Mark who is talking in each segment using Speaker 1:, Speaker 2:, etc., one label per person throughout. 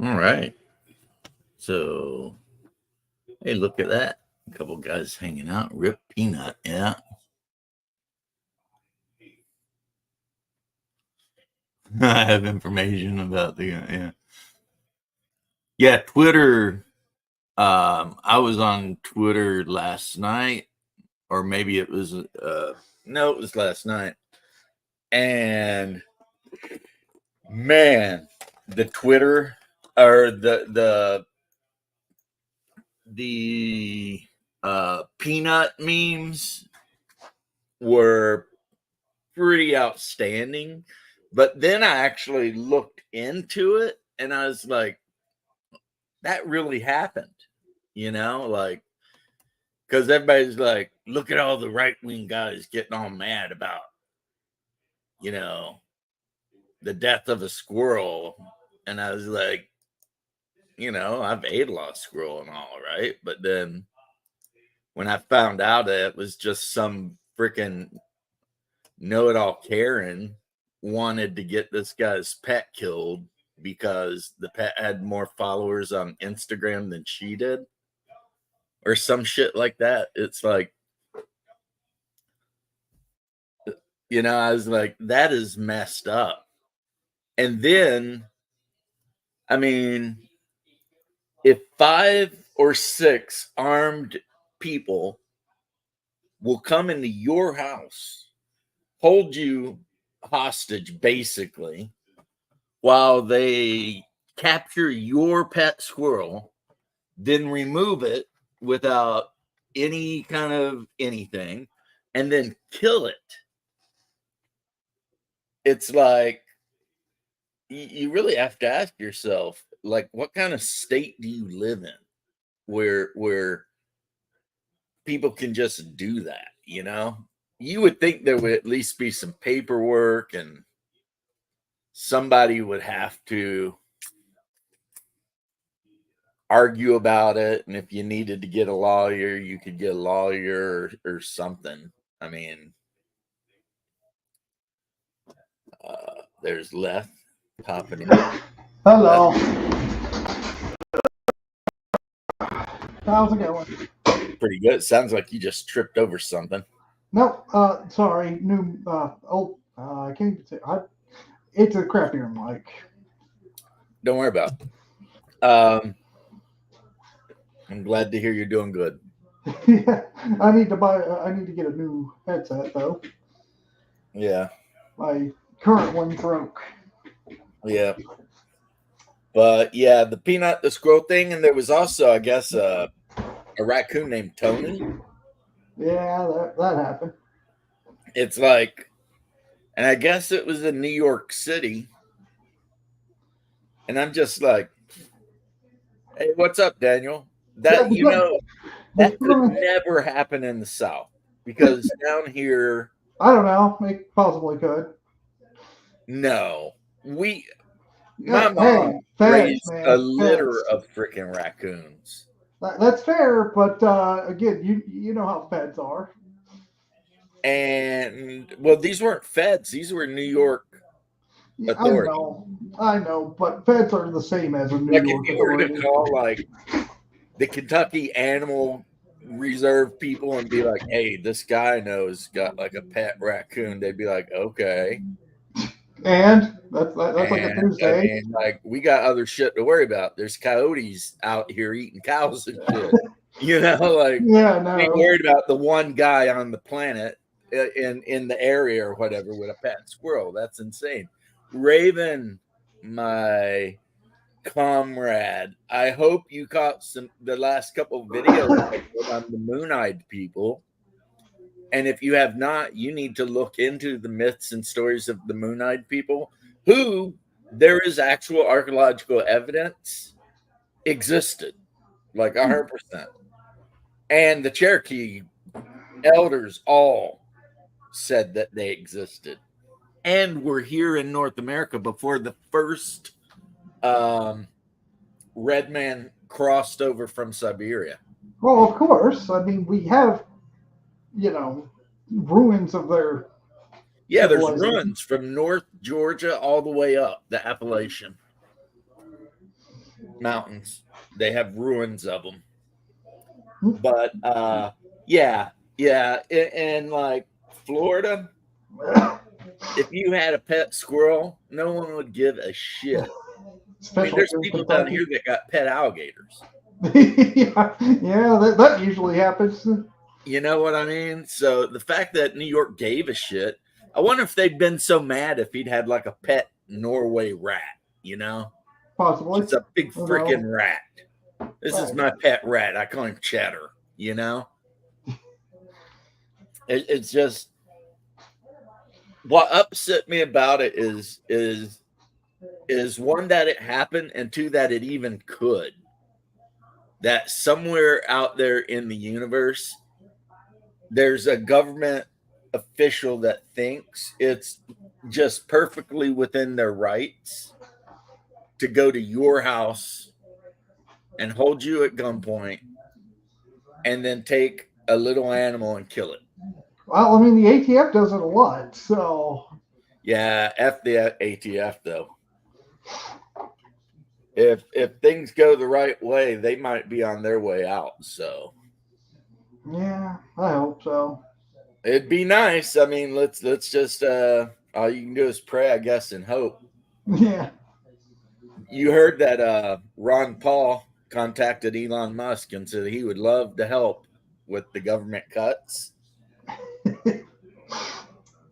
Speaker 1: All right. So, hey, look at that. A couple guys hanging out. Rip Peanut. Yeah. I have information about the, yeah. Yeah, Twitter. I was on Twitter last night, or maybe it was, no, it was last night. And man, the Twitter or the peanut memes were pretty outstanding. But then I actually looked into it and I was like, that really happened, like, because everybody's like, look at all the right wing guys getting all mad about, you know, the death of a squirrel. And I was like, I've ate a lot of squirrel and all, right? But then when I found out it was just some freaking know-it-all Karen wanted to get this guy's pet killed because the pet had more followers on Instagram than she did, or some shit like that. It's like, I was like, that is messed up. And then, I mean, if 5 or 6 armed people will come into your house, hold you hostage, basically, while they capture your pet squirrel, then remove it without any kind of anything, and then kill it. It's like, you really have to ask yourself, like, what kind of state do you live in where people can just do that? You would think there would at least be some paperwork and somebody would have to argue about it, and if you needed to get a lawyer, you could get a lawyer or something. I mean, there's Leth popping in.
Speaker 2: Hello. How's it going?
Speaker 1: Pretty good. Sounds like you just tripped over something.
Speaker 2: Nope. Sorry. New. I can't even say. It's a crappier mic.
Speaker 1: Don't worry about it. I'm glad to hear you're doing good.
Speaker 2: Yeah. I need to buy. I need to get a new headset though.
Speaker 1: Yeah.
Speaker 2: My current one broke.
Speaker 1: Yeah. But yeah, the peanut, the squirrel thing, and there was also, I guess, a raccoon named Tony.
Speaker 2: Yeah, that happened.
Speaker 1: It's like, and I guess it was in New York City. And I'm just like, hey, what's up, Daniel? That, that could never happen in the South, because down here,
Speaker 2: I don't know. It possibly could.
Speaker 1: no, my
Speaker 2: Yeah,
Speaker 1: mom
Speaker 2: feds,
Speaker 1: raised
Speaker 2: man,
Speaker 1: a litter
Speaker 2: feds.
Speaker 1: of freaking raccoons.
Speaker 2: That's fair, but again, you know how feds are.
Speaker 1: And well, these weren't feds; these were New York
Speaker 2: Yeah,
Speaker 1: authorities.
Speaker 2: I know, but feds are the same as a New
Speaker 1: Like if
Speaker 2: York
Speaker 1: you were to
Speaker 2: authority.
Speaker 1: call like the Kentucky Animal Reserve people and be like, "Hey, this guy knows got like a pet raccoon," they'd be like, "Okay."
Speaker 2: And that's like a
Speaker 1: And I
Speaker 2: Tuesday.
Speaker 1: mean, like, we got other shit to worry about. There's coyotes out here eating cows and shit. Like,
Speaker 2: Yeah,
Speaker 1: we ain't
Speaker 2: no.
Speaker 1: worried about the one guy on the planet in the area or whatever with a pet squirrel. That's insane. Raven, my comrade, I hope you caught the last couple of videos on the moon-eyed people. And if you have not, you need to look into the myths and stories of the moon-eyed people, who there is actual archaeological evidence existed, like 100%. And the Cherokee elders all said that they existed and were here in North America before the first red man crossed over from Siberia.
Speaker 2: Well, of course. I mean, we have, you know, ruins of their
Speaker 1: Yeah, there's
Speaker 2: civilization.
Speaker 1: ruins from North Georgia all the way up the Appalachian. mountains. They have ruins of them. But yeah, yeah, in like Florida, if you had a pet squirrel, no one would give a shit. I mean,
Speaker 2: Especially
Speaker 1: there's
Speaker 2: here in
Speaker 1: people down
Speaker 2: Kentucky.
Speaker 1: here that got pet alligators.
Speaker 2: Yeah, that usually happens.
Speaker 1: You know what I mean? So the fact that New York gave a shit, I wonder if they'd been so mad if he'd had like a pet Norway rat, you know?
Speaker 2: Possibly.
Speaker 1: Just a big
Speaker 2: Who
Speaker 1: freaking
Speaker 2: knows?
Speaker 1: rat. This is
Speaker 2: Right.
Speaker 1: my pet rat. I call him Cheddar, you know? It's just what upset me about it is one that it happened and two that it even could. That somewhere out there in the universe there's a government official that thinks it's just perfectly within their rights to go to your house and hold you at gunpoint and then take a little animal and kill it.
Speaker 2: Well, I mean, the ATF does it a lot, so
Speaker 1: Yeah, F the ATF though. If things go the right way, they might be on their way out. So
Speaker 2: yeah, I hope so.
Speaker 1: it'd be nice. I mean, let's just all you can do is pray, I guess, and hope.
Speaker 2: Yeah.
Speaker 1: You heard that Ron Paul contacted Elon Musk and said he would love to help with the government cuts.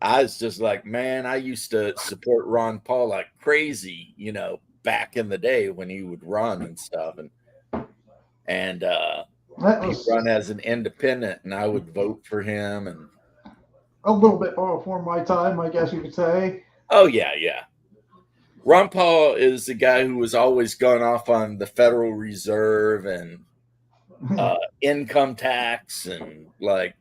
Speaker 1: I was just like, man, I used to support Ron Paul like crazy, you know, back in the day when he would run and stuff, and
Speaker 2: That
Speaker 1: he'd
Speaker 2: was
Speaker 1: run as an independent, and I would vote for him. And
Speaker 2: a little bit before my time, I guess you could say.
Speaker 1: oh yeah, yeah. Ron Paul is the guy who was always going off on the Federal Reserve and income tax and like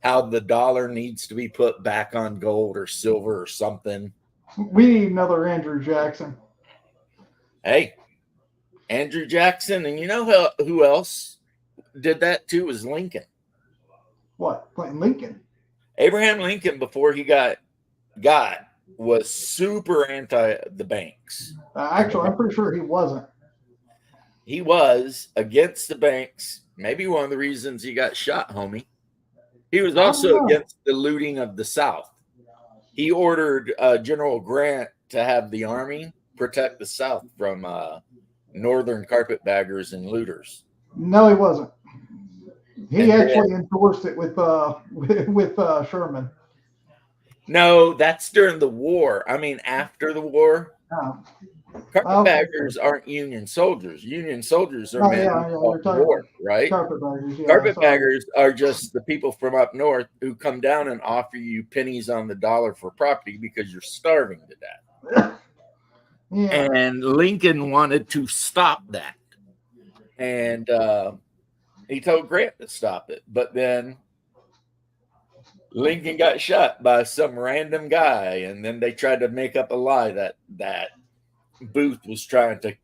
Speaker 1: how the dollar needs to be put back on gold or silver or something.
Speaker 2: We need another Andrew Jackson.
Speaker 1: Hey, Andrew Jackson, and you know who else did that too was Lincoln.
Speaker 2: What? Clinton Lincoln?
Speaker 1: Abraham Lincoln, before he got was super anti the banks.
Speaker 2: Actually, I'm pretty sure he wasn't.
Speaker 1: He was against the banks. Maybe one of the reasons he got shot, homie. He was
Speaker 2: I don't
Speaker 1: also
Speaker 2: know.
Speaker 1: against the looting of the South. He ordered General Grant to have the army protect the South from northern carpetbaggers and looters.
Speaker 2: No, he wasn't. He
Speaker 1: And
Speaker 2: actually
Speaker 1: then,
Speaker 2: endorsed it with with Sherman.
Speaker 1: no, that's during the war. I mean, after the war,
Speaker 2: Oh, okay.
Speaker 1: carpetbaggers aren't Union soldiers. Union soldiers are
Speaker 2: Oh
Speaker 1: men
Speaker 2: yeah,
Speaker 1: who
Speaker 2: yeah.
Speaker 1: fought
Speaker 2: You're
Speaker 1: the
Speaker 2: talking
Speaker 1: war, right?
Speaker 2: carpetbaggers. Yeah, sorry.
Speaker 1: Carpetbaggers are just the people from up north who come down and offer you pennies on the dollar for property because you're starving to death.
Speaker 2: Yeah.
Speaker 1: And Lincoln wanted to stop that. And he told Grant to stop it. But then Lincoln got shot by some random guy. And then they tried to make up a lie that Booth was trying to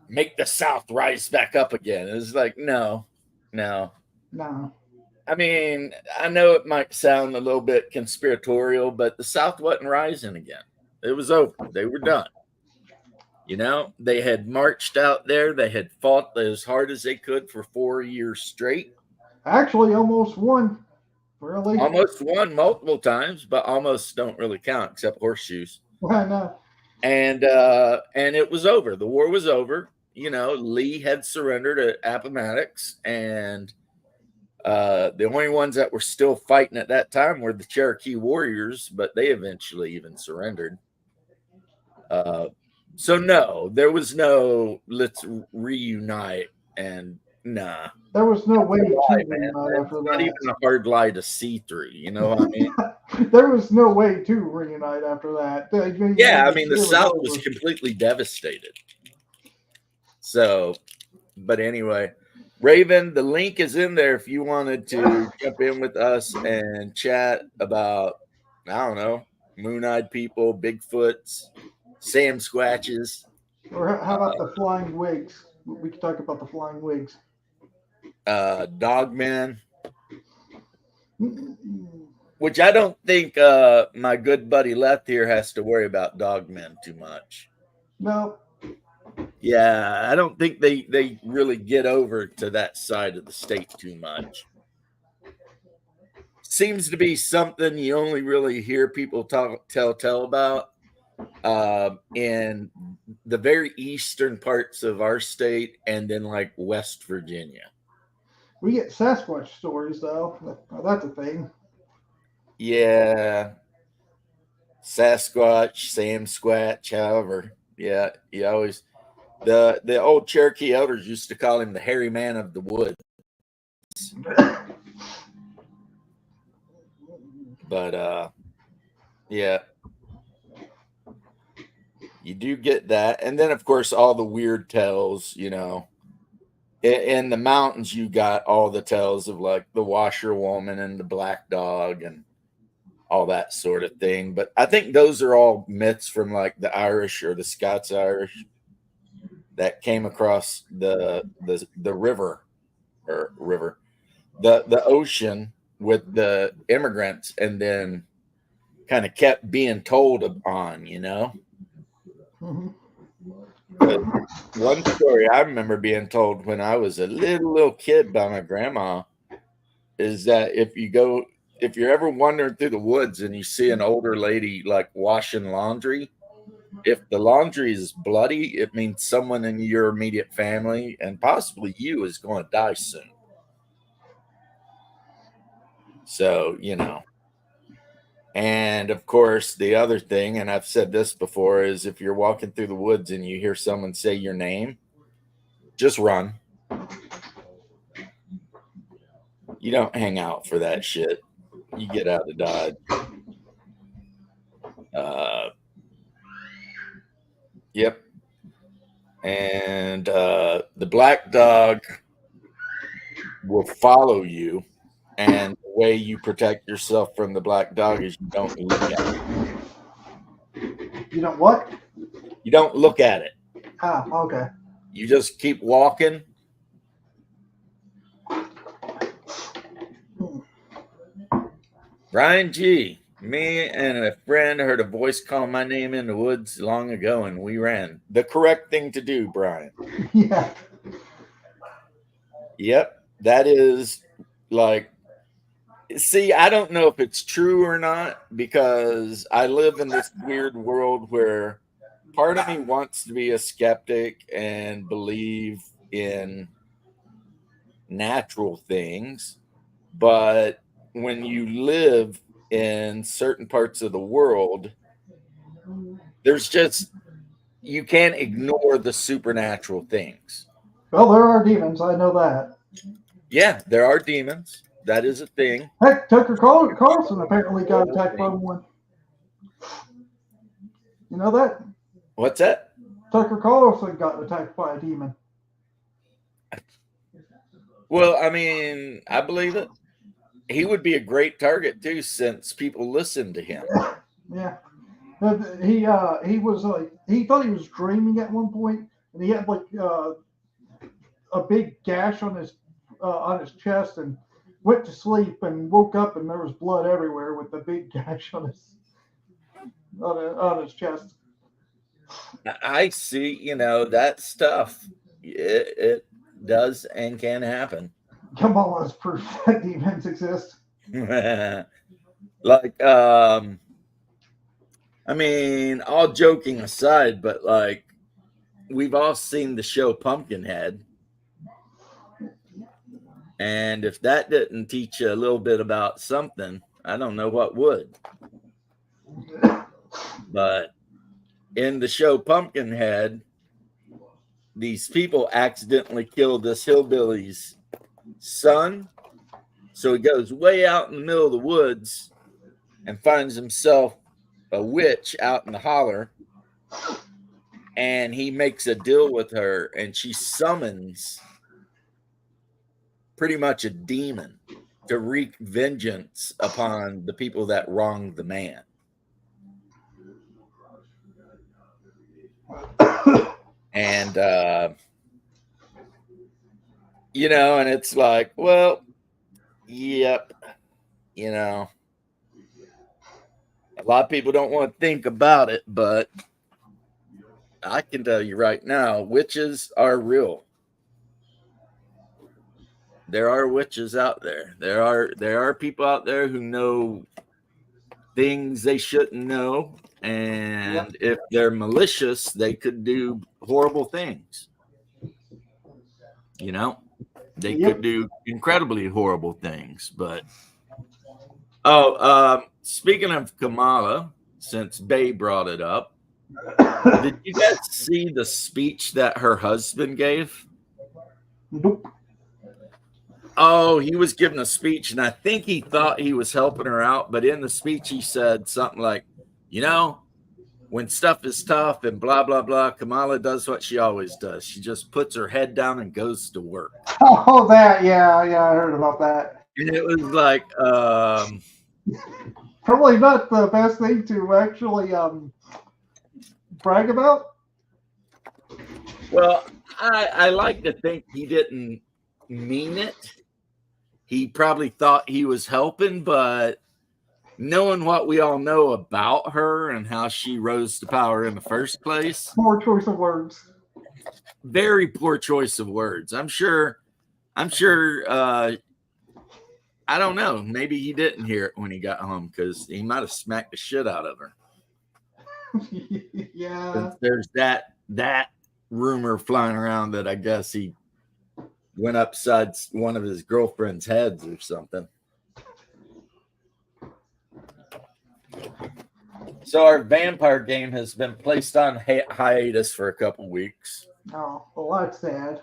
Speaker 1: make the South rise back up again. It was like, no.
Speaker 2: No.
Speaker 1: I mean, I know it might sound a little bit conspiratorial, but the South wasn't rising again. It was over. They were done. You know, they had marched out there. They had fought as hard as they could for 4 years straight.
Speaker 2: Actually, almost won. Really?
Speaker 1: Almost won multiple times, but almost don't really count except horseshoes.
Speaker 2: I know.
Speaker 1: And it was over. The war was over. You know, Lee had surrendered at Appomattox, and the only ones that were still fighting at that time were the Cherokee warriors, but they eventually even surrendered. So no, there was no let's reunite, and nah.
Speaker 2: There was no way to
Speaker 1: Lie, man.
Speaker 2: reunite
Speaker 1: It's
Speaker 2: after
Speaker 1: not even
Speaker 2: that.
Speaker 1: a hard lie to see through. You know what I mean?
Speaker 2: There was no way to reunite after that.
Speaker 1: Yeah, I mean the
Speaker 2: It was
Speaker 1: South was
Speaker 2: over.
Speaker 1: completely devastated. So, but anyway, Raven, the link is in there if you wanted to jump in with us and chat about, I don't know, moon-eyed people, Bigfoots, Sam Squatches,
Speaker 2: Or how about the flying wigs? We could talk about the flying wigs.
Speaker 1: Dogmen,
Speaker 2: Mm-mm.
Speaker 1: which I don't think my good buddy Leth here has to worry about dogmen too much.
Speaker 2: No.
Speaker 1: Yeah, I don't think they really get over to that side of the state too much. Seems to be something you only really hear people tell about in the very eastern parts of our state, and then like West Virginia.
Speaker 2: We get Sasquatch stories though. That's a thing.
Speaker 1: Yeah, Sasquatch, Sam Squatch, however. Yeah, you always the old Cherokee elders used to call him the hairy man of the woods. But yeah, you do get that. And then of course all the weird tells, in the mountains you got all the tells of like the washerwoman and the black dog and all that sort of thing. But I think those are all myths from like the Irish or the Scots Irish that came across the river or river the ocean with the immigrants and then kind of kept being told on.
Speaker 2: Mhm.
Speaker 1: But one story I remember being told when I was a little kid by my grandma is that if you're ever wandering through the woods and you see an older lady like washing laundry, if the laundry is bloody, it means someone in your immediate family and possibly you is going to die soon. So. And of course, the other thing, and I've said this before, is if you're walking through the woods and you hear someone say your name, just run. You don't hang out for that shit. You get out of Dodge. Uh, yep. And the black dog will follow you. And the way you protect yourself from the black dog is you don't look at
Speaker 2: You know what?
Speaker 1: it. You don't look at it.
Speaker 2: Ah, okay.
Speaker 1: You just keep walking. Brian G. Me and a friend heard a voice call my name in the woods long ago and we ran. The correct thing to do, Brian.
Speaker 2: Yeah.
Speaker 1: Yep. That is like, see, I don't know if it's true or not because I live in this weird world where part of me wants to be a skeptic and believe in natural things. But when you live in certain parts of the world, there's just you can't ignore the supernatural things.
Speaker 2: Well, there are demons. I know that.
Speaker 1: Yeah, there are demons. That is a thing.
Speaker 2: Heck, Carlson apparently got attacked by one. You know that?
Speaker 1: What's that?
Speaker 2: Tucker Carlson got attacked by a demon.
Speaker 1: Well, I mean, I believe it. He would be a great target too, since people listen to him.
Speaker 2: Yeah. He was like he thought he was dreaming at one point, and he had like a big gash on his chest, and went to sleep and woke up and there was blood everywhere with the big gash on his chest.
Speaker 1: I see, that stuff. It does and can happen.
Speaker 2: Kamala is proof that demons exist.
Speaker 1: Like, I mean, all joking aside, but like, we've all seen the show Pumpkinhead. And if that didn't teach you a little bit about something, I don't know what would. But in the show Pumpkinhead, these people accidentally killed this hillbilly's son. So he goes way out in the middle of the woods and finds himself a witch out in the holler. And he makes a deal with her, and she summons pretty much a demon to wreak vengeance upon the people that wronged the man. And and it's like, well, yep, a lot of people don't want to think about it, but I can tell you right now, witches are real. There are witches out there. There are people out there who know things they shouldn't know,
Speaker 2: Yep.
Speaker 1: and if they're malicious, they could do horrible things. You know, they could
Speaker 2: Yep.
Speaker 1: do incredibly horrible things. But speaking of Kamala, since Bay brought it up, did you guys see the speech that her husband gave?
Speaker 2: Nope.
Speaker 1: Oh, he was giving a speech, and I think he thought he was helping her out. But in the speech, he said something like, you know, when stuff is tough and blah, blah, blah, Kamala does what she always does. She just puts her head down and goes to work.
Speaker 2: Oh, that. Yeah, yeah, I heard about that.
Speaker 1: And it was like,
Speaker 2: Probably not the best thing to actually brag about.
Speaker 1: well, I like to think he didn't mean it. He probably thought he was helping, but knowing what we all know about her and how she rose to power in the first place,
Speaker 2: Poor choice of words.
Speaker 1: very poor choice of words. I'm sure. I don't know. Maybe he didn't hear it when he got home because he might have smacked the shit out of her.
Speaker 2: Yeah.
Speaker 1: There's that rumor flying around that I guess he went upside one of his girlfriend's heads or something. So our vampire game has been placed on hiatus for a couple weeks.
Speaker 2: Oh, well, that's sad.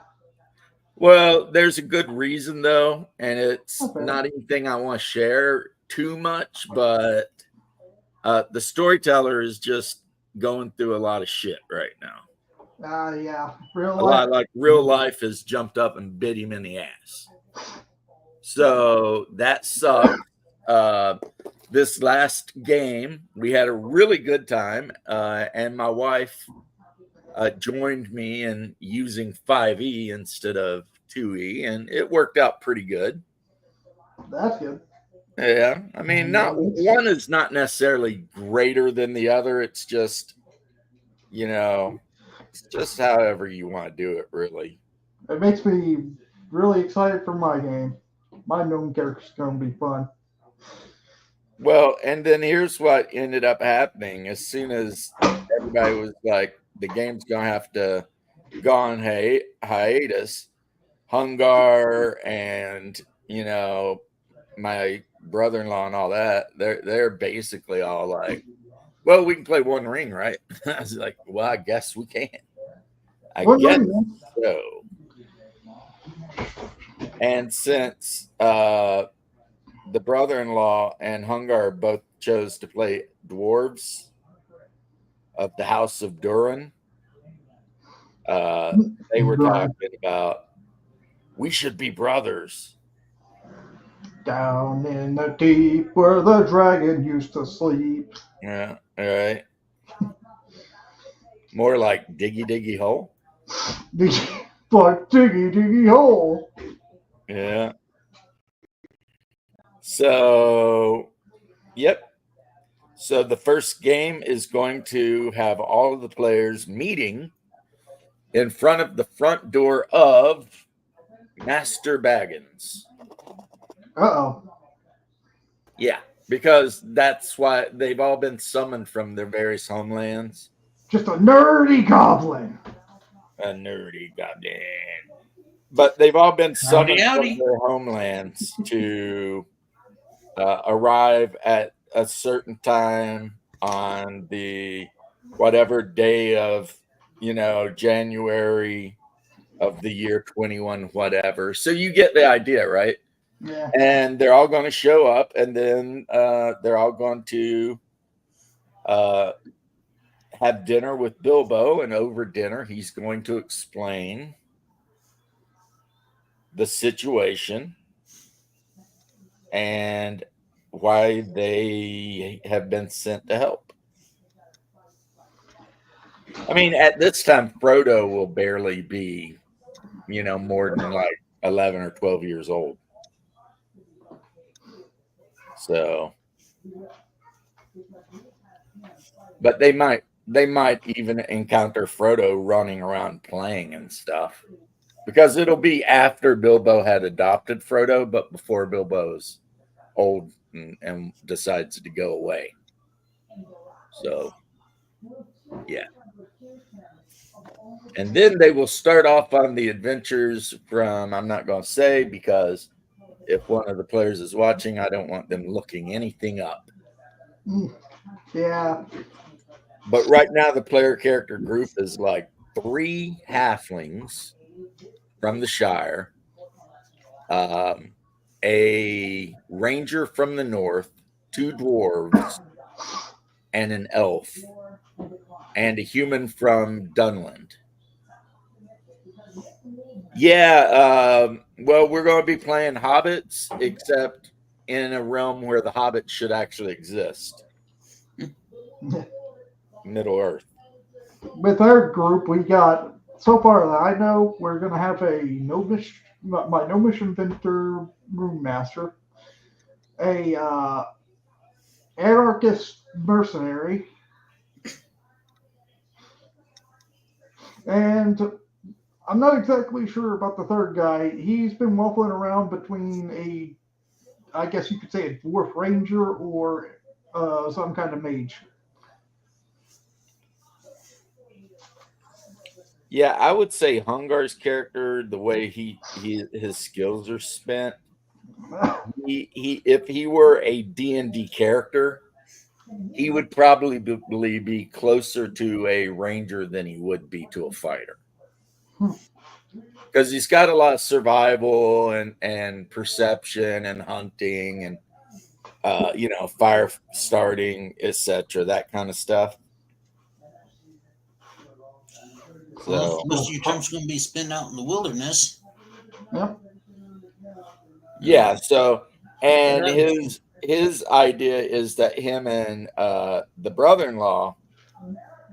Speaker 1: Well, there's a good reason though, and it's
Speaker 2: Okay.
Speaker 1: not anything I want to share too much, but the storyteller is just going through a lot of shit right now.
Speaker 2: Yeah. Real
Speaker 1: A
Speaker 2: life.
Speaker 1: lot like real life has jumped up and bit him in the ass. So that sucked. This last game, we had a really good time, and my wife joined me in using 5e instead of 2e, and it worked out pretty good.
Speaker 2: That's good.
Speaker 1: Yeah, I mean, not one is not necessarily greater than the other. It's just, it's just however you want to do it, really.
Speaker 2: It makes me really excited for my game. My gnome character's going to be fun.
Speaker 1: Well, and then here's what ended up happening. As soon as everybody was like, the game's gonna have to go on hiatus, Hungar and my brother-in-law and all that, they're basically all like, well, we can play One Ring, right? I was like, well, I guess we can. I
Speaker 2: One
Speaker 1: guess
Speaker 2: ring.
Speaker 1: so. And since the brother-in-law and Hungar both chose to play dwarves of the House of Durin, they were
Speaker 2: Right.
Speaker 1: talking about we should be brothers.
Speaker 2: Down in the deep where the dragon used to sleep.
Speaker 1: Yeah, all right. More like diggy diggy hole.
Speaker 2: Like diggy diggy hole.
Speaker 1: Yeah. So, yep. So the first game is going to have all of the players meeting in front of the front door of Master Baggins.
Speaker 2: Uh-oh.
Speaker 1: Yeah, because that's why they've all been summoned from their various homelands.
Speaker 2: Just a nerdy goblin.
Speaker 1: A nerdy goblin. But they've all been summoned
Speaker 3: Howdy.
Speaker 1: from their homelands to arrive at a certain time on the whatever day of, January of the year 21, whatever. So you get the idea, right?
Speaker 2: Yeah.
Speaker 1: And they're all going to show up, and then they're all going to have dinner with Bilbo, and over dinner, he's going to explain the situation and why they have been sent to help. I mean, at this time, Frodo will barely be, more than like 11 or 12 years old. So, but they might they might even encounter Frodo running around playing and stuff. Because it'll be after Bilbo had adopted Frodo, but before Bilbo's old and decides to go away. So, yeah. And then they will start off on the adventures from, I'm not going to say, because if one of the players is watching, I don't want them looking anything up.
Speaker 2: Yeah.
Speaker 1: But right now, the player character group is like 3 halflings from the Shire, a ranger from the north, 2 dwarves, and an elf, and a human from Dunland. Yeah, well, we're going to be playing hobbits, except in a realm where the hobbits should actually exist. Middle Earth.
Speaker 2: With our group, we got, so far that I know, we're going to have a my Gnomish Inventor Room Master, a Anarchist Mercenary, and I'm not exactly sure about the third guy. He's been waffling around between I guess you could say, a Dwarf Ranger or some kind of mage.
Speaker 1: Yeah, I would say Hungar's character, the way his skills are spent, he if he were a D&D character, he would probably be closer to a ranger than he would be to a fighter. Because he's got a lot of survival and perception and hunting and fire starting, etc., that kind of stuff. So
Speaker 3: most of your time's going to be spent out in the wilderness.
Speaker 2: Yep.
Speaker 1: Yeah. So, and his idea is that him and the brother-in-law,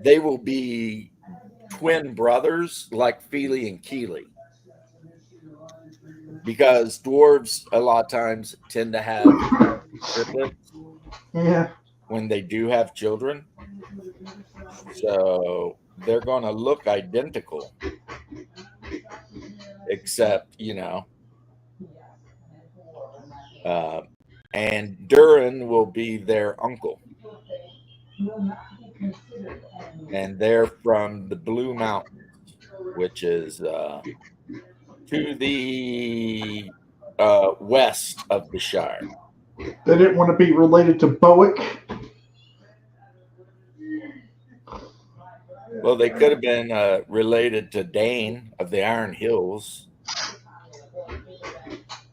Speaker 1: they will be twin brothers like Feely and Keely. Because dwarves a lot of times tend to have triplets.
Speaker 2: Yeah.
Speaker 1: When they do have children. So they're going to look identical. Except, and Durin will be their uncle. And they're from the Blue Mountains, which is to the west of the Shire.
Speaker 2: They didn't want to be related to Bowick.
Speaker 1: Well, they could have been related to Dane of the Iron Hills.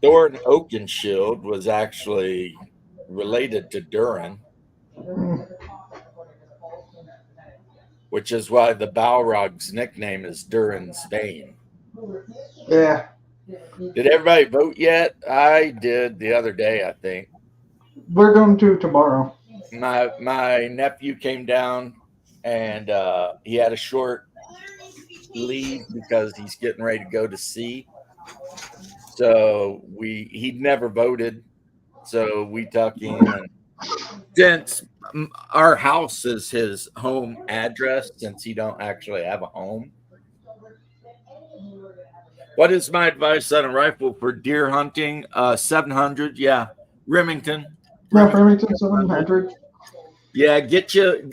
Speaker 1: Thorin Oakenshield was actually related to Durin, which is why the Balrog's nickname is Durin's Bane.
Speaker 2: Yeah.
Speaker 1: Did everybody vote yet? I did the other day, I think.
Speaker 2: We're going to tomorrow.
Speaker 1: My nephew came down and he had a short lead because he's getting ready to go to sea. So he'd never voted. So we took him, and since our house is his home address, since he don't actually have a home. What is my advice on a rifle for deer hunting? 700, yeah. Remington.
Speaker 2: Yeah, Remington 700.
Speaker 1: Yeah,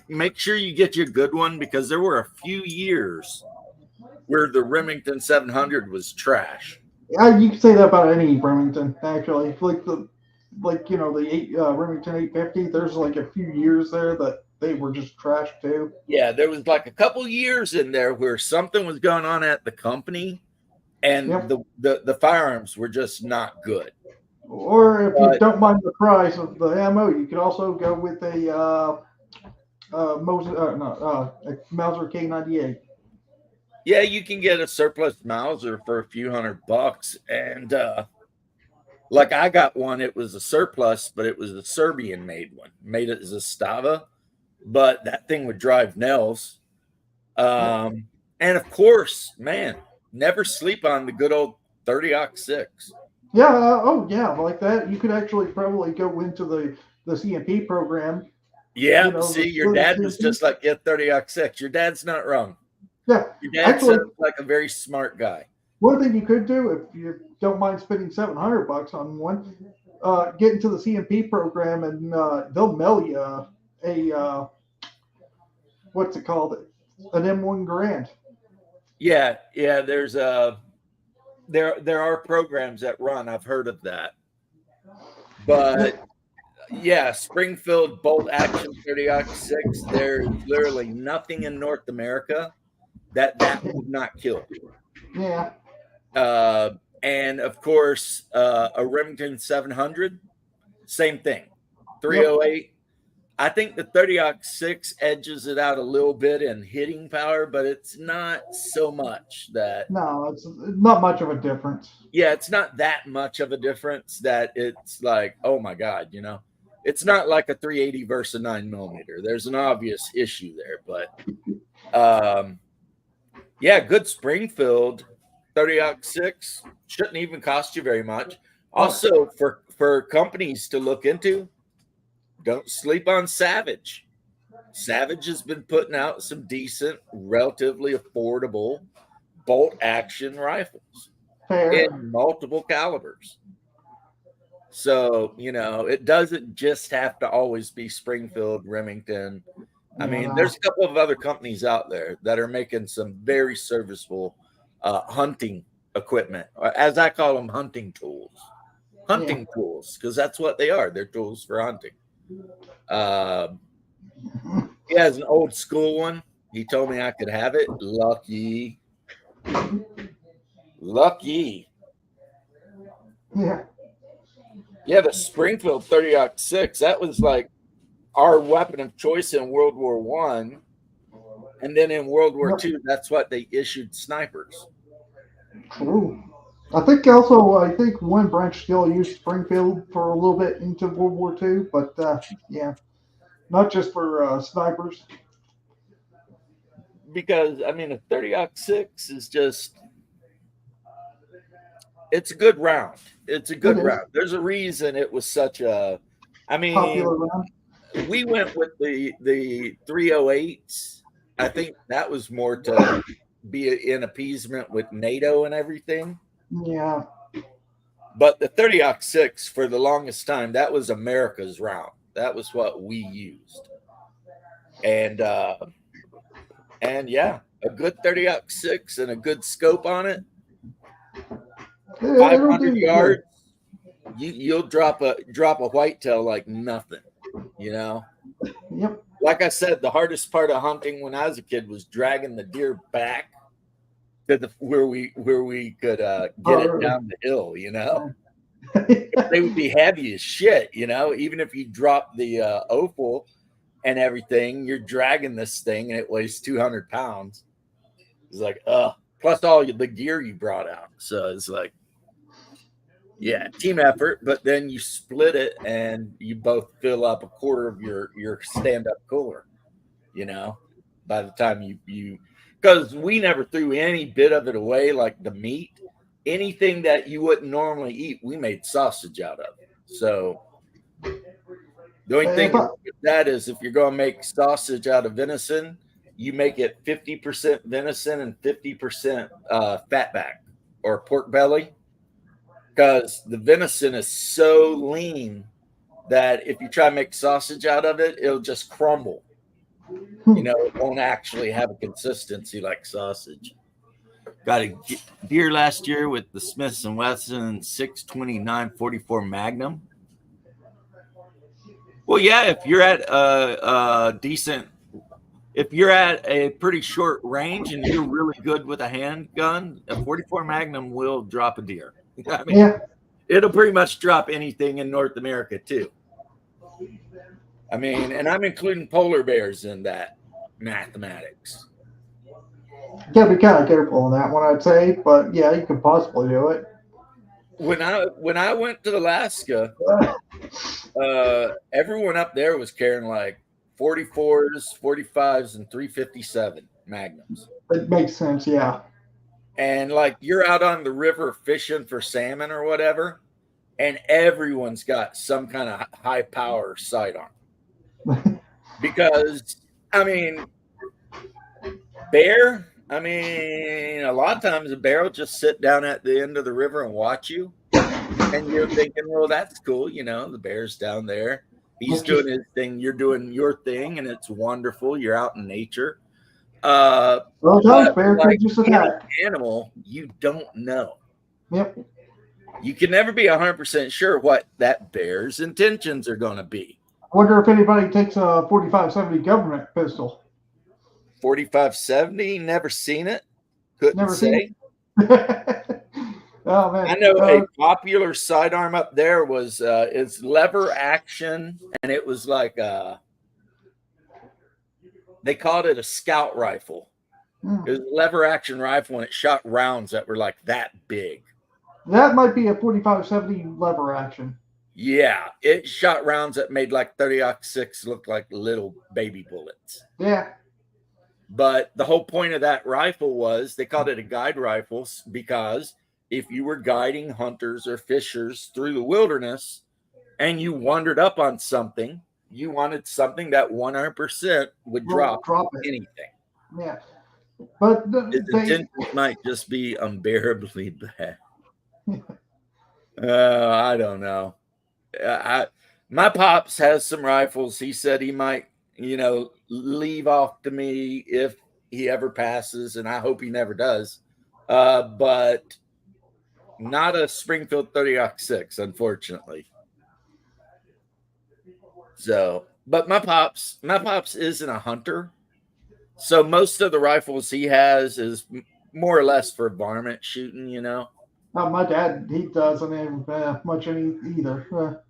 Speaker 1: make sure you get you a good one, because there were a few years where the Remington 700 was trash.
Speaker 2: Yeah, you can say that about any Remington, actually. The Remington 850. There's like a few years there that they were just trash too.
Speaker 1: Yeah, there was like a couple years in there where something was going on at the company, and the firearms were just not good.
Speaker 2: Or if you don't mind the price of the ammo, you could also go with a Mauser K98.
Speaker 1: Yeah, you can get a surplus Mauser for a few $100, and like I got one. It was a surplus, but it was a Serbian-made one. Made it as a Stava, but that thing would drive nails. And of course, man, never sleep on the good old 30-06.
Speaker 2: Yeah. Oh, yeah. Like that, you could actually probably go into the CMP program
Speaker 1: Yeah,
Speaker 2: You know,
Speaker 1: see, your
Speaker 2: the
Speaker 1: dad was
Speaker 2: CMP.
Speaker 1: just like, yeah, 30x6. Your dad's not wrong.
Speaker 2: Yeah,
Speaker 1: Your dad
Speaker 2: actually,
Speaker 1: sounds like a very smart guy.
Speaker 2: one thing you could do if you don't mind spending $700 on one, get into the CMP program and they'll mail you what's it called? An M1 Grand.
Speaker 1: Yeah, there's there are programs that run. I've heard of that. But yeah, Springfield bolt action 30x6, there's literally nothing in North America that would not kill.
Speaker 2: Yeah.
Speaker 1: And of course, a Remington 700, same thing.
Speaker 2: Yep.
Speaker 1: 308. I think the 30x6 edges it out a little bit in hitting power, but it's not so much that.
Speaker 2: No, it's not much of a difference.
Speaker 1: Yeah, it's not that much of a difference that it's like, oh my God, it's not like a 380 versus a 9mm. There's an obvious issue there, but yeah, good Springfield 30x6 shouldn't even cost you very much. Also, for companies to look into, don't sleep on Savage. Savage has been putting out some decent, relatively affordable bolt action rifles in multiple calibers. So, it doesn't just have to always be Springfield, Remington. I mean, there's a couple of other companies out there that are making some very serviceable hunting equipment, as I call them, hunting tools. Hunting tools, because that's what they are. They're tools for hunting. He has an old school one. He told me I could have it. Lucky.
Speaker 2: Yeah.
Speaker 1: Yeah, the Springfield 30-06, that was like our weapon of choice in World War One. And then in World War II, that's what they issued snipers.
Speaker 2: True. I think one branch still used Springfield for a little bit into World War II, but yeah, not just for snipers.
Speaker 1: Because, I mean, a 30-06 is just, it's a good round. It's a good round. There's a reason it was such a, I mean,
Speaker 2: popular round.
Speaker 1: We went with the 308s. I think that was more to be in appeasement with NATO and everything.
Speaker 2: Yeah.
Speaker 1: But the 30-06 for the longest time, that was America's round. That was what we used. And yeah, a good 30-06 and a good scope on it. 500 yards, you'll drop a whitetail like nothing,
Speaker 2: Yep.
Speaker 1: Like I said, the hardest part of hunting when I was a kid was dragging the deer back to where we could get it down the hill, They would be heavy as shit, even if you drop the offal and everything, you're dragging this thing and it weighs 200 pounds. It's like, plus all the gear you brought out. So it's like, yeah, team effort, but then you split it and you both fill up a quarter of your stand-up cooler, by the time you because we never threw any bit of it away, like the meat. Anything that you wouldn't normally eat, we made sausage out of. So the only thing with that is if you're going to make sausage out of venison, you make it 50% venison and 50% fatback or pork belly. Because the venison is so lean that if you try to make sausage out of it, it'll just crumble. It won't actually have a consistency like sausage. Got a deer last year with the Smith & Wesson 629-44 Magnum. Well, yeah, if you're at if you're at a pretty short range and you're really good with a handgun, a 44 Magnum will drop a deer. I mean, it'll pretty much drop anything in North America too. I mean, and I'm including polar bears in that mathematics.
Speaker 2: You gotta be kind of careful on that one, I'd say, but yeah, you could possibly do it.
Speaker 1: When I went to Alaska, everyone up there was carrying like 44s, 45s, and 357 Magnums.
Speaker 2: It makes sense, yeah.
Speaker 1: And like you're out on the river fishing for salmon or whatever, and everyone's got some kind of high power sidearm. because I mean, bear. I mean, a lot of times a bear will just sit down at the end of the river and watch you, and you're thinking, well, that's cool. The bear's down there. He's
Speaker 2: It's just
Speaker 1: doing his thing. You're doing your thing, and it's wonderful. You're out in nature. But
Speaker 2: sometimes bear
Speaker 1: like
Speaker 2: could just
Speaker 1: any
Speaker 2: attack.
Speaker 1: animal, you don't know.
Speaker 2: Yep.
Speaker 1: You can never be 100% sure what that bear's intentions are going to be.
Speaker 2: I wonder if anybody takes a 45-70 government pistol.
Speaker 1: 45-70, never seen it. Couldn't
Speaker 2: Never
Speaker 1: say.
Speaker 2: seen it. Oh man.
Speaker 1: I know a popular sidearm up there was it's lever action, and it was like they called it a scout rifle. It was a lever action rifle, and it shot rounds that were like that big.
Speaker 2: That might be a 45-70 lever action.
Speaker 1: Yeah, it shot rounds that made like 30-06 look like little baby bullets.
Speaker 2: Yeah.
Speaker 1: But the whole point of that rifle was they called it a guide rifle because if you were guiding hunters or fishers through the wilderness and you wandered up on something, you wanted something that 100% would drop anything.
Speaker 2: Yeah. But
Speaker 1: His intentions might just be unbearably bad. I don't know. My pops has some rifles. He said he might, leave off to me if he ever passes, and I hope he never does. But not a Springfield 30-06, unfortunately. So, but my pops isn't a hunter. So most of the rifles he has is more or less for varmint shooting,
Speaker 2: My dad, he doesn't have much any either.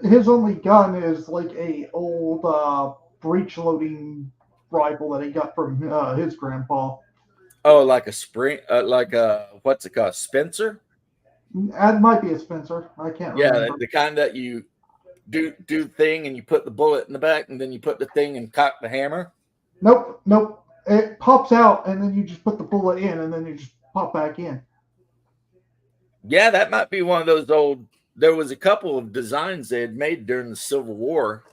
Speaker 2: His only gun is like a old breech loading rifle that he got from his grandpa.
Speaker 1: Oh, like a spring, like a what's it called, Spencer?
Speaker 2: That might be a Spencer. I can't remember.
Speaker 1: Yeah, the kind that you do thing and you put the bullet in the back and then you put the thing and cock the hammer.
Speaker 2: Nope. It pops out and then you just put the bullet in and then you just pop back in.
Speaker 1: Yeah, that might be one of those old. There was a couple of designs they had made during the Civil War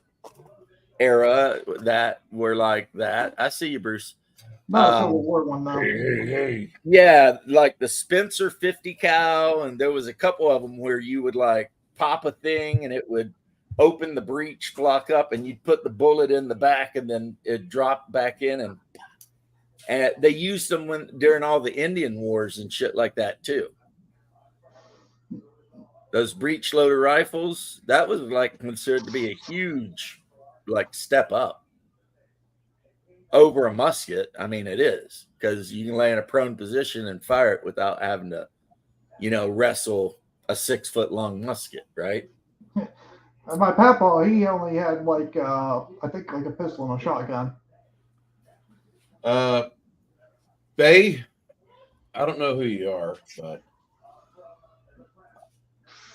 Speaker 1: era that were like that. I see you, Bruce.
Speaker 2: Not a Civil War one though.
Speaker 1: Yeah, like the Spencer 50 cal, and there was a couple of them where you would like pop a thing and it would open the breech, lock up, and you'd put the bullet in the back, and then it dropped back in, and they used them during all the Indian wars and shit like that too. Those breech loader rifles, that was like considered to be a huge like step up over a musket. I mean, it is, because you can lay in a prone position and fire it without having to, wrestle a 6-foot long musket, right?
Speaker 2: My papa, he only had like I think like a pistol and a shotgun.
Speaker 4: Bay, I don't know who you are, but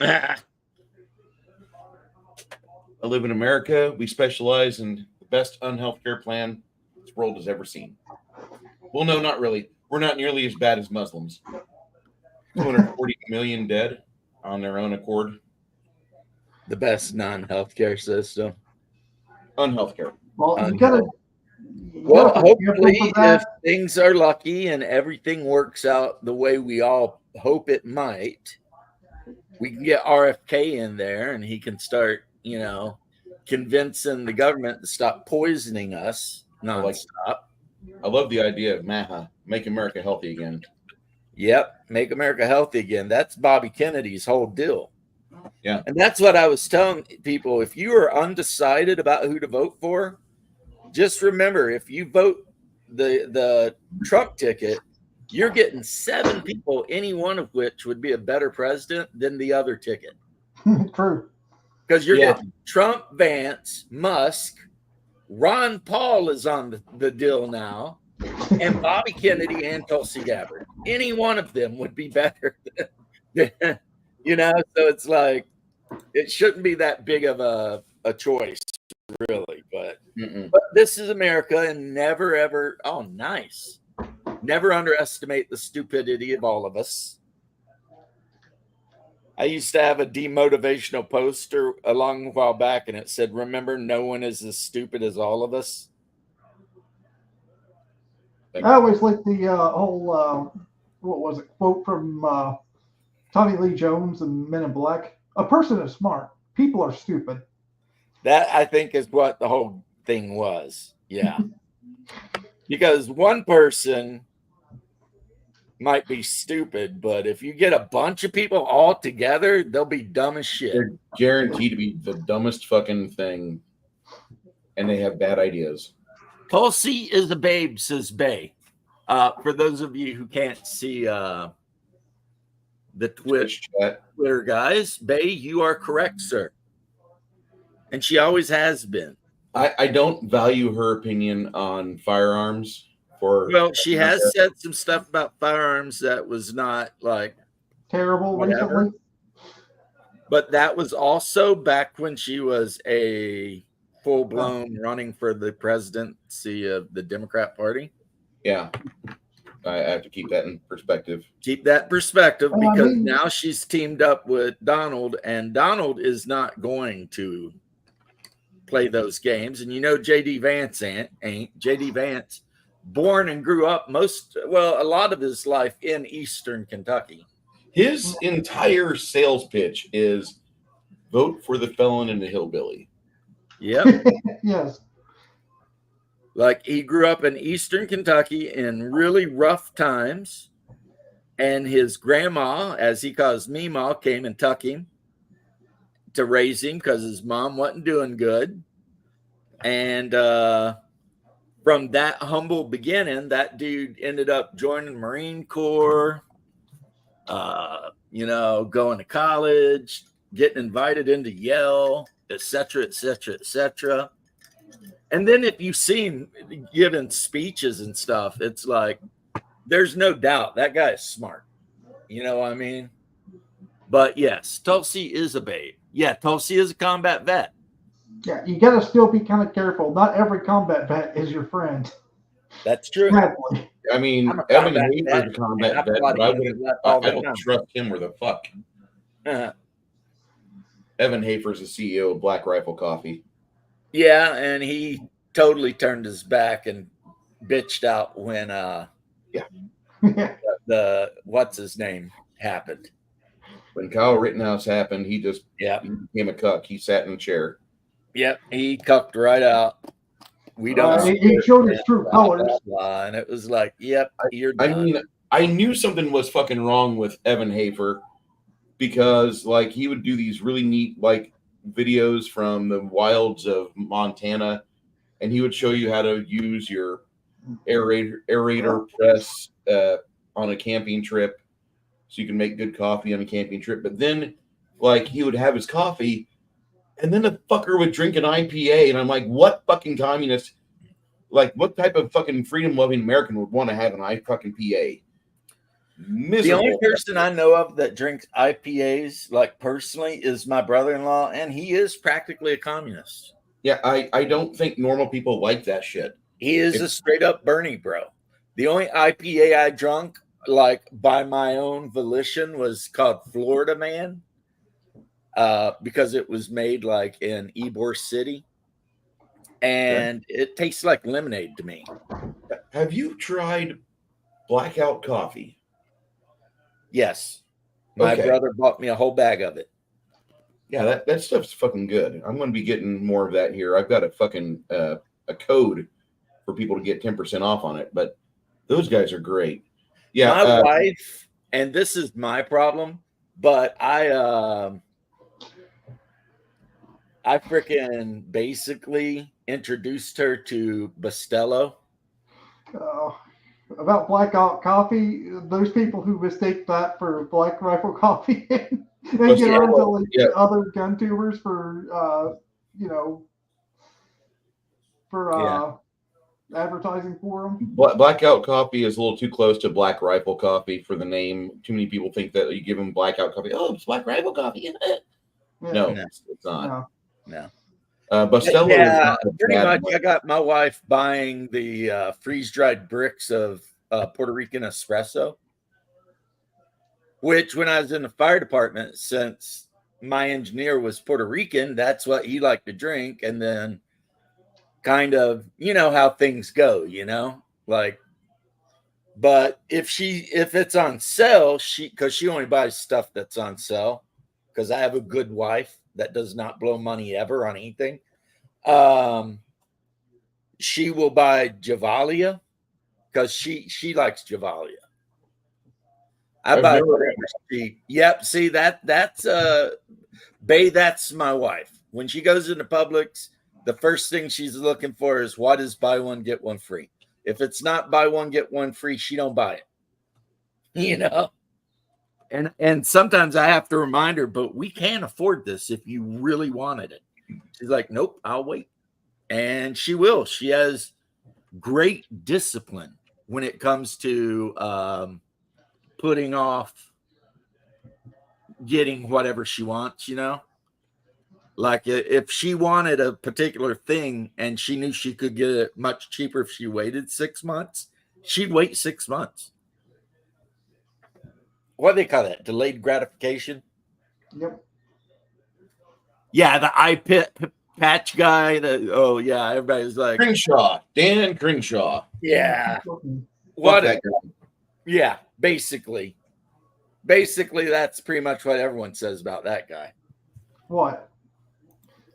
Speaker 4: I live in America. We specialize in the best unhealth care plan this world has ever seen. Well, no, not really. We're not nearly as bad as Muslims. 240 million dead on their own accord.
Speaker 1: The best non-healthcare system.
Speaker 4: Unhealth care.
Speaker 2: Well, you gotta
Speaker 1: Well, hopefully, if things are lucky and everything works out the way we all hope it might, we can get RFK in there and he can start, convincing the government to stop poisoning us nonstop.
Speaker 4: I love the idea of MAHA, Make America Healthy Again.
Speaker 1: Yep, Make America Healthy Again. That's Bobby Kennedy's whole deal.
Speaker 4: Yeah.
Speaker 1: And that's what I was telling people. If you are undecided about who to vote for, just remember, if you vote the Trump ticket, you're getting 7 people, any one of which would be a better president than the other ticket.
Speaker 2: True.
Speaker 1: Because you're getting Trump, Vance, Musk, Ron Paul is on the deal now, and Bobby Kennedy and Tulsi Gabbard. Any one of them would be better than, so it's like, it shouldn't be that big of a choice, really. But this is America, and never, ever, never underestimate the stupidity of all of us. I used to have a demotivational poster a long while back, and it said, "Remember, no one is as stupid as all of us."
Speaker 2: I always liked the whole what was it quote from Tommy Lee Jones and Men in Black. A person is smart. People are stupid.
Speaker 1: That, I think, is what the whole thing was. Yeah. Because one person might be stupid, but if you get a bunch of people all together, they'll be dumb as shit.
Speaker 4: They're guaranteed to be the dumbest fucking thing, and they have bad ideas.
Speaker 1: Tulsi is a babe, says Bay. For those of you who can't see the
Speaker 4: Twitch chat.
Speaker 1: Twitter guys, Bay, you are correct, sir. And she always has been.
Speaker 4: I don't value her opinion on firearms.
Speaker 1: Well, she has said some stuff about firearms that was not like
Speaker 2: terrible
Speaker 1: whatever.
Speaker 2: Recently.
Speaker 1: But that was also back when she was a full-blown running for the presidency of the Democrat Party.
Speaker 4: Yeah. I have to keep that in perspective.
Speaker 1: Keep that perspective, because now she's teamed up with Donald, and Donald is not going to play those games. And you know, J.D. Vance ain't. J.D. Vance, born and grew up a lot of his life in Eastern Kentucky.
Speaker 4: His entire sales pitch is vote for the felon and the hillbilly.
Speaker 1: Yep.
Speaker 2: Yes.
Speaker 1: Like, he grew up in Eastern Kentucky in really rough times, and his grandma, as he calls Meemaw, came and took him to raise him because his mom wasn't doing good. And from that humble beginning, that dude ended up joining the Marine Corps, going to college, getting invited into Yale, etc., etc., etc. And then if you see him giving speeches and stuff, it's like, there's no doubt that guy is smart. You know what I mean? But yes, Tulsi is a babe. Yeah, Tulsi is a combat vet.
Speaker 2: Yeah, you got to still be kind of careful. Not every combat vet is your friend.
Speaker 1: That's true.
Speaker 2: Sadly.
Speaker 4: I mean, Evan Hafer is a combat vet, but I don't trust him or the fuck. Evan Hafer is the CEO of Black Rifle Coffee.
Speaker 1: Yeah, and he totally turned his back and bitched out when the what's his name happened.
Speaker 4: When Kyle Rittenhouse happened, he became a cuck. He sat in a chair.
Speaker 1: Yep, he cucked right out. We don't.
Speaker 2: He showed his true colors,
Speaker 1: and it was like, "Yep, you're done."
Speaker 4: I mean, I knew something was fucking wrong with Evan Hafer, because like he would do these really neat like videos from the wilds of Montana, and he would show you how to use your aerator press on a camping trip, so you can make good coffee on a camping trip. But then, like, he would have his coffee, and then the fucker would drink an IPA, and I'm like, what fucking communist? Like, what type of fucking freedom-loving American would want to have an IPA? Miserable.
Speaker 1: The only person I know of that drinks IPAs, like personally, is my brother-in-law, and he is practically a communist.
Speaker 4: Yeah, I don't think normal people like that shit.
Speaker 1: He is a straight-up Bernie bro. The only IPA I drunk, like by my own volition, was called Florida Man, because it was made like in Ybor City, and it tastes like lemonade to me.
Speaker 4: Have you tried Blackout Coffee?
Speaker 1: Yes. My brother bought me a whole bag of it.
Speaker 4: Yeah, that stuff's fucking good. I'm going to be getting more of that here. I've got a fucking a code for people to get 10% off on it, but those guys are great. Yeah,
Speaker 1: my wife, and this is my problem, but I freaking basically introduced her to Bustelo.
Speaker 2: About Blackout Coffee, those people who mistake that for Black Rifle Coffee and get on to like other gun tubers for advertising for them.
Speaker 4: Blackout Coffee is a little too close to Black Rifle Coffee for the name. Too many people think that you give them Blackout Coffee. Oh, it's Black Rifle Coffee. No, it's not.
Speaker 1: No.
Speaker 4: Bustelo is
Speaker 1: pretty much. I got my wife buying the freeze-dried bricks of Puerto Rican espresso. Which, when I was in the fire department, since my engineer was Puerto Rican, that's what he liked to drink. And then kind of, you know how things go, like, but if it's on sale, because she only buys stuff that's on sale, because I have a good wife that does not blow money ever on anything. She will buy Javalia because she likes Javalia. I
Speaker 4: I've
Speaker 1: buy
Speaker 4: never-
Speaker 1: whatever she. Yep. See that's Bay. That's my wife. When she goes into Publix, the first thing she's looking for is what is buy one get one free. If it's not buy one get one free, she don't buy it. And sometimes I have to remind her, but we can't afford this if you really wanted it. She's like, nope, I'll wait. And she will. She has great discipline when it comes to putting off getting whatever she wants, Like if she wanted a particular thing and she knew she could get it much cheaper if she waited 6 months, she'd wait 6 months. What do they call that? Delayed gratification?
Speaker 2: Yep.
Speaker 1: Yeah, the patch guy. Yeah, everybody's like,
Speaker 4: Crenshaw, Dan Crenshaw.
Speaker 1: yeah.
Speaker 4: Fuck
Speaker 1: What?
Speaker 4: that guy.
Speaker 1: Yeah, basically, that's pretty much what everyone says about that guy.
Speaker 2: What?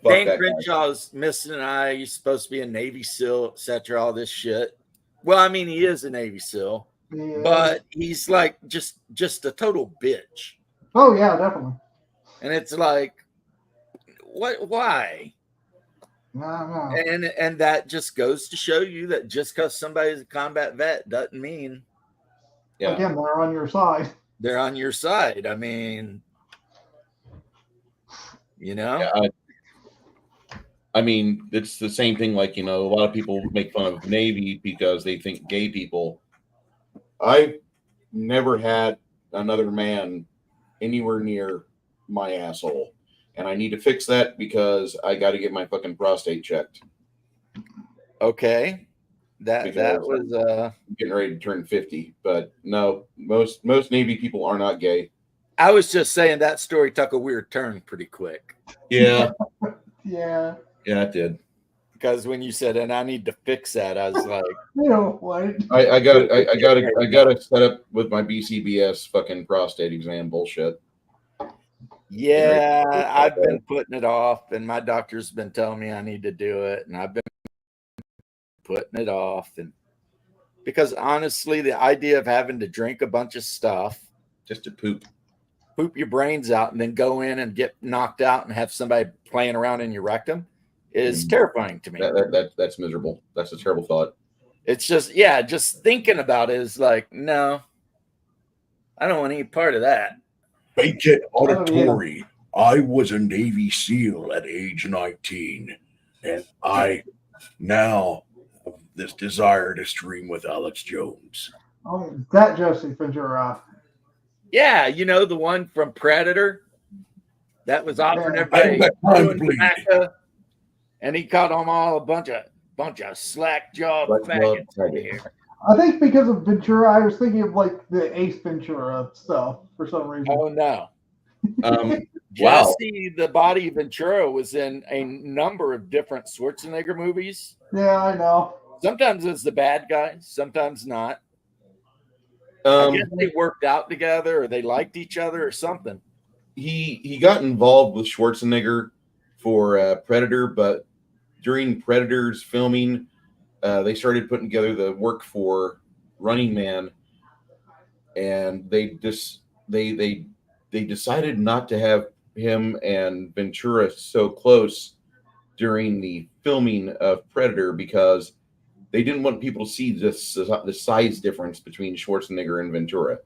Speaker 4: Fuck
Speaker 1: Dan
Speaker 4: that guy.
Speaker 1: Crenshaw's missing an eye. He's supposed to be a Navy SEAL, etc. All this shit. Well, I mean, he is a Navy SEAL,
Speaker 2: Yeah.
Speaker 1: but he's like just a total bitch.
Speaker 2: Oh yeah, definitely.
Speaker 1: And it's like, what? Why?
Speaker 2: No.
Speaker 1: And that just goes to show you that just because somebody's a combat vet doesn't mean
Speaker 4: Yeah.
Speaker 2: Again, they're on your side.
Speaker 1: they're on your side. I mean,
Speaker 4: Yeah, I mean, it's the same thing. Like, a lot of people make fun of Navy because they think gay people. I never had another man anywhere near my asshole, and I need to fix that because I got to get my fucking prostate checked.
Speaker 1: okay. That
Speaker 4: Because
Speaker 1: was
Speaker 4: I'm getting ready to turn 50, but no, most Navy people are not gay.
Speaker 1: I was just saying that story took a weird turn pretty quick.
Speaker 4: Yeah,
Speaker 2: Yeah.
Speaker 4: yeah, it did.
Speaker 1: Because when you said, and I need to fix that, I was like,
Speaker 2: What?
Speaker 4: I got to set up with my BCBS fucking prostate exam bullshit.
Speaker 1: yeah, I've been putting it off, and my doctor's been telling me I need to do it, and I've been putting it off. And because honestly, the idea of having to drink a bunch of stuff,
Speaker 4: Just to poop.
Speaker 1: poop your brains out, and then go in and get knocked out and have somebody playing around in your rectum is terrifying to me.
Speaker 4: That's miserable. That's a terrible thought.
Speaker 1: It's just thinking about it is like, no, I don't want any part of that.
Speaker 5: Bacon
Speaker 2: Oh,
Speaker 5: Auditory. I was a Navy SEAL at age 19, and I now have this desire to stream with Alex Jones.
Speaker 2: Oh, that Jesse Ventura.
Speaker 1: Yeah, the one from Predator that was offering
Speaker 2: Yeah.
Speaker 1: everybody
Speaker 5: I let
Speaker 1: doing
Speaker 5: bleed.
Speaker 1: tobacco, and he caught them all a bunch of slack jawed faggots in here.
Speaker 2: I think because of Ventura, I was thinking of like the Ace Ventura stuff for some reason.
Speaker 1: Oh no.
Speaker 4: Wow.
Speaker 1: Jesse the Body Ventura was in a number of different Schwarzenegger movies.
Speaker 2: Yeah, I know.
Speaker 1: Sometimes it's the bad guy, sometimes not. I guess they worked out together, or they liked each other, or something.
Speaker 4: He got involved with Schwarzenegger for Predator, but during Predator's filming, they started putting together the work for Running Man, and they decided not to have him and Ventura so close during the filming of Predator because they didn't want people to see the size difference between Schwarzenegger and Ventura.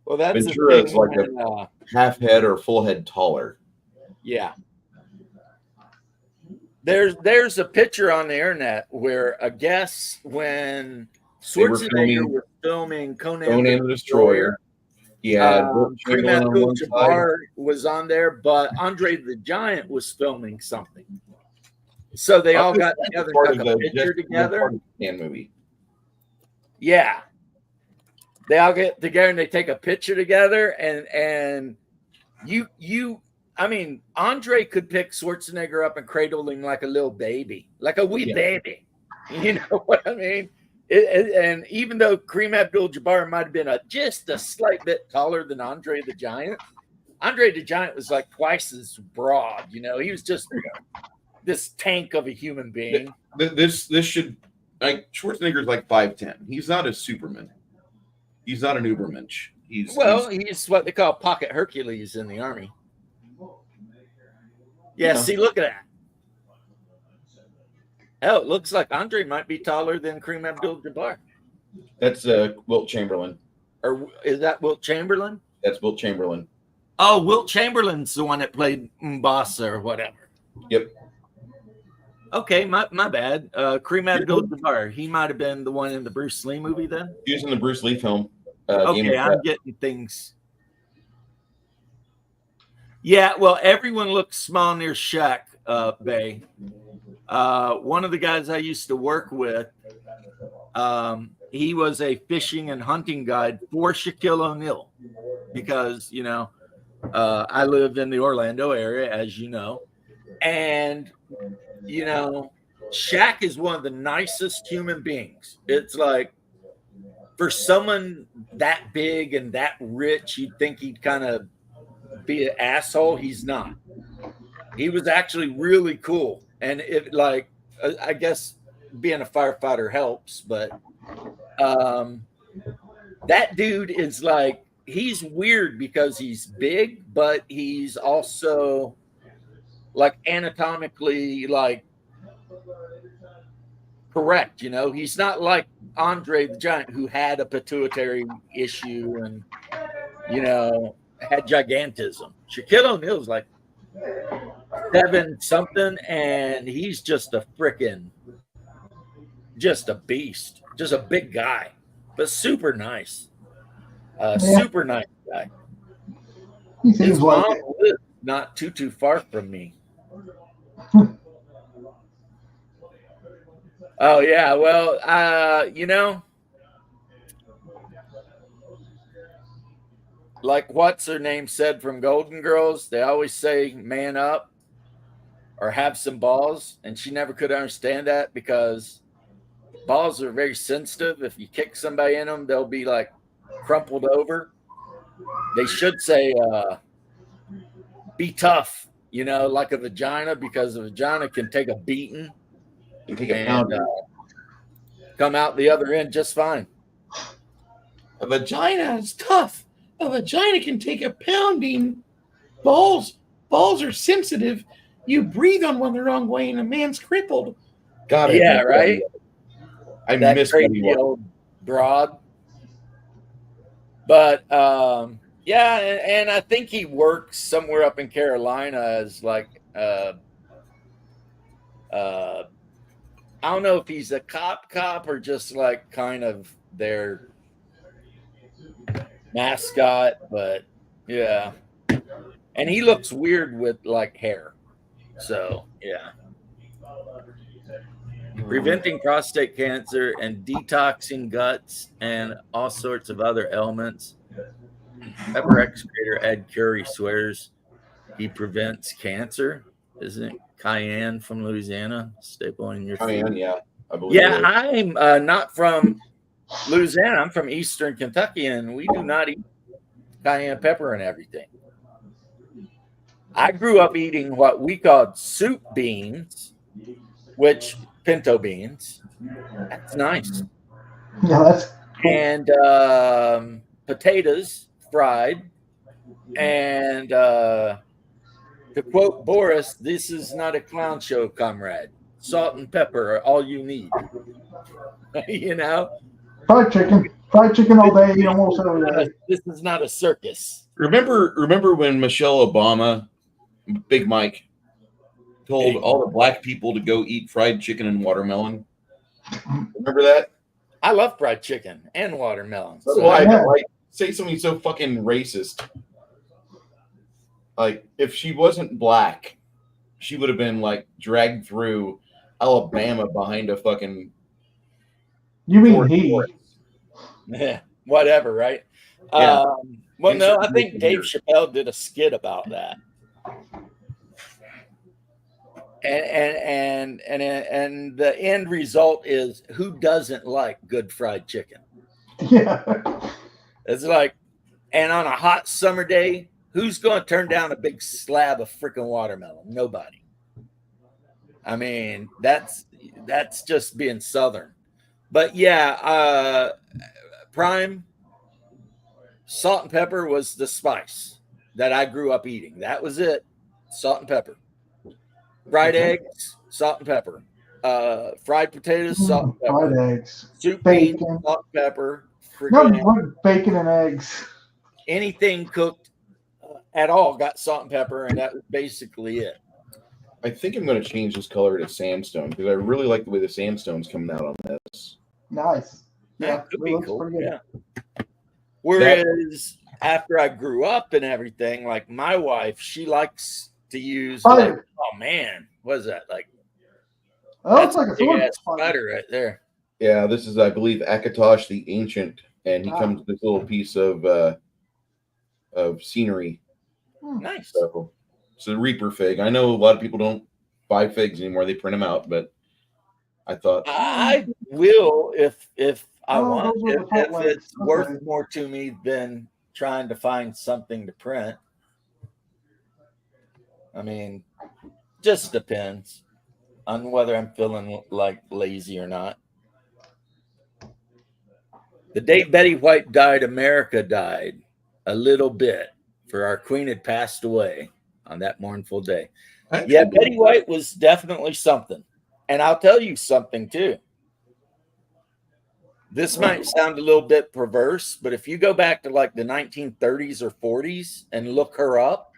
Speaker 1: Well, that's
Speaker 4: Ventura
Speaker 1: the
Speaker 4: is
Speaker 1: thing
Speaker 4: like
Speaker 1: when,
Speaker 4: half head or full head taller.
Speaker 1: yeah. There's a picture on the internet where I guess when
Speaker 4: They were
Speaker 1: Schwarzenegger was filming
Speaker 4: Conan the Destroyer. He had
Speaker 1: Kareem
Speaker 4: Chamberlain on one side.
Speaker 1: Abdul-Jabbar was on there, but Andre the Giant was filming something. So they all got together and took a picture together.
Speaker 4: Movie.
Speaker 1: Yeah. They all get together and they take a picture together, and I mean, Andre could pick Schwarzenegger up and cradle him like a little baby, like a wee baby. You know what I mean? And even though Kareem Abdul-Jabbar might have been just a slight bit taller than Andre the Giant, Andre the Giant was like twice as broad. You know, he was just this tank of a human being.
Speaker 4: This should, like, Schwarzenegger's like 5'10". He's not a Superman. He's not an Ubermensch. He's
Speaker 1: what they call pocket Hercules in the army. Yeah, see, look at that. Hell, it looks like Andre might be taller than Kareem Abdul-Jabbar.
Speaker 4: That's Wilt Chamberlain.
Speaker 1: Or is that Wilt Chamberlain?
Speaker 4: That's Wilt Chamberlain.
Speaker 1: Oh, Wilt Chamberlain's the one that played M'Bassa or whatever.
Speaker 4: Yep.
Speaker 1: Okay, my bad. Kareem Abdul-Jabbar. He might have been the one in the Bruce Lee movie then.
Speaker 4: He was in the Bruce Lee film.
Speaker 1: Okay, I'm getting things. Yeah, well, everyone looks small near Shaq Bay. One of the guys I used to work with, he was a fishing and hunting guide for Shaquille O'Neal because, you know, I lived in the Orlando area, as you know. And, you know, Shaq is one of the nicest human beings. It's like, for someone that big and that rich, you'd think he'd kind of be an asshole. He's not. He was actually really cool. And it, like, I guess being a firefighter helps, but that dude is like, he's weird because he's big, but he's also like anatomically like correct. You know, he's not like Andre the Giant, who had a pituitary issue and, you know, had gigantism. Shaquille O'Neal's like 7 something, and he's just a beast, just a big guy, but super nice. Super nice guy.
Speaker 2: He
Speaker 1: His
Speaker 2: seems
Speaker 1: mom
Speaker 2: like
Speaker 1: lives not too far from me. Oh yeah, well, you know, like what's her name said from Golden Girls, they always say man up or have some balls, and she never could understand that because balls are very sensitive. If you kick somebody in them, they'll be like crumpled over. They should say be tough, you know, like a vagina, because a vagina can take a beating and come out the other end just fine.
Speaker 4: A vagina is tough. A vagina can take a pounding. Balls are sensitive. You breathe on one the wrong way and a man's crippled. God,
Speaker 1: yeah, right?
Speaker 4: I
Speaker 1: That
Speaker 4: miss
Speaker 1: crazy old broad. But yeah, and I think he works somewhere up in Carolina as like I don't know if he's a cop or just like kind of their mascot, but yeah. And he looks weird with like hair. So yeah. Preventing prostate cancer and detoxing guts and all sorts of other ailments. Pepper excavator Ed Curry swears he prevents cancer. Isn't it Cayenne from Louisiana? Staple in your food.
Speaker 4: Cayenne, yeah. I believe
Speaker 1: Yeah, I'm not from Louisiana. I'm from Eastern Kentucky, and we do not eat cayenne pepper and everything. I grew up eating what we called soup beans, which pinto beans. That's nice.
Speaker 2: yeah, that's
Speaker 1: And potatoes fried. And to quote Boris, this is not a clown show, comrade. Salt and pepper are all you need. You know?
Speaker 2: fried chicken all day, almost every day.
Speaker 1: This is not a circus.
Speaker 4: Remember when Michelle Obama, Big Mike, told all the black people to go eat fried chicken and watermelon? Remember that?
Speaker 1: I love fried chicken and watermelon.
Speaker 4: So why like say something so fucking racist? Like, if she wasn't black, she would have been like dragged through Alabama behind a fucking.
Speaker 2: You mean he?
Speaker 1: Yeah. whatever, right?
Speaker 4: Yeah.
Speaker 1: Well, no, I
Speaker 4: Insert
Speaker 1: think
Speaker 4: joke
Speaker 1: Dave
Speaker 4: here.
Speaker 1: Chappelle did a skit about that. And the end result is, who doesn't like good fried chicken?
Speaker 2: Yeah.
Speaker 1: It's like, and on a hot summer day, who's going to turn down a big slab of freaking watermelon? Nobody. I mean, that's just being Southern. But yeah, prime salt and pepper was the spice that I grew up eating. That was it. Salt and pepper. Fried
Speaker 4: Okay.
Speaker 1: eggs, salt and pepper. Fried potatoes, salt and pepper.
Speaker 2: Fried eggs.
Speaker 1: Soup
Speaker 2: Bacon.
Speaker 1: beans, salt and pepper.
Speaker 2: No,
Speaker 1: Freaking
Speaker 2: bacon and eggs.
Speaker 1: anything cooked at all got salt and pepper, and that was basically it.
Speaker 4: I think I'm going to change this color to sandstone because I really like the way the sandstone's coming out on this.
Speaker 2: Nice. Yeah,
Speaker 1: That could
Speaker 2: it
Speaker 1: be
Speaker 2: looks
Speaker 1: cool.
Speaker 2: pretty good.
Speaker 1: Yeah. Whereas after I grew up and everything, like my wife, she likes to use like, oh man, what is that? Like,
Speaker 2: Oh, it's
Speaker 1: that's
Speaker 2: like
Speaker 1: a
Speaker 2: a
Speaker 1: big
Speaker 2: sword
Speaker 1: ass
Speaker 2: spider.
Speaker 1: spider right there.
Speaker 4: Yeah, this is, I believe, Akatosh the Ancient, and he comes with this little piece of scenery.
Speaker 1: Nice.
Speaker 4: So it's a Reaper fig. I know a lot of people don't buy figs anymore; they print them out. But I thought
Speaker 1: I will if I want,
Speaker 2: those are the front
Speaker 1: if
Speaker 2: legs.
Speaker 1: it's
Speaker 2: Okay.
Speaker 1: worth more to me than trying to find something to print. I mean, just depends on whether I'm feeling like lazy or not. The day Betty White died, America died a little bit, for our queen had passed away on that mournful day. Yeah, Betty White was definitely something. And I'll tell you something too. This might sound a little bit perverse, but if you go back to like the 1930s or 40s and look her up,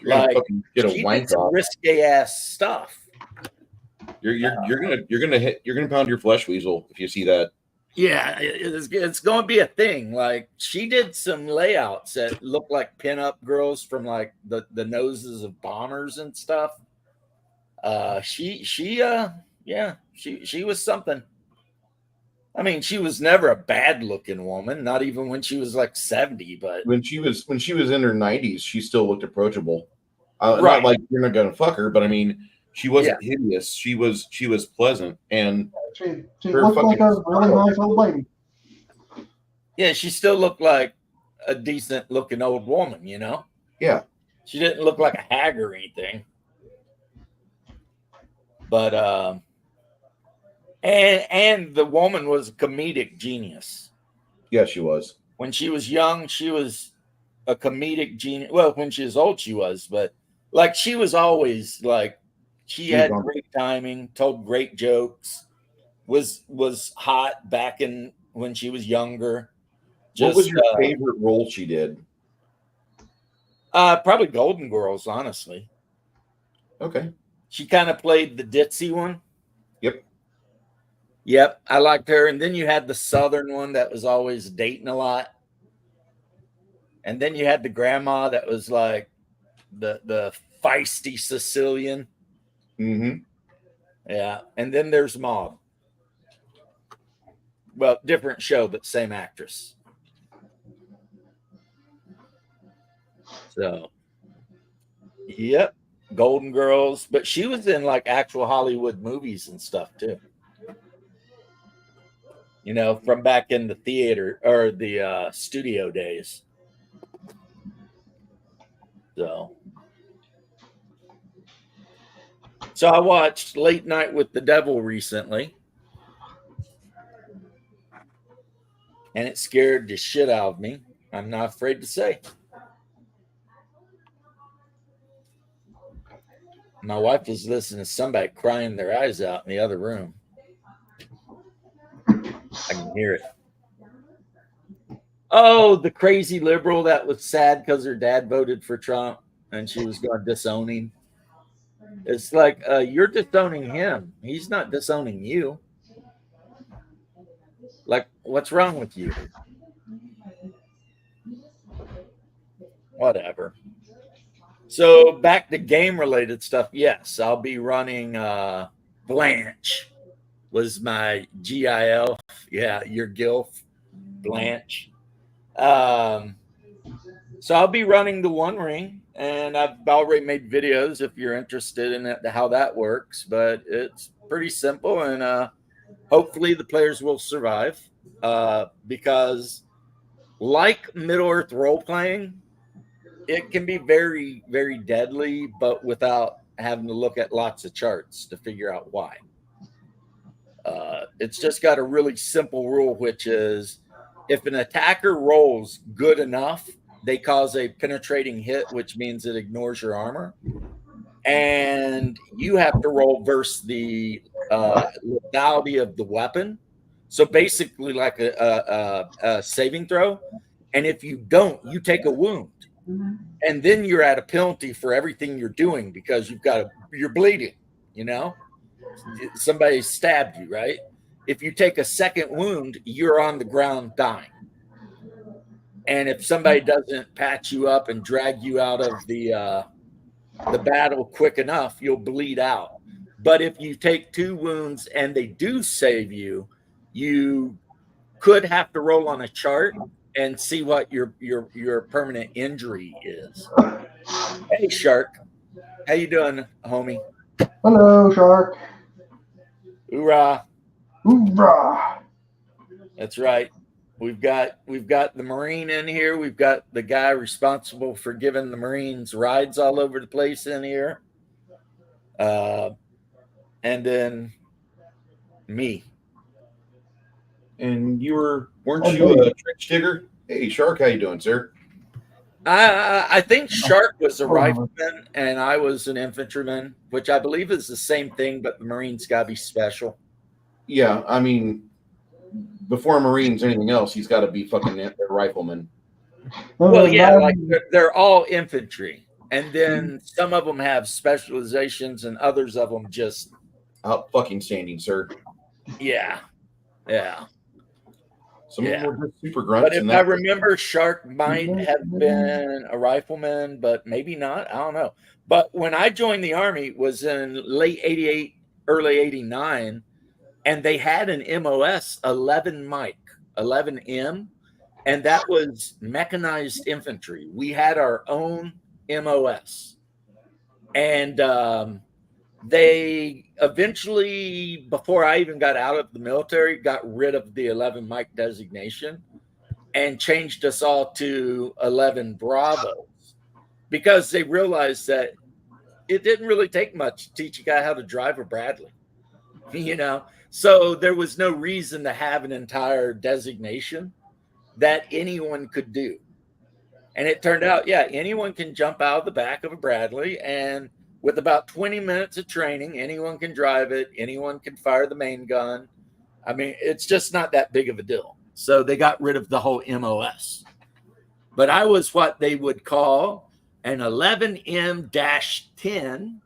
Speaker 4: you're gonna
Speaker 1: like
Speaker 4: fucking get a
Speaker 1: she
Speaker 4: wank
Speaker 1: did some
Speaker 4: off.
Speaker 1: risque ass stuff.
Speaker 4: You're gonna pound your flesh weasel if you see that.
Speaker 1: Yeah, it's going to be a thing. Like she did some layouts that look like pinup girls from like the noses of bombers and stuff. She was something. I mean, she was never a bad looking woman, not even when she was like 70. But
Speaker 4: When she was in her 90s, she still looked approachable.
Speaker 1: Right.
Speaker 4: Not like you're not gonna fuck her, but I mean, she wasn't hideous. She was pleasant, and
Speaker 2: She
Speaker 4: her
Speaker 2: looked like
Speaker 4: fucking
Speaker 2: a really nice old lady.
Speaker 1: yeah, she still looked like a decent looking old woman, you know?
Speaker 4: Yeah.
Speaker 1: She didn't look like a hag or anything. But and the woman was a comedic genius.
Speaker 4: Yeah, she was.
Speaker 1: When she was young, she was a comedic genius. Well, when she was old, she was, but like she was always like she had great timing, told great jokes, was hot back in when she was younger.
Speaker 4: What was your favorite role she did?
Speaker 1: Probably Golden Girls, honestly.
Speaker 4: Okay.
Speaker 1: She kind of played the ditzy one.
Speaker 4: Yep,
Speaker 1: I liked her. And then you had the Southern one that was always dating a lot. And then you had the grandma that was like the feisty Sicilian.
Speaker 4: Mm-hmm.
Speaker 1: Yeah. And then there's Maude. Well, different show, but same actress. So, yep. Golden Girls. But she was in like actual Hollywood movies and stuff too. You know, from back in the theater or the studio days. So I watched Late Night with the Devil recently. And it scared the shit out of me. I'm not afraid to say. My wife was listening to somebody crying their eyes out in the other room. I can hear it. Oh, the crazy liberal that was sad because her dad voted for Trump and she was going to disown him. It's like, you're disowning him. He's not disowning you. Like, what's wrong with you? Whatever. So back to game related stuff. Yes, I'll be running Blanche was my GIL. Yeah, your GILF. Blanche. So I'll be running the One Ring, and I've already made videos if you're interested in it, how that works. But it's pretty simple, and hopefully the players will survive because, like Middle Earth role playing, it can be very, very deadly, but without having to look at lots of charts to figure out why. It's just got a really simple rule, which is if an attacker rolls good enough, they cause a penetrating hit, which means it ignores your armor. And you have to roll versus the lethality of the weapon. So basically, like a saving throw. And if you don't, you take a wound. And then you're at a penalty for everything you're doing because you're bleeding, you know? Somebody stabbed you, right? If you take a second wound, you're on the ground dying. And if somebody doesn't patch you up and drag you out of the battle quick enough, you'll bleed out. But if you take 2 wounds and they do save you, you could have to roll on a chart and see what your permanent injury is. Hey, Shark, how you doing, homie?
Speaker 2: Hello, Shark.
Speaker 1: Hoorah!
Speaker 2: Hoorah!
Speaker 1: That's right. We've got the Marine in here. We've got the guy responsible for giving the Marines rides all over the place in here. And then me.
Speaker 4: And weren't you a trench digger? Hey, Shark, how you doing, sir?
Speaker 1: I think Shark was a rifleman and I was an infantryman, which I believe is the same thing, but the Marines got to be special.
Speaker 4: Yeah, I mean, before Marines, anything else, he's got to be fucking a rifleman.
Speaker 1: Well, yeah, like they're all infantry, and then some of them have specializations, and others of them just
Speaker 4: out fucking standing, sir.
Speaker 1: Yeah.
Speaker 4: Some of them were just super grunts.
Speaker 1: But if I remember, Shark might have been a rifleman, but maybe not. I don't know. But when I joined the Army was in late 88, early 89, and they had an MOS 11 Mike, 11M, and that was mechanized infantry. We had our own MOS. And they eventually, before I even got out of the military, got rid of the 11 Mike designation and changed us all to 11 Bravos because they realized that it didn't really take much to teach a guy how to drive a Bradley, you know? So there was no reason to have an entire designation that anyone could do. And it turned out, yeah, anyone can jump out of the back of a Bradley, and with about 20 minutes of training, anyone can drive it. Anyone can fire the main gun. I mean, it's just not that big of a deal. So they got rid of the whole MOS. But I was what they would call an 11M-10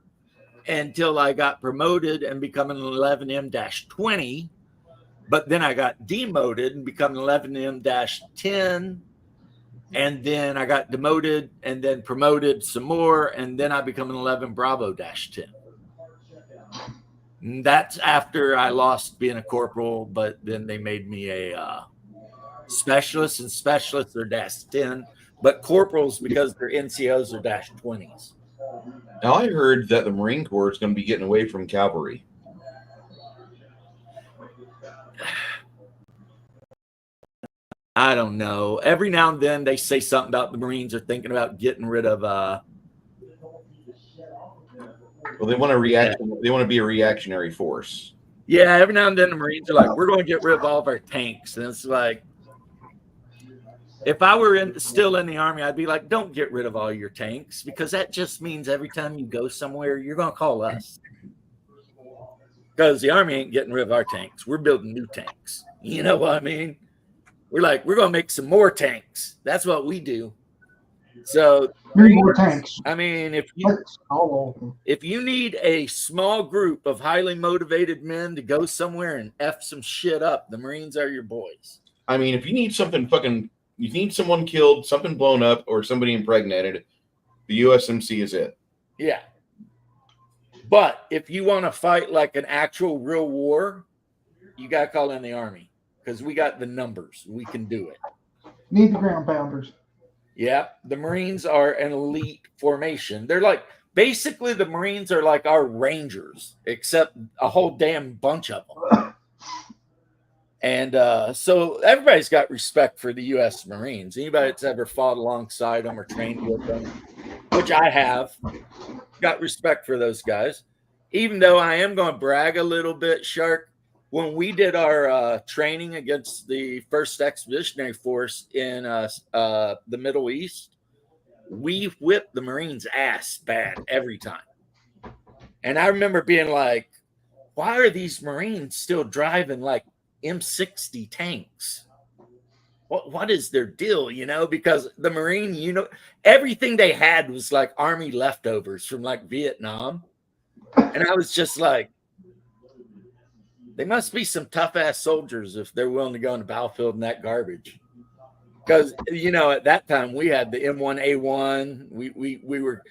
Speaker 1: until I got promoted and become an 11M-20. But then I got demoted and become an 11M-10. And then I got demoted and then promoted some more. And then I become an 11 Bravo-10. And that's after I lost being a corporal, but then they made me a specialist, and specialists are -10, but corporals, because they're NCOs, are -20s.
Speaker 4: Now I heard that the Marine Corps is going to be getting away from cavalry.
Speaker 1: I don't know. Every now and then they say something about the Marines are thinking about getting rid of.
Speaker 4: Well, they want to react. Yeah. They want to be a reactionary force.
Speaker 1: Yeah, every now and then the Marines are like, "We're going to get rid of all of our tanks," and it's like, if I were still in the Army, I'd be like, "Don't get rid of all your tanks," because that just means every time you go somewhere, you're going to call us. Because the Army ain't getting rid of our tanks. We're building new tanks. You know what I mean? We're like, we're going to make some more tanks. That's what we do. So,
Speaker 2: more tanks.
Speaker 1: I mean, if you need a small group of highly motivated men to go somewhere and F some shit up, the Marines are your boys.
Speaker 4: I mean, if you need something you need someone killed, something blown up, or somebody impregnated, the USMC is it.
Speaker 1: Yeah. But if you want to fight like an actual real war, you got to call in the Army. because we got the numbers. We can do it.
Speaker 2: Need the ground pounders.
Speaker 1: Yeah, the Marines are an elite formation. They're like basically the Marines are like our Rangers, except a whole damn bunch of them. And so everybody's got respect for the U.S. Marines. Anybody that's ever fought alongside them or trained with them, which I have, got respect for those guys. Even though I am going to brag a little bit, Shark, when we did our training against the 1st Expeditionary Force in the Middle East, we whipped the Marines' ass bad every time. And I remember being like, why are these Marines still driving like M60 tanks? What is their deal, you know? Because the Marine, you know, everything they had was like Army leftovers from like Vietnam. And I was just like, they must be some tough ass soldiers if they're willing to go on the battlefield in that garbage. Because, you know, at that time we had the M1A1. We were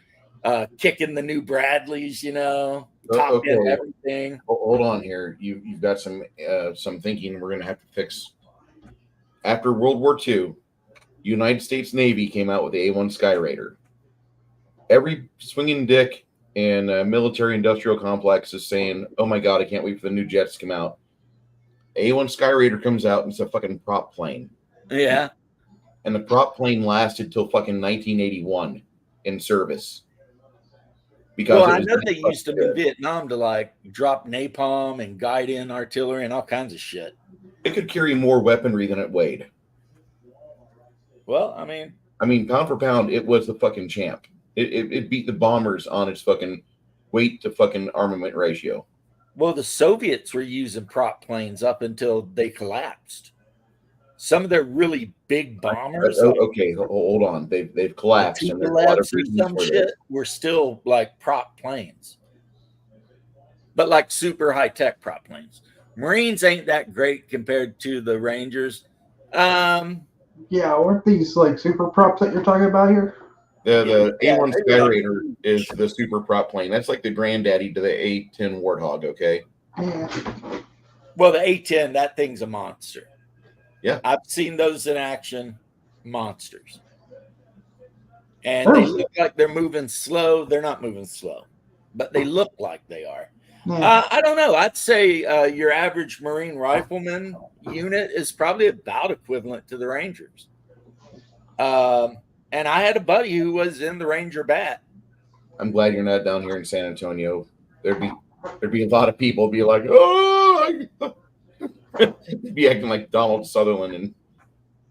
Speaker 1: kicking the new Bradleys, you know, top end everything.
Speaker 4: Hold on here. You've got some thinking we're going to have to fix. After World War II, United States Navy came out with the A1 Sky Raider. Every swinging dick in military industrial complex is saying, oh my God, I can't wait for the new jets to come out. A1 Sky Raider comes out and it's a fucking prop plane.
Speaker 1: Yeah.
Speaker 4: And the prop plane lasted till fucking 1981 in service. Because
Speaker 1: well, I know they used them in Vietnam to like drop napalm and guide in artillery and all kinds of shit.
Speaker 4: It could carry more weaponry than it weighed.
Speaker 1: Well, I mean,
Speaker 4: pound for pound, it was the fucking champ. It beat the bombers on its fucking weight to fucking armament ratio.
Speaker 1: Well, the Soviets were using prop planes up until they collapsed. Some of their really big bombers.
Speaker 4: Okay, hold on. They've collapsed.
Speaker 1: And there's a lot of some shit were still like prop planes, but like super high tech prop planes. Marines ain't that great compared to the Rangers.
Speaker 2: Yeah, aren't these like super props that you're talking about here?
Speaker 4: The A1 Sky Raider is the super prop plane. That's like the granddaddy to the A-10 Warthog, okay?
Speaker 2: Yeah.
Speaker 1: Well, the A-10, that thing's a monster.
Speaker 4: Yeah.
Speaker 1: I've seen those in action. Monsters. And they look like they're moving slow. They're not moving slow, but they look like they are. Yeah. I don't know. I'd say your average Marine rifleman unit is probably about equivalent to the Rangers. And I had a buddy who was in the Ranger Bat.
Speaker 4: I'm glad you're not down here in San Antonio. There'd be a lot of people be like, oh, be acting like Donald Sutherland. And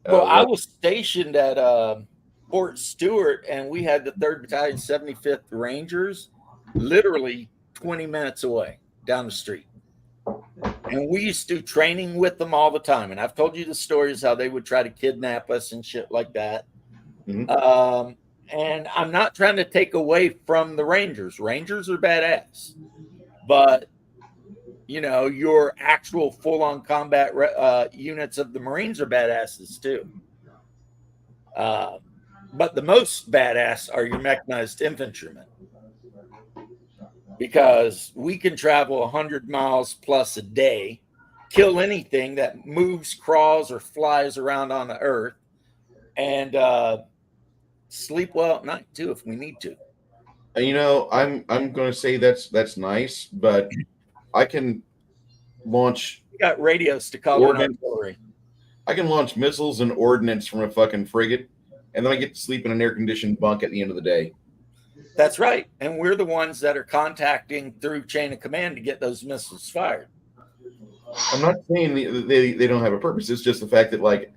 Speaker 1: well, I was stationed at Fort Stewart, and we had the 3rd Battalion, 75th Rangers, literally 20 minutes away down the street. And we used to do training with them all the time. And I've told you the stories how they would try to kidnap us and shit like that. Mm-hmm. And I'm not trying to take away from the Rangers. Rangers are badass. But, you know, your actual full-on combat units of the Marines are badasses too. But the most badass are your mechanized infantrymen. Because we can travel 100 miles plus a day, kill anything that moves, crawls, or flies around on the earth, and sleep well at night too if we need to.
Speaker 4: You know, I'm going to say that's nice, but I can launch.
Speaker 1: We got radios to call in artillery.
Speaker 4: I can launch missiles and ordnance from a fucking frigate, and then I get to sleep in an air-conditioned bunk at the end of the day.
Speaker 1: That's right. And we're the ones that are contacting through chain of command to get those missiles fired.
Speaker 4: I'm not saying they don't have a purpose. It's just the fact that, like,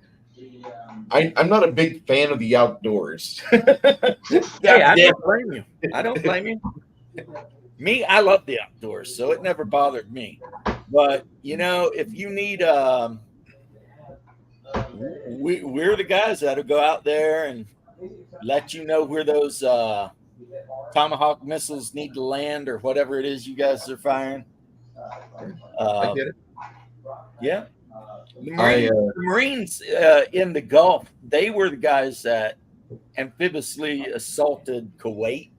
Speaker 4: I'm not a big fan of the outdoors.
Speaker 1: Hey, I don't blame you. I don't blame you. Me, I love the outdoors, so it never bothered me. But, you know, if you need we're the guys that'll go out there and let you know where those Tomahawk missiles need to land or whatever it is you guys are firing.
Speaker 4: I get it.
Speaker 1: Yeah. The Marines in the Gulf, they were the guys that amphibiously assaulted Kuwait.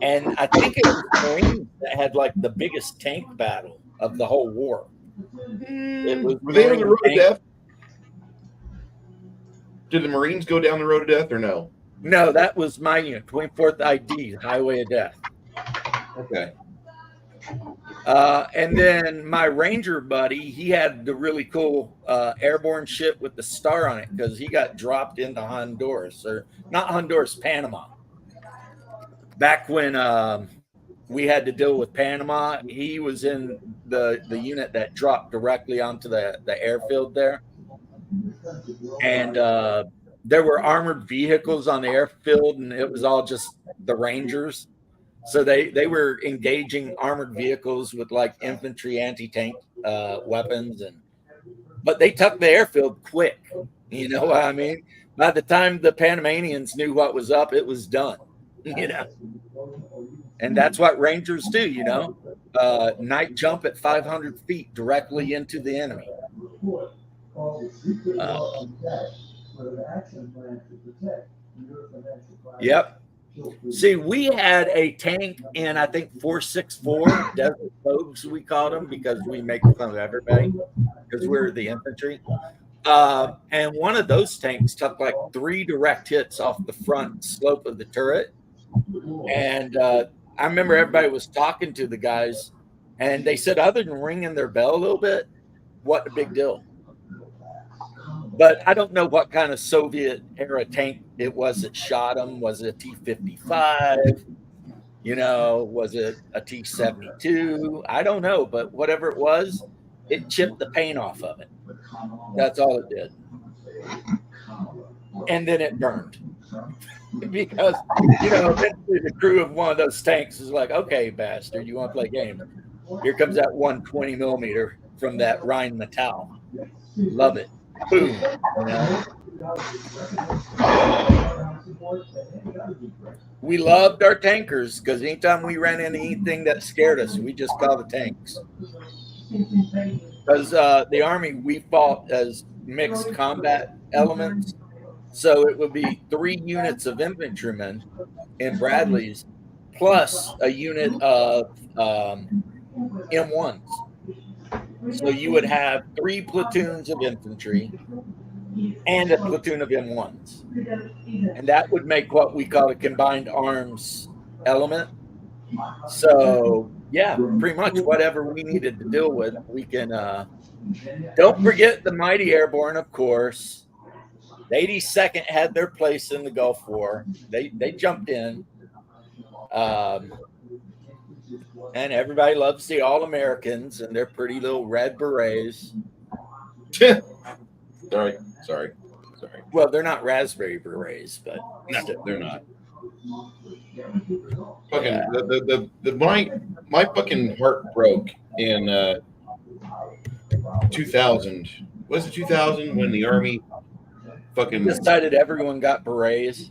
Speaker 1: And I think it was the Marines that had like the biggest tank battle of the whole war. It was
Speaker 4: Were they on the
Speaker 1: Marine
Speaker 4: road to
Speaker 1: tank.
Speaker 4: death? Did the Marines go down the road to death or no?
Speaker 1: No, that was my unit, 24th ID, Highway of Death.
Speaker 4: Okay.
Speaker 1: And then my Ranger buddy, he had the really cool airborne ship with the star on it because he got dropped into Honduras, or not Honduras, Panama. Back when we had to deal with Panama, he was in the unit that dropped directly onto the airfield there. And there were armored vehicles on the airfield, and it was all just the Rangers. So they were engaging armored vehicles with like infantry anti-tank weapons, but they took the airfield quick. You know what I mean? By the time the Panamanians knew what was up, it was done. You know, and that's what Rangers do. You know, night jump at 500 feet directly into the enemy. Yep. See, we had a tank in, I think, 464 Desert Fogs, we called them, because we make fun of everybody because we're the infantry. And one of those tanks took like 3 direct hits off the front slope of the turret. And I remember everybody was talking to the guys, and they said, other than ringing their bell a little bit, what a big deal. But I don't know what kind of Soviet era tank it was that shot them. Was it a T-55? You know, was it a T-72? I don't know, but whatever it was, it chipped the paint off of it. That's all it did. And then it burned. Because, you know, eventually the crew of one of those tanks is like, okay, bastard, you want to play games? Here comes that 120 millimeter from that Rheinmetall. Love it. Boom. You know? We loved our tankers because anytime we ran into anything that scared us, we just called the tanks. Because the Army, we fought as mixed combat elements. So it would be 3 units of infantrymen in Bradleys plus a unit of M1s. So you would have 3 platoons of infantry and a platoon of M1s. And that would make what we call a combined arms element. So, yeah, pretty much whatever we needed to deal with, we can. Don't forget the mighty airborne, of course. The 82nd had their place in the Gulf War. They jumped in. And everybody loves the All-Americans and their pretty little red berets.
Speaker 4: Sorry.
Speaker 1: Well, they're not raspberry berets, but
Speaker 4: No, they're not. Fucking my fucking heart broke in 2000. Was it 2000 when the Army fucking
Speaker 1: decided everyone got berets?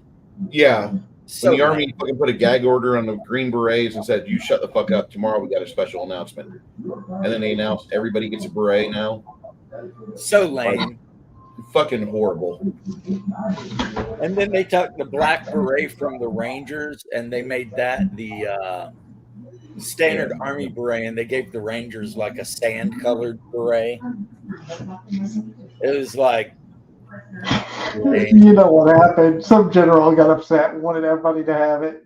Speaker 4: Yeah.
Speaker 1: So
Speaker 4: when the Army fucking put a gag order on the Green Berets and said, "You shut the fuck up. Tomorrow we got a special announcement." And then they announced everybody gets a beret now.
Speaker 1: So lame.
Speaker 4: Fucking horrible.
Speaker 1: And then they took the black beret from the Rangers and they made that the standard Army beret, and they gave the Rangers like a sand-colored beret. It was like,
Speaker 2: you know what happened? Some general got upset and wanted everybody to have it.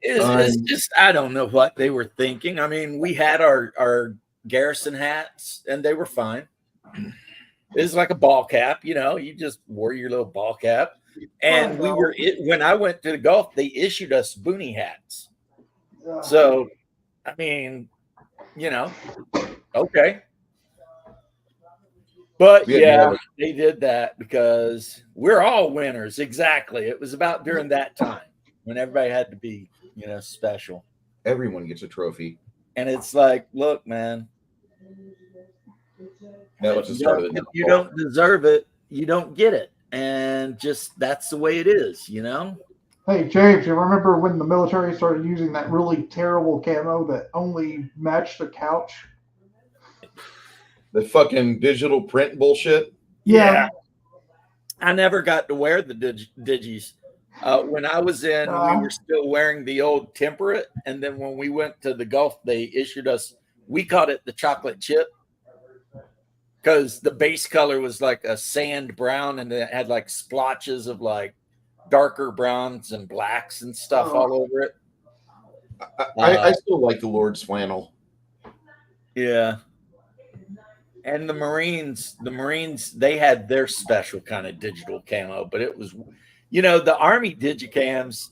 Speaker 1: It's just, I don't know what they were thinking. I mean, we had our garrison hats, and they were fine. It was like a ball cap, you know. You just wore your little ball cap. And when I went to the Gulf, they issued us boonie hats. So, I mean, you know, okay. But yeah, they did that because we're all winners. Exactly. It was about during that time when everybody had to be, you know, special.
Speaker 4: Everyone gets a trophy.
Speaker 1: And it's like, look, man, if you don't deserve it, you don't get it. And just that's the way it is, you know?
Speaker 2: Hey, James, you remember when the military started using that really terrible camo that only matched the couch?
Speaker 4: The fucking digital print bullshit?
Speaker 1: Yeah. I never got to wear the digis. When I was in, we were still wearing the old temperate. And then when we went to the Gulf, they issued us, we called it the chocolate chip. because the base color was like a sand brown, and it had like splotches of like darker browns and blacks and stuff all over it.
Speaker 4: I still like the Lord's flannel.
Speaker 1: Yeah. And the Marines, they had their special kind of digital camo, but it was, the Army digicams,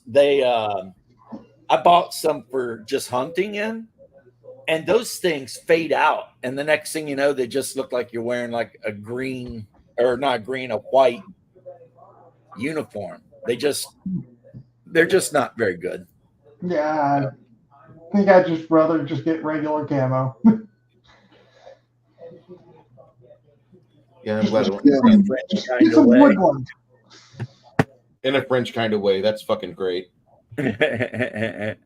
Speaker 1: I bought some for just hunting in, and those things fade out. And the next thing you know, they just look like you're wearing like a green, or not green, a white uniform. They're just not very good.
Speaker 2: Yeah, I think I'd just rather just get regular camo.
Speaker 4: Yeah, I'm glad.
Speaker 2: Get some wood ones.
Speaker 4: In a French kind of way. That's fucking great.
Speaker 1: I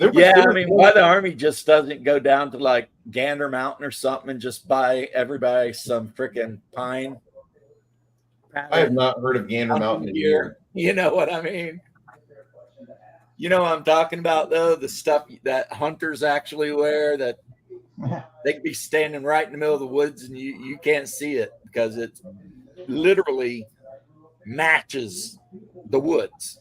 Speaker 1: mean, why the Army just doesn't go down to like Gander Mountain or something and just buy everybody some freaking pine?
Speaker 4: I have not heard of Gander Mountain in a year.
Speaker 1: You know what I mean? You know what I'm talking about, though? The stuff that hunters actually wear, that they could be standing right in the middle of the woods and you can't see it because it literally matches the woods,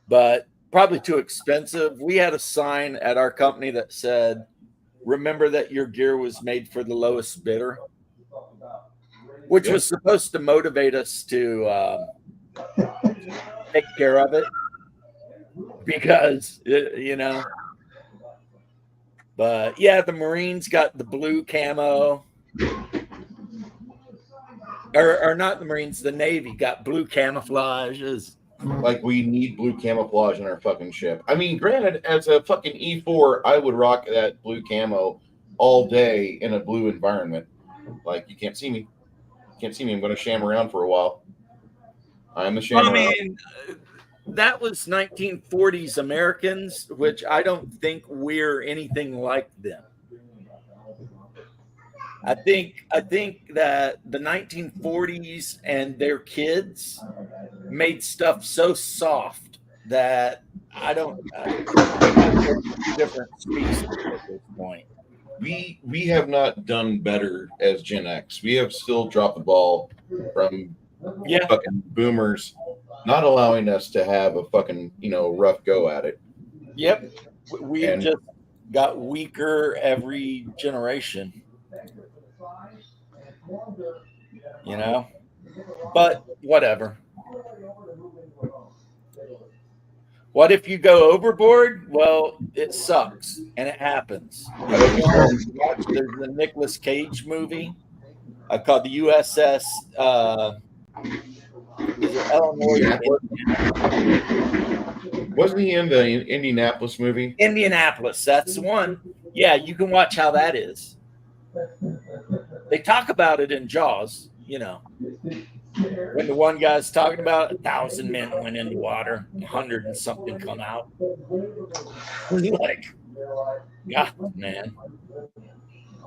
Speaker 1: but probably too expensive. We had a sign at our company that said, "Remember that your gear was made for the lowest bidder," which was supposed to motivate us to take care of it because, but yeah, the Marines got the blue camo. Or not the Marines, the Navy got blue camouflages.
Speaker 4: Like, we need blue camouflage in our fucking ship. I mean, granted, as a fucking E4, I would rock that blue camo all day in a blue environment. Like, you can't see me. I'm going to sham around for a while. I'm the sham around.
Speaker 1: I mean, that was 1940s Americans, which I don't think we're anything like them. I think that the 1940s and their kids made stuff so soft that I don't two different species at this point.
Speaker 4: We have not done better as Gen X. We have still dropped the ball from fucking boomers not allowing us to have a fucking, rough go at it.
Speaker 1: Yep. We just got weaker every generation. But whatever. What if you go overboard? Well, it sucks and it happens. There's the Nicolas Cage movie called the USS Illinois.
Speaker 4: Wasn't he in the Indianapolis movie?
Speaker 1: Indianapolis, that's the one. Yeah, you can watch how that is. They talk about it in Jaws, when the one guy's talking about 1,000 men went in the water, 100 and something come out. Like, God, man.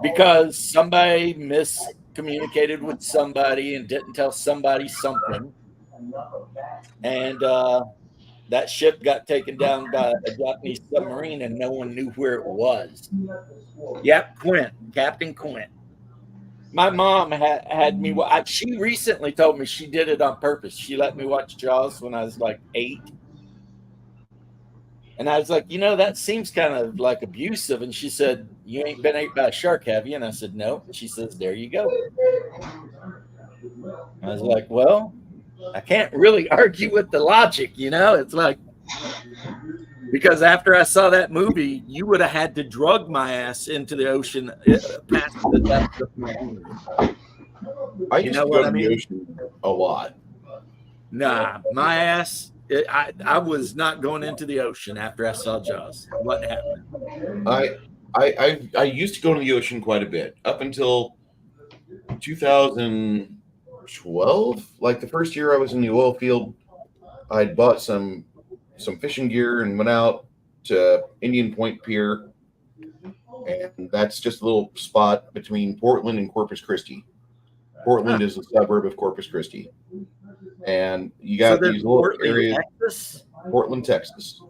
Speaker 1: Because somebody miscommunicated with somebody and didn't tell somebody something. And that ship got taken down by a Japanese submarine and no one knew where it was. Yep, Captain Quint. My mom had me. She recently told me she did it on purpose. She let me watch Jaws when I was like 8. And I was like, that seems kind of like abusive. And she said, "You ain't been ate by a shark, have you?" And I said, "No." And she says, "There you go." I was like, well, I can't really argue with the logic, It's like, because after I saw that movie, you would have had to drug my ass into the ocean past the depth of my knees.
Speaker 4: I used to go to the ocean a lot.
Speaker 1: Nah, my ass, I was not going into the ocean after I saw Jaws. What happened?
Speaker 4: I used to go to the ocean quite a bit up until 2012. Like the first year I was in the oil field, I'd bought some fishing gear and went out to Indian Point Pier, and that's just a little spot between Portland and Corpus Christi. Portland is a suburb of Corpus Christi, and you got these little areas. Portland, Texas.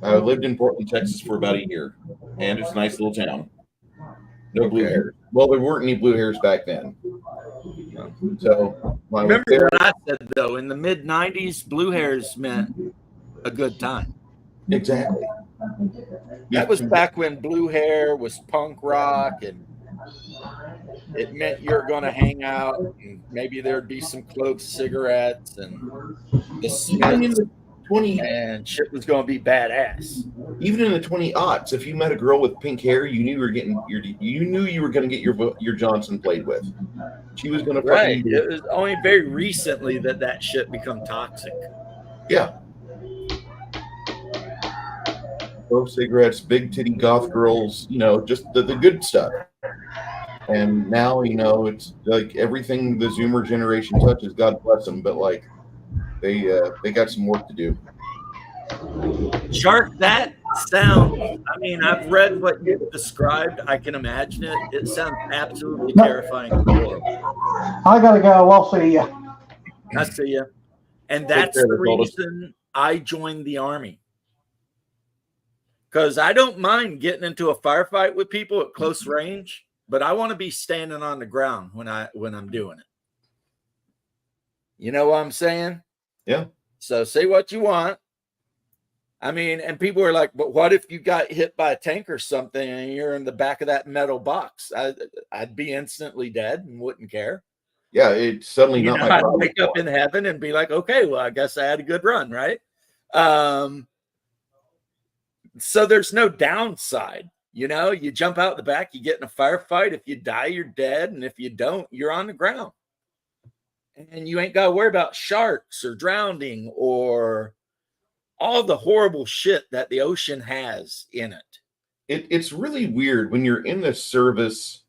Speaker 4: I lived in Portland, Texas for about a year, and it's a nice little town. No blue
Speaker 1: Okay.
Speaker 4: hairs. Well, there weren't any blue hairs back then. So when I was
Speaker 1: Remember
Speaker 4: there,
Speaker 1: what I said though? In the mid '90s, blue hairs meant a good time.
Speaker 4: exactly.
Speaker 1: That was back when blue hair was punk rock, and it meant you're going to hang out, and maybe there'd be some clove cigarettes and the
Speaker 4: Even in
Speaker 1: Smiths,
Speaker 4: the 20,
Speaker 1: and shit was going to be badass.
Speaker 4: even in the 20 aughts, if you met a girl with pink hair, you knew you were getting you were going to get your Johnson played with. She was going to
Speaker 1: Right.
Speaker 4: fucking
Speaker 1: It was only very recently that shit become toxic.
Speaker 4: yeah. Clove cigarettes, big titty goth girls, just the good stuff. And now, it's like everything the Zoomer generation touches, God bless them, but like they got some work to do.
Speaker 1: Shark, that sounds, I mean, I've read what you've described. I can imagine it. It sounds absolutely terrifying and horrible.
Speaker 2: I gotta go. I'll see you.
Speaker 1: I see you. And
Speaker 4: Take
Speaker 1: that's
Speaker 4: care,
Speaker 1: the
Speaker 4: Dakota.
Speaker 1: reason I joined the Army. Because I don't mind getting into a firefight with people at close range, but I want to be standing on the ground when I'm doing it. You know what I'm saying?
Speaker 4: Yeah.
Speaker 1: So say what you want. I mean, and people are like, but what if you got hit by a tank or something and you're in the back of that metal box? I'd be instantly dead and wouldn't care.
Speaker 4: Yeah, it's suddenly not my
Speaker 1: I'd
Speaker 4: problem.
Speaker 1: wake up in heaven and be like, okay, well, I guess I had a good run, right? So there's no downside. You jump out the back, you get in a firefight. If you die, you're dead. And if you don't, you're on the ground. And you ain't got to worry about sharks or drowning or all the horrible shit that the ocean has in it.
Speaker 4: It's really weird when you're in the service.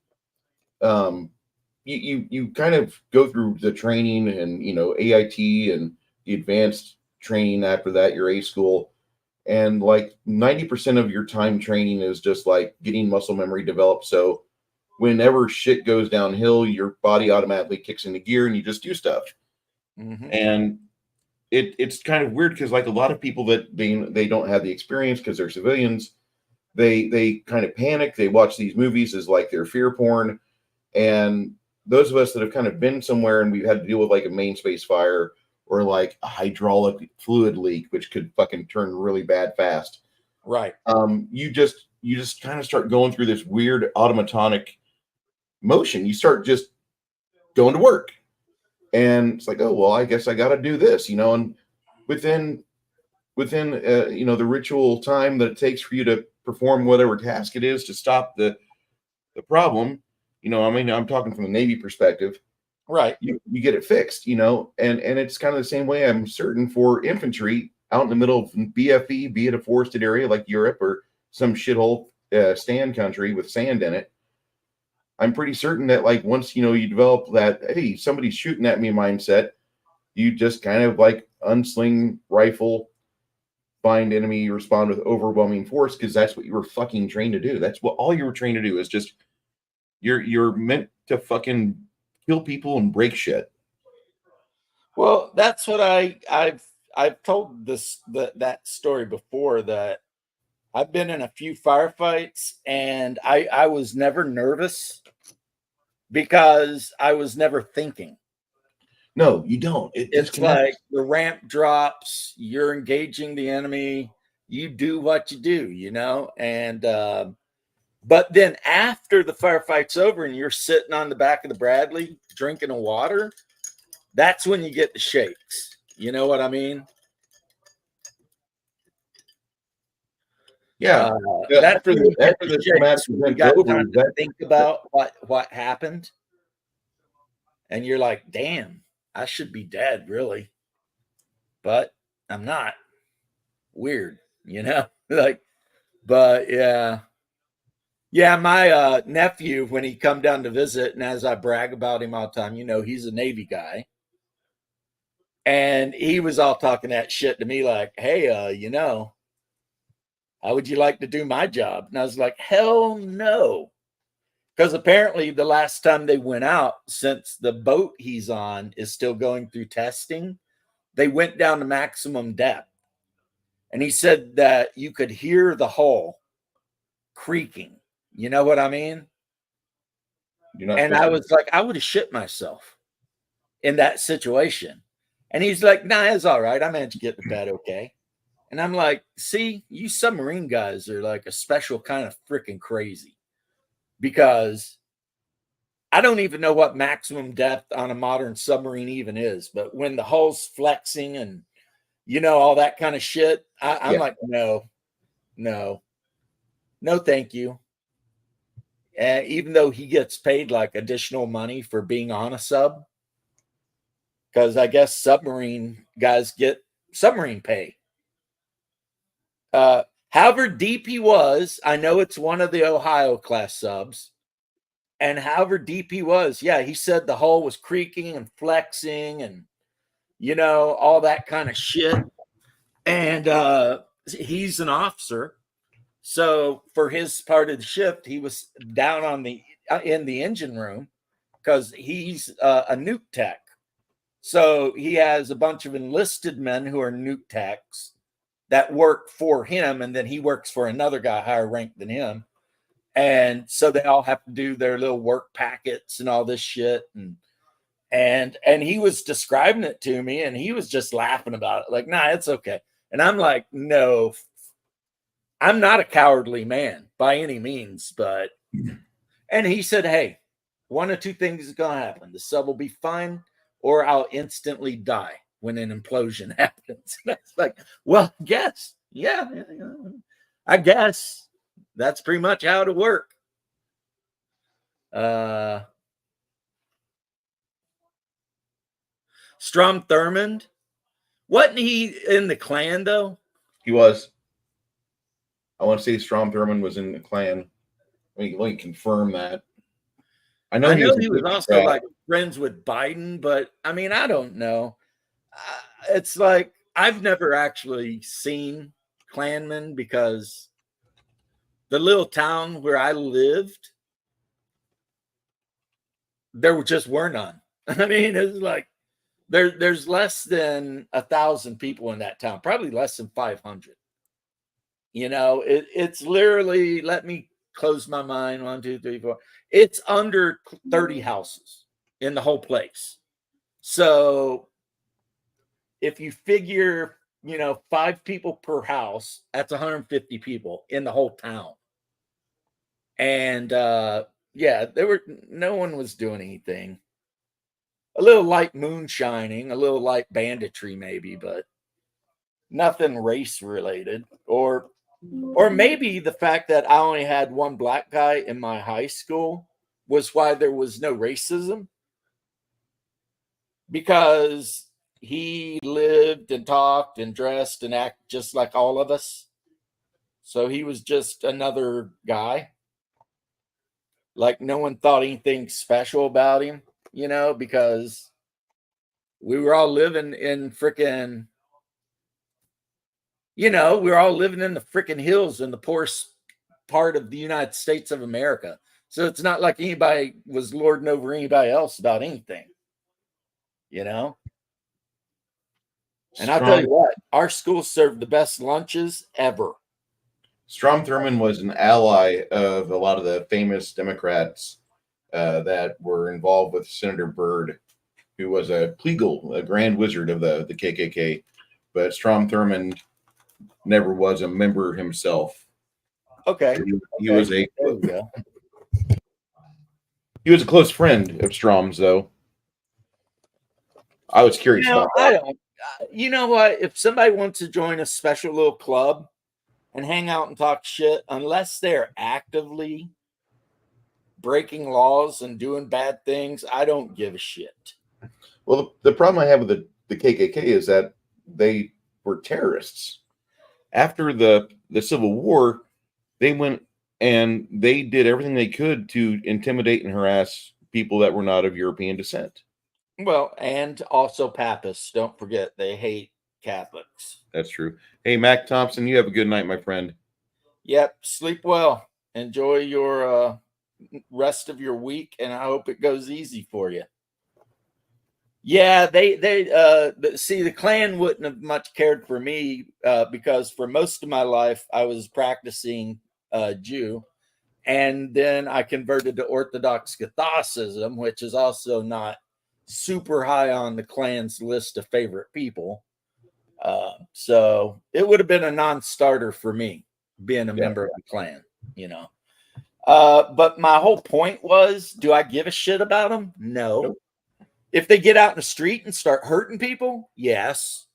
Speaker 4: You kind of go through the training and AIT and the advanced training after that, your A school, and like 90% of your time training is just like getting muscle memory developed. So whenever shit goes downhill, your body automatically kicks into gear and you just do stuff.
Speaker 1: Mm-hmm.
Speaker 4: And it's kind of weird because like a lot of people that they don't have the experience because they're civilians, they kind of panic. They watch these movies as like their fear porn. And those of us that have kind of been somewhere and we've had to deal with like a main space fire or like a hydraulic fluid leak, which could fucking turn really bad fast.
Speaker 1: Right.
Speaker 4: You just kind of start going through this weird automatonic motion. You start just going to work. And it's like, oh, well, I guess I got to do this, and within the ritual time that it takes for you to perform whatever task it is to stop the problem, I'm talking from a Navy perspective,
Speaker 1: right?
Speaker 4: You get it fixed, and it's kind of the same way I'm certain for infantry out in the middle of BFE, be it a forested area like Europe or some shithole stand country with sand in it. I'm pretty certain that like once you develop that, hey, somebody's shooting at me mindset, you just kind of like unsling rifle, find enemy, respond with overwhelming force because that's what you were fucking trained to do. That's what all you were trained to do is just you're meant to fucking kill people and break shit.
Speaker 1: Well, that's what I've told that story before, that I've been in a few firefights and I was never nervous because I was never thinking.
Speaker 4: No, you don't.
Speaker 1: It's like the ramp drops, you're engaging the enemy, you do what you do, and but then after the firefight's over and you're sitting on the back of the Bradley drinking a water, that's when you get the shakes. You know what I mean?
Speaker 4: Yeah.
Speaker 1: After the
Speaker 4: traumatic
Speaker 1: you
Speaker 4: event's
Speaker 1: got
Speaker 4: over,
Speaker 1: time to think about what happened, and you're like, damn, I should be dead, really, but I'm not. Weird, like, but yeah. My nephew, when he come down to visit, and as I brag about him all the time, he's a Navy guy, and he was all talking that shit to me, like, hey, how would you like to do my job? And I was like, hell no. Because apparently the last time they went out, since the boat he's on is still going through testing, they went down to maximum depth. And he said that you could hear the hull creaking. You know what I mean?
Speaker 4: You're not
Speaker 1: And
Speaker 4: supposed
Speaker 1: I
Speaker 4: to-
Speaker 1: was like, I would have shit myself in that situation. And he's like, nah, it's all right. I managed to get to bed okay. And I'm like, see, you submarine guys are like a special kind of freaking crazy, because I don't even know what maximum depth on a modern submarine even is. But when the hull's flexing and, all that kind of shit, I'm
Speaker 4: Yeah.
Speaker 1: like, no, thank you. Even though he gets paid like additional money for being on a sub, because I guess submarine guys get submarine pay. However deep he was, I know it's one of the Ohio class subs, and however deep he was, yeah, he said the hull was creaking and flexing and, all that kind of shit. And he's an officer. So for his part of the shift, he was down on the in the engine room because he's a nuke tech. So he has a bunch of enlisted men who are nuke techs that work for him, and then he works for another guy higher ranked than him. And so they all have to do their little work packets and all this shit. And he was describing it to me, and he was just laughing about it, like, nah, it's okay. And I'm like, no, I'm not a cowardly man by any means, but, and he said, hey, one of two things is going to happen. The sub will be fine, or I'll instantly die when an implosion happens. And I was like, well, yeah, I guess that's pretty much how it'll work. Strom Thurmond, wasn't he in the Klan though?
Speaker 4: He was. I want to say Strom Thurmond was in the Klan. Let me confirm that. I know
Speaker 1: he was also
Speaker 4: Democrat.
Speaker 1: like friends with Biden, but I mean, I don't know. It's like I've never actually seen Klansmen, because the little town where I lived, there just were none. I mean, it's like there's less than 1,000 people in that town, probably less than 500. It's literally, let me close my mind. 1, 2, 3, 4. It's under 30 houses in the whole place. So if you figure, 5 people per house, that's 150 people in the whole town. And yeah, no one was doing anything. A little light moonshining, a little light banditry maybe, but nothing race related. Or maybe the fact that I only had one black guy in my high school was why there was no racism, because he lived and talked and dressed and acted just like all of us. So he was just another guy. Like no one thought anything special about him, because we were all living in freaking, we were all living in the freaking hills in the poorest part of the United States of America. So it's not like anybody was lording over anybody else about anything, And I'll tell you what, our school served the best lunches ever.
Speaker 4: Strom Thurmond was an ally of a lot of the famous Democrats that were involved with Senator Byrd, who was a grand wizard of the KKK. But Strom Thurmond never was a member himself.
Speaker 1: Okay.
Speaker 4: He was
Speaker 1: there we go.
Speaker 4: He was a close friend of Strom's, though. I was curious about that.
Speaker 1: I don't. You know what? If somebody wants to join a special little club and hang out and talk shit, unless they're actively breaking laws and doing bad things, I don't give a shit.
Speaker 4: Well, the problem I have with the KKK is that they were terrorists. After the Civil War, they went and they did everything they could to intimidate and harass people that were not of European descent.
Speaker 1: Well, and also Papists. Don't forget, they hate Catholics.
Speaker 4: That's true. Hey, Mac Thompson, you have a good night, my friend.
Speaker 1: Yep. Sleep well. Enjoy your rest of your week, and I hope it goes easy for you. Yeah, they see, the Klan wouldn't have much cared for me because for most of my life I was practicing Jew, And then I converted to Orthodox Catholicism, which is also not super high on the Klan's list of favorite people. So it would have been a non-starter for me being a member of the Klan, you know. But my whole point was, do I give a shit about them? No.
Speaker 4: Nope.
Speaker 1: If they get out in the street and start hurting people, yes.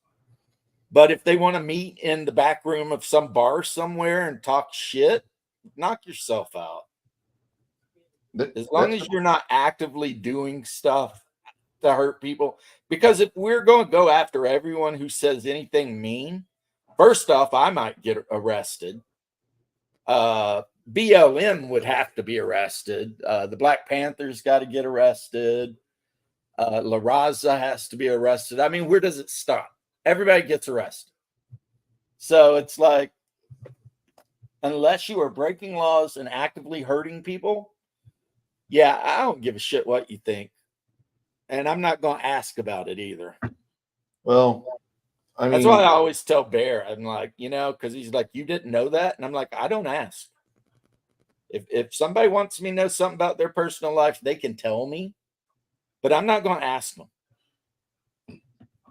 Speaker 1: But if they want to meet in the back room of some bar somewhere and talk shit, knock yourself out. As long as you're not actively doing stuff to hurt people. Because if we're going to go after everyone who says anything mean, first off, I might get arrested. BLM would have to be arrested. The Black Panthers got to get arrested. La Raza has to be arrested. I mean, where does it stop? Everybody gets arrested. So it's like, unless you are breaking laws and actively hurting people, yeah, I don't give a shit what you think. And I'm not going to ask about it either.
Speaker 4: Well, I mean,
Speaker 1: that's why I always tell Bear, I'm like, you know, because he's like, you didn't know that? And I'm like, I don't ask. If somebody wants me to know something about their personal life, they can tell me, but I'm not going to ask them.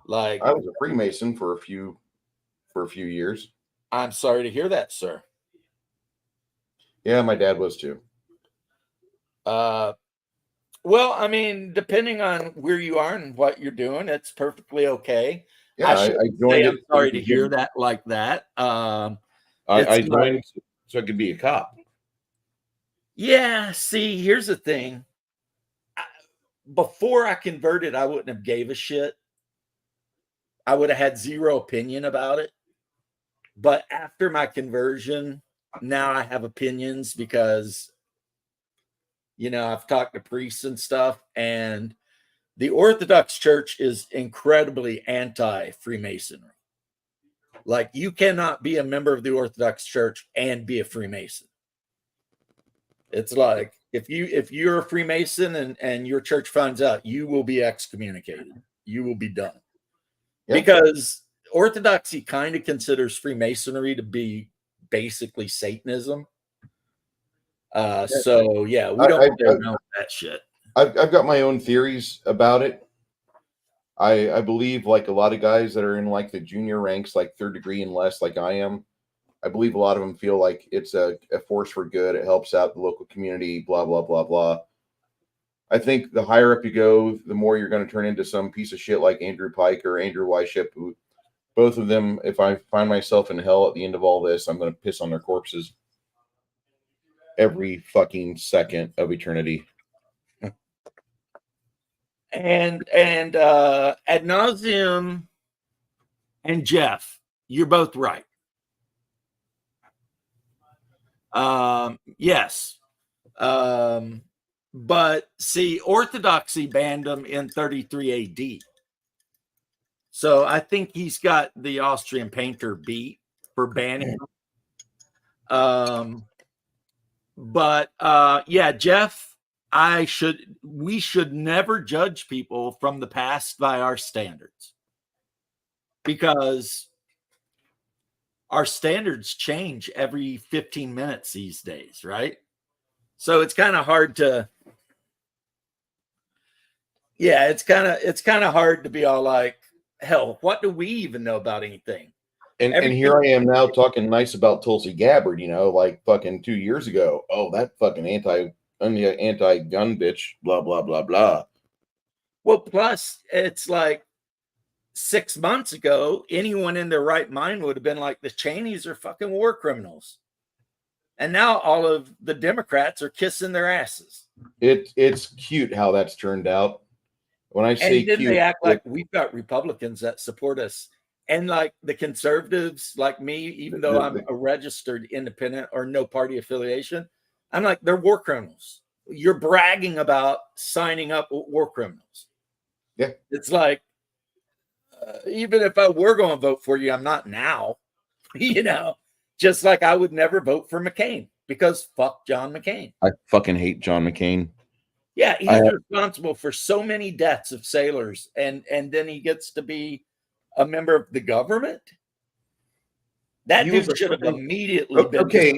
Speaker 1: Like,
Speaker 4: I was a Freemason for a few years.
Speaker 1: I'm sorry to hear that, sir.
Speaker 4: Yeah, my dad was too.
Speaker 1: Well, I mean, depending on where you are and what you're doing, it's perfectly okay.
Speaker 4: Yeah, I joined.
Speaker 1: I'm sorry to hear that like that.
Speaker 4: I joined so I could be a cop.
Speaker 1: Yeah, see, here's the thing. Before I converted, I wouldn't have gave a shit. I would have had zero opinion about it. But after my conversion, now I have opinions because, you know, I've talked to priests and stuff, and the Orthodox Church is incredibly anti-Freemasonry. Like, you cannot be a member of the Orthodox Church and be a Freemason. It's like, if you're a Freemason and your church finds out, you will be excommunicated. You will be done. Yeah. Because Orthodoxy kind of considers Freemasonry to be basically Satanism. So yeah, we don't know that shit.
Speaker 4: I've got my own theories about it. I believe, like a lot of guys that are in like the junior ranks, like third degree and less, like I am, I believe a lot of them feel like it's a force for good. It helps out the local community, blah, blah, blah, blah. I think the higher up you go, the more you're going to turn into some piece of shit like Andrew Pike or Andrew Weiship, who both of them, if I find myself in hell at the end of all this, I'm going to piss on their corpses every fucking second of eternity.
Speaker 1: And ad nauseum and Jeff, you're both right. Yes. But see, Orthodoxy banned them in 33 AD. So I think he's got the Austrian painter beat for banning them. But yeah, Jeff, we should never judge people from the past by our standards, because our standards change every 15 minutes these days, right? So it's kind of hard to, yeah, it's kind of hard to be all like, hell, what do we even know about anything?
Speaker 4: And here I am now talking nice about Tulsi Gabbard, you know, like fucking 2 years ago. Oh, that fucking anti-gun bitch, blah, blah, blah, blah.
Speaker 1: Well, plus it's like 6 months ago, anyone in their right mind would have been like, the Cheneys are fucking war criminals. And now all of the Democrats are kissing their asses.
Speaker 4: It's cute how that's turned out. When I say
Speaker 1: then
Speaker 4: cute,
Speaker 1: they act like we've got Republicans that support us. And like the conservatives, like me, even though I'm a registered independent or no party affiliation, I'm like, they're war criminals. You're bragging about signing up with war criminals.
Speaker 4: Yeah.
Speaker 1: It's like, even if I were going to vote for you, I'm not now. You know, just like I would never vote for McCain, because fuck John McCain.
Speaker 4: I fucking hate John McCain.
Speaker 1: Yeah, he's responsible for so many deaths of sailors, and then he gets to be a member of the government. That dude should have immediately been
Speaker 4: okay.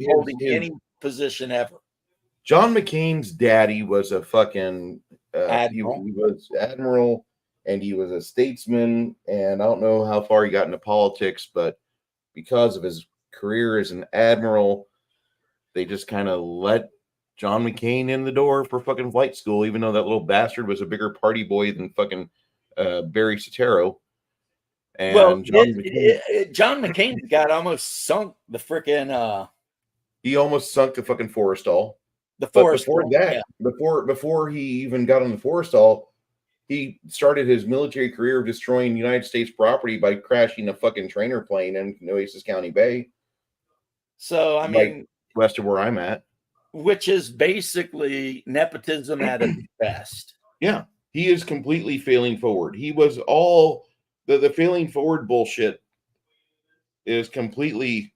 Speaker 1: holding any position ever.
Speaker 4: John McCain's daddy was a fucking
Speaker 1: Admiral.
Speaker 4: He was admiral, and he was a statesman. And I don't know how far he got into politics, but because of his career as an admiral, they just kind of let John McCain in the door for fucking flight school, even though that little bastard was a bigger party boy than fucking Barry Soetoro. And
Speaker 1: Well,
Speaker 4: John
Speaker 1: McCain's got almost sunk the freaking
Speaker 4: he almost sunk the fucking Forrestal.
Speaker 1: the
Speaker 4: But
Speaker 1: forest.
Speaker 4: before that, before he even got on the Forrestal, he started his military career of destroying United States property by crashing a fucking trainer plane in Nueces County Bay.
Speaker 1: So I mean,
Speaker 4: west of where I'm at,
Speaker 1: which is basically nepotism at its best.
Speaker 4: Yeah, he is completely failing forward. He was all the failing forward bullshit is completely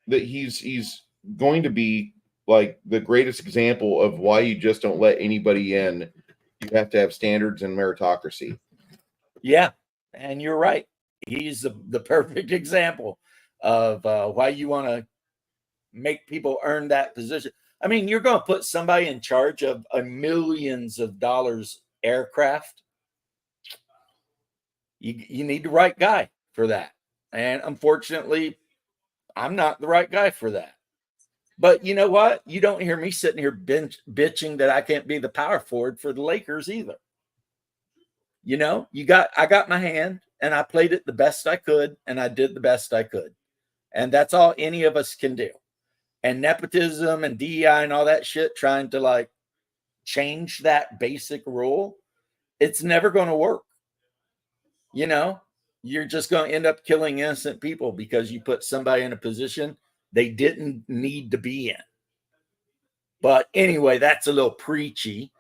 Speaker 4: that he's going to be like the greatest example of why you just don't let anybody in. You have to have standards and meritocracy.
Speaker 1: Yeah, and you're right. He's the perfect example of why you want to make people earn that position. I mean, you're going to put somebody in charge of a millions of dollars aircraft. You need the right guy for that. And unfortunately, I'm not the right guy for that. But you know what? You don't hear me sitting here bitching that I can't be the power forward for the Lakers either. You know, I got my hand and I played it the best I could and I did the best I could. And that's all any of us can do. And nepotism and DEI and all that shit, trying to like change that basic rule, it's never going to work. You know, you're just going to end up killing innocent people because you put somebody in a position they didn't need to be in. But anyway, that's a little preachy.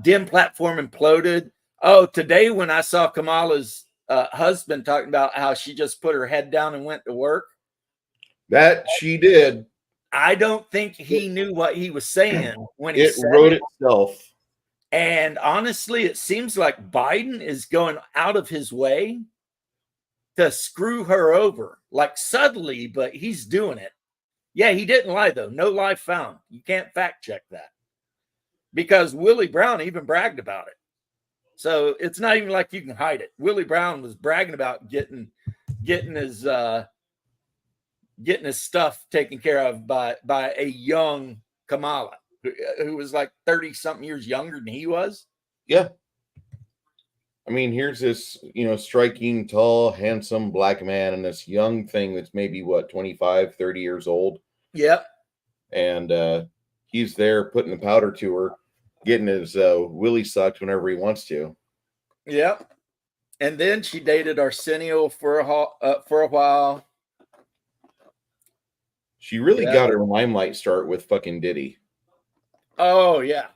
Speaker 1: Dim platform imploded. Oh, today when I saw Kamala's husband talking about how she just put her head down and went to work.
Speaker 4: That she did.
Speaker 1: I don't think he knew what he was saying when he said
Speaker 4: wrote itself.
Speaker 1: And honestly, it seems like Biden is going out of his way to screw her over, like subtly, but he's doing it. Yeah, he didn't lie, though. No lie found. You can't fact check that because Willie Brown even bragged about it. So it's not even like you can hide it. Willie Brown was bragging about getting his stuff taken care of by a young Kamala, who was like 30 something years younger than he was.
Speaker 4: Yeah. I mean, here's this, striking, tall, handsome black man and this young thing that's maybe 25, 30 years old.
Speaker 1: Yep.
Speaker 4: And he's there putting the powder to her, getting his willy sucked whenever he wants to.
Speaker 1: Yep. And then she dated Arsenio for a while.
Speaker 4: She really got her limelight start with fucking Diddy.
Speaker 1: Oh, yeah.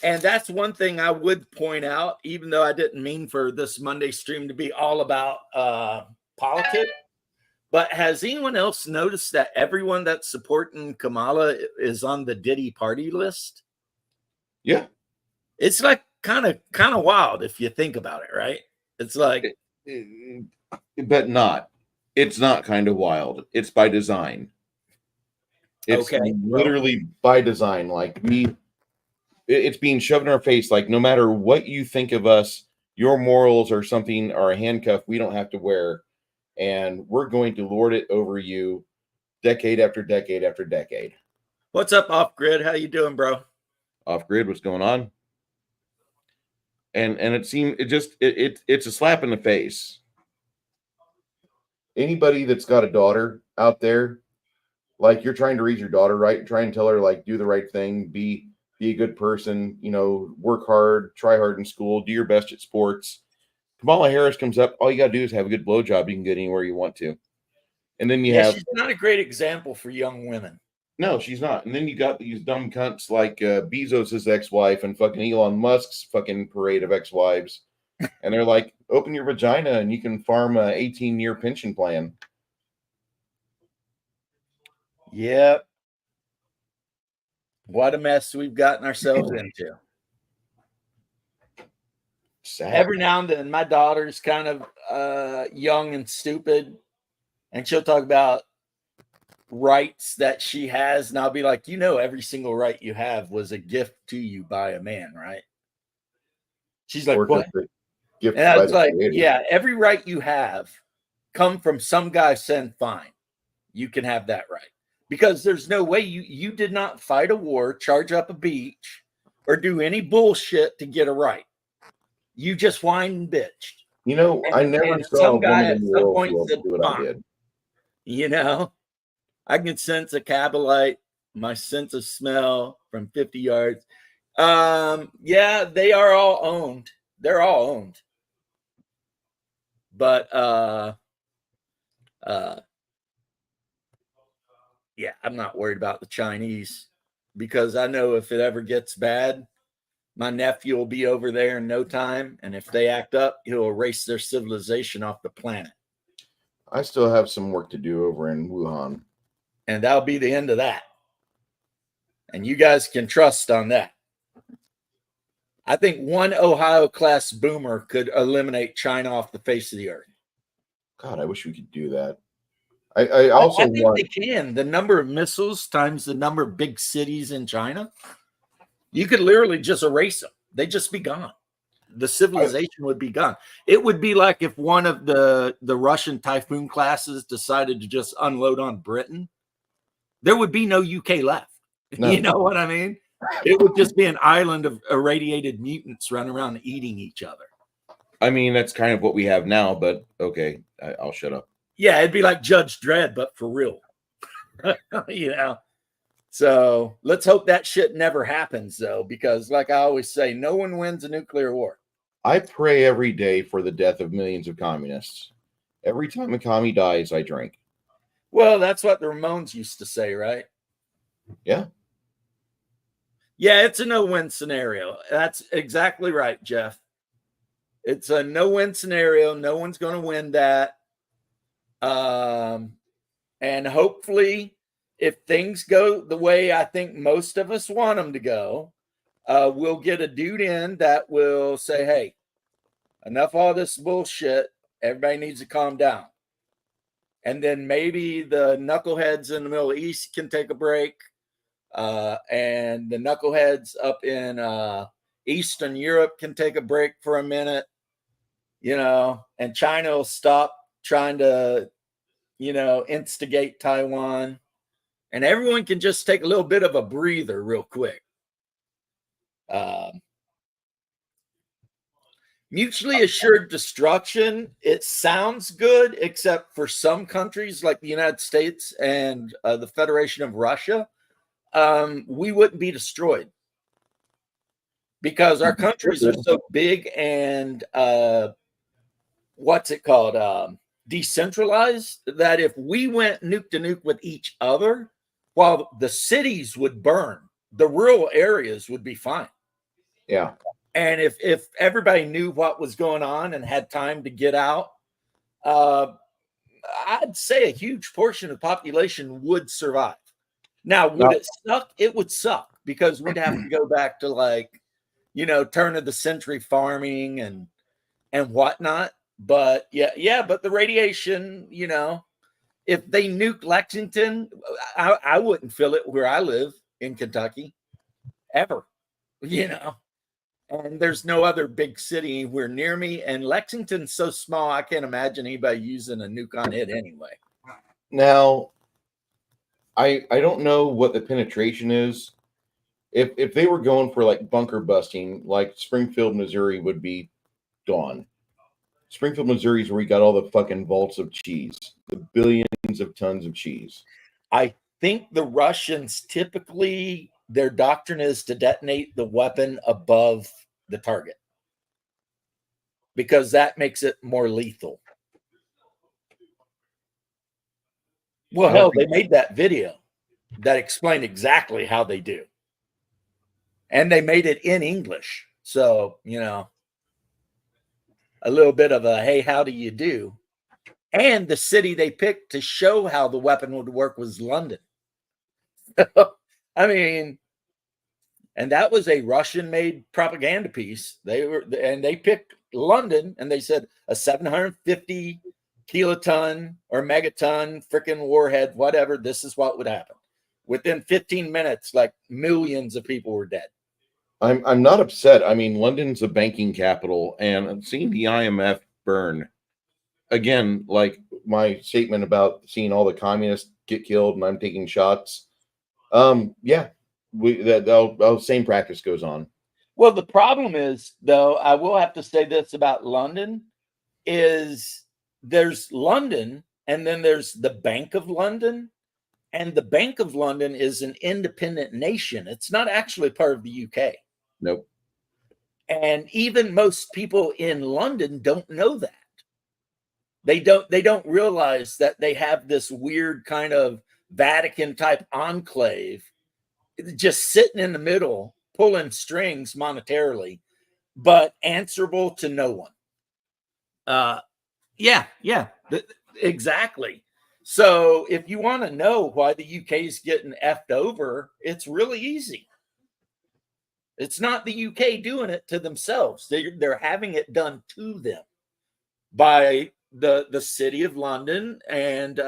Speaker 1: And that's one thing I would point out, even though I didn't mean for this Monday stream to be all about politics. But has anyone else noticed that everyone that's supporting Kamala is on the Diddy party list?
Speaker 4: Yeah.
Speaker 1: It's like kind of wild if you think about it, right? It's like...
Speaker 4: But not. It's not kind of wild. It's by design. It's literally by design. Like it's being shoved in our face. Like no matter what you think of us, your morals or something are a handcuff we don't have to wear, and we're going to lord it over you, decade after decade after decade.
Speaker 1: What's up, Off Grid? How you doing, bro?
Speaker 4: Off Grid, what's going on? And it seemed it's a slap in the face. Anybody that's got a daughter out there, like you're trying to raise your daughter right, try and tell her like do the right thing, be a good person, work hard, try hard in school, do your best at sports. Kamala Harris comes up, all you gotta do is have a good blowjob. You can get anywhere you want to. And then she's
Speaker 1: not a great example for young women.
Speaker 4: No, she's not. And then you got these dumb cunts like Bezos' ex-wife and fucking Elon Musk's fucking parade of ex-wives. And they're like, open your vagina and you can farm a 18-year pension plan.
Speaker 1: Yep. What a mess we've gotten ourselves into.
Speaker 4: Sad.
Speaker 1: Every now and then, my daughter's kind of young and stupid, and she'll talk about rights that she has, and I'll be like, every single right you have was a gift to you by a man, right? She's like,
Speaker 4: Or
Speaker 1: what?
Speaker 4: just a gift
Speaker 1: And I
Speaker 4: by
Speaker 1: was
Speaker 4: the
Speaker 1: like,
Speaker 4: creator.
Speaker 1: yeah, every right you have come from some guy saying, fine, you can have that right. Because there's no way you did not fight a war, charge up a beach, or do any bullshit to get a right. You just whined and bitched.
Speaker 4: You know, I never
Speaker 1: And
Speaker 4: saw a
Speaker 1: some guy
Speaker 4: woman
Speaker 1: at
Speaker 4: in the
Speaker 1: some
Speaker 4: world
Speaker 1: point
Speaker 4: who
Speaker 1: said,
Speaker 4: do what I
Speaker 1: fine.
Speaker 4: did.
Speaker 1: I can sense a Cabalite, my sense of smell from 50 yards. Yeah, they are all owned. They're all owned. But yeah, I'm not worried about the Chinese, because I know if it ever gets bad, my nephew will be over there in no time, and if they act up, he'll erase their civilization off the planet.
Speaker 4: I still have some work to do over in Wuhan.
Speaker 1: And that'll be the end of that. And you guys can trust on that. I think one Ohio-class boomer could eliminate China off the face of the earth.
Speaker 4: God, I wish we could do that. I also
Speaker 1: I think
Speaker 4: want.
Speaker 1: they can. The number of missiles times the number of big cities in China, you could literally just erase them. They'd just be gone. The civilization would be gone. It would be like if one of the Russian Typhoon classes decided to just unload on Britain. There would be no UK left.
Speaker 4: No.
Speaker 1: You know what I mean? It would just be an island of irradiated mutants running around eating each other.
Speaker 4: I mean, that's kind of what we have now, but okay, I'll shut up.
Speaker 1: Yeah, it'd be like Judge Dredd, but for real. So let's hope that shit never happens, though, because like I always say, no one wins a nuclear war.
Speaker 4: I pray every day for the death of millions of communists. Every time a commie dies, I drink.
Speaker 1: Well, that's what the Ramones used to say, right?
Speaker 4: Yeah.
Speaker 1: Yeah, it's a no-win scenario. That's exactly right, Jeff. It's a no-win scenario. No one's going to win that. And hopefully, if things go the way I think most of us want them to go, we'll get a dude in that will say, hey, enough all this bullshit. Everybody needs to calm down. And then maybe the knuckleheads in the Middle East can take a break. And the knuckleheads up in Eastern Europe can take a break for a minute, and China will stop trying to, instigate Taiwan, and everyone can just take a little bit of a breather real quick. Mutually assured destruction, it sounds good, except for some countries like the United States and the Federation of Russia. We wouldn't be destroyed because our countries are so big and decentralized, that if we went nuke to nuke with each other, while the cities would burn, the rural areas would be fine.
Speaker 4: Yeah.
Speaker 1: And if everybody knew what was going on and had time to get out, I'd say a huge portion of the population would survive. Now, would it suck? It would suck, because we'd have to go back to turn of the century farming and whatnot. But but the radiation, if they nuke Lexington, I wouldn't feel it where I live in Kentucky ever, and there's no other big city anywhere near me. And Lexington's so small, I can't imagine anybody using a nuke on it anyway.
Speaker 4: Now, I don't know what the penetration is. If they were going for like bunker busting, like Springfield, Missouri would be gone. Springfield, Missouri is where we got all the fucking vaults of cheese, the billions of tons of cheese.
Speaker 1: I think the Russians typically, their doctrine is to detonate the weapon above the target, because that makes it more lethal. Well, hell, they made that video that explained exactly how they do. And they made it in English. So, a little bit of a, hey, how do you do? And the city they picked to show how the weapon would work was London. I mean, and that was a Russian-made propaganda piece. They picked London, and they said a 750 kiloton or megaton, freaking warhead, whatever, this is what would happen. Within 15 minutes, like millions of people were dead.
Speaker 4: I'm not upset. I mean, London's a banking capital, and seeing the IMF burn again, like my statement about seeing all the communists get killed, and I'm taking shots. Yeah, that same practice goes on.
Speaker 1: Well, the problem is, though, I will have to say this about London, is there's London, and then there's the Bank of London, and the Bank of London is an independent nation. It's not actually part of the UK.
Speaker 4: Nope.
Speaker 1: And even most people in London don't know that. They don't realize that they have this weird kind of Vatican type enclave just sitting in the middle, pulling strings monetarily, but answerable to no one. Yeah, exactly. So if you want to know why the UK is getting effed over, it's really easy. It's not the UK doing it to themselves. They're having it done to them by the city of London and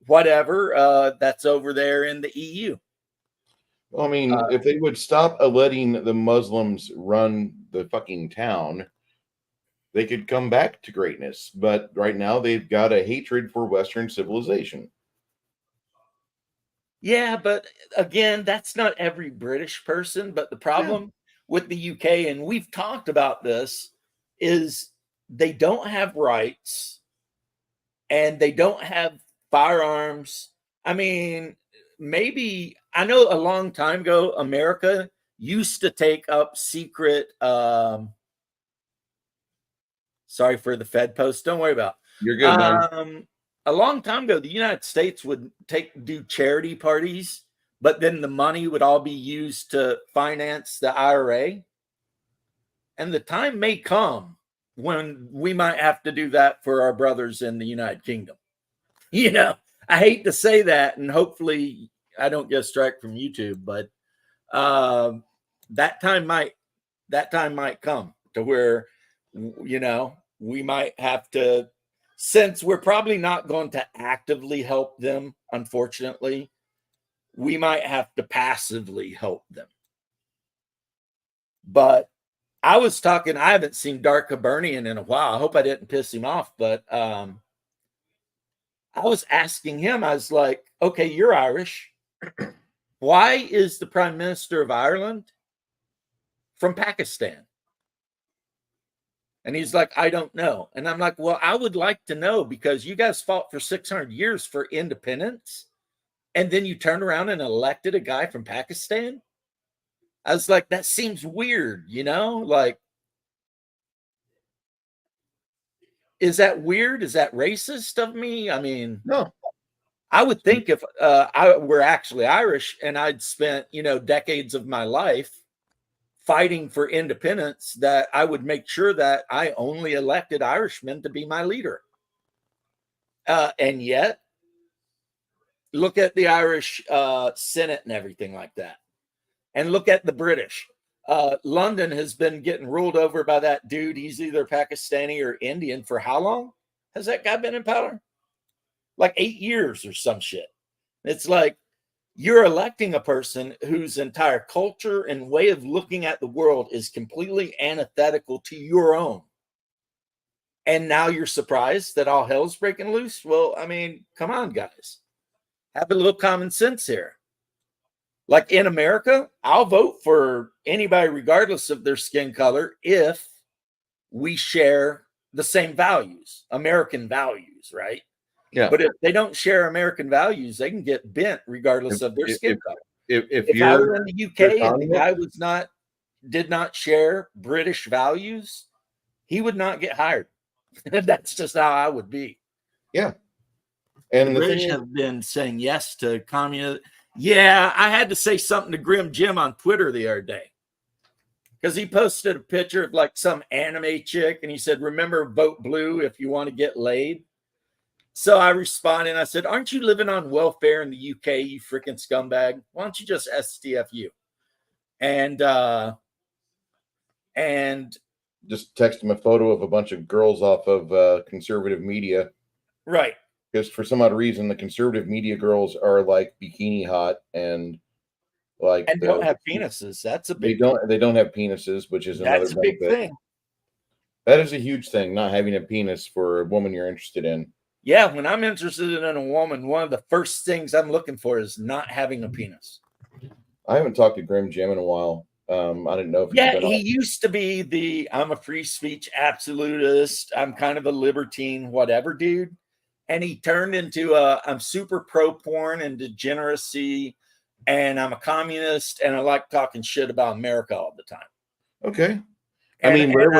Speaker 1: whatever that's over there in the EU.
Speaker 4: Well, I mean, if they would stop letting the Muslims run the fucking town, they could come back to greatness. But right now, they've got a hatred for Western civilization.
Speaker 1: Yeah, but again, that's not every British person. But the problem with the UK, and we've talked about this, is they don't have rights and they don't have firearms. I mean, maybe I know a long time ago, America used to take up secret. Sorry for the Fed post. Don't worry about it.
Speaker 4: You're good, man.
Speaker 1: A long time ago, the United States would do charity parties, but then the money would all be used to finance the IRA. And the time may come when we might have to do that for our brothers in the United Kingdom. You know, I hate to say that, and hopefully I don't get a strike from YouTube, but that time might come to where, you know, we might have to, since we're probably not going to actively help them, unfortunately, we might have to passively help them. But I haven't seen Dark Hibernian in a while. I hope I didn't piss him off, but I was asking him, I was like, okay, you're Irish. Why is the Prime Minister of Ireland from Pakistan? And he's like, I don't know. And I'm like, well, I would like to know, because you guys fought for 600 years for independence. And then you turned around and elected a guy from Pakistan. I was like, that seems weird, you know? Like, is that weird? Is that racist of me? I mean,
Speaker 4: No.
Speaker 1: I would think if I were actually Irish and I'd spent, you know, decades of my life fighting for independence, that I would make sure that I only elected Irishmen to be my leader. And yet, look at the Irish Senate and everything like that. And look at the British. London has been getting ruled over by that dude. He's either Pakistani or Indian for how long has that guy been in power? Like 8 years or some shit. It's like, you're electing a person whose entire culture and way of looking at the world is completely antithetical to your own. And now you're surprised that all hell's breaking loose? Well, I mean, come on, guys. Have a little common sense here. Like in America, I'll vote for anybody regardless of their skin color if we share the same values, American values, right?
Speaker 4: Yeah.
Speaker 1: But if they don't share American values, they can get bent regardless of their skin color. If I were in the UK and the guy did not share British values, he would not get hired. That's just how I would be.
Speaker 4: Yeah. And
Speaker 1: the British have been saying yes to communism. Yeah, I had to say something to Grim Jim on Twitter the other day, because he posted a picture of like some anime chick and he said, remember, vote blue if you want to get laid. So I responded and I said, aren't you living on welfare in the UK, you freaking scumbag? Why don't you just STFU? And
Speaker 4: just text him a photo of a bunch of girls off of conservative media.
Speaker 1: Right.
Speaker 4: Because for some odd reason, the conservative media girls are like bikini hot and like
Speaker 1: And don't have penises. That's a
Speaker 4: they
Speaker 1: big
Speaker 4: don't have penises, which is another
Speaker 1: That's a big
Speaker 4: benefit.
Speaker 1: thing.
Speaker 4: That is a huge thing, not having a penis for a woman you're interested in.
Speaker 1: Yeah, when I'm interested in a woman, one of the first things I'm looking for is not having a penis.
Speaker 4: I haven't talked to Grim Jim in a while. I didn't know if
Speaker 1: Yeah, he used to be I'm a free speech absolutist. I'm kind of a libertine, whatever, dude. And he turned into I'm super pro porn and degeneracy, and I'm a communist, and I like talking shit about America all the time.
Speaker 4: Okay.
Speaker 1: And,
Speaker 4: I mean, wherever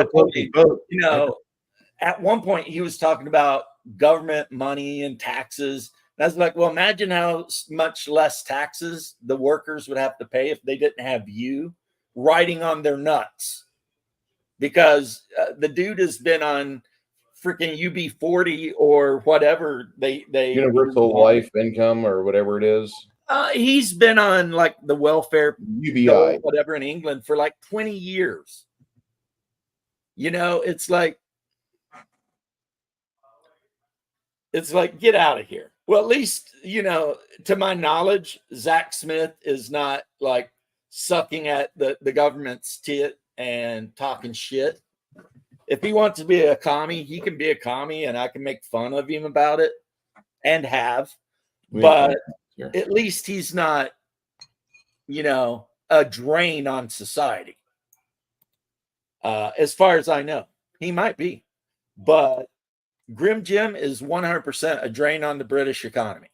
Speaker 1: at one point he was talking about government money and taxes. And I was like, well, imagine how much less taxes the workers would have to pay if they didn't have you riding on their nuts. Because the dude has been on freaking UB40 or whatever they
Speaker 4: universal life income or whatever it is.
Speaker 1: He's been on like the welfare
Speaker 4: UBI,
Speaker 1: whatever in England for like 20 years. It's like get out of here. Well, at least, to my knowledge, Zach Smith is not like sucking at the government's tit and talking shit. If he wants to be a commie, he can be a commie, and I can make fun of him about it and have. But at least he's not, a drain on society. As far as I know, he might be. But Grim Jim is 100% a drain on the British economy.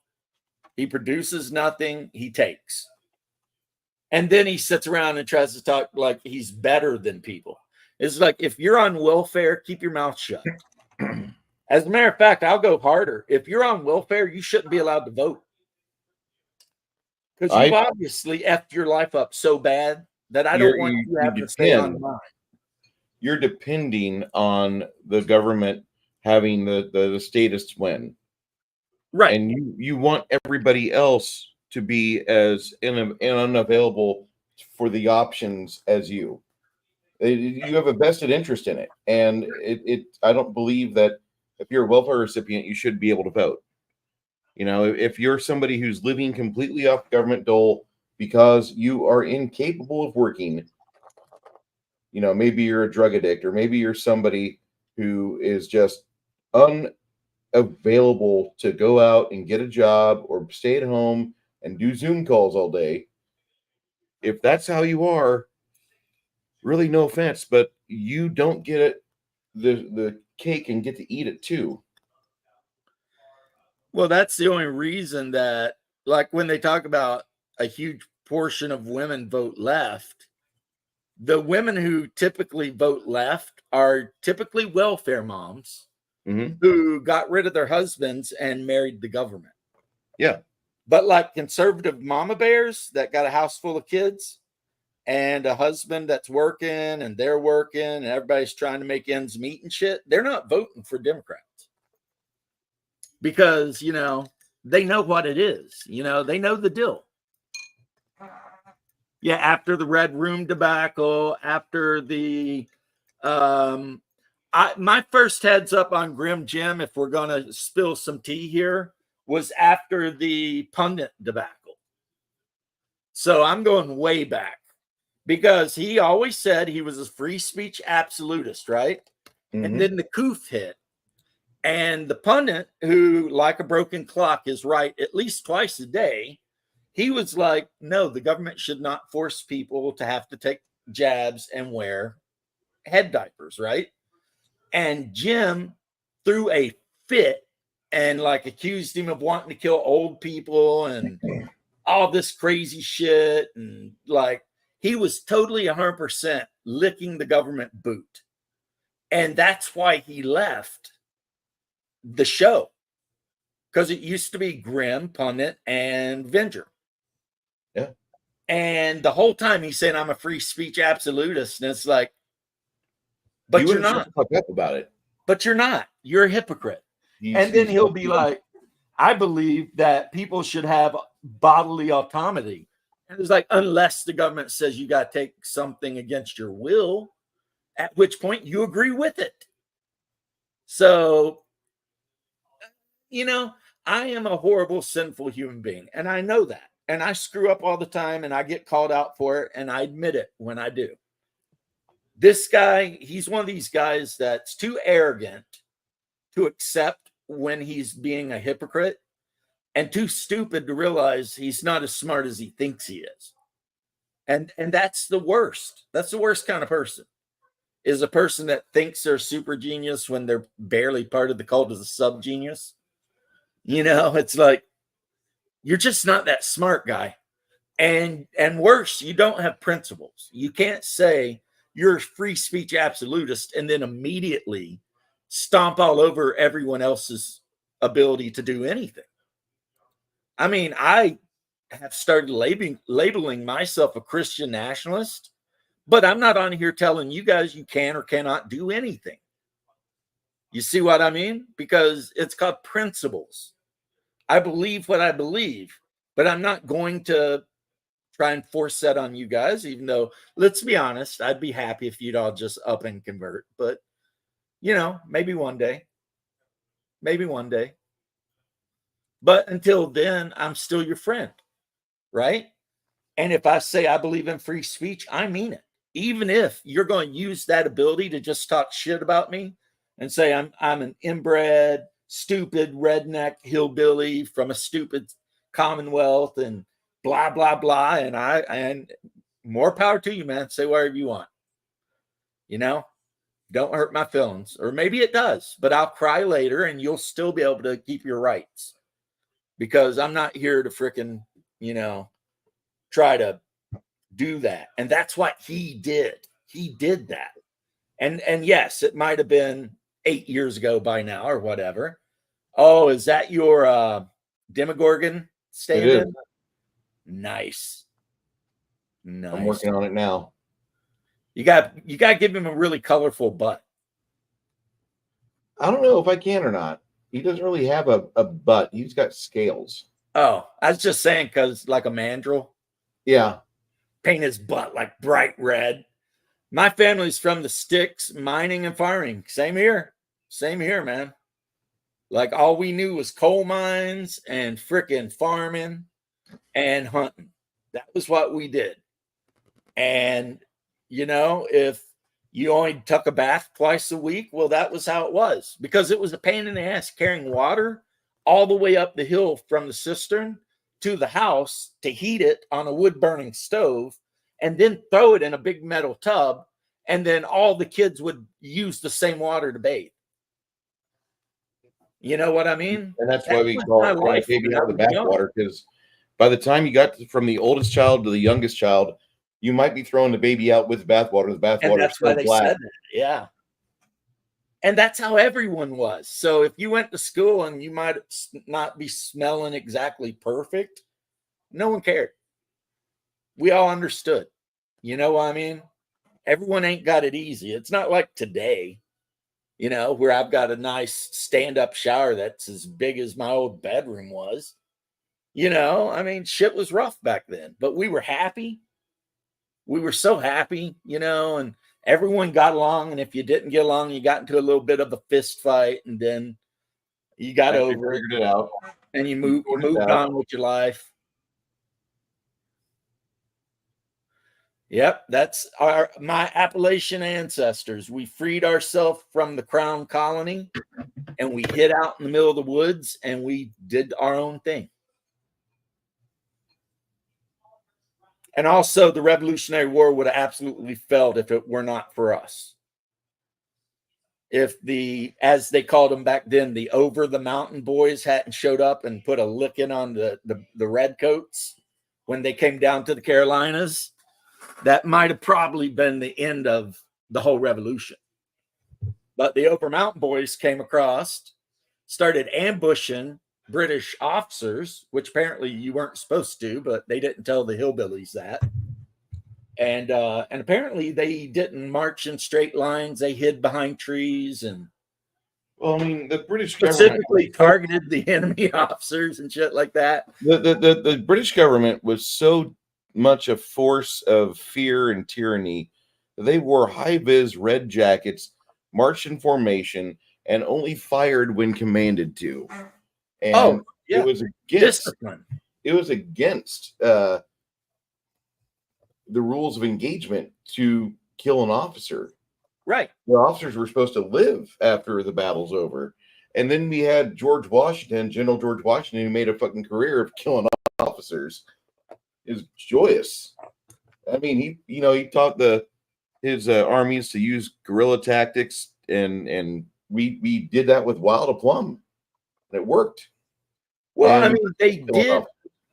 Speaker 1: He produces nothing, he takes. And then he sits around and tries to talk like he's better than people. It's like, if you're on welfare, keep your mouth shut. As a matter of fact, I'll go harder. If you're on welfare, you shouldn't be allowed to vote. Because you've obviously effed your life up so bad that I don't want you to have to stay on mine.
Speaker 4: You're depending on the government having the statists win.
Speaker 1: Right.
Speaker 4: And you want everybody else to be as unavailable for the options as you. You have a vested interest in it. And I don't believe that if you're a welfare recipient, you should be able to vote. If you're somebody who's living completely off government dole because you are incapable of working, maybe you're a drug addict, or maybe you're somebody who is just unavailable to go out and get a job or stay at home and do Zoom calls all day. If that's how you are, really no offense, but you don't get it, the cake and get to eat it too.
Speaker 1: Well, that's the only reason that, like, when they talk about a huge portion of women vote left, the women who typically vote left are typically welfare moms who got rid of their husbands and married the government.
Speaker 4: Yeah.
Speaker 1: But like conservative mama bears that got a house full of kids and a husband that's working and they're working and everybody's trying to make ends meet and shit, they're not voting for Democrats. Because, they know what it is. They know the deal. Yeah, after the Red Room debacle, after the my first heads up on Grim Jim, if we're going to spill some tea here, was after the pundit debacle. So I'm going way back because he always said he was a free speech absolutist, right? And then the coof hit. And the pundit, who, like a broken clock, is right at least twice a day, he was like, no, the government should not force people to have to take jabs and wear head diapers, right? And Jim threw a fit and like accused him of wanting to kill old people and all this crazy shit. And like, he was totally 100% licking the government boot. And that's why he left the show, because it used to be Grim, Pundit, and Venger.
Speaker 4: Yeah.
Speaker 1: And the whole time he's saying, I'm a free speech absolutist. And it's like, but you're not.
Speaker 4: Fuck up about it.
Speaker 1: But you're not. You're a hypocrite. And then he'll be like, I believe that people should have bodily autonomy. And it's like, unless the government says you got to take something against your will. at which point you agree with it. So, you know, I am a horrible, sinful human being, and I know that. And I screw up all the time, and I get called out for it, and I admit it when I do. This guy, he's one of these guys that's too arrogant to accept when he's being a hypocrite, and too stupid to realize he's not as smart as he thinks he is. And that's the worst. That's the worst kind of person, is a person that thinks they're super genius when they're barely part of the cult of the sub-genius. You know, it's like, you're just not that smart, guy. And worse, you don't have principles. You can't say you're a free speech absolutist and then immediately stomp all over everyone else's ability to do anything. I mean, I have started labeling myself a Christian nationalist, but I'm not on here telling you guys you can or cannot do anything. You see what I mean? Because it's called principles. I believe what I believe, but I'm not going to try and force that on you guys, even though, let's be honest, I'd be happy if you'd all just up and convert. But, you know, maybe one day. Maybe one day. But until then, I'm still your friend, right? And if I say I believe in free speech, I mean it. Even if you're going to use that ability to just talk shit about me and say I'm an inbred, stupid, redneck hillbilly from a stupid commonwealth and blah, blah, blah. And more power to you, man. Say whatever you want. You know, don't hurt my feelings. Or maybe it does, but I'll cry later and you'll still be able to keep your rights. Because I'm not here to frickin', you know, try to do that. And that's what he did. He did that. And yes, it might have been 8 years ago by now or whatever. Oh, is that your Demogorgon stand-in? Nice.
Speaker 4: I'm working on it now.
Speaker 1: You got to give him a really colorful butt.
Speaker 4: I don't know if I can or not. He doesn't really have a butt. He's got scales.
Speaker 1: Oh, I was just saying because like a mandrill.
Speaker 4: Yeah.
Speaker 1: Paint his butt like bright red. My family's from the sticks, mining and farming. Same here. Same here, man. Like all we knew was coal mines and frickin' farming and hunting. That was what we did. And, you know, if you only took a bath twice a week, well, that was how it was. Because it was a pain in the ass carrying water all the way up the hill from the cistern to the house to heat it on a wood-burning stove and then throw it in a big metal tub. And then all the kids would use the same water to bathe. You know what I mean?
Speaker 4: And that's why we call it baby out of the bathwater, because by the time you got from the oldest child to the youngest child, you might be throwing the baby out with bathwater. The bathwater is so black.
Speaker 1: Said that. Yeah. And that's how everyone was. So if you went to school and you might not be smelling exactly perfect, no one cared. We all understood. You know what I mean? Everyone ain't got it easy. It's not like today, you know, where I've got a nice stand-up shower that's as big as my old bedroom was. You know, I mean, shit was rough back then, but we were happy. We were so happy, you know, and everyone got along. And if you didn't get along, you got into a little bit of a fist fight, and then you got over it,
Speaker 4: figured it out,
Speaker 1: and you moved on with your life. Yep, that's my Appalachian ancestors. We freed ourselves from the Crown Colony, and we hid out in the middle of the woods, and we did our own thing. And also, the Revolutionary War would have absolutely failed if it were not for us. If the, as they called them back then, the over the mountain boys hadn't showed up and put a licking on the redcoats when they came down to the Carolinas, that might have probably been the end of the whole revolution. But the Over Mountain Boys came across, started ambushing British officers, which apparently you weren't supposed to, but they didn't tell the hillbillies that. And apparently they didn't march in straight lines. They hid behind trees and,
Speaker 4: well, I mean, the British
Speaker 1: specifically targeted the enemy officers and shit like that.
Speaker 4: The British government was so much a force of fear and tyranny They wore high-vis red jackets, marched in formation, and only fired when commanded to. And
Speaker 1: Oh, yeah.
Speaker 4: it was against
Speaker 1: Discipline.
Speaker 4: the rules of engagement to kill an officer.
Speaker 1: Right.
Speaker 4: The officers were supposed to live after the battle's over. And then we had George Washington, General George Washington, who made a fucking career of killing officers. It was joyous. I mean, he taught his armies to use guerrilla tactics, and we did that with wild aplomb, and it worked.
Speaker 1: Well,
Speaker 4: And
Speaker 1: I mean,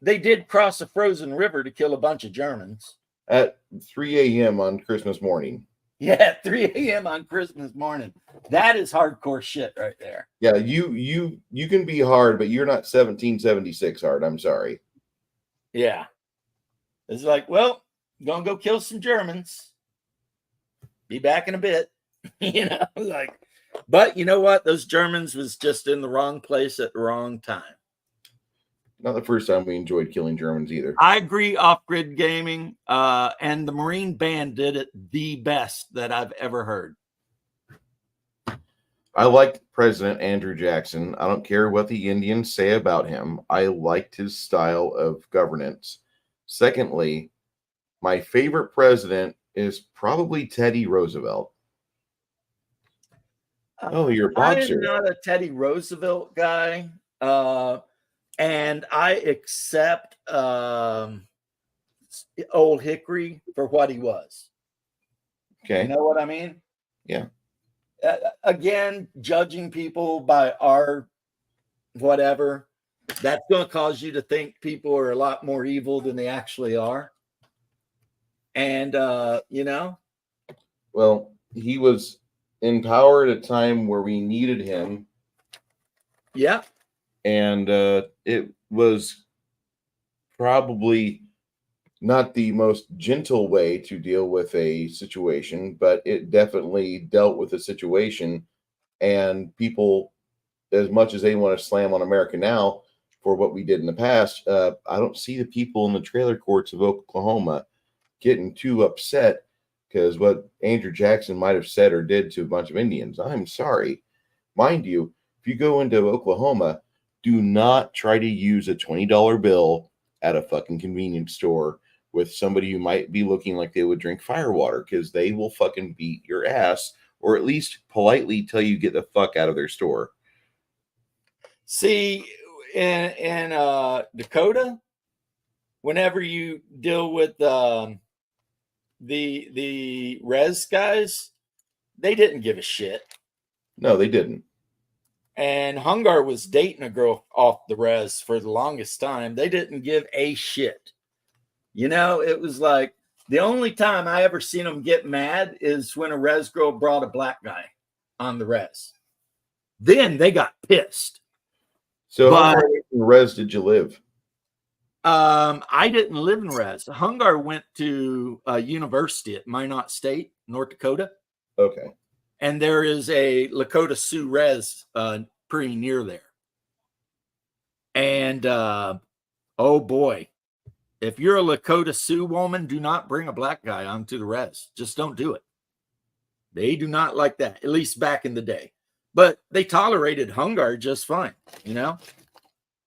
Speaker 1: they did cross a frozen river to kill a bunch of Germans
Speaker 4: at 3 a.m. on Christmas morning.
Speaker 1: Yeah, at 3 a.m. on Christmas morning. That is hardcore shit right there.
Speaker 4: Yeah, you can be hard, but you're not 1776 hard. I'm sorry.
Speaker 1: Yeah. It's like, well, gonna go kill some Germans. Be back in a bit. But you know what? Those Germans was just in the wrong place at the wrong time.
Speaker 4: Not the first time we enjoyed killing Germans either.
Speaker 1: I agree, Off-Grid Gaming, and the Marine Band did it the best that I've ever heard.
Speaker 4: I liked President Andrew Jackson. I don't care what the Indians say about him. I liked his style of governance. Secondly, my favorite president is probably Teddy Roosevelt. Oh, you're a boxer.
Speaker 1: I'm not a Teddy Roosevelt guy. And I accept Old Hickory for what he was.
Speaker 4: Okay.
Speaker 1: You know what I mean?
Speaker 4: Yeah.
Speaker 1: Again, judging people by our whatever, that's going to cause you to think people are a lot more evil than they actually are. And,
Speaker 4: Well, he was in power at a time where we needed him.
Speaker 1: Yeah.
Speaker 4: And it was probably not the most gentle way to deal with a situation, but it definitely dealt with the situation. And people, as much as they want to slam on America now for what we did in the past, I don't see the people in the trailer courts of Oklahoma getting too upset because what Andrew Jackson might have said or did to a bunch of Indians. I'm sorry. Mind you, if you go into Oklahoma, do not try to use a $20 bill at a fucking convenience store with somebody who might be looking like they would drink firewater, because they will fucking beat your ass, or at least politely tell you get the fuck out of their store.
Speaker 1: See, in Dakota, whenever you deal with the res guys, they didn't give a shit.
Speaker 4: No, they didn't.
Speaker 1: And Hungar was dating a girl off the res for the longest time. They didn't give a shit. It was like the only time I ever seen them get mad is when a res girl brought a black guy on the res. Then they got pissed.
Speaker 4: So how far away from the res did you live?
Speaker 1: I didn't live in res. Hungar went to university at Minot State, North Dakota.
Speaker 4: Okay.
Speaker 1: And there is a Lakota Sioux res pretty near there. And oh boy, if you're a Lakota Sioux woman, do not bring a black guy onto the res. Just don't do it. They do not like that, at least back in the day. But they tolerated Hungar just fine.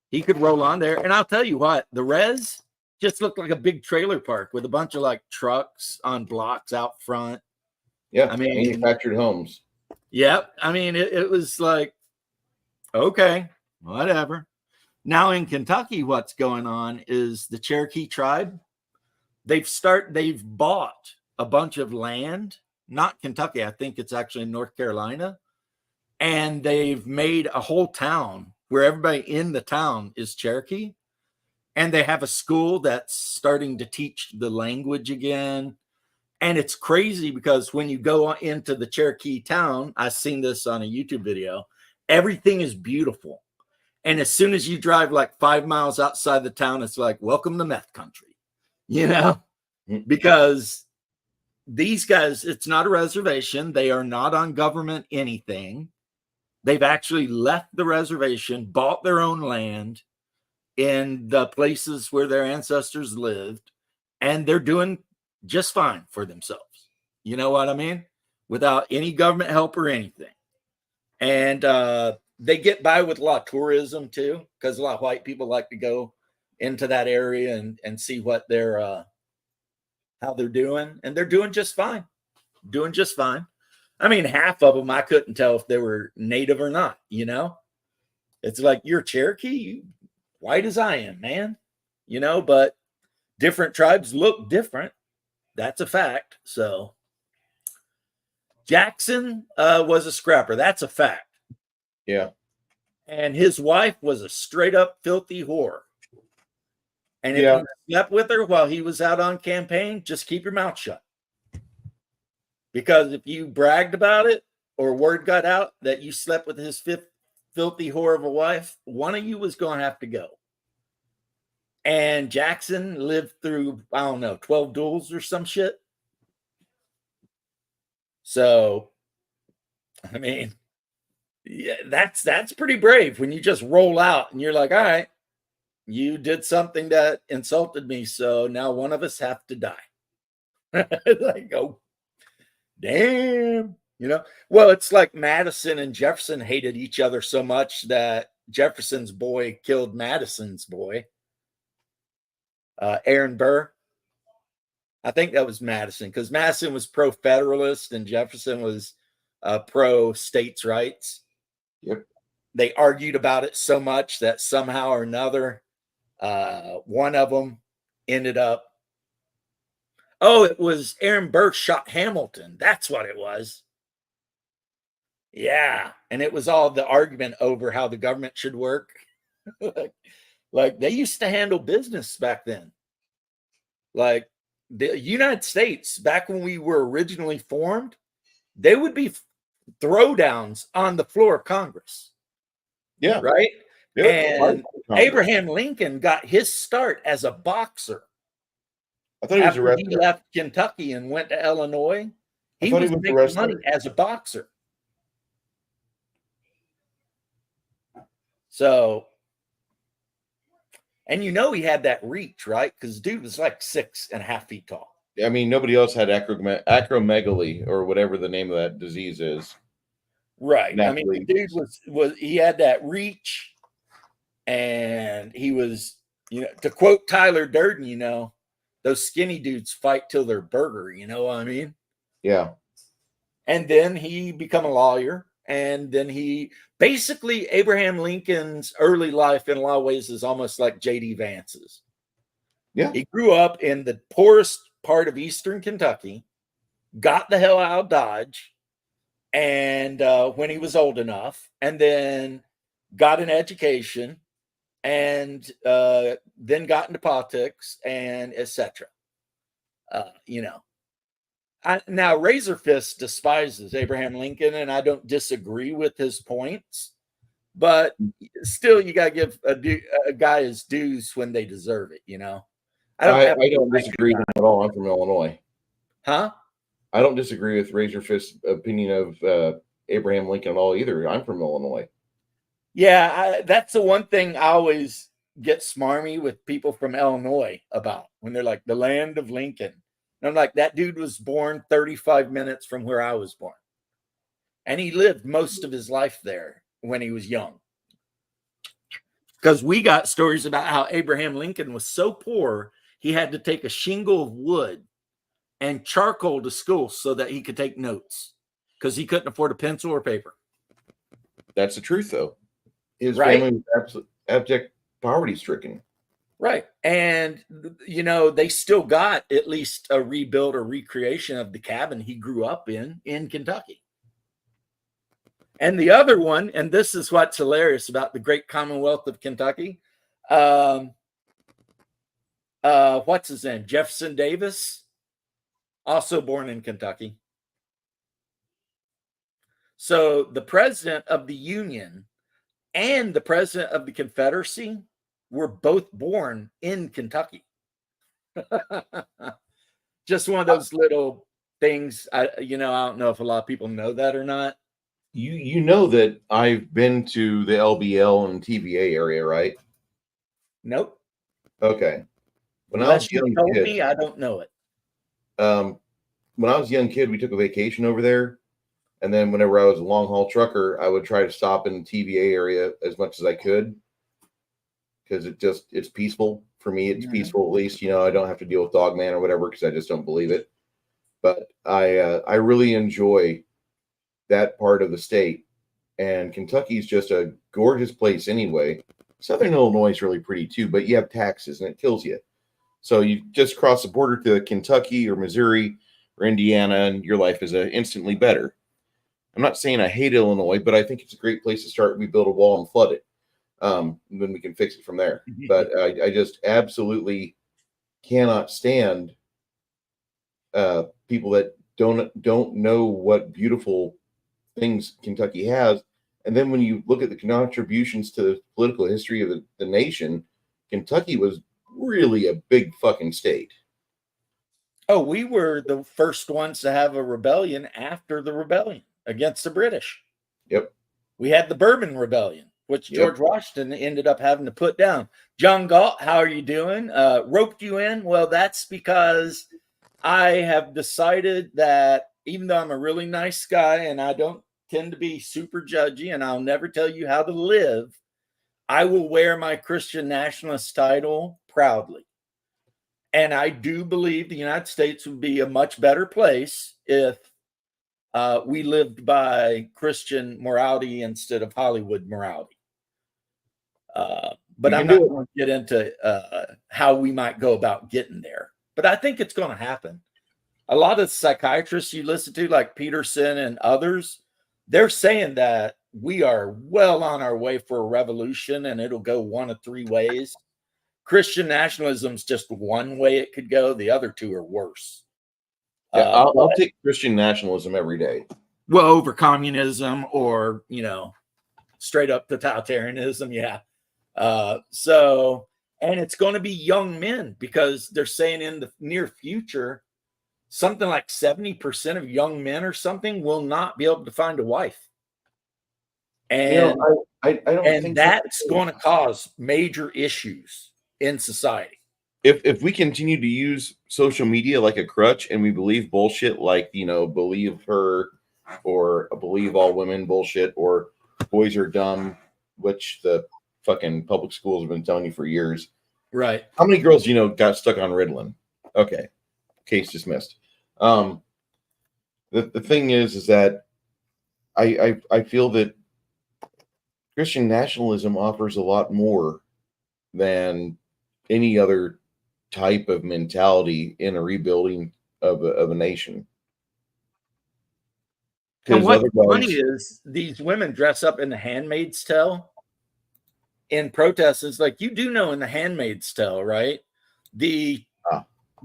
Speaker 1: He could roll on there. And I'll tell you what, the res just looked like a big trailer park with a bunch of like trucks on blocks out front.
Speaker 4: Yeah, manufactured homes.
Speaker 1: Yep. I mean, it was like, okay, whatever. Now in Kentucky, what's going on is the Cherokee tribe. They've bought a bunch of land, not Kentucky. I think it's actually in North Carolina. And they've made a whole town where everybody in the town is Cherokee. And they have a school that's starting to teach the language again. And it's crazy because when you go into the Cherokee town, I've seen this on a YouTube video, everything is beautiful. And as soon as you drive like 5 miles outside the town, it's like, welcome to meth country, because these guys, it's not a reservation. They are not on government anything. They've actually left the reservation, bought their own land in the places where their ancestors lived, and they're doing just fine for themselves. You know what I mean? Without any government help or anything. And they get by with a lot of tourism too, because a lot of white people like to go into that area and see what they're how they're doing, and they're doing just fine. Doing just fine. I mean, half of them I couldn't tell if they were native or not, you know? It's like, you're Cherokee, you white as I am, man. You know, but different tribes look different. That's a fact. So Jackson was a scrapper. That's a fact.
Speaker 4: Yeah.
Speaker 1: And his wife was a straight up filthy whore. And if you slept with her while he was out on campaign, just keep your mouth shut. Because if you bragged about it or word got out that you slept with his filthy whore of a wife, one of you was going to have to go. And Jackson lived through, I don't know, 12 duels or some shit. So, I mean, yeah, that's pretty brave when you just roll out and you're like, all right, you did something that insulted me, so now one of us have to die. Like, oh, damn. You know, well, it's like Madison and Jefferson hated each other so much that Jefferson's boy killed Madison's boy. Aaron Burr. I think that was Madison, because Madison was pro-federalist and Jefferson was pro-states' rights.
Speaker 4: Yep.
Speaker 1: They argued about it so much that somehow or another, one of them ended up. Oh, it was Aaron Burr shot Hamilton. That's what it was. Yeah. And it was all the argument over how the government should work. Like they used to handle business back then. Like the United States, back when we were originally formed, they would be throwdowns on the floor of Congress.
Speaker 4: Yeah.
Speaker 1: Right.
Speaker 4: Yep.
Speaker 1: And Abraham Lincoln got his start as a boxer.
Speaker 4: I thought he was a wrestler.
Speaker 1: He left Kentucky and went to Illinois. He
Speaker 4: thought
Speaker 1: was
Speaker 4: he was a
Speaker 1: making
Speaker 4: wrestler.
Speaker 1: money as a boxer. So, and you know he had that reach, right? Because dude was like 6.5 feet tall.
Speaker 4: I mean, nobody else had acromegaly or whatever the name of that disease is.
Speaker 1: Right.
Speaker 4: Naturally.
Speaker 1: I mean, the dude was he had that reach, and he was, you know, to quote Tyler Durden, you know, those skinny dudes fight till they're burger, you know what I mean?
Speaker 4: Yeah.
Speaker 1: And then he became a lawyer, and then he basically, Abraham Lincoln's early life in a lot of ways is almost like J.D. Vance's.
Speaker 4: Yeah.
Speaker 1: He grew up in the poorest part of eastern Kentucky, got the hell out of Dodge, and when he was old enough, and then got an education, and then got into politics, and etc. You know, now Razor Fist despises Abraham Lincoln, and I don't disagree with his points, but still, you got to give a guy his dues when they deserve it. You know,
Speaker 4: I don't disagree with him at all. I'm from Illinois.
Speaker 1: Huh?
Speaker 4: I don't disagree with Razor Fist's opinion of Abraham Lincoln at all either. I'm from Illinois.
Speaker 1: Yeah, that's the one thing I always get smarmy with people from Illinois about, when they're like, the land of Lincoln. And I'm like, that dude was born 35 minutes from where I was born. And he lived most of his life there when he was young. Because we got stories about how Abraham Lincoln was so poor, he had to take a shingle of wood and charcoal to school so that he could take notes, because he couldn't afford a pencil or paper.
Speaker 4: That's the truth, though. His
Speaker 1: Right.
Speaker 4: family was abject poverty stricken.
Speaker 1: Right. And, you know, they still got at least a rebuild or recreation of the cabin he grew up in Kentucky. And the other one, and this is what's hilarious about the great Commonwealth of Kentucky. What's his name? Jefferson Davis, also born in Kentucky. So the president of the Union and the president of the Confederacy were both born in Kentucky. Just one of those little things. I don't know if a lot of people know that or not.
Speaker 4: You know that I've been to the LBL and TVA area, right?
Speaker 1: Nope.
Speaker 4: Okay. When
Speaker 1: Unless
Speaker 4: I was
Speaker 1: you told me, I don't know it.
Speaker 4: when I was a young kid, we took a vacation over there. And then whenever I was a long haul trucker, I would try to stop in the TVA area as much as I could because it's peaceful for me. It's peaceful, at least, you know, I don't have to deal with Dogman or whatever because I just don't believe it. But I really enjoy that part of the state, and Kentucky's just a gorgeous place anyway. Southern Illinois is really pretty too, but you have taxes and it kills you. So you just cross the border to Kentucky or Missouri or Indiana, and your life is instantly better. I'm not saying I hate Illinois, but I think it's a great place to start. We build a wall and flood it. Then we can fix it from there. But I just absolutely cannot stand people that don't know what beautiful things Kentucky has. And then when you look at the contributions to the political history of the nation, Kentucky was really a big fucking state.
Speaker 1: Oh, we were the first ones to have a rebellion after the rebellion against the British.
Speaker 4: Yep.
Speaker 1: We had the Bourbon Rebellion, which George Washington ended up having to put down. John Galt, how are you doing? Roped you in? Well, that's because I have decided that even though I'm a really nice guy and I don't tend to be super judgy and I'll never tell you how to live, I will wear my Christian nationalist title proudly. And I do believe the United States would be a much better place if we lived by Christian morality instead of Hollywood morality. But I'm not going to get into how we might go about getting there. But I think it's going to happen. A lot of psychiatrists you listen to, like Peterson and others, they're saying that we are well on our way for a revolution and it'll go one of three ways. Christian nationalism is just one way it could go. The other two are worse.
Speaker 4: Yeah, I'll take Christian nationalism every day.
Speaker 1: Well, over communism or, you know, straight up totalitarianism. Yeah. And it's going to be young men because they're saying in the near future, something like 70% of young men or something will not be able to find a wife. And,
Speaker 4: you know, I don't think
Speaker 1: that's going to cause major issues in society.
Speaker 4: If we continue to use social media like a crutch and we believe bullshit like, you know, believe her or believe all women bullshit or boys are dumb, which the fucking public schools have been telling you for years.
Speaker 1: Right.
Speaker 4: How many girls, you know, got stuck on Ritalin? Okay. Case dismissed. The thing is that I feel that Christian nationalism offers a lot more than any other type of mentality in a rebuilding of a nation.
Speaker 1: And what's funny is these women dress up in the Handmaid's Tale in protests. It's like, you do know in the Handmaid's Tale, right? The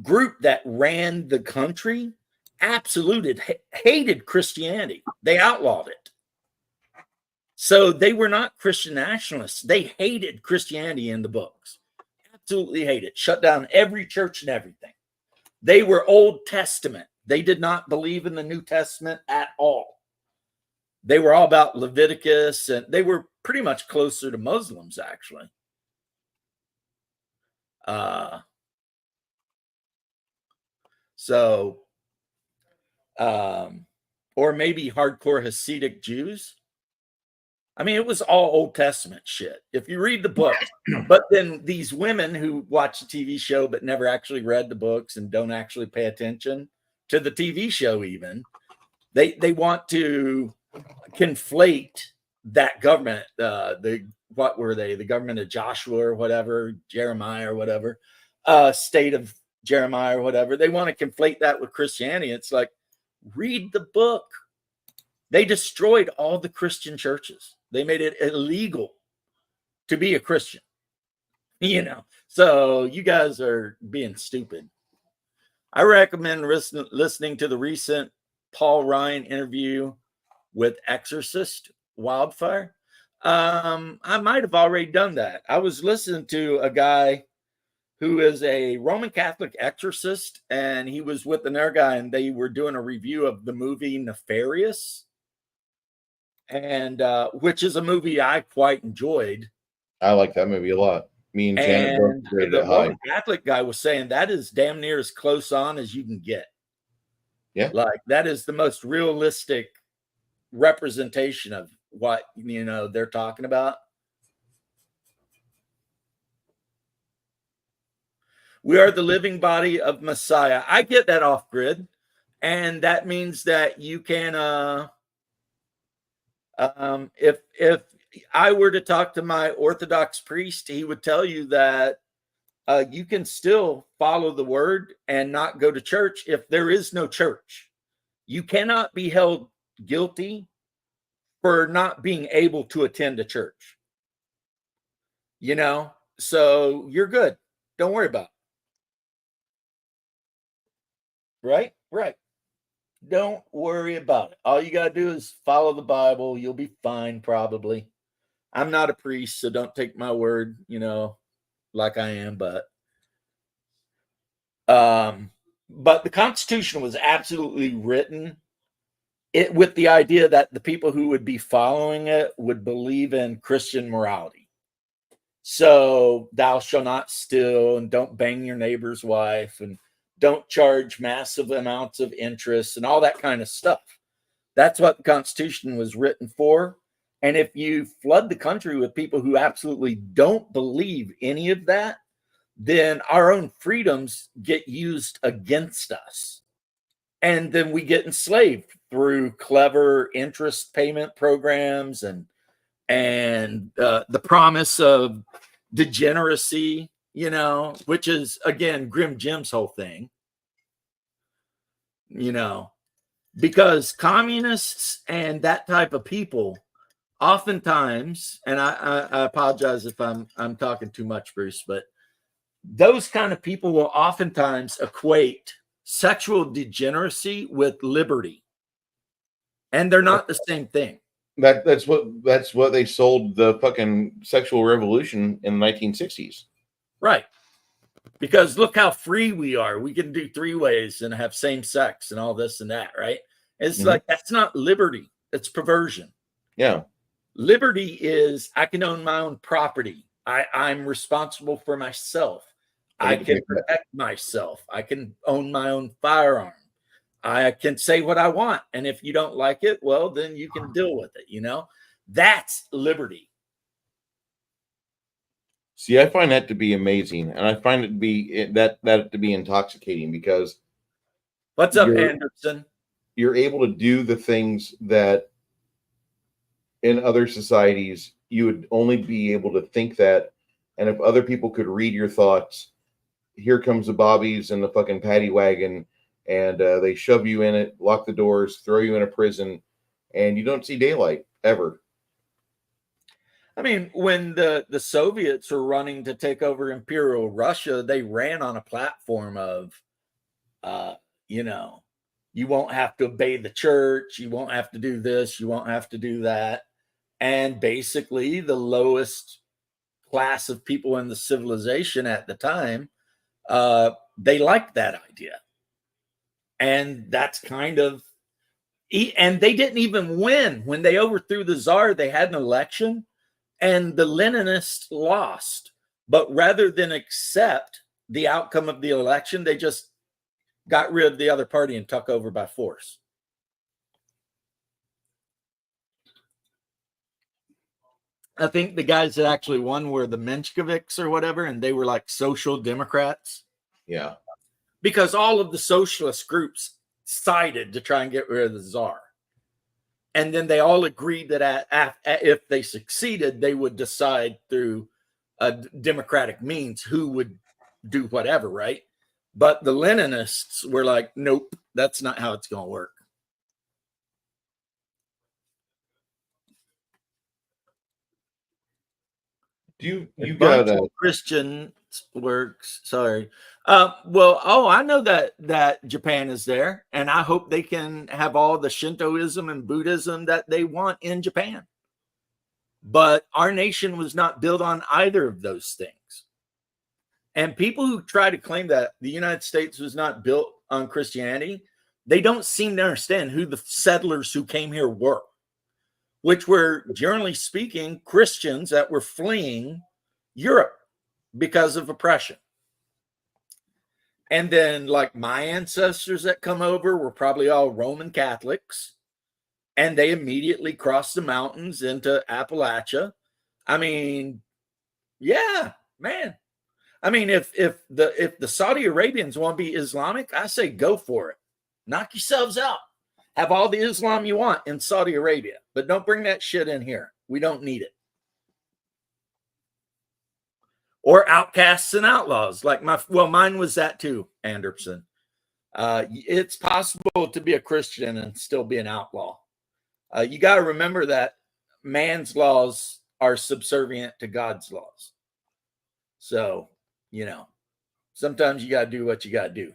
Speaker 1: group that ran the country absolutely hated Christianity. They outlawed it. So they were not Christian nationalists. They hated Christianity in the books. Absolutely hate it. Shut down every church and everything. They were Old Testament. They did not believe in the New Testament at all. They were all about Leviticus, and they were pretty much closer to Muslims, actually. Or maybe hardcore Hasidic Jews. I mean, it was all Old Testament shit, if you read the book. But then these women who watch the TV show but never actually read the books and don't actually pay attention to the TV show even, they want to conflate that government, what were they? The government of Joshua or whatever, Jeremiah or whatever, state of Jeremiah or whatever. They want to conflate that with Christianity. It's like, read the book. They destroyed all the Christian churches. They made it illegal to be a Christian, you know. So you guys are being stupid. I recommend listening to the recent Paul Ryan interview with Exorcist Wildfire. I might have already done that. I was listening to a guy who is a Roman Catholic exorcist, and he was with another guy, and they were doing a review of the movie Nefarious, and which is a movie I quite enjoyed.
Speaker 4: I like that movie a lot. Me and Janet both rated it high.
Speaker 1: The Catholic guy was saying that is damn near as close on as you can get.
Speaker 4: Yeah.
Speaker 1: Like that is the most realistic representation of what, you know, they're talking about. We are the living body of Messiah. I get that off grid. And that means that you can, if I were to talk to my Orthodox priest, he would tell you that you can still follow the word and not go to church if there is no church. You cannot be held guilty for not being able to attend a church. You know, so you're good. Don't worry about it. Right? Right. Don't worry about it. All you got to do is follow the Bible. You'll be fine, probably. I'm not a priest, so don't take my word, you know, like I am, but the Constitution was absolutely written it with the idea that the people who would be following it would believe in Christian morality. So thou shalt not steal, and don't bang your neighbor's wife, and don't charge massive amounts of interest and all that kind of stuff. That's what the Constitution was written for. And if you flood the country with people who absolutely don't believe any of that, then our own freedoms get used against us. And then we get enslaved through clever interest payment programs and the promise of degeneracy, you know, which is, again, Grim Jim's whole thing, you know, because communists and that type of people oftentimes, and I apologize if I'm talking too much, Bruce, but those kind of people will oftentimes equate sexual degeneracy with liberty, and they're not the same thing.
Speaker 4: That's what they sold the fucking sexual revolution in the 1960s.
Speaker 1: Right. Because look how free we are. We can do 3 ways and have same sex and all this and that, right? It's like, that's not liberty. It's perversion.
Speaker 4: Yeah.
Speaker 1: Liberty is I can own my own property. I'm responsible for myself. I can protect myself. I can own my own firearm. I can say what I want. And if you don't like it, well, then you can deal with it. You know, that's liberty.
Speaker 4: See, I find that to be amazing. And I find it to be that to be intoxicating because
Speaker 1: what's up, Anderson?
Speaker 4: You're able to do the things that in other societies you would only be able to think that. And if other people could read your thoughts, here comes the bobbies and the fucking paddy wagon, and they shove you in it, lock the doors, throw you in a prison, and you don't see daylight ever.
Speaker 1: I mean, when the Soviets were running to take over Imperial Russia, they ran on a platform of, you know, you won't have to obey the church, you won't have to do this, you won't have to do that. And basically, the lowest class of people in the civilization at the time, they liked that idea. And that's kind of, and they didn't even win. When they overthrew the Tsar, they had an election and the Leninists lost. But rather than accept the outcome of the election, they just got rid of the other party and took over by force. I think the guys that actually won were the Mensheviks or whatever, and they were like social democrats.
Speaker 4: Yeah.
Speaker 1: Because all of the socialist groups sided to try and get rid of the Tsar. And then they all agreed that if they succeeded, they would decide through democratic means who would do whatever, right? But the Leninists were like, nope, that's not how it's going to work.
Speaker 4: You got
Speaker 1: Christian works. Sorry. I know that Japan is there, and I hope they can have all the Shintoism and Buddhism that they want in Japan. But our nation was not built on either of those things. And people who try to claim that the United States was not built on Christianity, they don't seem to understand who the settlers who came here were, which were, generally speaking, Christians that were fleeing Europe because of oppression. And then, like, my ancestors that come over were probably all Roman Catholics, and they immediately crossed the mountains into Appalachia. I mean, yeah, man. I mean, if the Saudi Arabians want to be Islamic, I say go for it. Knock yourselves out. Have all the Islam you want in Saudi Arabia, but don't bring that shit in here. We don't need it. Or outcasts and outlaws, like mine was that too, Anderson. It's possible to be a Christian and still be an outlaw. You got to remember that man's laws are subservient to God's laws. So, sometimes you got to do what you got to do.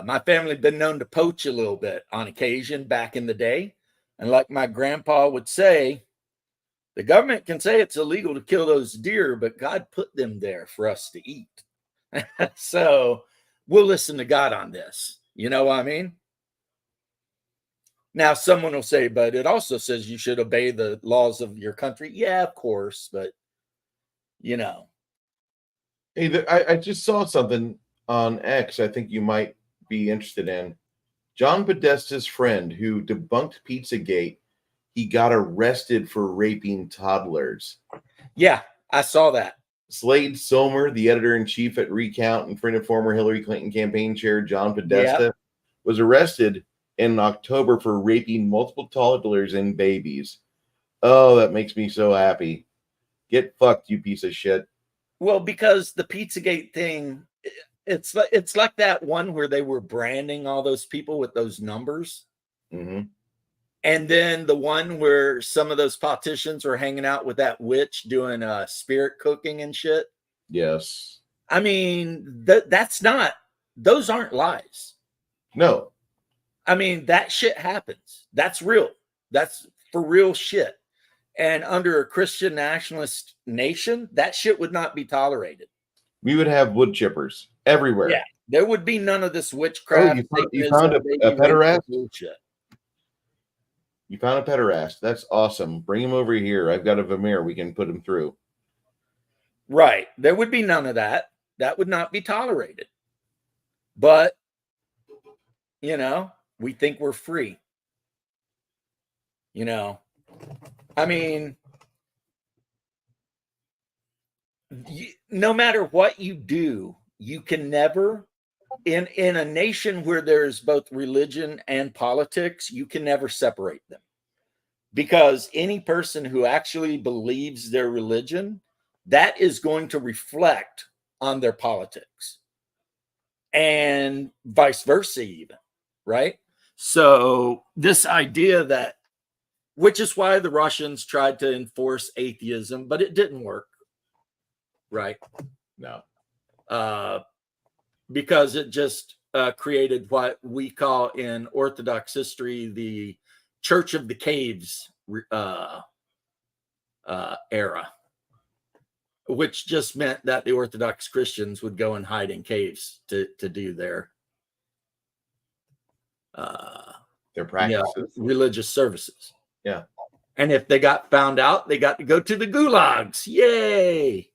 Speaker 1: My family had been known to poach a little bit on occasion back in the day. And like my grandpa would say, the government can say it's illegal to kill those deer, but God put them there for us to eat. So we'll listen to God on this. You know what I mean? Now, someone will say, but it also says you should obey the laws of your country. Yeah, of course. But,
Speaker 4: Hey, I just saw something on X I think you might be interested in. John Podesta's friend who debunked Pizzagate, he got arrested for raping toddlers.
Speaker 1: Yeah, I saw that.
Speaker 4: Slade Somer, the editor-in-chief at Recount and friend of former Hillary Clinton campaign chair John Podesta, was arrested in October for raping multiple toddlers and babies. Oh, that makes me so happy. Get fucked, you piece of shit.
Speaker 1: Well, because the Pizzagate thing, it's like that one where they were branding all those people with those numbers.
Speaker 4: Mm-hmm.
Speaker 1: And then the one where some of those politicians were hanging out with that witch doing spirit cooking and shit.
Speaker 4: Yes.
Speaker 1: I mean, those aren't lies.
Speaker 4: No.
Speaker 1: I mean, that shit happens. That's real. That's for real shit. And under a Christian nationalist nation, that shit would not be tolerated.
Speaker 4: We would have wood chippers everywhere.
Speaker 1: Yeah. There would be none of this witchcraft.
Speaker 4: You found a pederast? Bullshit. You found a pederast. That's awesome. Bring him over here. I've got a Vermeer. We can put him through.
Speaker 1: Right. There would be none of that. That would not be tolerated. But, we think we're free. I mean, no matter what you do, you can never, in a nation where there's both religion and politics, you can never separate them. Because any person who actually believes their religion, that is going to reflect on their politics. And vice versa even, right? So this idea that, which is why the Russians tried to enforce atheism, but it didn't work, right?
Speaker 4: No.
Speaker 1: Because it just created what we call in Orthodox history the Church of the Caves era, which just meant that the Orthodox Christians would go and hide in caves to do their
Speaker 4: practices,
Speaker 1: religious services.
Speaker 4: Yeah.
Speaker 1: And if they got found out, they got to go to the gulags. Yay!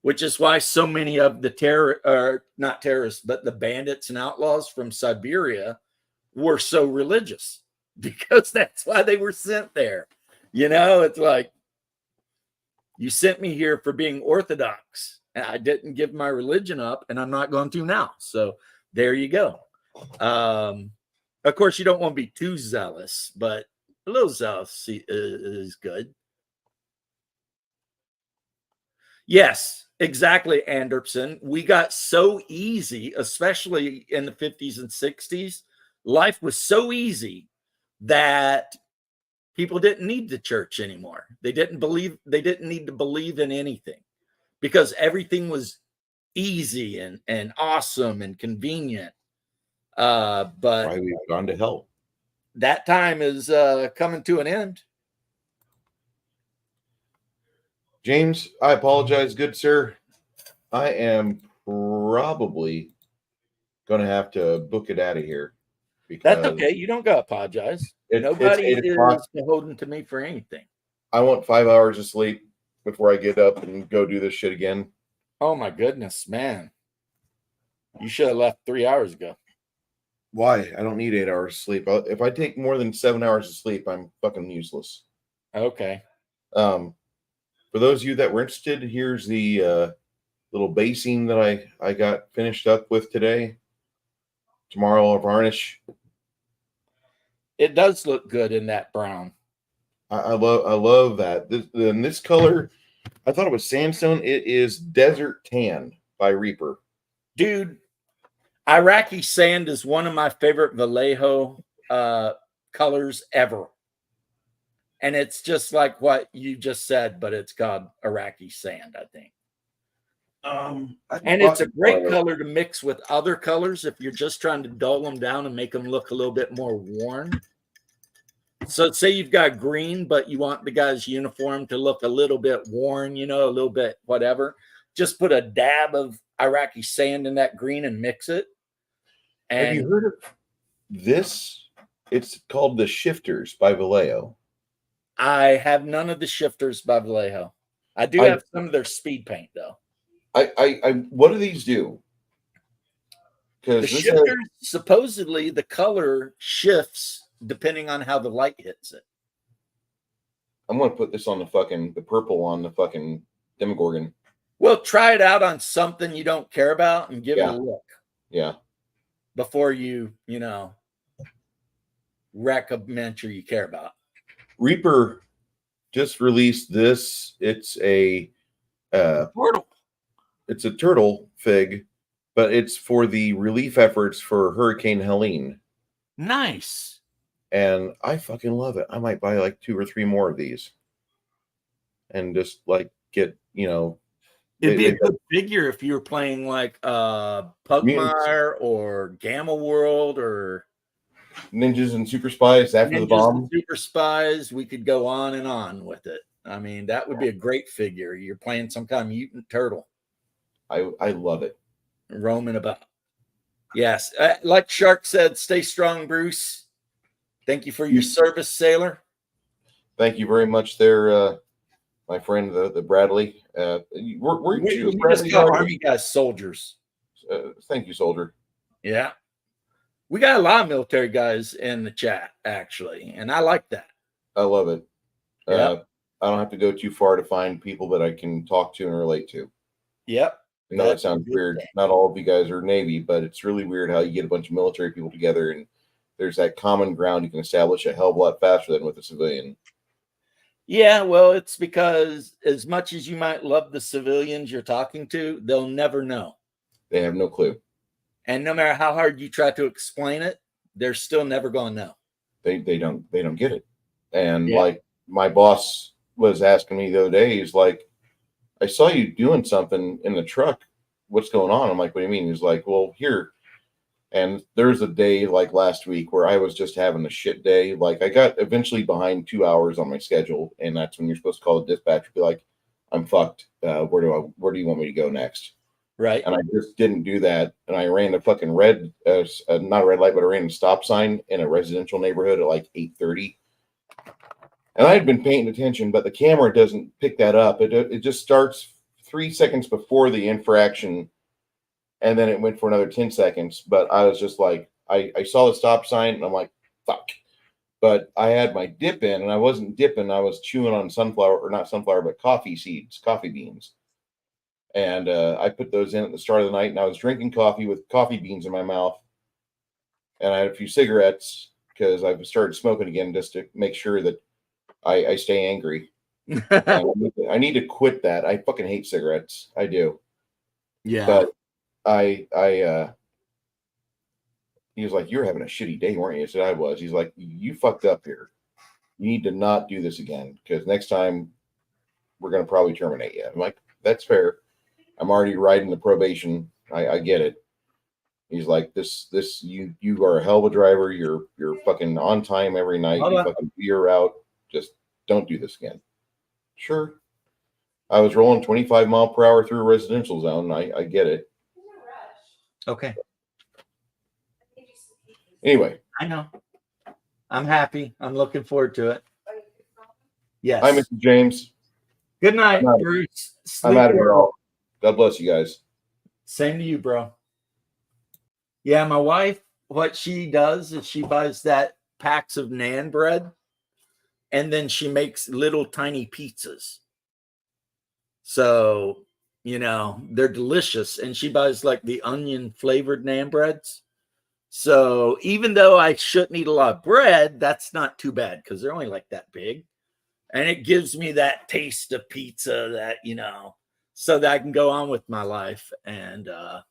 Speaker 1: Which is why so many of the not terrorists, but the bandits and outlaws from Siberia were so religious, because that's why they were sent there. It's like, you sent me here for being Orthodox. And I didn't give my religion up, and I'm not going to now. So there you go. Of course, you don't want to be too zealous, but a little zealous is good. Yes, exactly, Anderson. We got so easy, especially in the 50s and 60s. Life was so easy that people didn't need the church anymore. They didn't need to believe in anything, because everything was easy and awesome and convenient. But
Speaker 4: why we've gone to hell.
Speaker 1: That time is coming to an end.
Speaker 4: James, I apologize, good sir. I am probably going to have to book it out of here.
Speaker 1: That's okay. You don't got to apologize. Nobody is beholden to me for anything.
Speaker 4: I want 5 hours of sleep before I get up and go do this shit again.
Speaker 1: Oh my goodness, man. You should have left 3 hours ago.
Speaker 4: Why? I don't need 8 hours of sleep. If I take more than 7 hours of sleep, I'm fucking useless.
Speaker 1: Okay.
Speaker 4: For those of you that were interested, here's the little basing that I got finished up with today. Tomorrow I'll varnish.
Speaker 1: It does look good in that brown.
Speaker 4: I love that. This color, I thought it was sandstone. It is Desert Tan by Reaper.
Speaker 1: Dude, Iraqi sand is one of my favorite Vallejo colors ever. And it's just like what you just said, but it's called Iraqi sand, I think. And it's a great color to mix with other colors if you're just trying to dull them down and make them look a little bit more worn. So say you've got green, but you want the guy's uniform to look a little bit worn, you know, a little bit whatever. Just put a dab of Iraqi sand in that green and mix it. And
Speaker 4: have you heard of this? It's called the Shifters by Vallejo.
Speaker 1: I have none of the Shifters by Vallejo. I do have some of their speed paint though.
Speaker 4: What do these do?
Speaker 1: The Shifters, supposedly the color shifts depending on how the light hits it.
Speaker 4: I'm going to put this on the purple on the fucking Demogorgon.
Speaker 1: Well, try it out on something you don't care about and give it a look.
Speaker 4: Yeah.
Speaker 1: Before you wreck a miniature you care about.
Speaker 4: Reaper just released this. It's a
Speaker 1: turtle.
Speaker 4: It's a turtle fig, but it's for the relief efforts for Hurricane Helene.
Speaker 1: Nice.
Speaker 4: And I fucking love it. I might buy like 2 or 3 more of these. And just like get, you know.
Speaker 1: It'd be a good figure if you were playing like Pugmire or Gamma World or
Speaker 4: Ninjas and Super Spies after the bomb.
Speaker 1: Super Spies. We could go on and on with it. I mean, that would be a great figure. You're playing some kind of mutant turtle.
Speaker 4: I love it.
Speaker 1: Roaming about. Yes. Like Shark said, stay strong, Bruce. Thank you for your service, sailor.
Speaker 4: Thank you very much there, my friend, the Bradley. Were you
Speaker 1: just call Army guys soldiers.
Speaker 4: Thank you, soldier.
Speaker 1: Yeah. We got a lot of military guys in the chat, actually, and I like that.
Speaker 4: I love it.
Speaker 1: Yep.
Speaker 4: I don't have to go too far to find people that I can talk to and relate to.
Speaker 1: Yep.
Speaker 4: I know that sounds weird. Not all of you guys are Navy, but it's really weird how you get a bunch of military people together and there's that common ground you can establish a hell of a lot faster than with a civilian.
Speaker 1: Yeah, well, it's because as much as you might love the civilians you're talking to, they'll never know.
Speaker 4: They have no clue.
Speaker 1: And no matter how hard you try to explain it, they're still never going to know.
Speaker 4: They don't get it. And like my boss was asking me the other day, he's like, I saw you doing something in the truck. What's going on? I'm like, what do you mean? He's like, well, here. And there's a day like last week where I was just having a shit day. Like I got eventually behind 2 hours on my schedule. And that's when you're supposed to call the dispatcher and be like, I'm fucked. Where do you want me to go next?
Speaker 1: Right.
Speaker 4: And I just didn't do that. And I ran a fucking not a red light, but I ran a stop sign in a residential neighborhood at like 8:30. And I had been paying attention, but the camera doesn't pick that up. It just starts 3 seconds before the infraction. And then it went for another 10 seconds. But I was just like, I saw the stop sign and I'm like, fuck. But I had my dip in and I wasn't dipping. I was chewing on coffee seeds, coffee beans. And I put those in at the start of the night and I was drinking coffee with coffee beans in my mouth. And I had a few cigarettes because I started smoking again just to make sure that I stay angry. I need to quit that. I fucking hate cigarettes. I do.
Speaker 1: Yeah.
Speaker 4: But he was like, you're having a shitty day, weren't you? I said, I was. He's like, you fucked up here. You need to not do this again because next time we're going to probably terminate you. I'm like, that's fair. I'm already riding the probation. I get it. He's like, you are a hell of a driver. You're fucking on time every night. You fucking you're out. Just don't do this again. Sure. I was rolling 25 mile per hour through a residential zone. I get it.
Speaker 1: Okay.
Speaker 4: Anyway.
Speaker 1: I know. I'm happy. I'm looking forward to it. Yes.
Speaker 4: Hi, Mr. James.
Speaker 1: Good night, Bruce.
Speaker 4: I'm out of here all. God bless you guys.
Speaker 1: Same to you, bro. Yeah, my wife, what she does is she buys that packs of naan bread, and then she makes little tiny pizzas. So, they're delicious. And she buys like the onion flavored naan breads. So even though I shouldn't eat a lot of bread, that's not too bad because they're only like that big. And it gives me that taste of pizza that, so that I can go on with my life. And a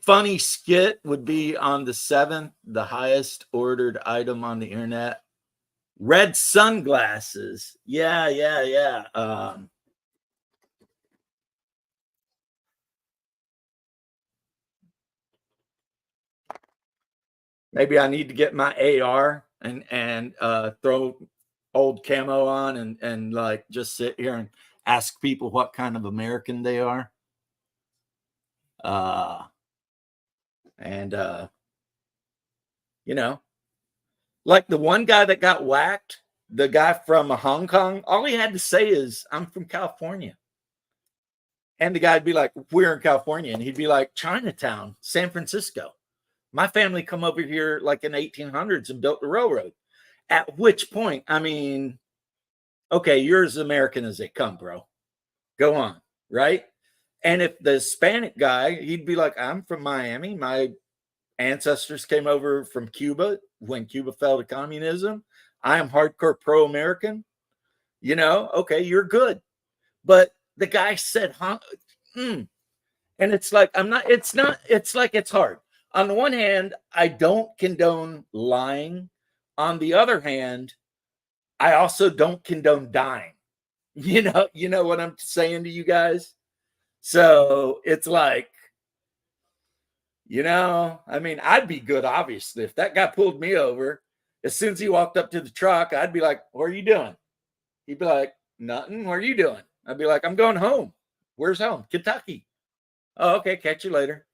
Speaker 1: funny skit would be on the 7th, the highest ordered item on the internet. Red sunglasses. Yeah. Maybe I need to get my AR and throw old camo on and like just sit here and ask people what kind of American they are. And like the one guy that got whacked, the guy from Hong Kong, all he had to say is, "I'm from California." And the guy'd be like, "We're in California." And he'd be like, "Chinatown, San Francisco. My family come over here like in the 1800s and built the railroad." At which point, I mean, okay, you're as American as they come, bro. Go on, right? And if the Hispanic guy, he'd be like, "I'm from Miami. My ancestors came over from Cuba when Cuba fell to communism. I am hardcore pro-American." Okay, you're good. But the guy said, and it's like, it's like, it's hard. On the one hand, I don't condone lying. On the other hand, I also don't condone dying. You know what I'm saying to you guys? So it's like, I mean, I'd be good, obviously. If that guy pulled me over, as soon as he walked up to the truck, I'd be like, "What are you doing?" He'd be like, "Nothing. What are you doing?" I'd be like, "I'm going home." "Where's home?" "Kentucky." "Oh, okay. Catch you later.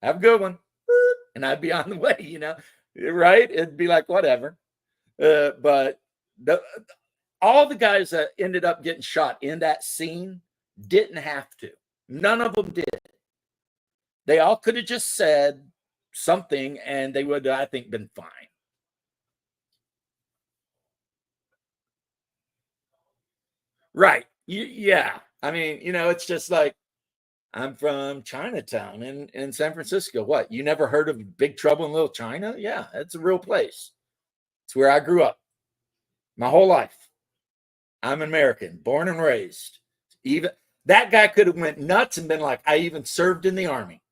Speaker 1: Have a good one." And I'd be on the way, right? It'd be like, whatever. But all the guys that ended up getting shot in that scene didn't have to. None of them did. They all could have just said something and they would, I think, been fine. Right. Yeah. I mean, it's just like, "I'm from Chinatown in San Francisco." What? You never heard of Big Trouble in Little China? Yeah, it's a real place. It's where I grew up my whole life. I'm an American, born and raised. Even that guy could have went nuts and been like, "I even served in the army."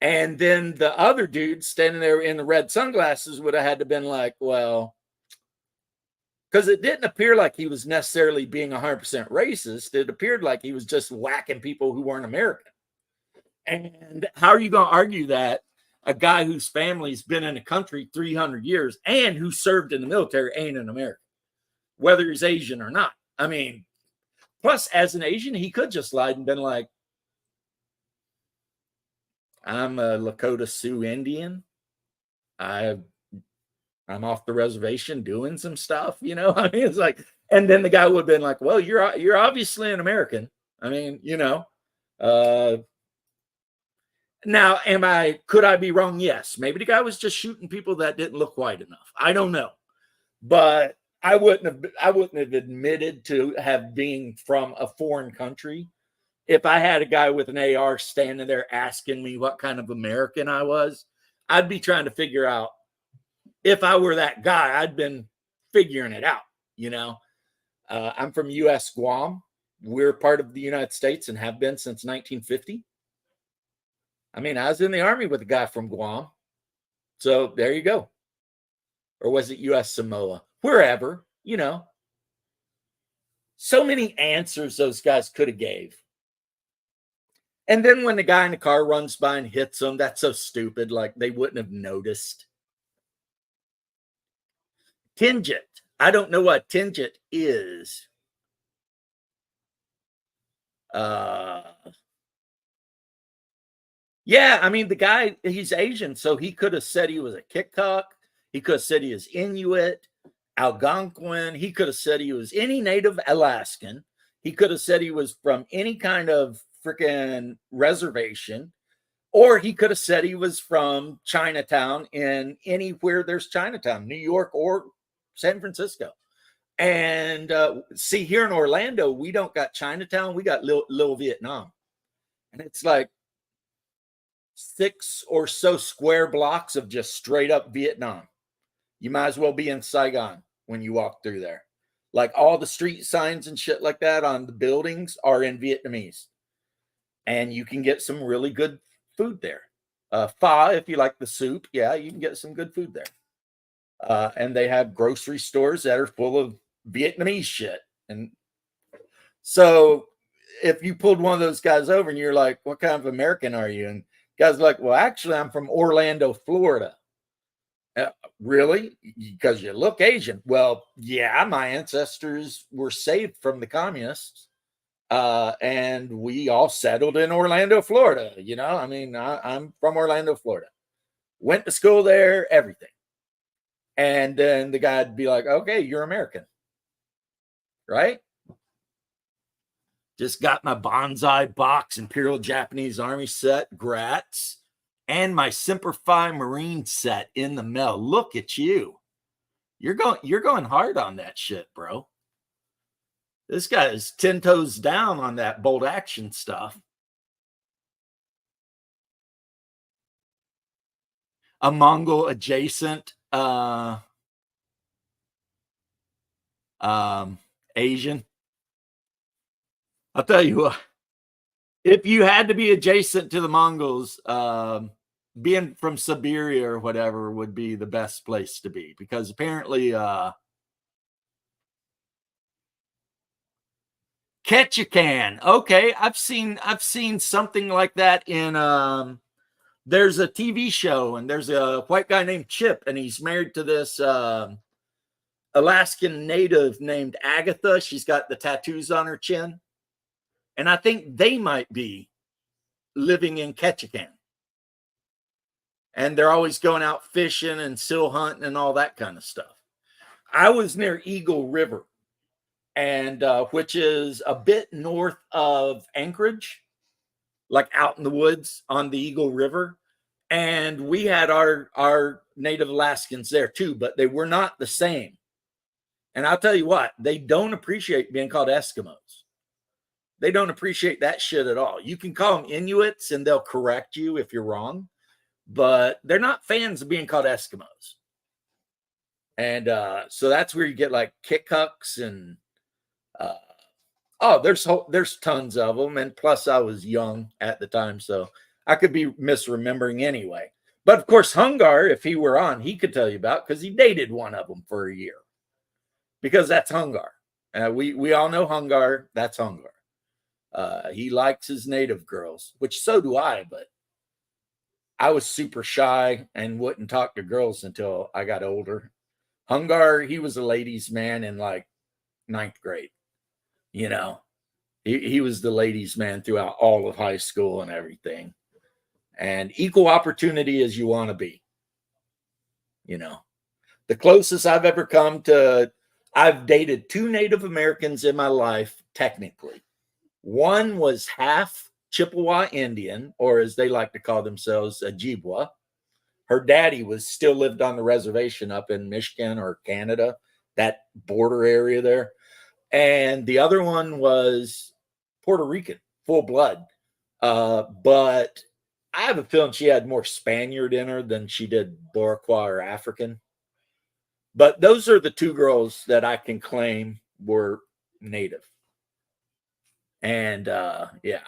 Speaker 1: And then the other dude standing there in the red sunglasses would have had to been like, well, because it didn't appear like he was necessarily being 100% racist. It appeared like he was just whacking people who weren't American. And how are you going to argue that a guy whose family's been in the country 300 years and who served in the military ain't an American, whether he's Asian or not? I mean, plus, as an Asian, he could just lied and been like, "I'm a Lakota Sioux Indian. I'm off the reservation doing some stuff." I mean, it's like, and then the guy would have been like, "Well, you're obviously an American." I mean, now, could I be wrong? Yes. Maybe the guy was just shooting people that didn't look white enough. I don't know. But I wouldn't have admitted to have being from a foreign country if I had a guy with an AR standing there asking me what kind of American I was. I'd be trying to figure out, if I were that guy, I'd been figuring it out. I'm from U.S. Guam. We're part of the United States and have been since 1950. I mean, I was in the army with a guy from Guam. So there you go. Or was it U.S. Samoa? Wherever, So many answers those guys could have gave. And then when the guy in the car runs by and hits them, that's so stupid. Like they wouldn't have noticed. Tingent. I don't know what tingent is. Yeah, I mean, the guy, he's Asian, so he could have said he was a Kikok. He could have said he was Inuit, Algonquin. He could have said he was any native Alaskan. He could have said he was from any kind of freaking reservation, or he could have said he was from Chinatown in anywhere there's Chinatown, New York or San Francisco. And see, here in Orlando, we don't got Chinatown, we got Little Vietnam. And it's like 6 or so square blocks of just straight up Vietnam. You might as well be in Saigon when you walk through there. Like all the street signs and shit like that on the buildings are in Vietnamese. And you can get some really good food there. Pho, if you like the soup, yeah, you can get some good food there. And they have grocery stores that are full of Vietnamese shit. And so if you pulled one of those guys over and you're like, what kind of American are you? And guys are like, well, actually, I'm from Orlando, Florida. Really? Because you look Asian. Well, yeah, my ancestors were saved from the communists. And we all settled in Orlando, Florida. You know, I mean, I'm from Orlando, Florida. Went to school there, everything. And then the guy'd be like, okay, you're American. Right? Just got my bonsai box, Imperial Japanese Army set, Gratz, and my Semper Fi Marine set in the mail. Look at you. You're going hard on that shit, bro. This guy is 10 toes down on that bolt action stuff. A Mongol adjacent Asian. I'll tell you what, if you had to be adjacent to the Mongols, being from Siberia or whatever would be the best place to be, because apparently Ketchikan. Okay, I've seen something like that in there's a TV show, and there's a white guy named Chip, and he's married to this Alaskan native named Agatha. She's got the tattoos on her chin. And I think they might be living in Ketchikan. And they're always going out fishing and seal hunting and all that kind of stuff. I was near Eagle River, and which is a bit north of Anchorage, like out in the woods on the Eagle River. And we had our native Alaskans there too, but they were not the same. And I'll tell you what, they don't appreciate being called Eskimos. They don't appreciate that shit at all. You can call them Inuits and they'll correct you if you're wrong, but they're not fans of being called Eskimos. And so that's where you get like Kikuks and there's tons of them. And plus I was young at the time, so I could be misremembering anyway. But of course, Hungar, if he were on, he could tell you about, because he dated one of them for a year. Because that's Hungar. We all know Hungar. That's Hungar. He likes his native girls, which so do I, but I was super shy and wouldn't talk to girls until I got older. Hungar, he was a ladies' man in like 9th grade. You know, he was the ladies' man throughout all of high school and everything. And equal opportunity as you want to be. You know, the closest I've ever come to, I've dated 2 Native Americans in my life, technically. One was half Chippewa Indian, or as they like to call themselves, Ojibwa. Her daddy still lived on the reservation up in Michigan or Canada, that border area there. And the other one was Puerto Rican, full blood. But I have a feeling she had more Spaniard in her than she did Boroqua or African. But those are the 2 girls that I can claim were native. And yeah.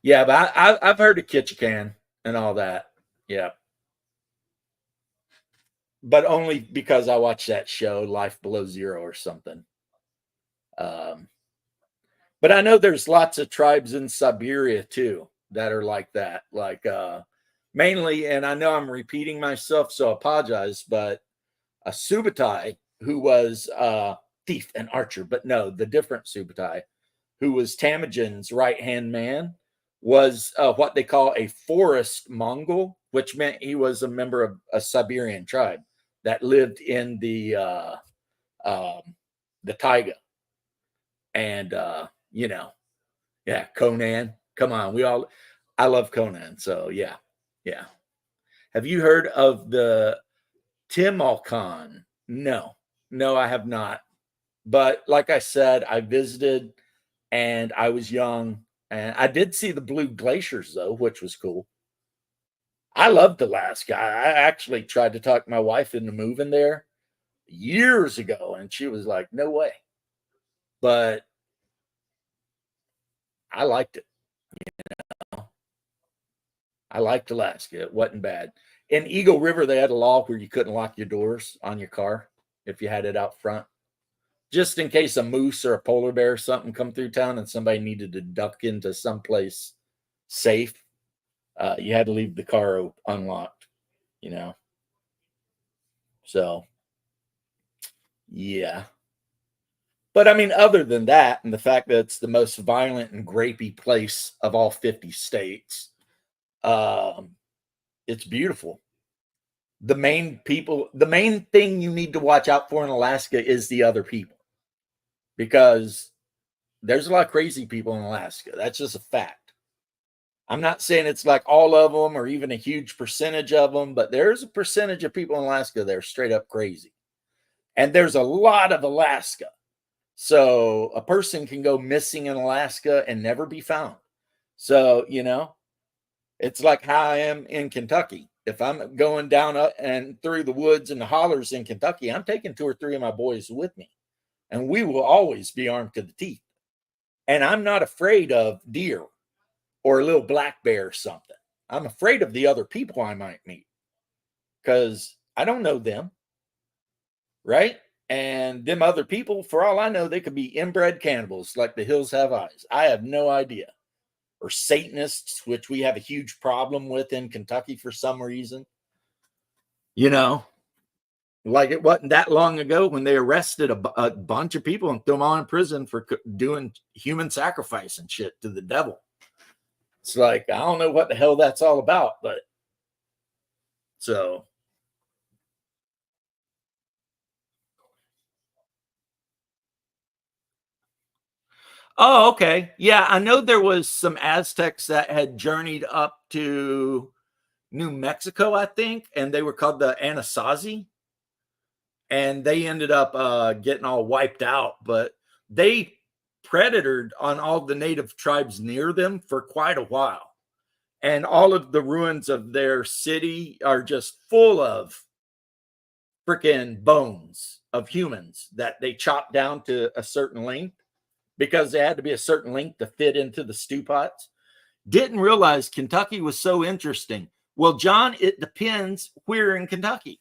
Speaker 1: Yeah, but I've heard of Ketchikan and all that. Yeah. But only because I watched that show, Life Below Zero or something. But I know there's lots of tribes in Siberia too that are like that. Like mainly, and I know I'm repeating myself, so I apologize, but a Subutai who was thief and archer, but no, the different Subutai, who was Temujin's right-hand man, was what they call a forest Mongol, which meant he was a member of a Siberian tribe that lived in the the taiga. And, yeah, Conan. Come on. I love Conan. So, yeah. Yeah. Have you heard of the Timalcon? No, I have not. But like I said, I visited and I was young, and I did see the blue glaciers though, which was cool. I loved Alaska. I actually tried to talk my wife into moving there years ago, and she was like, "No way." But I liked it. I liked Alaska. It wasn't bad. In Eagle River, they had a law where you couldn't lock your doors on your car if you had it out front, just in case a moose or a polar bear or something come through town and somebody needed to duck into someplace safe. You had to leave the car unlocked, So, yeah. But I mean, other than that, and the fact that it's the most violent and grapey place of all 50 states, it's beautiful. The main thing you need to watch out for in Alaska is the other people, because there's a lot of crazy people in Alaska. That's just a fact. I'm not saying it's like all of them or even a huge percentage of them, but there's a percentage of people in Alaska that are straight up crazy. And there's a lot of Alaska. So a person can go missing in Alaska and never be found. So, it's like how I am in Kentucky. If I'm going down and through the woods and the hollers in Kentucky, I'm taking 2 or 3 of my boys with me. And we will always be armed to the teeth. And I'm not afraid of deer or a little black bear or something. I'm afraid of the other people I might meet because I don't know them, right? And them other people, for all I know, they could be inbred cannibals like the hills have eyes. I have no idea. Or Satanists, which we have a huge problem with in Kentucky for some reason. Like it wasn't that long ago when they arrested a bunch of people and threw them all in prison for doing human sacrifice and shit to the devil. It's like, I don't know what the hell that's all about, but so. Oh, okay. Yeah, I know there was some Aztecs that had journeyed up to New Mexico, I think, and they were called the Anasazi. And they ended up getting all wiped out, but they predatored on all the native tribes near them for quite a while. And all of the ruins of their city are just full of freaking bones of humans that they chopped down to a certain length because they had to be a certain length to fit into the stew pots. Didn't realize Kentucky was so interesting. Well, John, it depends where in Kentucky.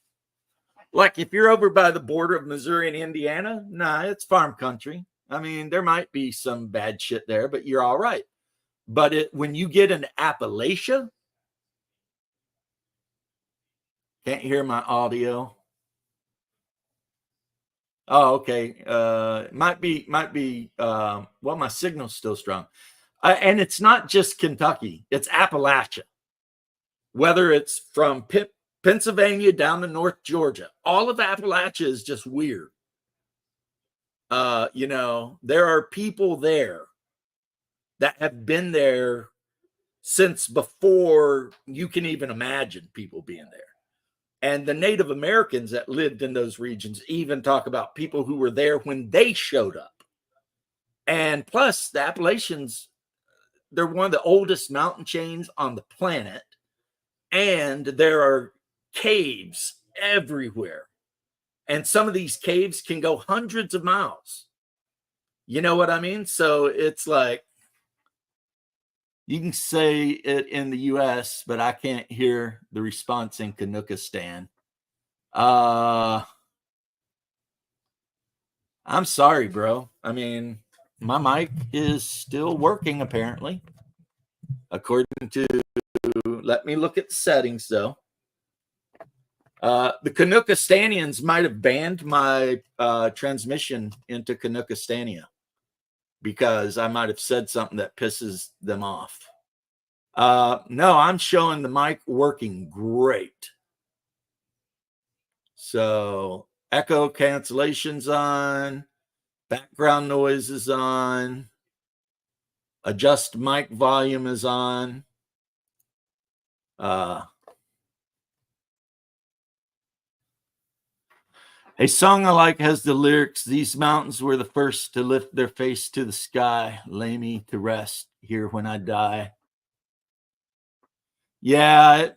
Speaker 1: Like if you're over by the border of Missouri and Indiana, nah, it's farm country. I mean, there might be some bad shit there, but you're all right. But when you get into Appalachia, can't hear my audio. Oh, okay. Might be. Well, my signal's still strong, and it's not just Kentucky; it's Appalachia. Whether it's from Pennsylvania down to North Georgia, all of Appalachia is just weird. There are people there that have been there since before you can even imagine people being there. And the Native Americans that lived in those regions even talk about people who were there when they showed up. And plus, the Appalachians, they're one of the oldest mountain chains on the planet. And there are caves everywhere. And some of these caves can go hundreds of miles. You know what I mean? So it's like, you can say it in the US, but I can't hear the response in Canuckistan. I'm sorry, bro. I mean, my mic is still working, apparently. According to, let me look at the settings, though. The Canuckistanians might have banned my transmission into Canuckistania because I might have said something that pisses them off. No, I'm showing the mic working great. So Echo cancellation's on. Background noise is on. Adjust mic volume is on. A song I like has the lyrics, "These mountains were the first to lift their face to the sky. Lay me to rest here when I die." Yeah,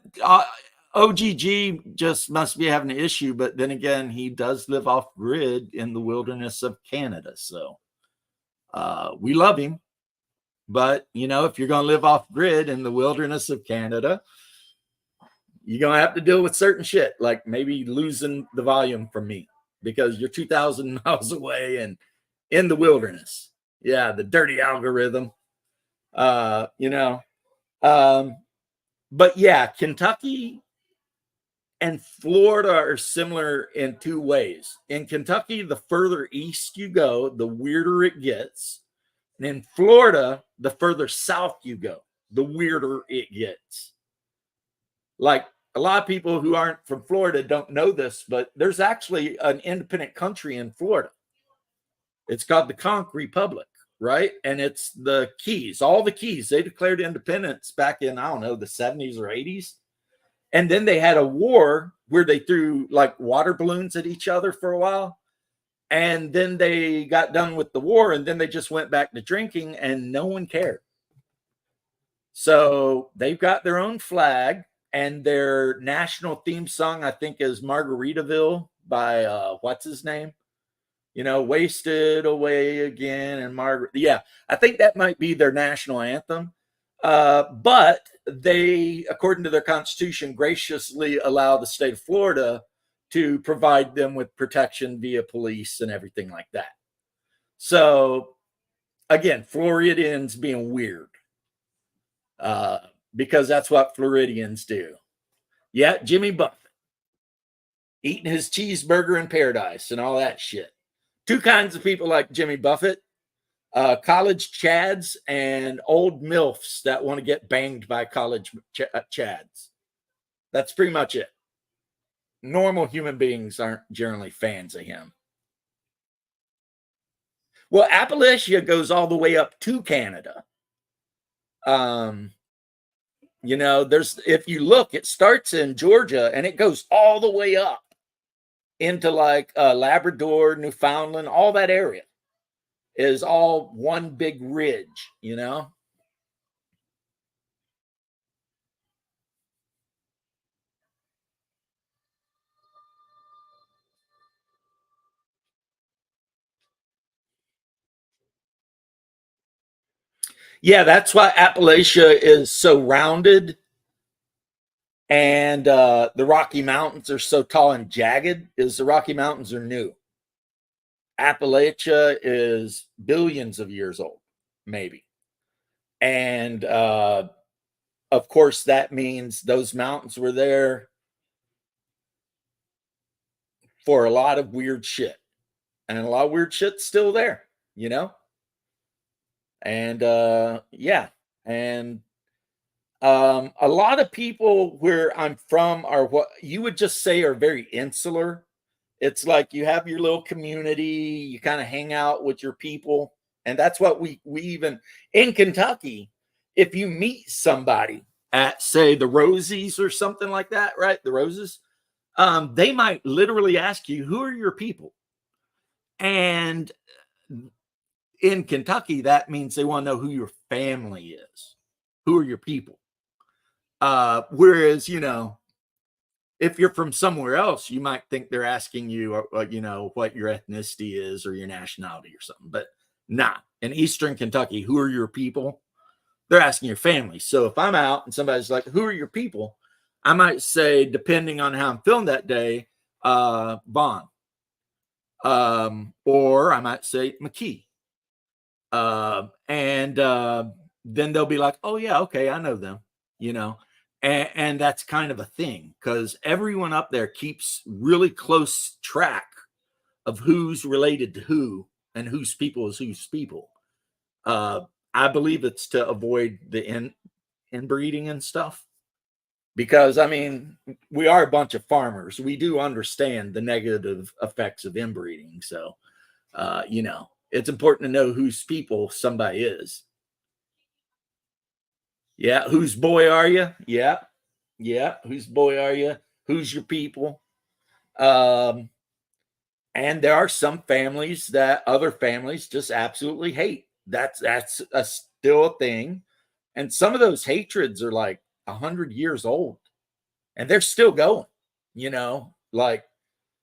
Speaker 1: OGG just must be having an issue, but then again, he does live off grid in the wilderness of Canada. So we love him. But, you know, if you're going to live off grid in the wilderness of Canada, you're going to have to deal with certain shit, like maybe losing the volume from me because you're 2,000 miles away and in the wilderness. Yeah, the dirty algorithm, you know. But yeah, Kentucky and Florida are similar in two ways. In Kentucky, the further east you go, the weirder it gets. And in Florida, the further south you go, the weirder it gets. Like a lot of people who aren't from Florida don't know this, but there's actually an independent country in Florida. It's called the Conch Republic, right? And it's the Keys, all the Keys. They declared independence back in, I don't know, the 70s or 80s. And then they had a war where they threw like water balloons at each other for a while. And then they got done with the war and then they just went back to drinking and no one cared. So they've got their own flag and their national theme song, I think, is Margaritaville by what's his name? You know, Wasted Away Again and Margaret. Yeah, I think that might be their national anthem. But they, according to their constitution, graciously allow the state of Florida to provide them with protection via police and everything like that. So, again, Floridians being weird because that's what Floridians do. Yeah, Jimmy Buffett eating his cheeseburger in paradise and all that shit. Two kinds of people like Jimmy Buffett. College chads and old MILFs that want to get banged by college chads. That's pretty much it. Normal human beings aren't generally fans of him. Well, Appalachia goes all the way up to Canada. You know, if you look, it starts in Georgia and it goes all the way up into like Labrador, Newfoundland, all that area is all one big ridge, you know? Yeah, that's why Appalachia is so rounded and the Rocky Mountains are so tall and jagged, is the Rocky Mountains are new. Appalachia is billions of years old, maybe. And of course, that means those mountains were there for a lot of weird shit. And a lot of weird shit's still there, you know? And yeah. And a lot of people where I'm from are what you would just say are very insular. It's like you have your little community, you kind of hang out with your people. And that's what we even in Kentucky, if you meet somebody at, say, the Rosies or something like that, right? The Roses, they might literally ask you, who are your people? And in Kentucky, that means they want to know who your family is. Who are your people? Whereas, you know, if you're from somewhere else, you might think they're asking you, you know, what your ethnicity is or your nationality or something. But nah, in Eastern Kentucky, who are your people? They're asking your family. So if I'm out and somebody's like, who are your people? I might say, depending on how I'm feeling that day, Vaughn. Or I might say McKee. And then they'll be like, oh, yeah, okay, I know them, you know. And that's kind of a thing because everyone up there keeps really close track of who's related to who and whose people is whose people. I believe it's to avoid the inbreeding and stuff. because I mean, we are a bunch of farmers. We do understand the negative effects of inbreeding. So, you know, it's important to know whose people somebody is. Yeah. Whose boy are you? Yeah. Yeah. Whose boy are you? Who's your people? And there are some families that other families just absolutely hate. That's still a thing. And some of those hatreds are like 100 years old and they're still going, you know, like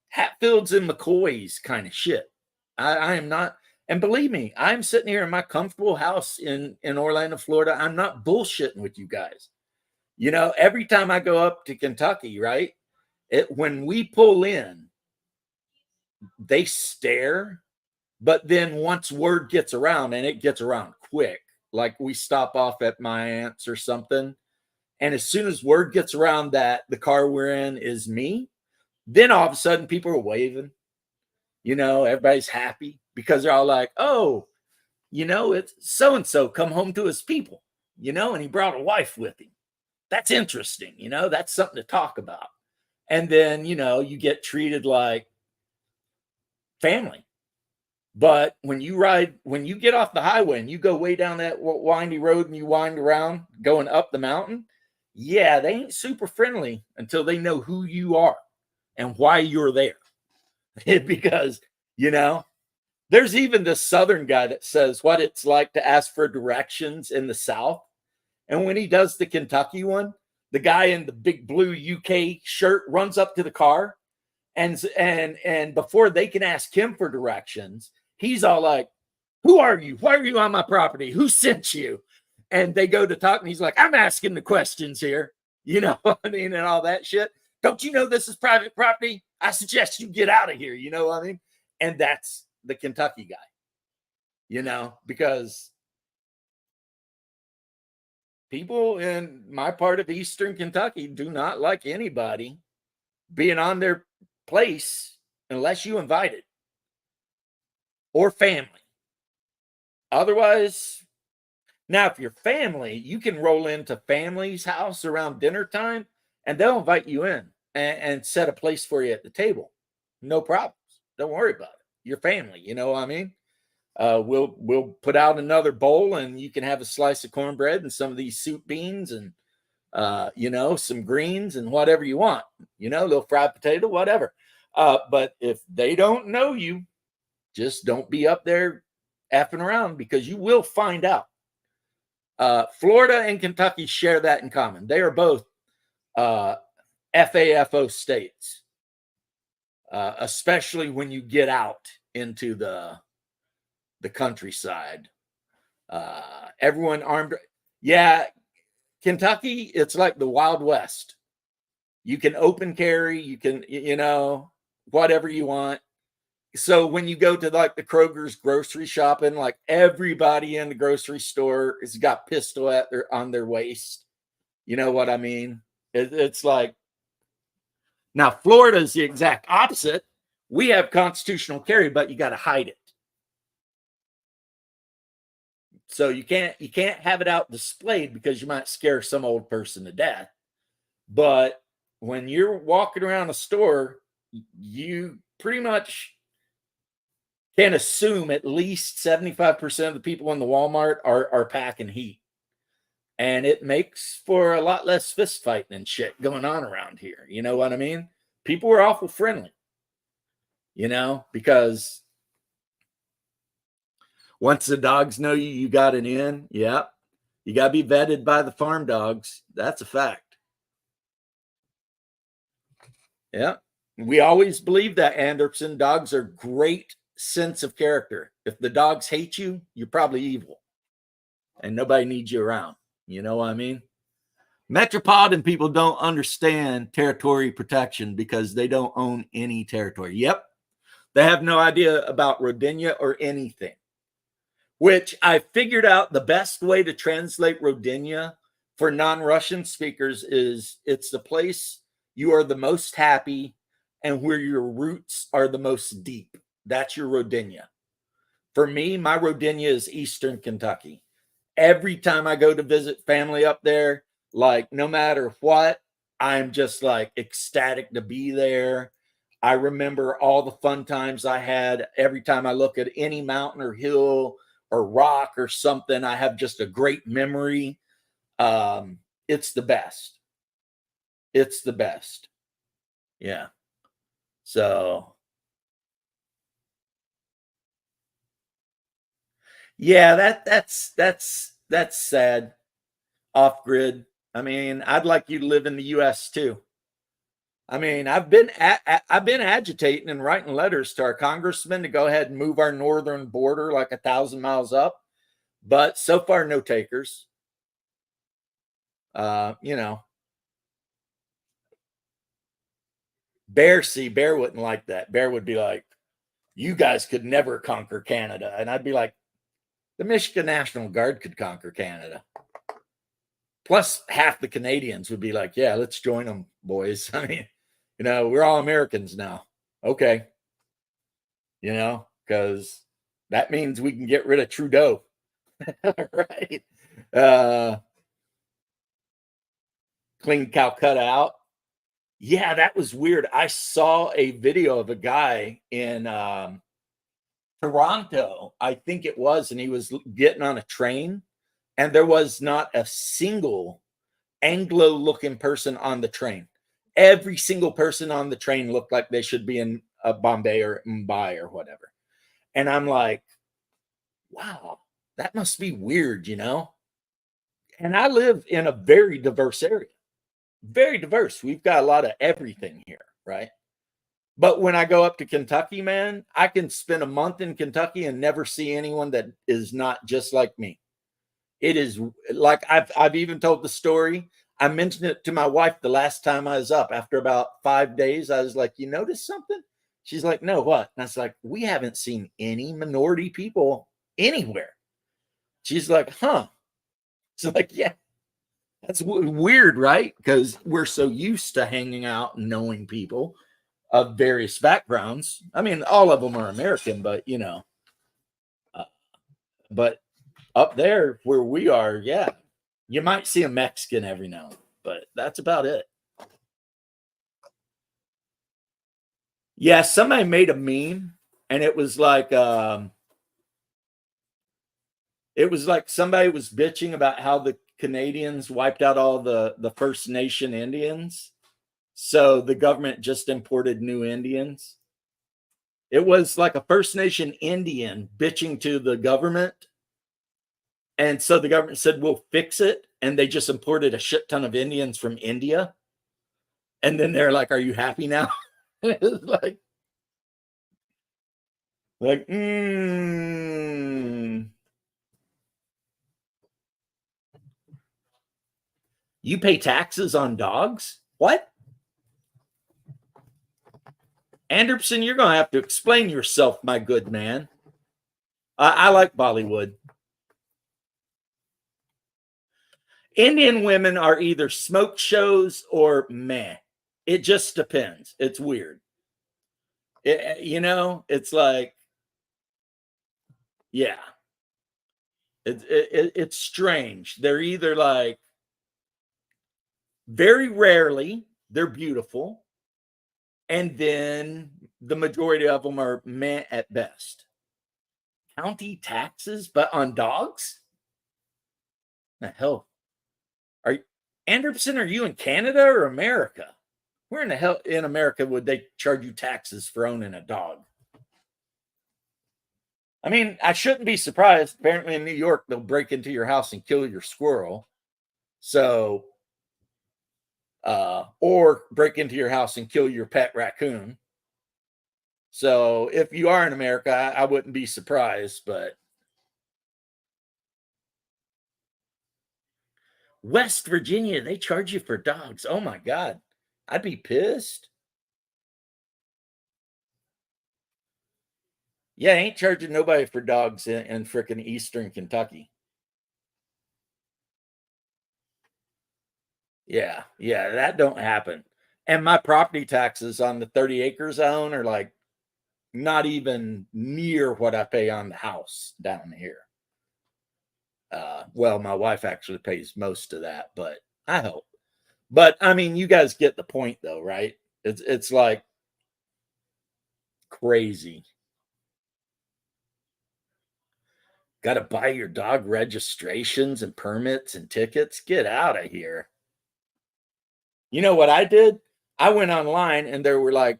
Speaker 1: Hatfields and McCoys kind of shit. I am not, and believe me, I'm sitting here in my comfortable house in Orlando, Florida. I'm not bullshitting with you guys. You know, every time I go up to Kentucky, right? When we pull in, they stare, but then once word gets around, and it gets around quick, like we stop off at my aunt's or something, and as soon as word gets around that the car we're in is me, then all of a sudden people are waving. You know, everybody's happy because they're all like, oh, you know, it's so and so come home to his people, you know, and he brought a wife with him. That's interesting, you know, that's something to talk about. And then, you know, you get treated like family. But when you get off the highway and you go way down that windy road and you wind around going up the mountain, yeah, they ain't super friendly until they know who you are and why you're there. Because, you know, there's even this Southern guy that says what it's like to ask for directions in the South. And when he does the Kentucky one, the guy in the big blue UK shirt runs up to the car and before they can ask him for directions, he's all like, who are you? Why are you on my property? Who sent you? And they go to talk and he's like, I'm asking the questions here. You know what I mean? And all that shit. Don't you know this is private property? I suggest you get out of here. You know what I mean? And that's the Kentucky guy, you know, because people in my part of Eastern Kentucky do not like anybody being on their place unless you invite it or family. Otherwise, now if you're family, you can roll into family's house around dinner time and they'll invite you in and set a place for you at the table. No problems. Don't worry about it. Your family, you know what I mean? We'll put out another bowl and you can have a slice of cornbread and some of these soup beans and you know, some greens and whatever you want, you know, little fried potato, whatever. But if they don't know you, just don't be up there effing around because you will find out. Florida and Kentucky share that in common. They are both FAFO states, especially when you get out into the countryside. Everyone armed. Yeah, Kentucky, it's like the Wild West. You can open carry, you can, you know, whatever you want. So when you go to like the Kroger's grocery shopping, like everybody in the grocery store has got pistol on their waist. You know what I mean? It's like, now Florida is the exact opposite. We have constitutional carry, but you got to hide it. So you can't have it out displayed because you might scare some old person to death. But when you're walking around a store, you pretty much can assume at least 75% of the people in the Walmart are packing heat. And it makes for a lot less fist fighting and shit going on around here. You know what I mean? People are awful friendly, you know, because once the dogs know you got an in, yeah, you got to be vetted by the farm dogs. That's a fact. Yeah. We always believe that, Anderson. Dogs are great sense of character. If the dogs hate you, you're probably evil. And nobody needs you around. You know what I mean? Metropolitan people don't understand territory protection because they don't own any territory. Yep. They have no idea about Rodinia or anything. Which I figured out the best way to translate Rodinia for non-Russian speakers is it's the place you are the most happy and where your roots are the most deep. That's your Rodinia. For me, my Rodinia is Eastern Kentucky. Every time I go to visit family up there, like no matter what, I'm just like ecstatic to be there. I remember all the fun times I had. Every time I look at any mountain or hill or rock or something, I have just a great memory. It's the best. It's the best. Yeah. So yeah, that's sad. Off grid. I mean, I'd like you to live in the US too. I mean, I've been agitating and writing letters to our congressman to go ahead and move our northern border like 1,000 miles up, but so far no takers. You know, Bear wouldn't like that. Bear would be like, "You guys could never conquer Canada," and I'd be like, "The Michigan National Guard could conquer Canada." Plus, half the Canadians would be like, "Yeah, let's join them, boys." I mean, you know, we're all Americans now. Okay. You know, because that means we can get rid of Trudeau. Right. Clean Calcutta out. Yeah, that was weird. I saw a video of a guy in Toronto, I think it was, and he was getting on a train, and there was not a single Anglo looking person on the train. Every single person on the train looked like they should be in Bombay or Mumbai or whatever. And I'm like, wow, that must be weird, you know? And I live in a very diverse area, very diverse. We've got a lot of everything here, right? But when I go up to Kentucky, man, I can spend a month in Kentucky and never see anyone that is not just like me. It is like I've even told the story. I mentioned it to my wife the last time I was up. After about 5 days, I was like, "You notice something?" She's like, "No, what?" And I was like, "We haven't seen any minority people anywhere." She's like, "Huh?" So like, yeah, that's weird, right? Because we're so used to hanging out and knowing people of various backgrounds. I mean, all of them are American, but you know, but up there where we are, yeah, you might see a Mexican every now and then, but that's about it. Yeah, somebody made a meme, and it was like somebody was bitching about how the Canadians wiped out all the First Nation Indians. So the government just imported new Indians. It was like a First Nation Indian bitching to the government. And so the government said, we'll fix it. And they just imported a shit ton of Indians from India. And then they're like, are you happy now? It's like, you pay taxes on dogs? What? Anderson, you're going to have to explain yourself, my good man. I like Bollywood. Indian women are either smoke shows or meh. It just depends. It's weird. You know, it's like, yeah, it's strange. They're either like, very rarely, they're beautiful. And then the majority of them are meh at best. County taxes, but on dogs? The hell? Are you, Anderson, are you in Canada or America? Where in the hell in America would they charge you taxes for owning a dog? I mean, I shouldn't be surprised. Apparently in New York, they'll break into your house and kill your squirrel. So, or break into your house and kill your pet raccoon. So if you are in America, I wouldn't be surprised, but West Virginia, they charge you for dogs. Oh my God. I'd be pissed. Yeah, I ain't charging nobody for dogs in frickin' Eastern Kentucky. Yeah, that don't happen. And my property taxes on the 30 acres I own are like not even near what I pay on the house down here. Well, my wife actually pays most of that, but I help. But I mean, you guys get the point though, right? It's like crazy. Got to buy your dog registrations and permits and tickets. Get out of here. You know what I did? I went online and there were like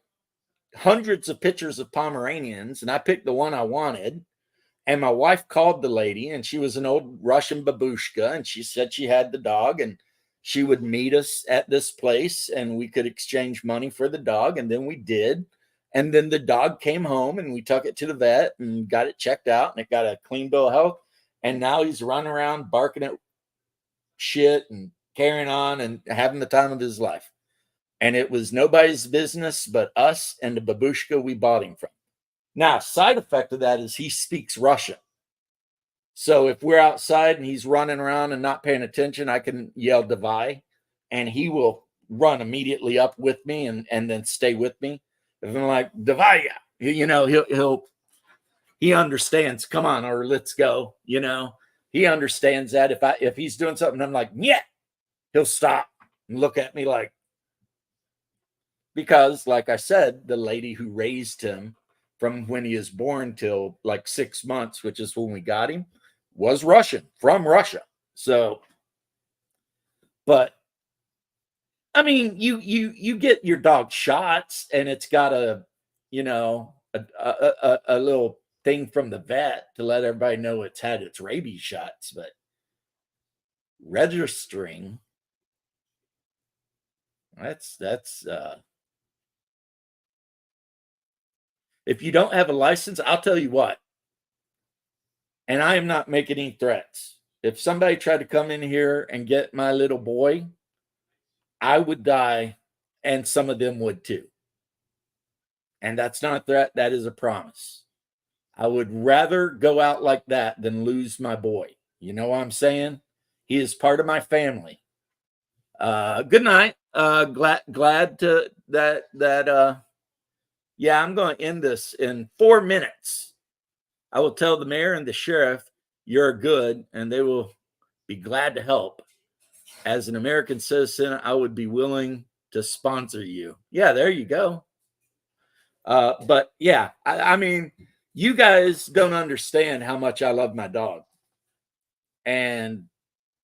Speaker 1: hundreds of pictures of Pomeranians, and I picked the one I wanted. And my wife called the lady, and she was an old Russian babushka, and she said she had the dog, and she would meet us at this place, and we could exchange money for the dog, and then we did. And then the dog came home, and we took it to the vet and got it checked out, and it got a clean bill of health. And now he's running around barking at shit and carrying on and having the time of his life. And it was nobody's business but us and the babushka we bought him from. Now, side effect of that is he speaks Russian. So if we're outside and he's running around and not paying attention, I can yell "Davai," and he will run immediately up with me and then stay with me. If I'm like "Davaya," you know, he understands. Come on, or let's go. You know, he understands that if he's doing something, I'm like, yeah, he'll stop and look at me like, because like I said, the lady who raised him from when he was born till like 6 months, which is when we got him, was Russian, from Russia. So, but I mean, you get your dog shots, and it's got a, you know, a little thing from the vet to let everybody know it's had its rabies shots, but registering, that's if you don't have a license, I'll tell you what, and I am not making any threats. If somebody tried to come in here and get my little boy, I would die, and some of them would too. And that's not a threat, that is a promise. I would rather go out like that than lose my boy. You know what I'm saying? He is part of my family. Good night. Glad to that yeah, I'm going to end this in 4 minutes. I will tell the mayor and the sheriff you're good, and they will be glad to help. As an American citizen, I would be willing to sponsor you. Yeah, there you go. But yeah, I mean, you guys don't understand how much I love my dog. And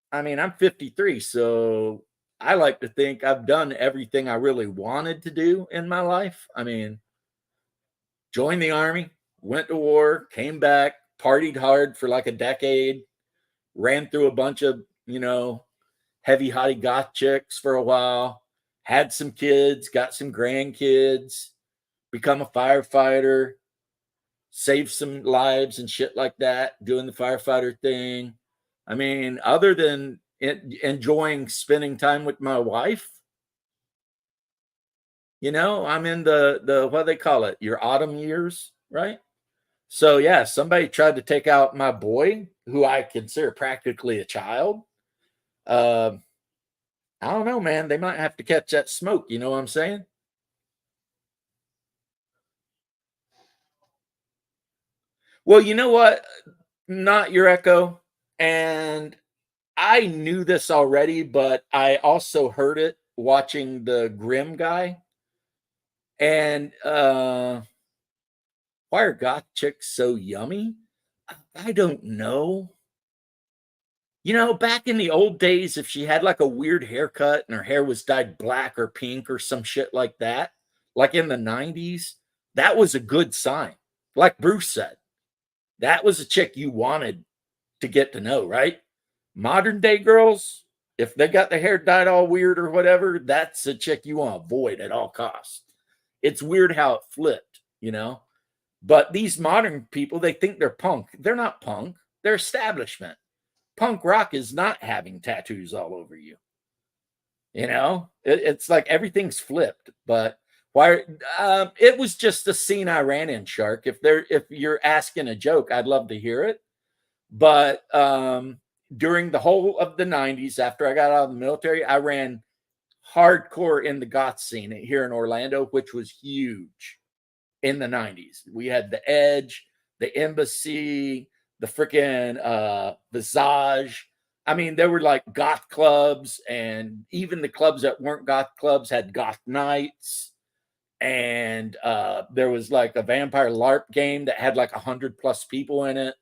Speaker 1: I mean, I'm 53, so I like to think I've done everything I really wanted to do in my life. I mean, joined the army, went to war, came back, partied hard for like a decade, ran through a bunch of, you know, heavy hottie goth chicks for a while, had some kids, got some grandkids, become a firefighter, save some lives and shit like that, doing the firefighter thing. I mean, other than enjoying spending time with my wife, you know, I'm in the what do they call it, your autumn years, right? So yeah, somebody tried to take out my boy, who I consider practically a child. I don't know, man. They might have to catch that smoke. You know what I'm saying? Well, you know what? Not your echo. And I knew this already, but I also heard it watching the Grimm guy. And why are goth chicks so yummy? I don't know. You know, back in the old days, if she had like a weird haircut and her hair was dyed black or pink or some shit like that, like in the 90s, that was a good sign. Like Bruce said, that was a chick you wanted to get to know, right? Modern day girls, if they got their hair dyed all weird or whatever, that's a chick you want to avoid at all costs. It's weird how it flipped, you know? But these modern people, they think they're punk. They're not punk, they're establishment. Punk rock is not having tattoos all over you. You know, it's like everything's flipped. But why? It was just a scene I ran in, Shark. If you're asking a joke, I'd love to hear it. But during the whole of the 90s, after I got out of the military, I ran hardcore in the goth scene here in Orlando, which was huge in the 90s. We had the Edge, the Embassy, the freaking Visage, I mean, there were like goth clubs, and even the clubs that weren't goth clubs had goth nights. And there was like a vampire LARP game that had like 100+ people in it.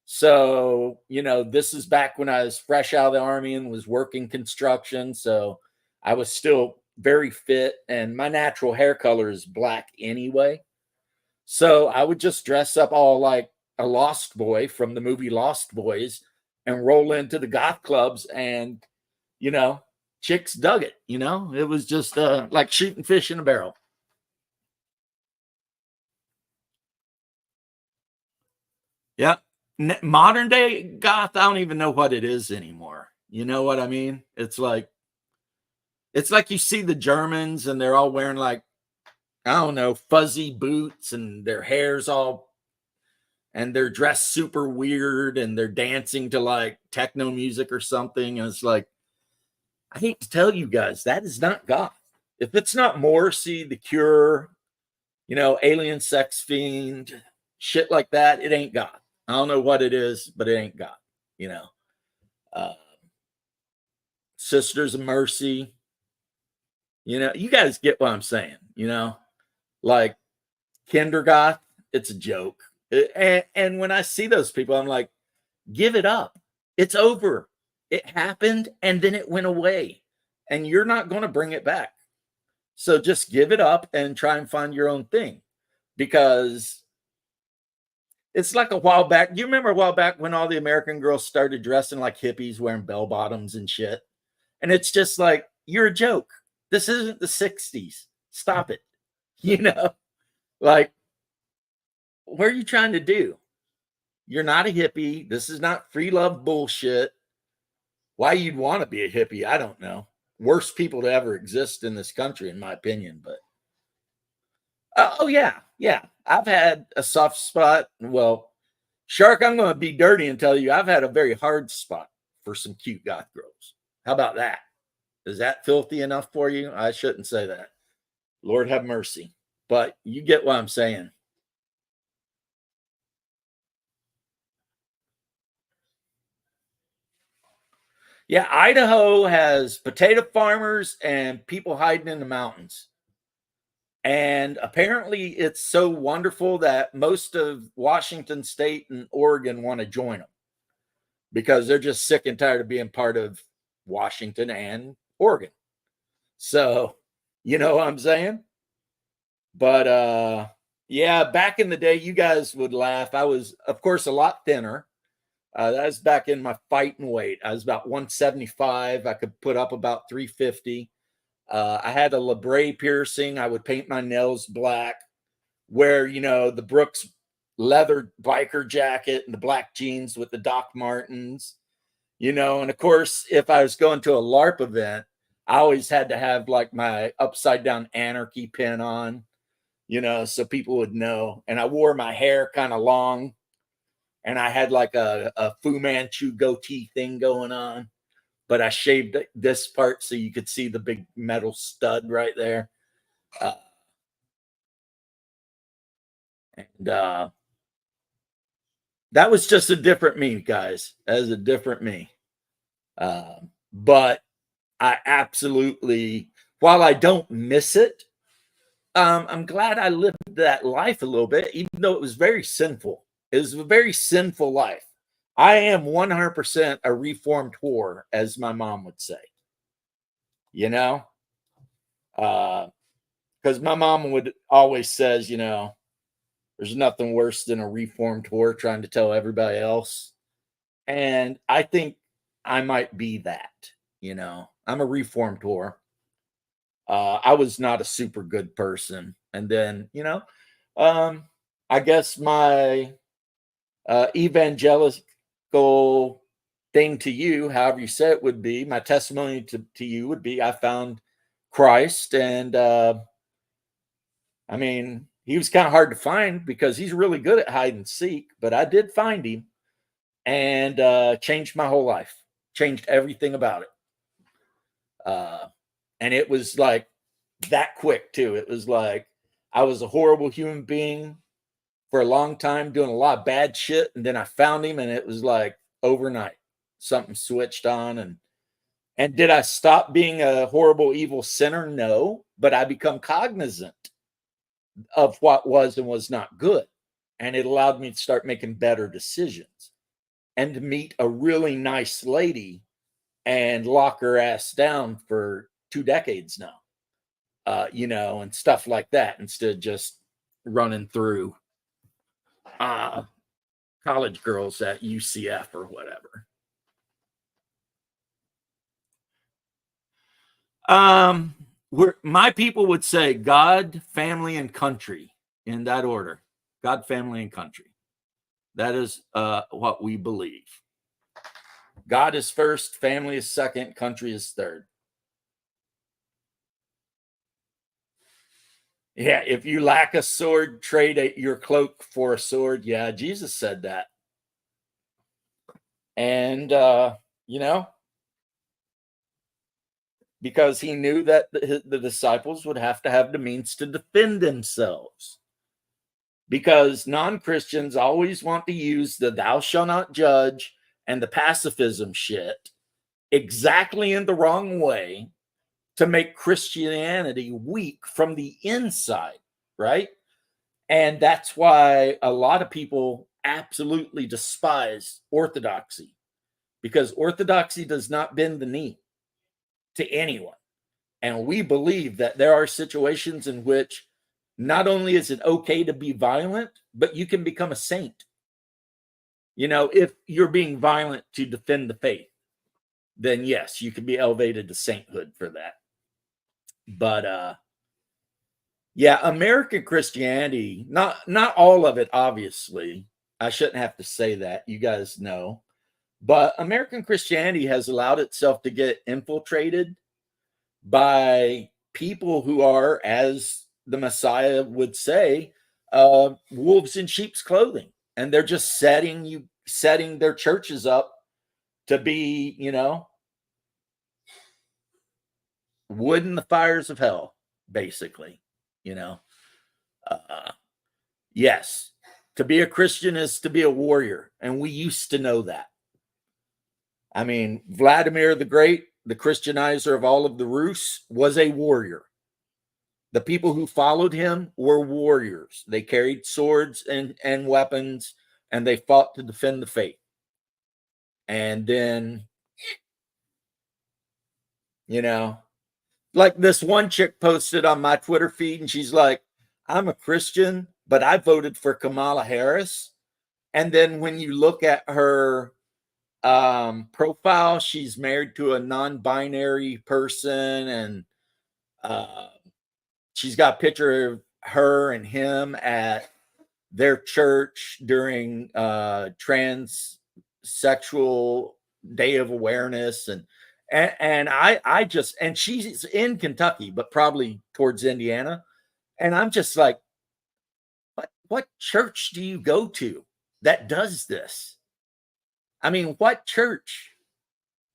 Speaker 1: So, you know, this is back when I was fresh out of the army and was working construction. So I was still very fit, and my natural hair color is black anyway. So I would just dress up all like a Lost Boy from the movie Lost Boys and roll into the goth clubs, and, you know, chicks dug it. You know, it was just like shooting fish in a barrel. Yeah. Modern day goth, I don't even know what it is anymore. You know what I mean? It's like you see the Germans and they're all wearing like, I don't know, fuzzy boots, and their hair's all, and they're dressed super weird, and they're dancing to like techno music or something. And it's like, I hate to tell you guys, that is not goth. If it's not Morrissey, The Cure, you know, Alien Sex Fiend, shit like that, it ain't goth. I don't know what it is, but it ain't goth, you know. Sisters of Mercy, you know, you guys get what I'm saying, you know, like Kindergoth, it's a joke. And when I see those people, I'm like, give it up. It's over. It happened and then it went away, and you're not going to bring it back. So just give it up and try and find your own thing, because it's like a while back. You remember a while back when all the American girls started dressing like hippies, wearing bell bottoms and shit? And it's just like, you're a joke. This isn't the 60s. Stop it. You know, like, what are you trying to do? You're not a hippie. This is not free love bullshit. Why you'd want to be a hippie, I don't know. Worst people to ever exist in this country, in my opinion. But oh yeah, I've had a soft spot. Well, Shark, I'm going to be dirty and tell you, I've had a very hard spot for some cute goth girls. How about that? Is that filthy enough for you? I shouldn't say that. Lord have mercy. But you get what I'm saying. Yeah, Idaho has potato farmers and people hiding in the mountains. And apparently it's so wonderful that most of Washington State and Oregon want to join them, because they're just sick and tired of being part of Washington and Oregon. So, you know what I'm saying? But yeah, back in the day, you guys would laugh. I was, of course, a lot thinner. That was back in my fighting weight. I was about 175. I could put up about 350. I had a labret piercing. I would paint my nails black, wear, you know, the Brooks leather biker jacket and the black jeans with the Doc Martens, you know. And of course, if I was going to a LARP event, I always had to have like my upside down anarchy pin on, you know, so people would know. And I wore my hair kind of long, and I had like a Fu Manchu goatee thing going on, but I shaved this part so you could see the big metal stud right there. And that was just a different me, guys. That is a different me. But I absolutely, while I don't miss it, I'm glad I lived that life a little bit, even though it was very sinful. It was a very sinful life. I am 100% a reformed whore, as my mom would say. You know? Because my mom would always says, you know, there's nothing worse than a reformed whore trying to tell everybody else. And I think I might be that, you know. I'm a reformed whore. I was not a super good person. And then, you know, I guess my evangelical thing to you, however you say it, would be, my testimony to you would be, I found Christ. And I mean, he was kind of hard to find because he's really good at hide and seek, but I did find him, and changed my whole life, changed everything about it. And it was like that quick too. It was like I was a horrible human being for a long time, doing a lot of bad shit, and then I found him, and it was like overnight. something switched on. And did I stop being a horrible, evil sinner? No, but I become cognizant of what was and was not good. And it allowed me to start making better decisions and to meet a really nice lady and lock her ass down for 2 decades now, and stuff like that, instead of just running through college girls at UCF or whatever. My people would say God, family, and country in that order. God, family, and country. That is what we believe. God is first, family is second, country is third. Yeah, if you lack a sword, trade your cloak for a sword. Yeah, Jesus said that. And, because he knew that the disciples would have to have the means to defend themselves. Because non-Christians always want to use the thou shalt not judge and the pacifism shit exactly in the wrong way to make Christianity weak from the inside, right? And that's why a lot of people absolutely despise orthodoxy, because orthodoxy does not bend the knee to anyone. And we believe that there are situations in which not only is it okay to be violent, but you can become a saint. If you're being violent to defend the faith, then yes, you can be elevated to sainthood for that. But yeah, American Christianity, not all of it, obviously. I shouldn't have to say that. You guys know. But American Christianity has allowed itself to get infiltrated by people who are, as the Messiah would say, wolves in sheep's clothing. And they're just setting their churches up to be, wood in the fires of hell, basically. Yes, to be a Christian is to be a warrior, and we used to know that. I mean, Vladimir the Great, the Christianizer of all of the Rus, was a warrior. The people who followed him were warriors. They carried swords and weapons, and they fought to defend the faith. And then, like this one chick posted on my Twitter feed, and she's like, I'm a Christian, but I voted for Kamala Harris. And then when you look at her profile, she's married to a non-binary person, and she's got a picture of her and him at their church during transsexual day of awareness, and I just, and she's in Kentucky, but probably towards Indiana, and I'm just like, what church do you go to that does this? I mean, what church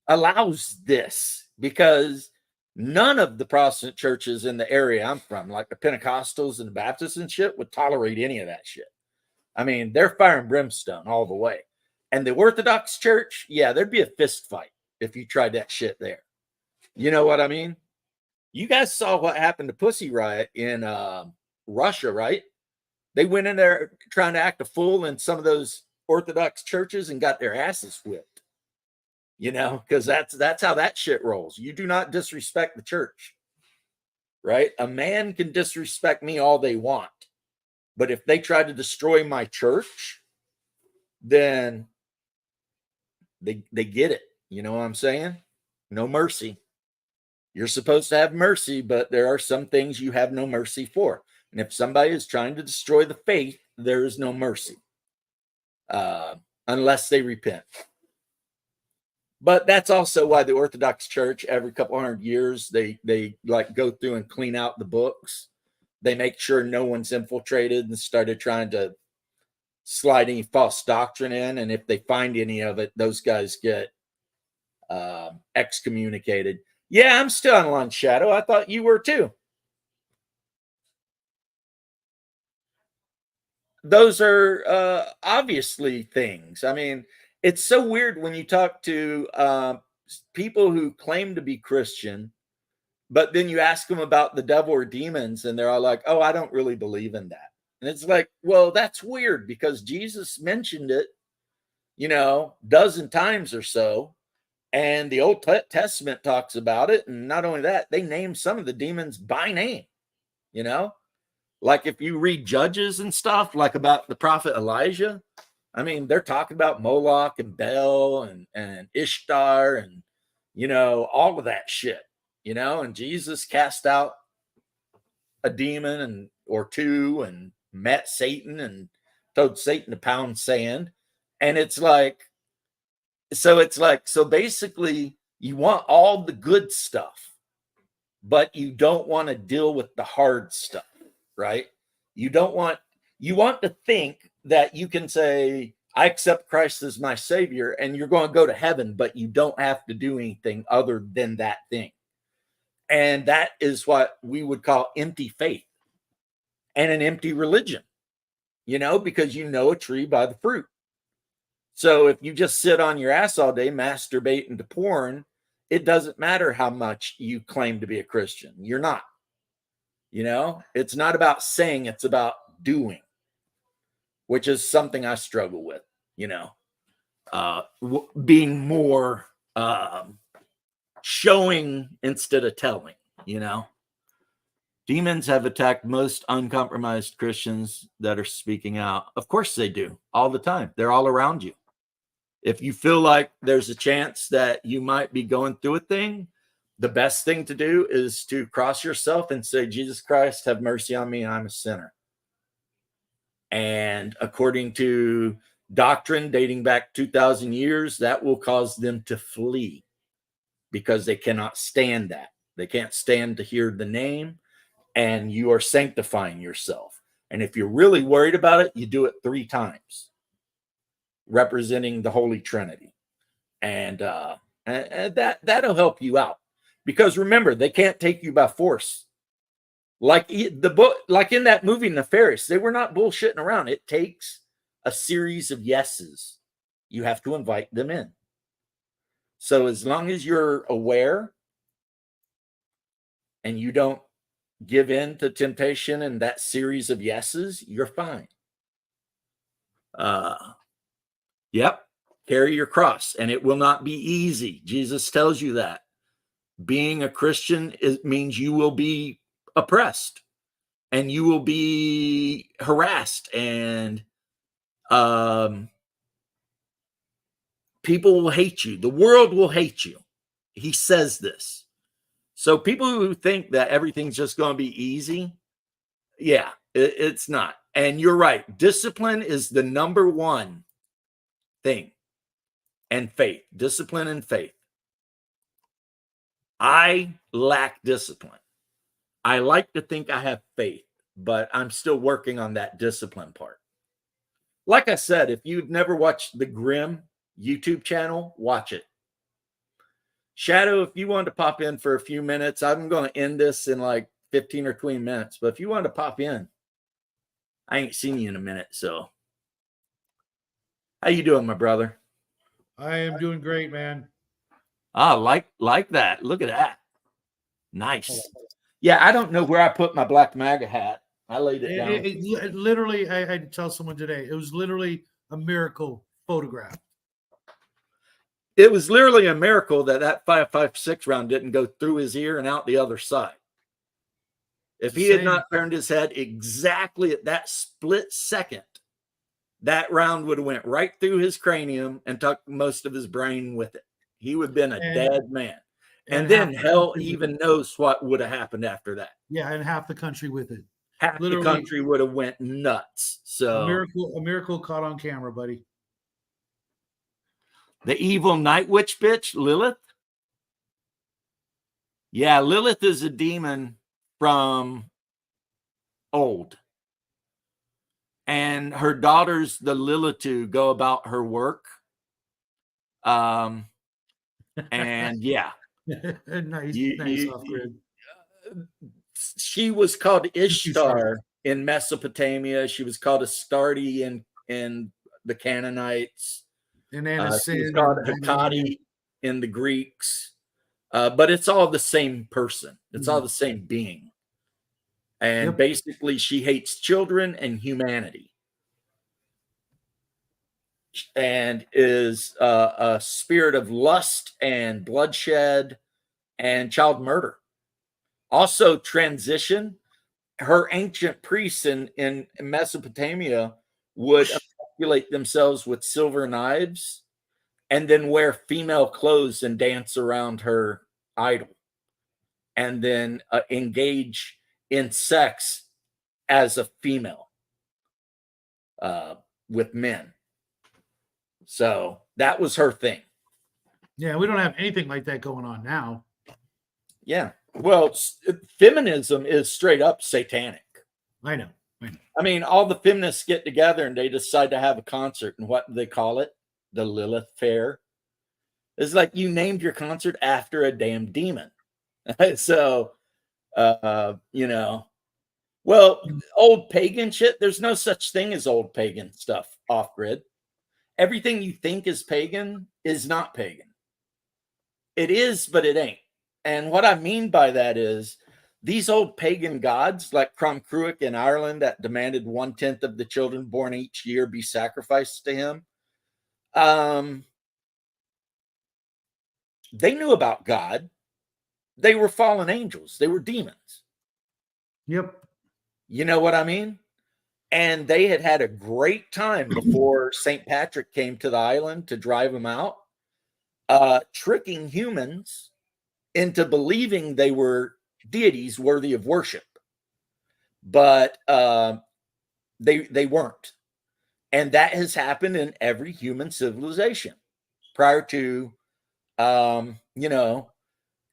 Speaker 1: allows this? Because none of the Protestant churches in the area I'm from, like the Pentecostals and the Baptists and shit, would tolerate any of that shit. I mean, they're fire and brimstone all the way. And the Orthodox Church, yeah, there'd be a fist fight if you tried that shit there. You know what I mean? You guys saw what happened to Pussy Riot in Russia, right? They went in there trying to act a fool in some of those Orthodox churches and got their asses whipped. Because that's how that shit rolls. You do not disrespect the church, right? A man can disrespect me all they want, but if they try to destroy my church, then they get it. You know what I'm saying? No mercy. You're supposed to have mercy, but there are some things you have no mercy for. And if somebody is trying to destroy the faith, there is no mercy, unless they repent. But that's also why the Orthodox Church, every couple hundred years, they like go through and clean out the books. They make sure no one's infiltrated and started trying to slide any false doctrine in. And if they find any of it, those guys get excommunicated. Yeah, I'm still on Lunch Shadow. I thought you were too. Those are obviously things. I mean, it's so weird when you talk to people who claim to be Christian, but then you ask them about the devil or demons, and they're all like, "Oh, I don't really believe in that." And it's like, well, that's weird because Jesus mentioned it, dozen times or so, and the Old Testament talks about it. And not only that, they name some of the demons by name. Like if you read Judges and stuff, like about the prophet Elijah, I mean, they're talking about Moloch and Bel and Ishtar and, all of that shit, and Jesus cast out a demon or two and met Satan and told Satan to pound sand. And so basically you want all the good stuff, but you don't want to deal with the hard stuff, right? You want to think that you can say, I accept Christ as my savior, and you're going to go to heaven, but you don't have to do anything other than that thing. And that is what we would call empty faith and an empty religion, because you know a tree by the fruit. So if you just sit on your ass all day, masturbate into porn, it doesn't matter how much you claim to be a Christian. You're not. It's not about saying, it's about doing, which is something I struggle with, being more showing instead of telling, Demons have attacked most uncompromised Christians that are speaking out. Of course they do, all the time. They're all around you. If you feel like there's a chance that you might be going through a thing, the best thing to do is to cross yourself and say, Jesus Christ, have mercy on me. I'm a sinner. And according to doctrine dating back 2,000 years, that will cause them to flee because they cannot stand that. They can't stand to hear the name, and you are sanctifying yourself. And if you're really worried about it, you do it 3 times, representing the Holy Trinity. And that'll help you out. Because remember, they can't take you by force. Like the book, like in that movie Nefarious, they were not bullshitting around. It takes a series of yeses. You have to invite them in. So as long as you're aware and you don't give in to temptation and that series of yeses, you're fine. Yep. Carry your cross, and it will not be easy. Jesus tells you that. Being a Christian means you will be oppressed and you will be harassed, and people will hate you. The world will hate you. He says this. So people who think that everything's just going to be easy, yeah, it's not. And you're right. Discipline is the number one thing. And faith. Discipline and faith. I lack discipline. I like to think I have faith, but I'm still working on that discipline part. Like I said, if you've never watched the Grimm YouTube channel, watch it. Shadow, if you wanted to pop in for a few minutes, I'm going to end this in like 15 or 20 minutes. But if you wanted to pop in, I ain't seen you in a minute. So how you doing, my brother?
Speaker 6: I am doing great, man.
Speaker 1: Ah, like that. Look at that. Nice. Yeah, I don't know where I put my black MAGA hat. I laid it down.
Speaker 6: It literally, I had to tell someone today, it was literally a miracle photograph.
Speaker 1: It was literally a miracle that 5.56 round didn't go through his ear and out the other side. If he had not turned his head exactly at that split second, that round would have went right through his cranium and took most of his brain with it. He would have been a dead man. And then hell even knows what would have happened after that.
Speaker 6: Yeah, and half the country with it.
Speaker 1: Half the country would have went nuts. So
Speaker 6: a miracle caught on camera, buddy.
Speaker 1: The evil night witch bitch, Lilith. Yeah, Lilith is a demon from old. And her daughters, the Lilitu, go about her work. And yeah.
Speaker 6: nice off grid.
Speaker 1: She was called Ishtar in Mesopotamia. She was called Astarte in the Canaanites.
Speaker 6: And then
Speaker 1: She's called Hecate in the Greeks, but it's all the same person. It's all the same being. And basically, she hates children and humanity, and is a spirit of lust and bloodshed and child murder. Also, transition. Her ancient priests in Mesopotamia would emasculate themselves with silver knives and then wear female clothes and dance around her idol, and then engage in sex as a female with men. So that was her thing.
Speaker 6: Yeah, we don't have anything like that going on now.
Speaker 1: Yeah. Well, feminism is straight up satanic.
Speaker 6: I know.
Speaker 1: I mean, all the feminists get together and they decide to have a concert, and what do they call it? The Lilith Fair. It's like you named your concert after a damn demon. So, you know, well, old pagan shit, there's no such thing as old pagan stuff off grid. Everything you think is pagan is not pagan. It is, but it ain't. And what I mean by that is these old pagan gods like Cromcruic in Ireland that demanded 1/10 of the children born each year be sacrificed to him. They knew about God. They were fallen angels. They were demons.
Speaker 6: Yep.
Speaker 1: You know what I mean? And they had had a great time before St. Patrick came to the island to drive them out, tricking humans into believing they were deities worthy of worship. But they weren't. And that has happened in every human civilization prior to, you know,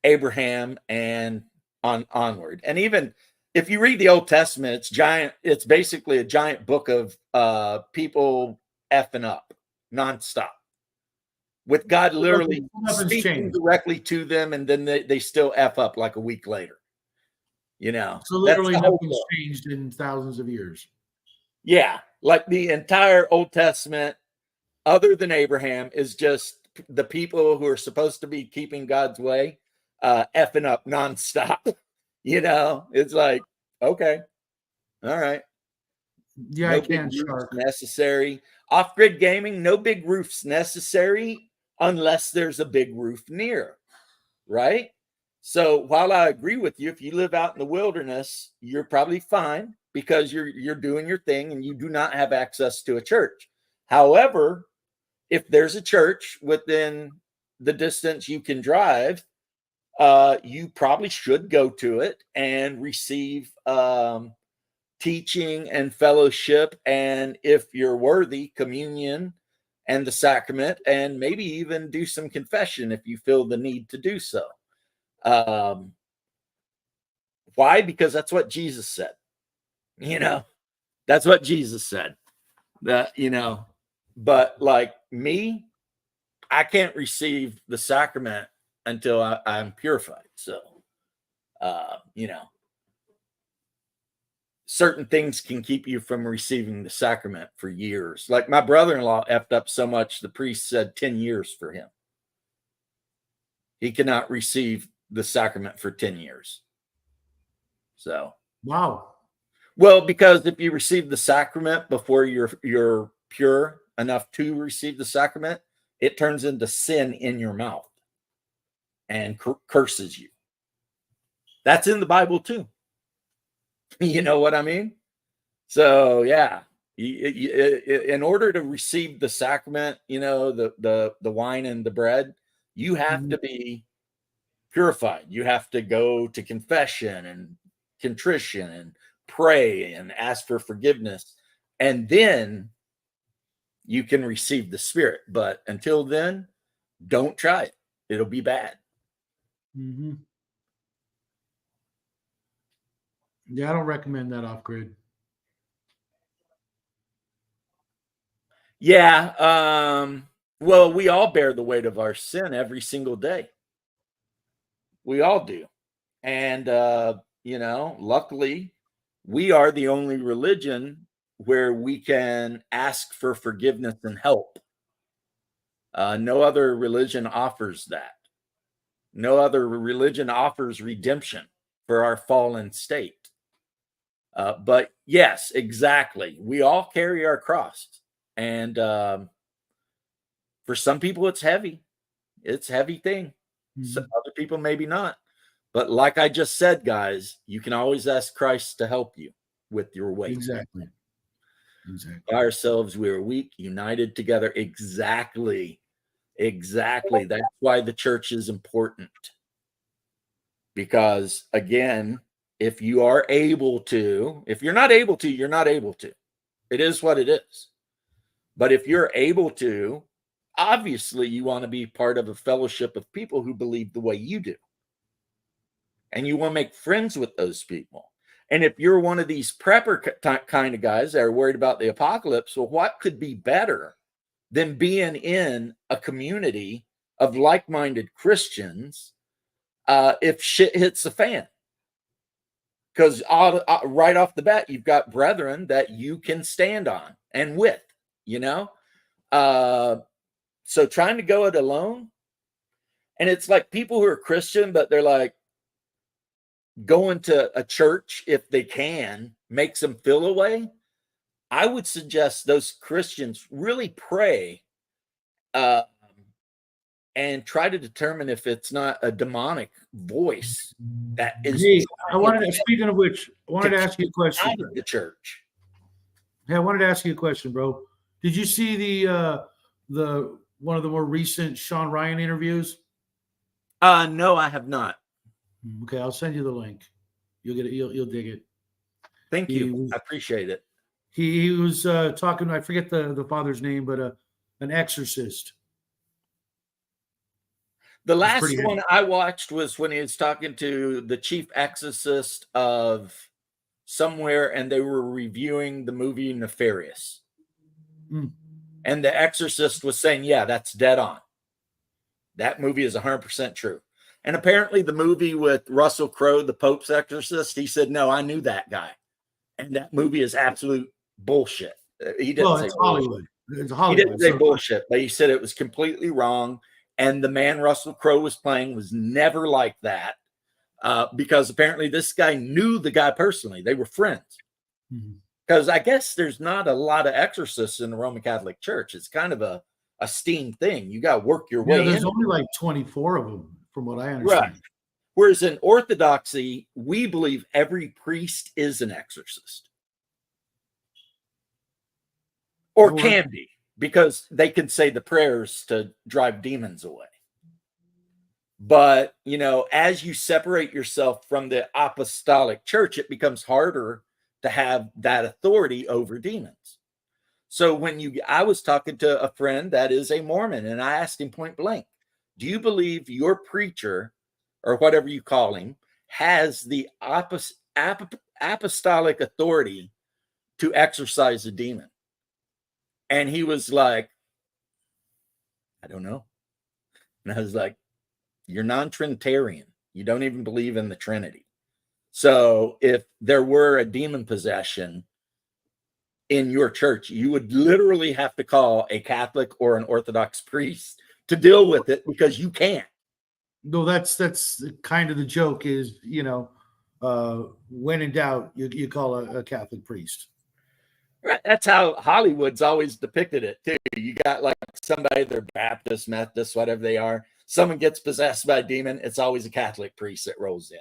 Speaker 1: Abraham and onward. And even if you read the Old Testament, it's giant. It's basically a giant book of people effing up nonstop, with God literally speaking directly to them, and then they still F up like a week later. You know,
Speaker 6: so literally nothing's changed in thousands of years.
Speaker 1: Yeah, like the entire Old Testament, other than Abraham, is just the people who are supposed to be keeping God's way effing up nonstop. You know, it's like, okay, all right.
Speaker 6: Yeah,
Speaker 1: no
Speaker 6: I can't.
Speaker 1: Necessary. Off-grid gaming, no big roofs necessary unless there's a big roof near, right? So while I agree with you, if you live out in the wilderness, you're probably fine because you're doing your thing and you do not have access to a church. However, if there's a church within the distance you can drive, you probably should go to it and receive teaching and fellowship, and if you're worthy, communion and the sacrament, and maybe even do some confession if you feel the need to do so. Why? Because that's what Jesus said. You know, that's what Jesus said. That, you know, but like me, I can't receive the sacrament until I'm purified. So, you know, certain things can keep you from receiving the sacrament for years. Like my brother-in-law effed up so much, the priest said 10 years for him. He cannot receive the sacrament for 10 years. So,
Speaker 6: wow.
Speaker 1: Well, because if you receive the sacrament before you're pure enough to receive the sacrament, it turns into sin in your mouth and curses you. That's in the Bible too. You know what I mean? So yeah, in order to receive the sacrament, you know, the wine and the bread, you have to be purified. You have to go to confession and contrition and pray and ask for forgiveness, and then you can receive the Spirit. But until then, don't try it. It'll be bad.
Speaker 6: Mm-hmm. Yeah, I don't recommend that off grid.
Speaker 1: Yeah. Well, we all bear the weight of our sin every single day. We all do. And, you know, luckily, we are the only religion where we can ask for forgiveness and help. No other religion offers that. No other religion offers redemption for our fallen state. But yes, exactly. We all carry our cross. And for some people, it's heavy. It's a heavy thing. So other people, maybe not. But like I just said, guys, you can always ask Christ to help you with your weight.
Speaker 6: Exactly.
Speaker 1: By ourselves, we are weak, united together. Exactly. That's why the church is important. Because again, if you are able to, if you're not able to, you're not able to. It is what it is. But if you're able to, obviously you want to be part of a fellowship of people who believe the way you do. And you want to make friends with those people. And if you're one of these prepper kind of guys that are worried about the apocalypse, well, what could be better than being in a community of like-minded Christians if shit hits the fan? Because right off the bat, you've got brethren that you can stand on and with, you know? So trying to go it alone, and it's like people who are Christian, but they're like, going to a church, if they can, makes them feel away. I would suggest those Christians really pray and try to determine if it's not a demonic voice that is.
Speaker 6: Hey, speaking of which, I wanted to ask you a question.
Speaker 1: Out of the church.
Speaker 6: Hey, I wanted to ask you a question, bro. Did you see the one of the more recent Sean Ryan interviews?
Speaker 1: No, I have not.
Speaker 6: Okay, I'll send you the link. You'll get it. You'll dig it.
Speaker 1: Thank you. I appreciate it.
Speaker 6: He was talking. I forget the father's name, but an exorcist.
Speaker 1: The last one I watched was when he was talking to the chief exorcist of somewhere, and they were reviewing the movie Nefarious. And the exorcist was saying, yeah, that's dead on. That movie is 100% true. And apparently the movie with Russell Crowe, the Pope's exorcist, he said, no, I knew that guy. And that movie is absolute bullshit. He didn't say
Speaker 6: it's Hollywood. It's Hollywood.
Speaker 1: He didn't say bullshit, but he said it was completely wrong. And the man Russell Crowe was playing was never like that because apparently this guy knew the guy personally. They were friends. Because I guess there's not a lot of exorcists in the Roman Catholic Church. It's kind of a steam thing. You got to work your way in.
Speaker 6: There's only like 24 of them, from what I understand.
Speaker 1: Right. Whereas in Orthodoxy, we believe every priest is an exorcist. Or can be, because they can say the prayers to drive demons away. But, you know, as you separate yourself from the apostolic church, it becomes harder to have that authority over demons. So I was talking to a friend that is a Mormon, and I asked him point blank, do you believe your preacher, or whatever you call him, has the apostolic authority to exorcise a demon? And he was like, I don't know. And I was like, you're non-Trinitarian. You don't even believe in the Trinity. So if there were a demon possession in your church, you would literally have to call a Catholic or an Orthodox priest to deal with it, because you can't.
Speaker 6: No, that's kind of the joke is, you know, when in doubt, you call a Catholic priest.
Speaker 1: Right. That's how Hollywood's always depicted it too. You got like somebody, they're Baptist, Methodist, whatever they are. Someone gets possessed by a demon. It's always a Catholic priest that rolls in.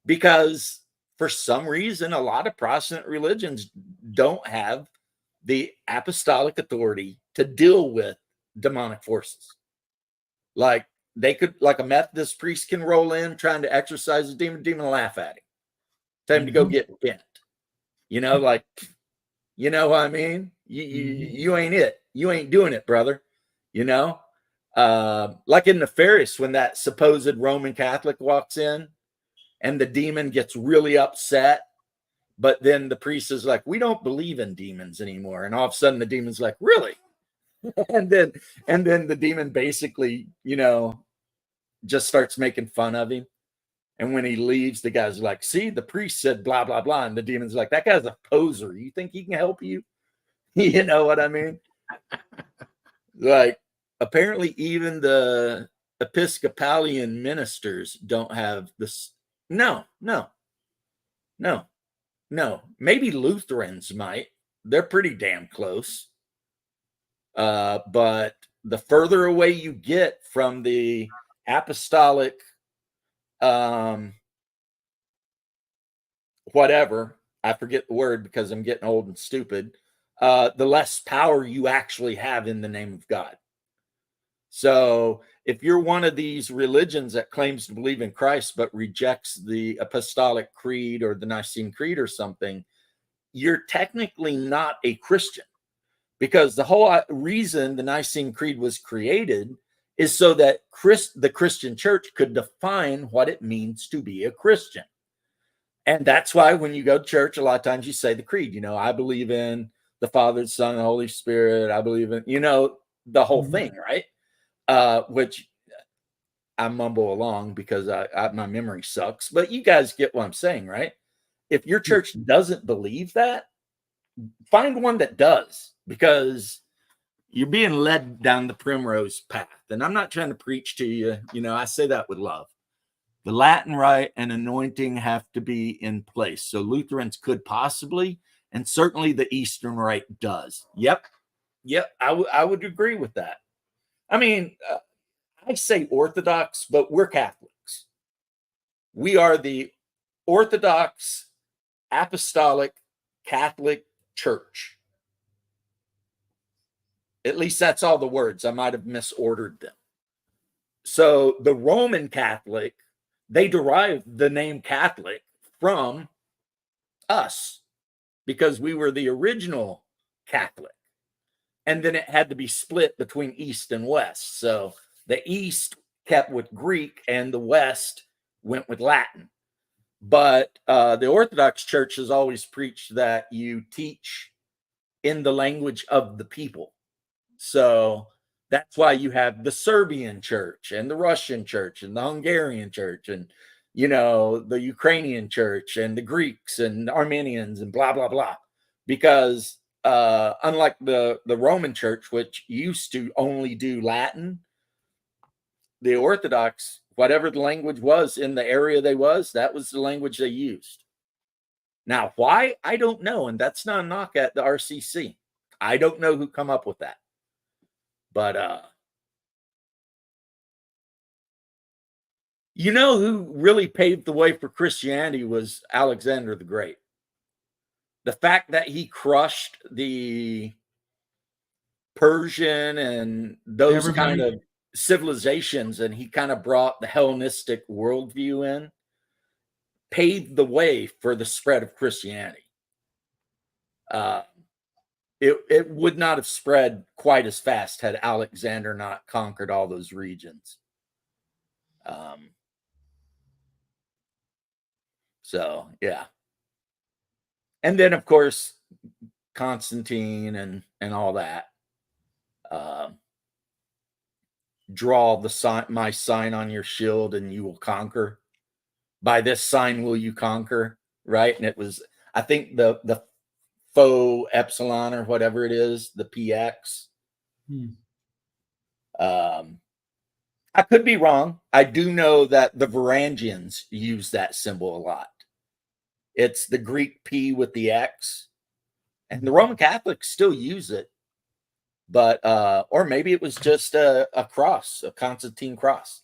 Speaker 1: Because for some reason, a lot of Protestant religions don't have the apostolic authority to deal with demonic forces. Like a Methodist priest can roll in trying to exorcise a demon laugh at him. Tell him to go get bent. You know, like, you know what I mean? You ain't it. You ain't doing it, brother. You know? Like in Nefarious, when that supposed Roman Catholic walks in and the demon gets really upset, but then the priest is like, we don't believe in demons anymore. And all of a sudden the demon's like, really? and then the demon basically, you know, just starts making fun of him. And when he leaves, the guy's like, see, the priest said blah, blah, blah. And the demon's like, that guy's a poser. You think he can help you? You know what I mean? Like, apparently even the Episcopalian ministers don't have this. No. Maybe Lutherans might. They're pretty damn close. But the further away you get from the apostolic, whatever, I forget the word because I'm getting old and stupid, the less power you actually have in the name of God. So if you're one of these religions that claims to believe in Christ but rejects the Apostolic Creed or the Nicene Creed or something, you're technically not a Christian, because the whole reason the Nicene Creed was created is so that the Christian church could define what it means to be a Christian. And that's why when you go to church, a lot of times you say the creed, you know, I believe in the Father, the Son, and the Holy Spirit. I believe in, you know, the whole thing, right? Which I mumble along because my memory sucks, but you guys get what I'm saying, right? If your church doesn't believe that, find one that does, because you're being led down the primrose path. And I'm not trying to preach to you. You know, I say that with love. The Latin rite and anointing have to be in place. So Lutherans could possibly, and certainly the Eastern Rite does. Yep. I would agree with that. I mean, I say Orthodox, but we're Catholics. We are the Orthodox Apostolic Catholic Church. At least that's all the words. I might have misordered them. So the Roman Catholic, they derive the name Catholic from us because we were the original Catholic. And then it had to be split between East and West. So the East kept with Greek and the West went with Latin. But the Orthodox Church has always preached that you teach in the language of the people. So that's why you have the Serbian church and the Russian church and the Hungarian church and, you know, the Ukrainian church and the Greeks and Armenians and blah, blah, blah. Because unlike the Roman church, which used to only do Latin, the Orthodox, whatever the language was in the area they was, that was the language they used. Now, why? I don't know. And that's not a knock at the RCC. I don't know who come up with that. But you know who really paved the way for Christianity was Alexander the Great. The fact that he crushed the Persian and those kind of civilizations, and he kind of brought the Hellenistic worldview in, paved the way for the spread of Christianity. It would not have spread quite as fast had Alexander not conquered all those regions. So, yeah. And then, of course, Constantine and all that. Draw the sign, my sign on your shield, and you will conquer. By this sign will you conquer, right? And it was, I think, the faux epsilon or whatever it is, the PX. I could be wrong. I do know that the Varangians use that symbol a lot. It's the Greek P with the X, and the Roman Catholics still use it, but or maybe it was just a cross, a Constantine cross.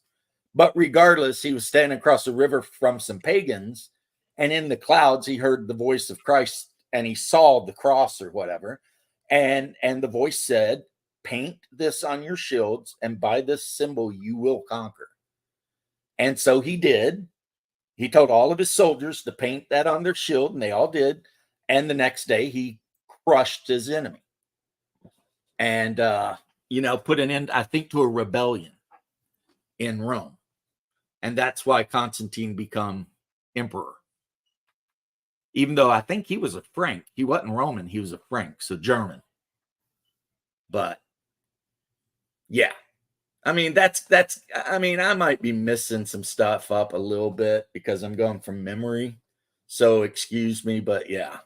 Speaker 1: But regardless, he was standing across the river from some pagans, and in the clouds he heard the voice of Christ, and he saw the cross or whatever, and the voice said, "Paint this on your shields, and by this symbol you will conquer." And so he did. He told all of his soldiers to paint that on their shield, and they all did. And the next day he crushed his enemy and put an end, I think, to a rebellion in Rome. And that's why Constantine became emperor. Even though I think he was a Frank. He wasn't Roman, he was a Frank, so German. But yeah. I mean, I might be missing some stuff up a little bit because I'm going from memory. So excuse me, but yeah.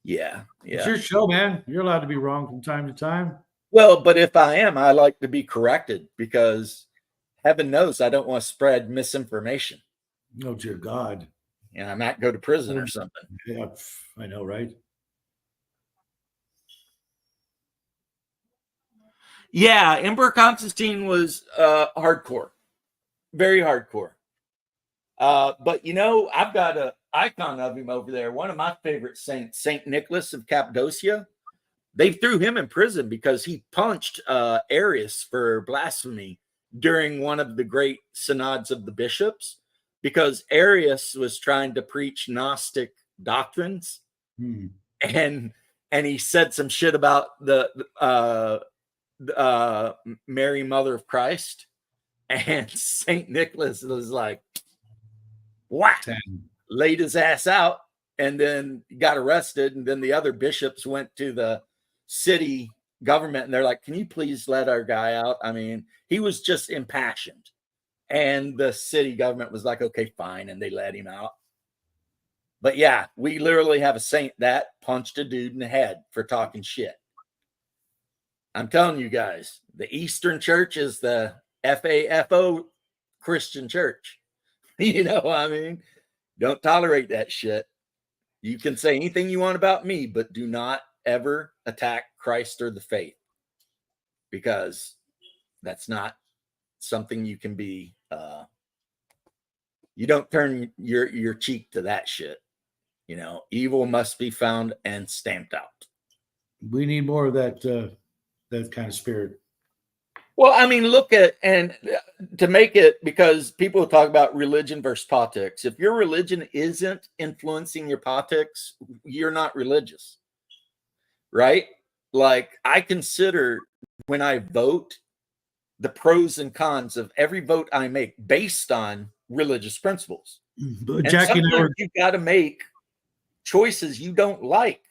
Speaker 6: It's your show, man. You're allowed to be wrong from time to time.
Speaker 1: Well, but if I am, I like to be corrected because heaven knows I don't want to spread misinformation.
Speaker 6: Oh, dear God.
Speaker 1: And I might go to prison or something.
Speaker 6: Yeah, I know, right?
Speaker 1: Yeah, Emperor Constantine was hardcore, very hardcore. But you know, I've got an icon of him over there. One of my favorite saints, Saint Nicholas of Cappadocia. They threw him in prison because he punched Arius for blasphemy during one of the great synods of the bishops, because Arius was trying to preach Gnostic doctrines, and he said some shit about the Mary, Mother of Christ, and Saint Nicholas was like, whack, laid his ass out, and then got arrested. And then the other bishops went to the city government and they're like, can you please let our guy out? I mean, he was just impassioned. And the city government was like, okay, fine. And they let him out. But yeah, we literally have a saint that punched a dude in the head for talking shit. I'm telling you guys, the Eastern Church is the FAFO Christian Church. You know what I mean? Don't tolerate that shit. You can say anything you want about me, but do not ever attack Christ or the faith, because that's not something you can be. You don't turn your cheek to that shit. You know, evil must be found and stamped out.
Speaker 6: We need more of that that kind of spirit.
Speaker 1: Well, I mean, look at, and to make it, because people talk about religion versus politics. If your religion isn't influencing your politics, you're not religious, right? Like, I consider when I vote the pros and cons of every vote I make based on religious principles. And
Speaker 6: Jackie and I were,
Speaker 1: you've got to make choices you don't like,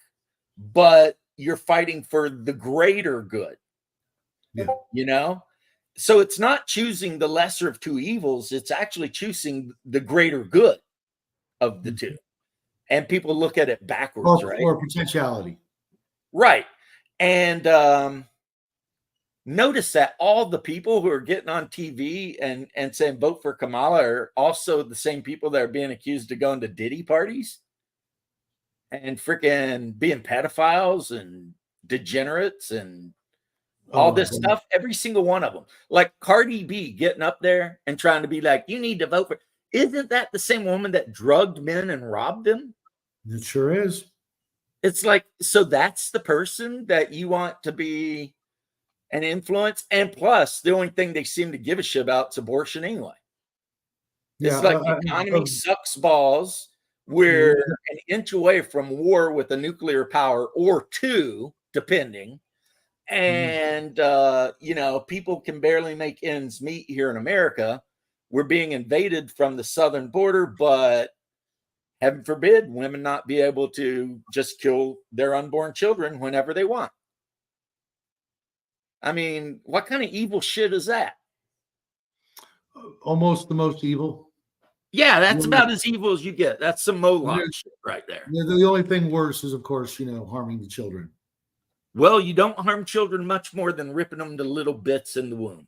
Speaker 1: but you're fighting for the greater good.
Speaker 6: Yeah.
Speaker 1: You know, so it's not choosing the lesser of two evils. It's actually choosing the greater good of the two. And people look at it backwards, right?
Speaker 6: Or potentiality.
Speaker 1: Right. And notice that all the people who are getting on TV and saying vote for Kamala are also the same people that are being accused of going to Diddy parties and freaking being pedophiles and degenerates and all this stuff. Every single one of them. Like Cardi B getting up there and trying to be like, you need to vote for. Isn't that the same woman that drugged men and robbed them?
Speaker 6: It sure is.
Speaker 1: It's like, so that's the person that you want to be an influence. And plus, the only thing they seem to give a shit about is abortion anyway.
Speaker 6: Yeah,
Speaker 1: it's like the economy sucks balls. We're an inch away from war with a nuclear power or two, depending. And, you know, people can barely make ends meet here in America. We're being invaded from the southern border, but heaven forbid women not be able to just kill their unborn children whenever they want. I mean, what kind of evil shit is that?
Speaker 6: Almost the most evil.
Speaker 1: Yeah, that's about as evil as you get. That's some Moloch shit right there.
Speaker 6: The only thing worse is, of course, you know, harming the children.
Speaker 1: Well, you don't harm children much more than ripping them to little bits in the womb.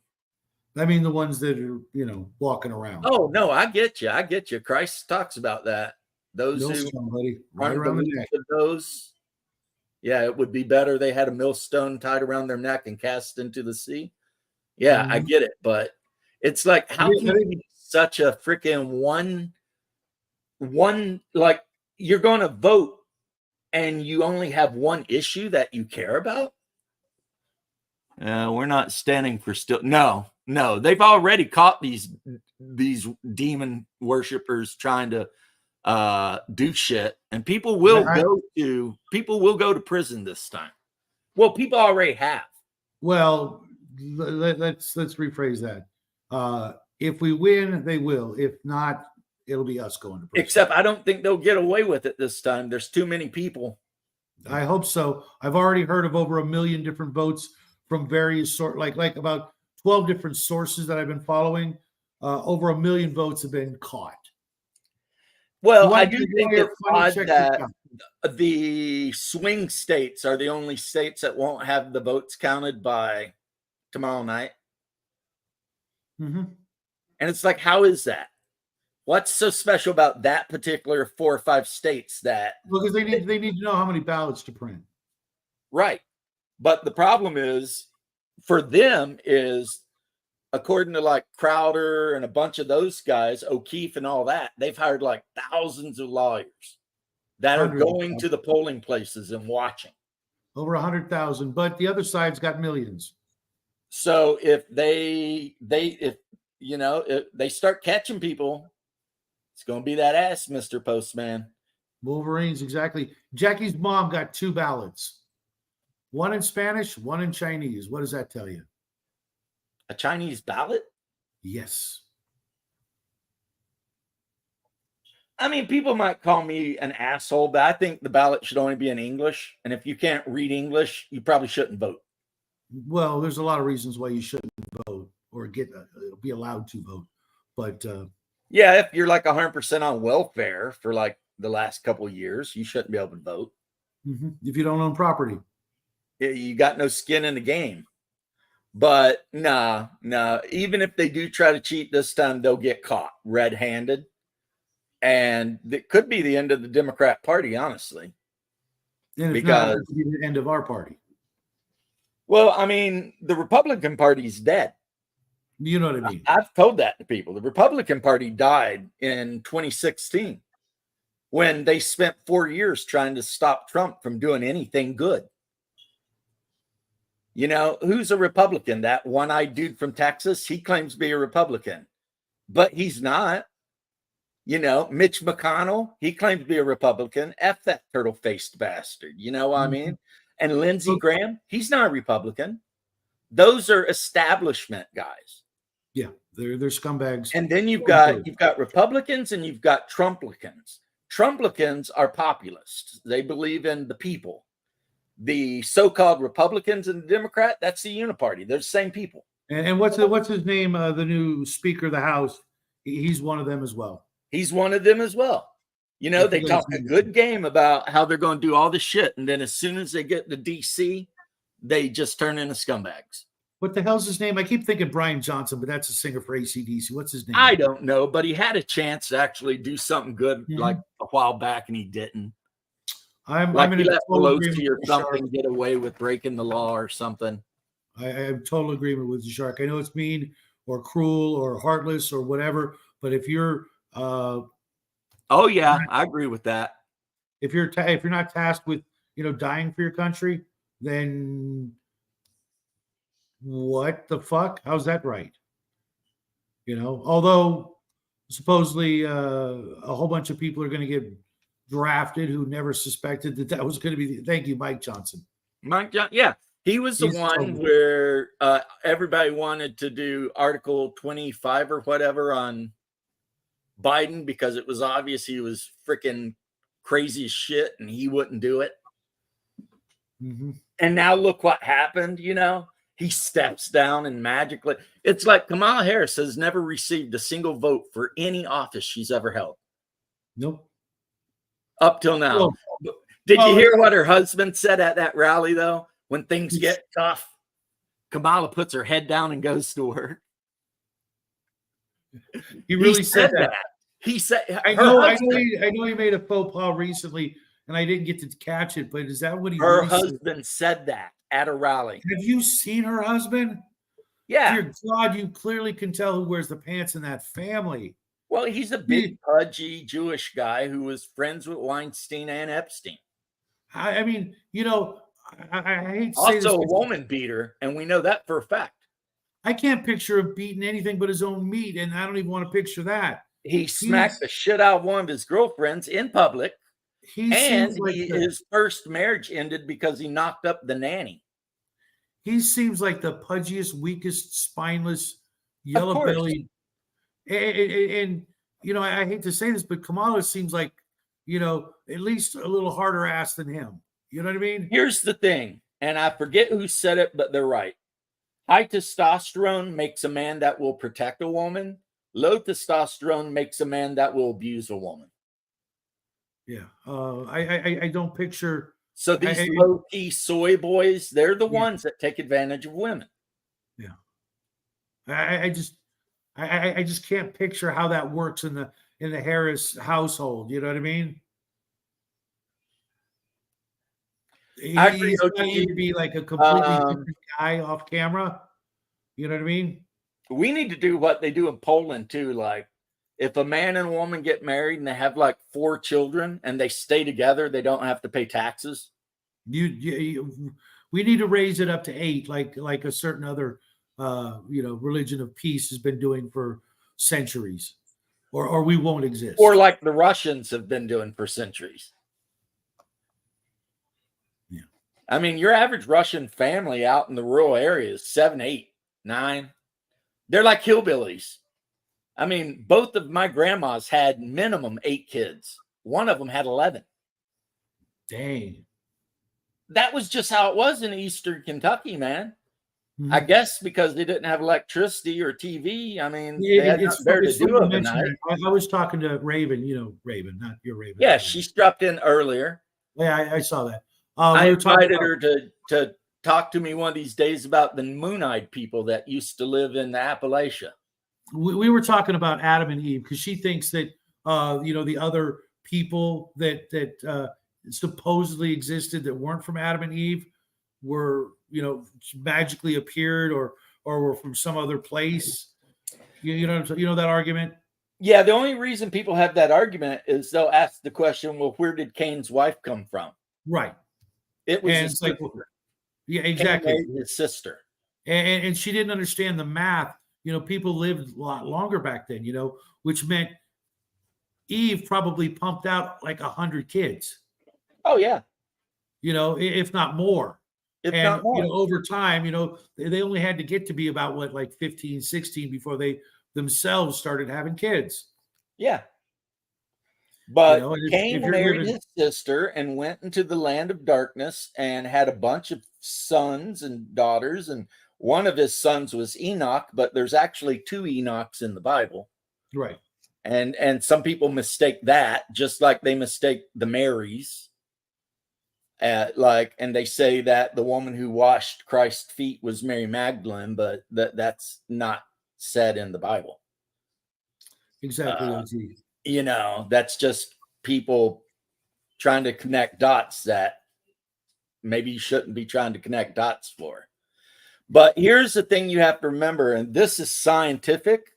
Speaker 6: I mean, the ones that are, you know, walking around.
Speaker 1: Oh, no, I get you. I get you. Christ talks about that. Those who
Speaker 6: somebody right around the neck.
Speaker 1: Those, yeah, it would be better they had a millstone tied around their neck and cast into the sea. Yeah, I get it. But it's like, how can you be such a freaking one, like, you're going to vote and you only have one issue that you care about? We're not standing for still. No, they've already caught these demon worshipers trying to do shit, and people will go to prison this time. Well, people already have.
Speaker 6: Well, let's rephrase that. If we win, they will. If not, it'll be us going to prison.
Speaker 1: Except I don't think they'll get away with it this time. There's too many people.
Speaker 6: I hope so. I've already heard of over 1 million different votes from various like about 12 different sources that I've been following. Over 1 million votes have been caught.
Speaker 1: Well, I do think it's odd that the swing states are the only states that won't have the votes counted by tomorrow night.
Speaker 6: Mhm.
Speaker 1: And it's like, how is that? What's so special about that particular 4 or 5 states that?
Speaker 6: Because they need to know how many ballots to print.
Speaker 1: Right. But the problem is for them is, according to like Crowder and a bunch of those guys, O'Keefe and all that, they've hired like thousands of lawyers that are
Speaker 6: Hundreds.
Speaker 1: going to the polling places and watching.
Speaker 6: Over 100,000, but the other side's got millions.
Speaker 1: So if they start catching people, it's going to be that ass, Mr. Postman.
Speaker 6: Wolverines, exactly. Jackie's mom got 2 ballots. One in Spanish, one in Chinese. What does that tell you?
Speaker 1: A Chinese ballot?
Speaker 6: Yes.
Speaker 1: I mean, people might call me an asshole, but I think the ballot should only be in English. And if you can't read English, you probably shouldn't vote.
Speaker 6: Well, there's a lot of reasons why you shouldn't vote or be allowed to vote. But
Speaker 1: yeah, if you're like 100% on welfare for like the last couple of years, you shouldn't be able to vote.
Speaker 6: If you don't own property,
Speaker 1: you got no skin in the game. But nah. Even if they do try to cheat this time, they'll get caught red-handed. And it could be the end of the Democrat Party, honestly.
Speaker 6: and if not, it could be the end of our party.
Speaker 1: Well, I mean, the Republican Party's dead.
Speaker 6: You know what I mean?
Speaker 1: I've told that to people. The Republican Party died in 2016 when they spent 4 years trying to stop Trump from doing anything good. You know, who's a Republican? That one-eyed dude from Texas, he claims to be a Republican, but he's not. You know, Mitch McConnell, he claims to be a Republican. F that turtle-faced bastard. You know what I mean? And Lindsey Graham, he's not a Republican. Those are establishment guys.
Speaker 6: Yeah, they're scumbags.
Speaker 1: And then you've got Republicans and you've got Trumplicans. Trumplicans are populists. They believe in the people. The so-called Republicans and the Democrat, that's the uniparty. They're the same people.
Speaker 6: And what's his name? The new Speaker of the House. He's one of them as well.
Speaker 1: He's one of them as well. You know, they talk a good game about how they're going to do all this shit. And then as soon as they get to DC, they just turn into scumbags.
Speaker 6: What the hell's his name? I keep thinking Brian Johnson, but that's a singer for AC/DC. What's his name?
Speaker 1: I don't know, but he had a chance to actually do something good like a while back, and he didn't.
Speaker 6: I'm in
Speaker 1: he let
Speaker 6: total
Speaker 1: Pelosi or
Speaker 6: agreement
Speaker 1: something get away with breaking the law or something.
Speaker 6: I have total agreement with the Shark. I know it's mean or cruel or heartless or whatever, but if you're
Speaker 1: oh yeah, I agree with that.
Speaker 6: If you're not tasked with dying for your country, then what the fuck? How's that right? Although supposedly a whole bunch of people are going to get drafted who never suspected that was going to be. Thank you, Mike Johnson.
Speaker 1: Yeah. He was the one where everybody wanted to do Article 25 or whatever on Biden because it was obvious he was freaking crazy as shit and he wouldn't do it. And now look what happened, he steps down and magically, it's like Kamala Harris has never received a single vote for any office she's ever held.
Speaker 6: Nope.
Speaker 1: Up till now. Did you hear what her husband said at that rally though? When things get tough, Kamala puts her head down and goes to work.
Speaker 6: He really said that.
Speaker 1: He said,
Speaker 6: I know he made a faux pas recently, and I didn't get to catch it. But is that what he?
Speaker 1: Her husband said that at a rally.
Speaker 6: Have you seen her husband?
Speaker 1: Yeah.
Speaker 6: Dear God, you clearly can tell who wears the pants in that family.
Speaker 1: Well, he's a big, pudgy Jewish guy who was friends with Weinstein and Epstein.
Speaker 6: I mean, I hate to say
Speaker 1: also
Speaker 6: this,
Speaker 1: a woman beater, and we know that for a fact.
Speaker 6: I can't picture him beating anything but his own meat, and I don't even want to picture that.
Speaker 1: He smacked the shit out of one of his girlfriends in public, his first marriage ended because he knocked up the nanny.
Speaker 6: He seems like the pudgiest, weakest, spineless, yellow-bellied. And I hate to say this, but Kamala seems like, at least a little harder ass than him. You know what I mean?
Speaker 1: Here's the thing, and I forget who said it, but they're right. High testosterone makes a man that will protect a woman. Low testosterone makes a man that will abuse a woman.
Speaker 6: Yeah. I don't picture.
Speaker 1: So these
Speaker 6: I-
Speaker 1: low-key soy boys, they're the ones that take advantage of women.
Speaker 6: Yeah. I just can't picture how that works in the Harris household. You know what I mean?
Speaker 1: I agree,
Speaker 6: He's
Speaker 1: OG.
Speaker 6: going to be like a completely
Speaker 1: Um,
Speaker 6: different guy off camera. You know what I mean?
Speaker 1: We need to do what they do in Poland too. Like, if a man and a woman get married and they have like 4 children and they stay together, they don't have to pay taxes.
Speaker 6: We need to raise it up to 8, like a certain other religion of peace has been doing for centuries, or we won't exist.
Speaker 1: Or like the Russians have been doing for centuries.
Speaker 6: Yeah.
Speaker 1: I mean, your average Russian family out in the rural areas, 7, 8, 9. They're like hillbillies. I mean, both of my grandmas had minimum 8 kids. One of them had 11.
Speaker 6: Dang.
Speaker 1: That was just how it was in Eastern Kentucky, man.
Speaker 6: Mhm.
Speaker 1: I guess because they didn't have electricity or TV. I mean,
Speaker 6: Yeah,
Speaker 1: they had
Speaker 6: it's
Speaker 1: nothing better to
Speaker 6: funny
Speaker 1: do
Speaker 6: you
Speaker 1: overnight.
Speaker 6: mention that. I was talking to Raven, Raven, not your Raven.
Speaker 1: Yeah, she dropped in earlier.
Speaker 6: Yeah, I saw that.
Speaker 1: I
Speaker 6: We were talking
Speaker 1: invited
Speaker 6: about-
Speaker 1: her to talk to me one of these days about the moon-eyed people that used to live in Appalachia.
Speaker 6: we were talking about Adam and Eve because she thinks that the other people that supposedly existed that weren't from Adam and Eve were magically appeared or were from some other place. You know that argument.
Speaker 1: Yeah, the only reason people have that argument is they'll ask the question, well, where did Cain's wife come from?
Speaker 6: Right.
Speaker 1: It was
Speaker 6: And
Speaker 1: his
Speaker 6: it's like,
Speaker 1: sister.
Speaker 6: yeah,
Speaker 1: Cain
Speaker 6: exactly.
Speaker 1: married his sister.
Speaker 6: And she didn't understand the math. People lived a lot longer back then, which meant Eve probably pumped out like 100 kids,
Speaker 1: Oh, yeah.
Speaker 6: if not more.
Speaker 1: If
Speaker 6: And
Speaker 1: not more.
Speaker 6: over time, they only had to get to be about like 15, 16 before they themselves started having kids.
Speaker 1: Yeah. But
Speaker 6: if
Speaker 1: Cain
Speaker 6: you're
Speaker 1: married
Speaker 6: living-
Speaker 1: his sister and went into the land of darkness and had a bunch of sons and daughters. And one of his sons was Enoch, but there's actually 2 Enochs in the Bible.
Speaker 6: Right.
Speaker 1: And some people mistake that, just like they mistake the Marys. And they say that the woman who washed Christ's feet was Mary Magdalene, but that's not said in the Bible.
Speaker 6: Exactly.
Speaker 1: That's just people trying to connect dots that maybe you shouldn't be trying to connect dots for. But here's the thing you have to remember, and this is scientific.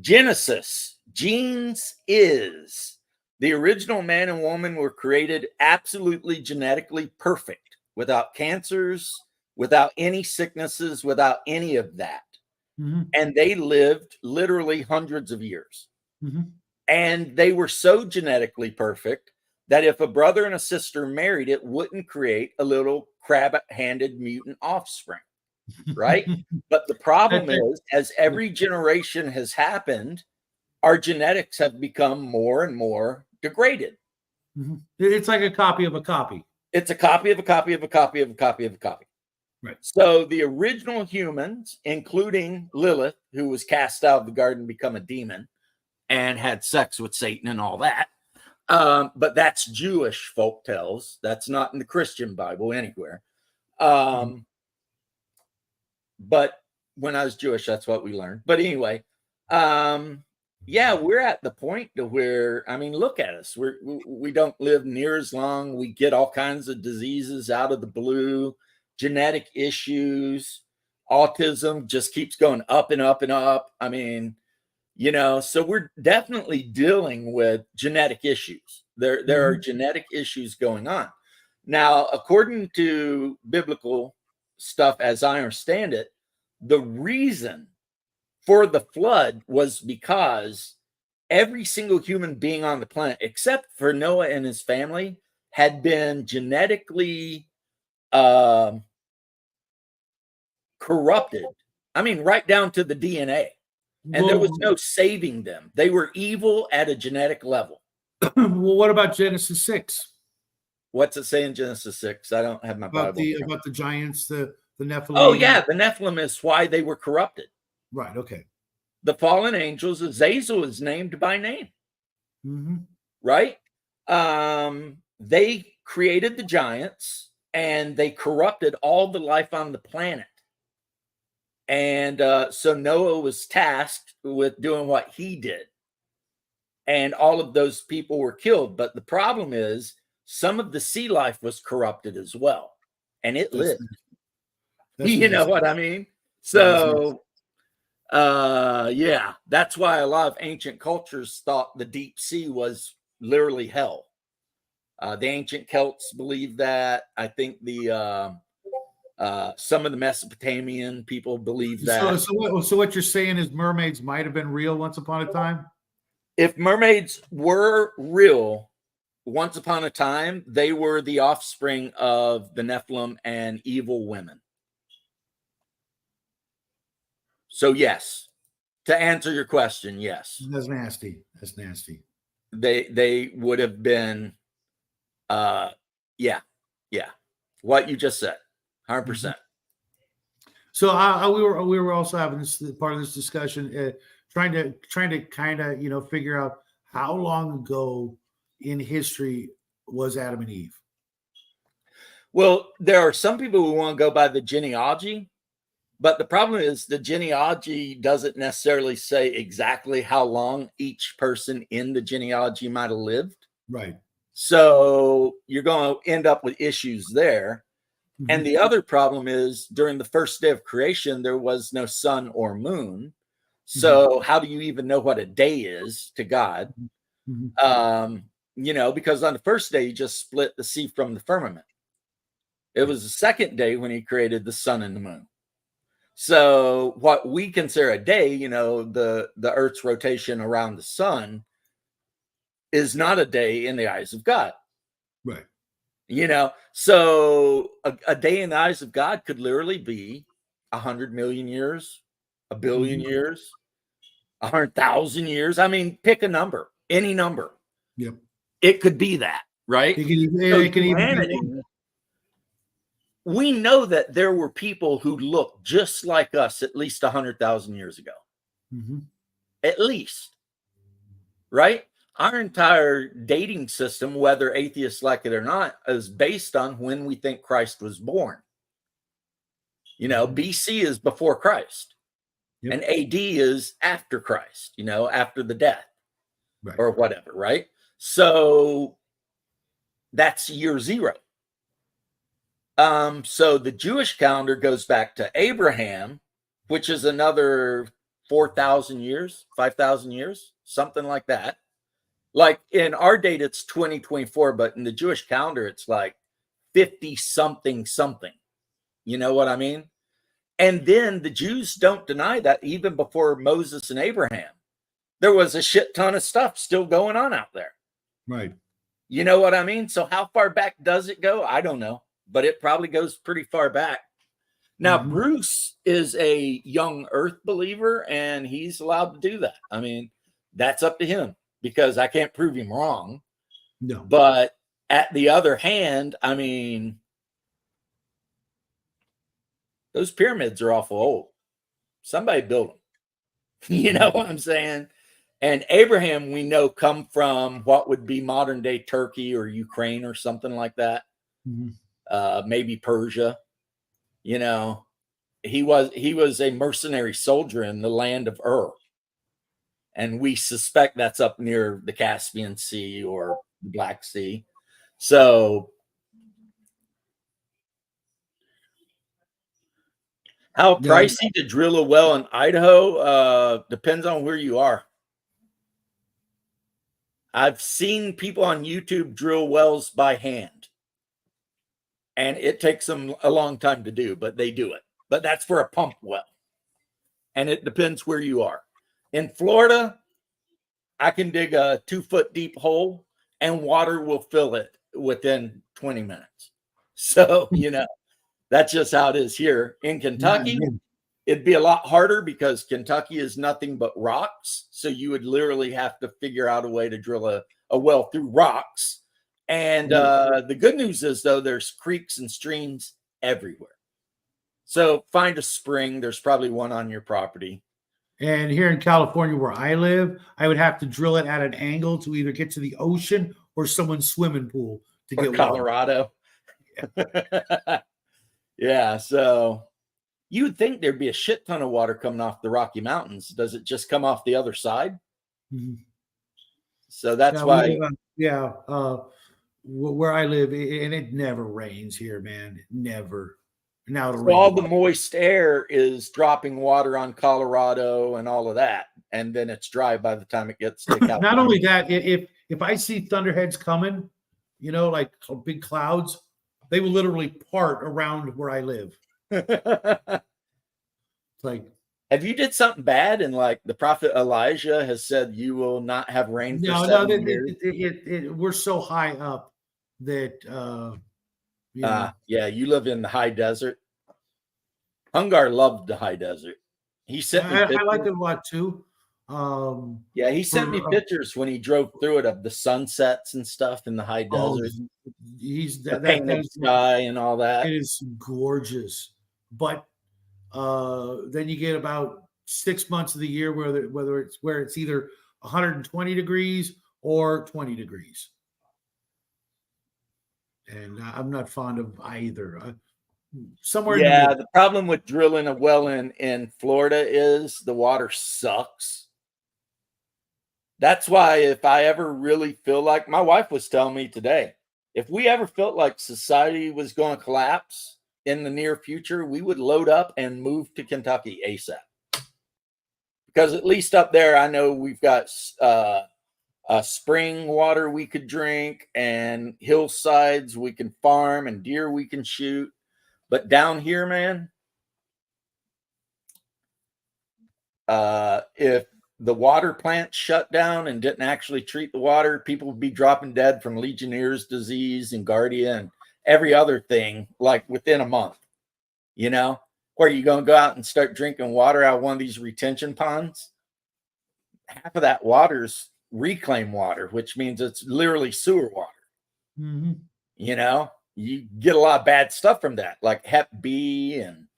Speaker 1: Genesis, genes is. The original man and woman were created absolutely genetically perfect, without cancers, without any sicknesses, without any of that.
Speaker 6: Mm-hmm.
Speaker 1: And they lived literally hundreds of years.
Speaker 6: Mm-hmm.
Speaker 1: And they were so genetically perfect that if a brother and a sister married, it wouldn't create a little crab-handed mutant offspring, right? But the problem is, as every generation has happened, our genetics have become more and more degraded.
Speaker 6: Mm-hmm. It's like a copy of a copy.
Speaker 1: It's a copy of a copy of a copy of a copy of a copy.
Speaker 6: Right.
Speaker 1: So the original humans, including Lilith, who was cast out of the garden, become a demon and had sex with Satan and all that. But that's Jewish folk tales. That's not in the Christian Bible anywhere. But when I was Jewish, that's what we learned. But anyway, we're at the point to where, I mean, look at us. We don't live near as long. We get all kinds of diseases out of the blue, genetic issues, autism just keeps going up and up and up. I mean, so we're definitely dealing with genetic issues. There are genetic issues going on. Now, according to biblical stuff, as I understand it, the reason for the flood was because every single human being on the planet, except for Noah and his family, had been genetically corrupted. I mean, right down to the DNA. And there was no saving them. They were evil at a genetic level.
Speaker 6: Well, what about Genesis 6?
Speaker 1: What's it say in Genesis 6? I don't have my
Speaker 6: About
Speaker 1: Bible.
Speaker 6: about the giants, the Nephilim.
Speaker 1: Oh, yeah. The Nephilim is why they were corrupted.
Speaker 6: Right. Okay.
Speaker 1: The fallen angels, Azazel is named by name.
Speaker 6: Mm-hmm.
Speaker 1: Right? They created the giants and they corrupted all the life on the planet. And so Noah was tasked with doing what he did. And all of those people were killed. But the problem is some of the sea life was corrupted as well. And it lived. You know what I mean? So, yeah, that's why a lot of ancient cultures thought the deep sea was literally hell. The ancient Celts believed that. I think the some of the Mesopotamian people believe that.
Speaker 6: So what you're saying is mermaids might have been real once upon a time?
Speaker 1: If mermaids were real once upon a time, they were the offspring of the Nephilim and evil women. So yes, to answer your question, yes.
Speaker 6: That's nasty. That's nasty.
Speaker 1: They would have been yeah. What you just said. 100%.
Speaker 6: So we were also having this part of this discussion, trying to kind of figure out how long ago in history was Adam and Eve.
Speaker 1: Well, there are some people who want to go by the genealogy, but the problem is the genealogy doesn't necessarily say exactly how long each person in the genealogy might have lived.
Speaker 6: Right.
Speaker 1: So you're going to end up with issues there. Mm-hmm. And the other problem is during the first day of creation, there was no sun or moon. So how do you even know what a day is to God? Because on the first day, he just split the sea from the firmament. It was the second day when he created the sun and the moon. So what we consider a day, the earth's rotation around the sun is not a day in the eyes of God.
Speaker 6: Right.
Speaker 1: So a day in the eyes of God could literally be 100 million years, a billion years, 100,000 years. I mean, pick a number, any number.
Speaker 6: Yep.
Speaker 1: It could be that, right?
Speaker 6: It could even be.
Speaker 1: We know that there were people who looked just like us at least 100,000 years ago. At least, right? Our entire dating system, whether atheists like it or not, is based on when we think Christ was born. BC is before Christ. Yep. And AD is after Christ, after the death, right, or whatever, right? So that's year zero. So the Jewish calendar goes back to Abraham, which is another 4,000 years, 5,000 years, something like that. Like in our date, it's 2024, but in the Jewish calendar, it's like 50 something. You know what I mean? And then the Jews don't deny that even before Moses and Abraham, there was a shit ton of stuff still going on out there.
Speaker 6: Right.
Speaker 1: You know what I mean? So how far back does it go? I don't know, but it probably goes pretty far back. Now, Bruce is a young earth believer and he's allowed to do that. I mean, that's up to him because I can't prove him wrong.
Speaker 6: No.
Speaker 1: But at the other hand, I mean, those pyramids are awful old. Somebody built them. You know what I'm saying? And Abraham, we know, come from what would be modern day Turkey or Ukraine or something like that. Maybe Persia. He was a mercenary soldier in the land of Ur. And we suspect that's up near the Caspian Sea or the Black Sea. So how pricey to drill a well in Idaho depends on where you are. I've seen people on YouTube drill wells by hand. And it takes them a long time to do, but they do it. But that's for a pump well. And it depends where you are. In Florida, I can dig a 2-foot deep hole and water will fill it within 20 minutes. So, that's just how it is here. In Kentucky, it'd be a lot harder because Kentucky is nothing but rocks. So you would literally have to figure out a way to drill a well through rocks. And the good news is, though, there's creeks and streams everywhere. So find a spring. There's probably one on your property.
Speaker 6: And here in California, where I live, I would have to drill it at an angle to either get to the ocean or someone's swimming pool to
Speaker 1: Or
Speaker 6: get water.
Speaker 1: Colorado. Yeah, so you would think there'd be a shit ton of water coming off the Rocky Mountains. Does it just come off the other side?
Speaker 6: Mhm.
Speaker 1: So that's
Speaker 6: Yeah,
Speaker 1: why.
Speaker 6: Where I live, and it never rains here, man. Never. Now it'll
Speaker 1: So
Speaker 6: rain.
Speaker 1: all the moist air is dropping water on Colorado and all of that, and then it's dry by the time it gets to California.
Speaker 6: Not only that, if I see thunderheads coming, like big clouds, they will literally part around where I live. It's like,
Speaker 1: have you did something bad, and like the prophet Elijah has said, you will not have rain for
Speaker 6: no,
Speaker 1: 7 years?
Speaker 6: we're so high up that
Speaker 1: Yeah, you live in the high desert. Hungar loved the high desert. He sent me pictures.
Speaker 6: I like it a lot too.
Speaker 1: Yeah, he sent me pictures when he drove through it of the sunsets and stuff in the high desert.
Speaker 6: The
Speaker 1: painted sky and all that.
Speaker 6: It is gorgeous, but then you get about 6 months of the year where it's either 120 degrees or 20 degrees, and I'm not fond of either. Somewhere in the middle.
Speaker 1: The problem with drilling a well in Florida is the water sucks. That's why if I ever really feel like, my wife was telling me today, if we ever felt like society was going to collapse in the near future, we would load up and move to Kentucky ASAP. Because at least up there, I know we've got spring water we could drink, and hillsides we can farm, and deer we can shoot. But down here, man, if the water plant shut down and didn't actually treat the water, people would be dropping dead from Legionnaire's disease and Giardia and every other thing, like within a month. Where you going to go out and start drinking water out of one of these retention ponds? Half of that water's reclaimed water, which means it's literally sewer water.
Speaker 6: Mm-hmm.
Speaker 1: You get a lot of bad stuff from that, like Hep B and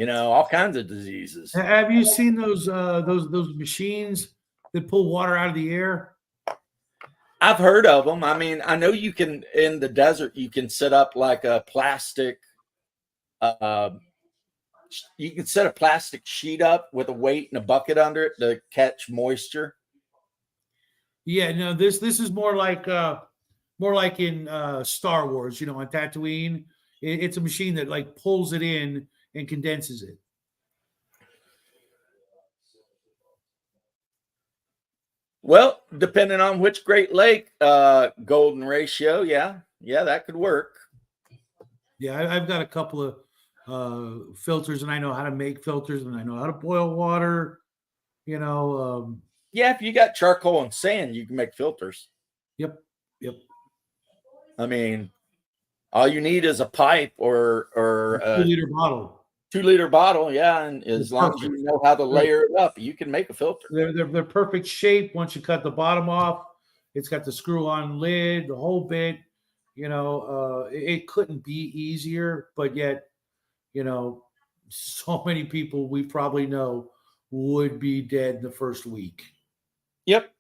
Speaker 1: all kinds of diseases.
Speaker 6: Have you seen those machines that pull water out of the air?
Speaker 1: I've heard of them. I mean, I know you can, in the desert, you can set up like a plastic. You can set a plastic sheet up with a weight and a bucket under it to catch moisture.
Speaker 6: Yeah, no, this is more like in Star Wars, on Tatooine. It's a machine that like pulls it in and condenses it.
Speaker 1: Well, depending on which Great Lake golden ratio, yeah, that could work.
Speaker 6: Yeah, I've got a couple of filters, and I know how to make filters, and I know how to boil water.
Speaker 1: Yeah, if you got charcoal and sand, you can make filters.
Speaker 6: Yep.
Speaker 1: I mean, all you need is a pipe or
Speaker 6: a 2-liter bottle.
Speaker 1: 2-liter bottle, yeah, and as long as you know how to layer it up, you can make a filter.
Speaker 6: They're perfect shape. Once you cut the bottom off, it's got the screw-on lid, the whole bit. It couldn't be easier, but yet, so many people we probably know would be dead in the first week.
Speaker 1: Yep.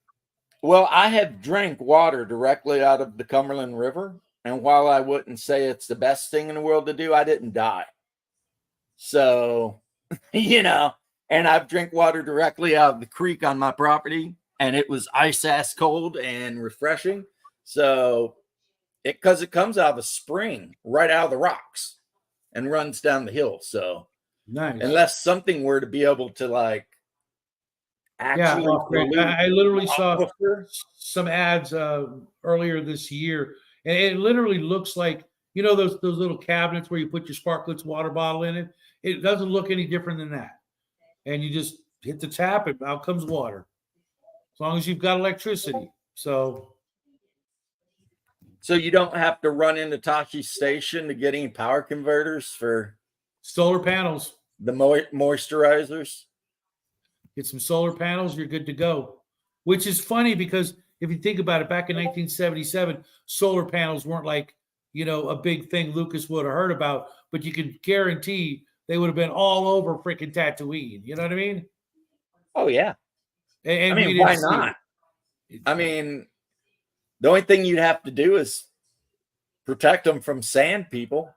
Speaker 1: Well, I have drank water directly out of the Cumberland River, and while I wouldn't say it's the best thing in the world to do, I didn't die. So, and I've drank water directly out of the creek on my property, and it was ice-ass cold and refreshing. So, because it comes out of a spring right out of the rocks and runs down the hill. So,
Speaker 6: nice.
Speaker 1: Unless something were to be able to like actually,
Speaker 6: I literally saw some ads earlier this year, and it literally looks like those little cabinets where you put your Sparklets water bottle in it. It doesn't look any different than that, and you just hit the tap, and out comes water. As long as you've got electricity, so
Speaker 1: you don't have to run into Tashi Station to get any power converters for
Speaker 6: solar panels.
Speaker 1: The moisturizers.
Speaker 6: Get some solar panels, you're good to go. Which is funny because if you think about it, back in 1977, solar panels weren't like, a big thing Lucas would have heard about, but you can guarantee they would have been all over freaking Tatooine. You know what I mean?
Speaker 1: Oh, yeah.
Speaker 6: And
Speaker 1: why not? I mean, The only thing you'd have to do is protect them from sand people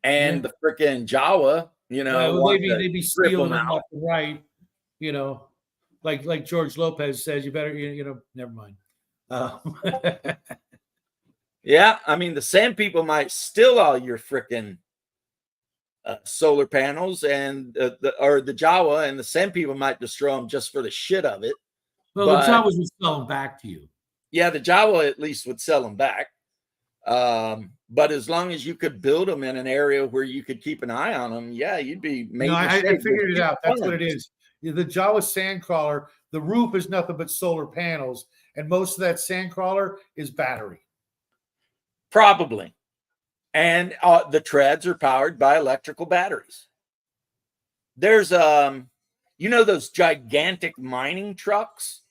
Speaker 1: and the freaking Jawa,
Speaker 6: Well, they'd be
Speaker 1: strip
Speaker 6: stealing
Speaker 1: them
Speaker 6: them
Speaker 1: out.
Speaker 6: left and right, like George Lopez says, you better, never mind.
Speaker 1: Yeah, I mean, the sand people might steal all your freaking solar panels, and or the Jawa, and the sand people might destroy them just for the shit of it.
Speaker 6: Well,
Speaker 1: But
Speaker 6: the Jawas would sell them back to you.
Speaker 1: yeah, the Jawa at least would sell them back. But as long as you could build them in an area where you could keep an eye on them, yeah, you'd be made.
Speaker 6: I figured it out. That's what it is. The Jawa sandcrawler, the roof is nothing but solar panels, and most of that sandcrawler is battery.
Speaker 1: Probably. And the treads are powered by electrical batteries. There's those gigantic mining trucks.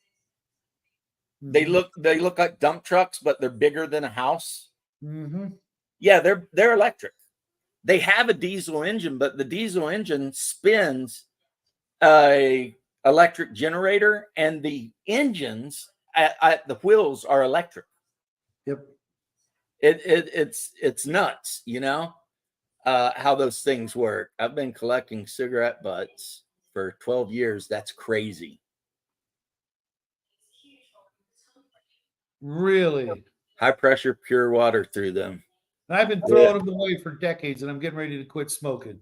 Speaker 1: They look like dump trucks, but they're bigger than a house.
Speaker 6: Mm-hmm.
Speaker 1: Yeah, they're electric. They have a diesel engine, but the diesel engine spins a electric generator, and the engines at the wheels are electric.
Speaker 6: Yep.
Speaker 1: It's nuts, how those things work. I've been collecting cigarette butts for 12 years. That's crazy.
Speaker 6: Really?
Speaker 1: High pressure, pure water through them.
Speaker 6: And I've been throwing them away for decades, and I'm getting ready to quit smoking.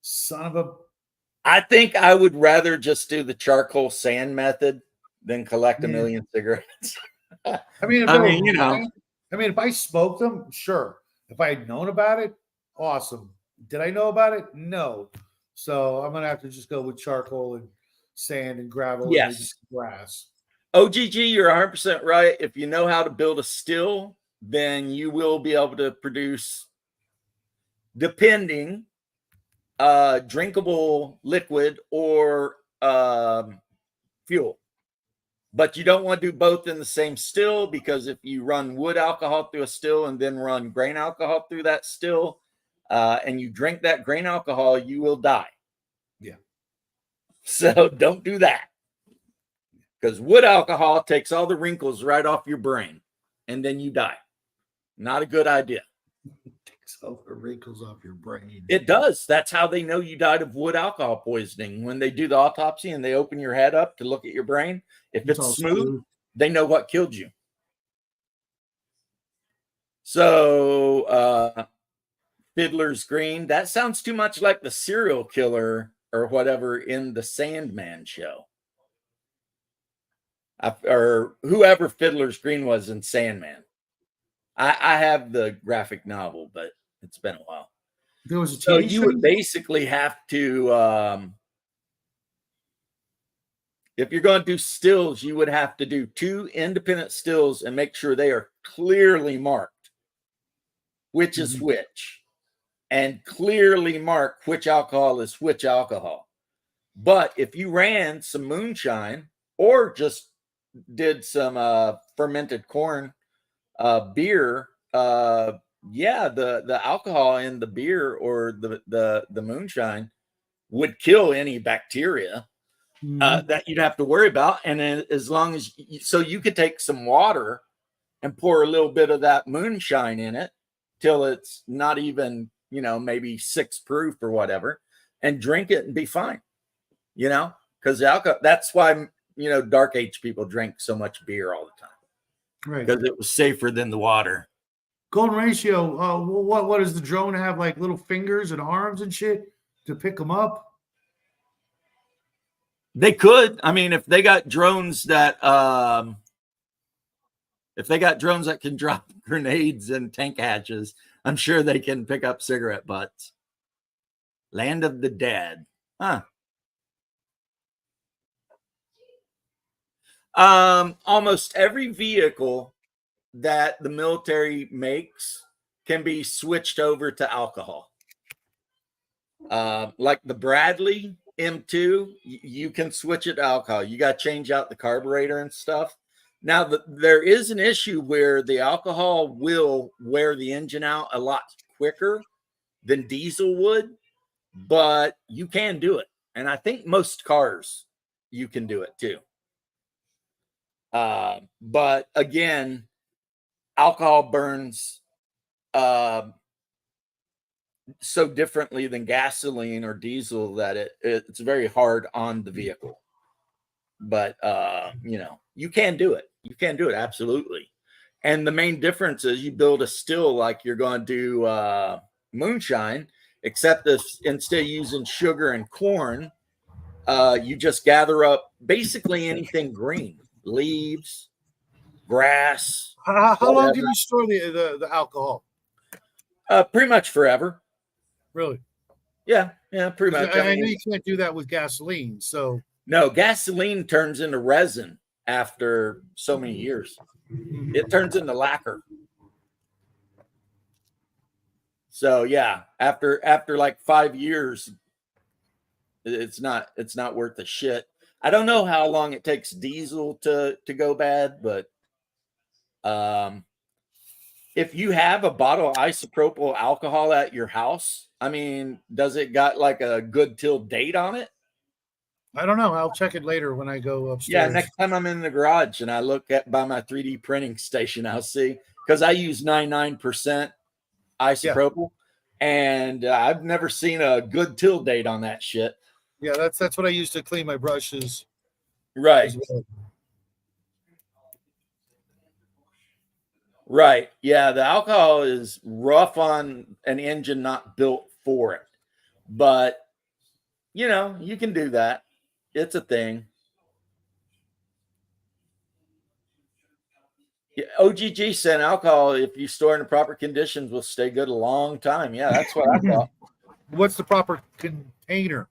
Speaker 6: Son of a...
Speaker 1: I think I would rather just do the charcoal sand method than collect a million cigarettes.
Speaker 6: if I smoked them, sure. If I had known about it, awesome. Did I know about it? No. So I'm gonna have to just go with charcoal and sand and gravel and maybe grass.
Speaker 1: OGG, you're 100% right. If you know how to build a still, then you will be able to produce, depending, drinkable liquid or fuel. But you don't want to do both in the same still, because if you run wood alcohol through a still and then run grain alcohol through that still, and you drink that grain alcohol, you will die.
Speaker 6: Yeah.
Speaker 1: So don't do that, because wood alcohol takes all the wrinkles right off your brain, and then you die. Not a good idea.
Speaker 6: All the wrinkles off your brain.
Speaker 1: It does. That's how they know you died of wood alcohol poisoning. When they do the autopsy and they open your head up to look at your brain, if it's smooth, they know what killed you. So, Fiddler's Green, that sounds too much like the serial killer or whatever in the Sandman show. Or whoever Fiddler's Green was in Sandman. I have the graphic novel, but it's been a while.
Speaker 6: There was a
Speaker 1: so you would basically have to, if you're going to do stills, you would have to do 2 independent stills and make sure they are clearly marked, which is which, and clearly mark which alcohol is which alcohol. But if you ran some moonshine or just did some fermented corn beer, the alcohol in the beer or the moonshine would kill any bacteria that you'd have to worry about. And then as long as you could take some water and pour a little bit of that moonshine in it till it's not even, maybe 6 proof or whatever, and drink it and be fine, because the alcohol, that's why, Dark Age people drink so much beer all the time.
Speaker 6: Right.
Speaker 1: Because it was safer than the water.
Speaker 6: Golden ratio. What does the drone have? Like little fingers and arms and shit to pick them up?
Speaker 1: They could. I mean, if they got drones that can drop grenades and tank hatches, I'm sure they can pick up cigarette butts. Land of the Dead. Huh. Almost every vehicle that the military makes can be switched over to alcohol. Like the Bradley M2, you can switch it to alcohol. You got to change out the carburetor and stuff. Now, there is an issue where the alcohol will wear the engine out a lot quicker than diesel would, but you can do it. And I think most cars, you can do it too. But again, alcohol burns so differently than gasoline or diesel that it's very hard on the vehicle. But you can do it. You can do it, absolutely. And the main difference is you build a still like you're going to do moonshine, except this, instead of using sugar and corn, you just gather up basically anything green, leaves, grass.
Speaker 6: How long can you store the alcohol?
Speaker 1: Pretty much forever.
Speaker 6: Really?
Speaker 1: Yeah, pretty much.
Speaker 6: I know you can't do that with gasoline. So
Speaker 1: no, gasoline turns into resin after so many years. It turns into lacquer. So yeah, after like 5 years, it's not worth the shit. I don't know how long it takes diesel to go bad, but if you have a bottle of isopropyl alcohol at your house, I mean, does it got like a good till date on it?
Speaker 6: I don't know. I'll check it later when I go upstairs.
Speaker 1: Yeah, next time I'm in the garage and I look at by my 3D printing station, I'll see, because I use 99% isopropyl, and I've never seen a good till date on that shit.
Speaker 6: Yeah, that's what I use to clean my brushes.
Speaker 1: Right.
Speaker 6: Well.
Speaker 1: Right. Yeah, the alcohol is rough on an engine not built for it. But, you can do that. It's a thing. Yeah, OGG said alcohol, if you store in the proper conditions, will stay good a long time. Yeah, that's what I thought.
Speaker 6: What's the proper container?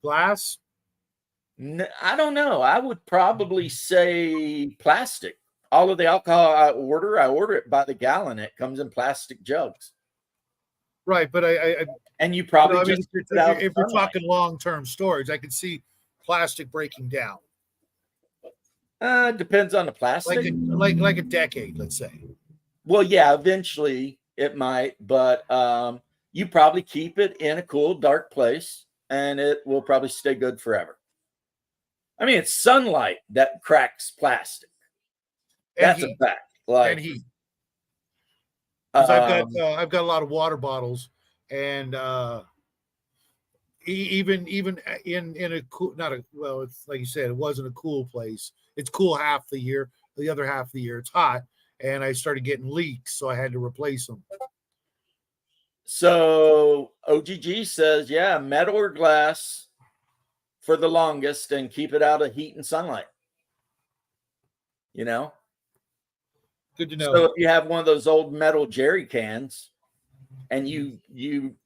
Speaker 6: Glass?
Speaker 1: I don't know. I would probably say plastic. All of the alcohol I order it by the gallon. It comes in plastic jugs.
Speaker 6: Right, but
Speaker 1: and you probably
Speaker 6: if you're talking long-term storage, I can see plastic breaking down.
Speaker 1: Depends on the plastic.
Speaker 6: Like a decade, let's say.
Speaker 1: Well, yeah, eventually it might, but you probably keep it in a cool, dark place, and it will probably stay good forever. I mean, it's sunlight that cracks plastic. That's a fact.
Speaker 6: And heat. Because I've got a lot of water bottles, and even in a cool, it's like you said, it wasn't a cool place. It's cool half the year. The other half of the year, it's hot, and I started getting leaks, so I had to replace them.
Speaker 1: So OGG says, yeah, metal or glass for the longest, and keep it out of heat and sunlight.
Speaker 6: Good to know.
Speaker 1: So if you have one of those old metal jerry cans and you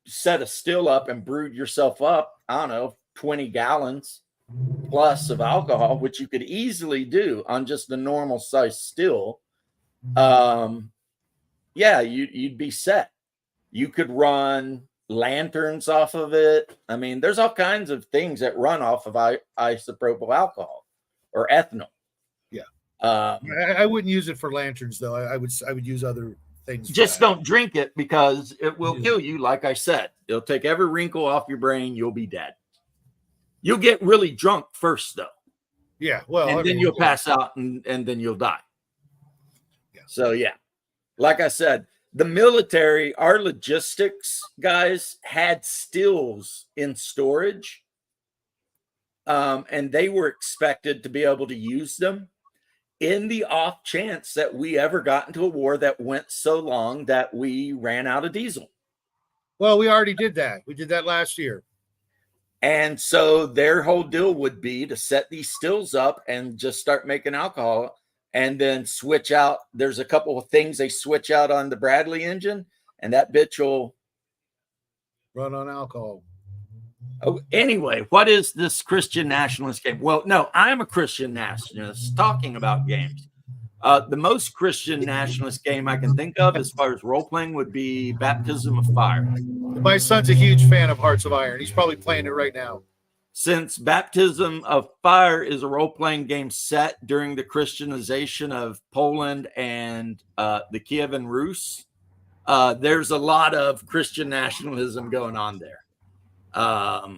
Speaker 1: set a still up and brewed yourself up, I don't know, 20 gallons plus of alcohol, which you could easily do on just a normal size still, you'd be set. You could run lanterns off of it. I mean, there's all kinds of things that run off of isopropyl alcohol or ethanol.
Speaker 6: I wouldn't use it for lanterns, though. I would use other things.
Speaker 1: Just don't drink it, because it will kill you. Like I said, it'll take every wrinkle off your brain. You'll be dead. You'll get really drunk first, though.
Speaker 6: Yeah, well,
Speaker 1: and then you'll pass out, and then you'll die.
Speaker 6: Yeah.
Speaker 1: So yeah, like I said, the military, our logistics guys had stills in storage, and they were expected to be able to use them in the off chance that we ever got into a war that went so long that we ran out of diesel.
Speaker 6: Well, we already did that. We did that last year.
Speaker 1: And so their whole deal would be to set these stills up and just start making alcohol, and then switch out. There's a couple of things they switch out on the Bradley engine, and that bitch will
Speaker 6: run on alcohol.
Speaker 1: Oh, anyway, what is this Christian Nationalist game? Well, no, I'm a Christian nationalist talking about games. The most Christian nationalist game I can think of as far as role-playing would be Baptism of Fire.
Speaker 6: My son's a huge fan of Hearts of Iron. He's probably playing it right now.
Speaker 1: Since Baptism of Fire is a role-playing game set during the Christianization of Poland and the Kievan Rus, there's a lot of Christian nationalism going on there. I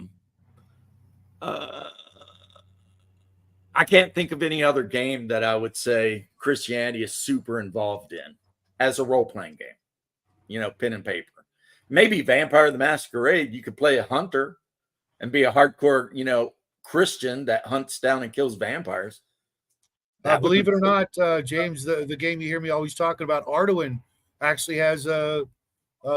Speaker 1: can't think of any other game that I would say Christianity is super involved in as a role-playing game. You know, pen and paper. Maybe Vampire the Masquerade, you could play a hunter and be a hardcore, you know, Christian that hunts down and kills vampires.
Speaker 6: Believe it or not, James, the game you hear me always talking about, Arduin, actually has a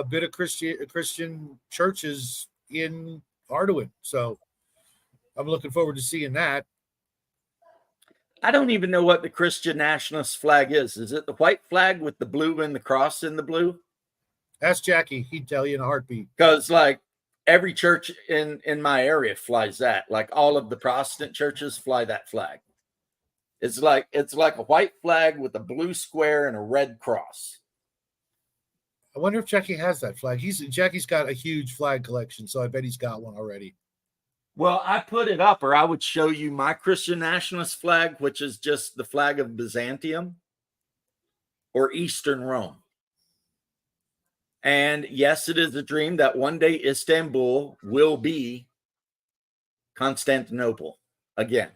Speaker 6: bit of Christian churches in Arduin. So I'm looking forward to seeing that.
Speaker 1: I don't even know what the Christian Nationalist flag is. Is it the white flag with the blue and the cross in the blue?
Speaker 6: Ask Jackie. He'd tell you in a heartbeat.
Speaker 1: Because like every church in my area flies that. Like all of the Protestant churches fly that flag. It's like a white flag with a blue square and a red cross.
Speaker 6: I wonder if Jackie has that flag. Jackie's got a huge flag collection, so I bet he's got one already.
Speaker 1: Well, I put it up, or I would show you my Christian Nationalist flag, which is just the flag of Byzantium or Eastern Rome. And yes, it is a dream that one day Istanbul will be Constantinople again.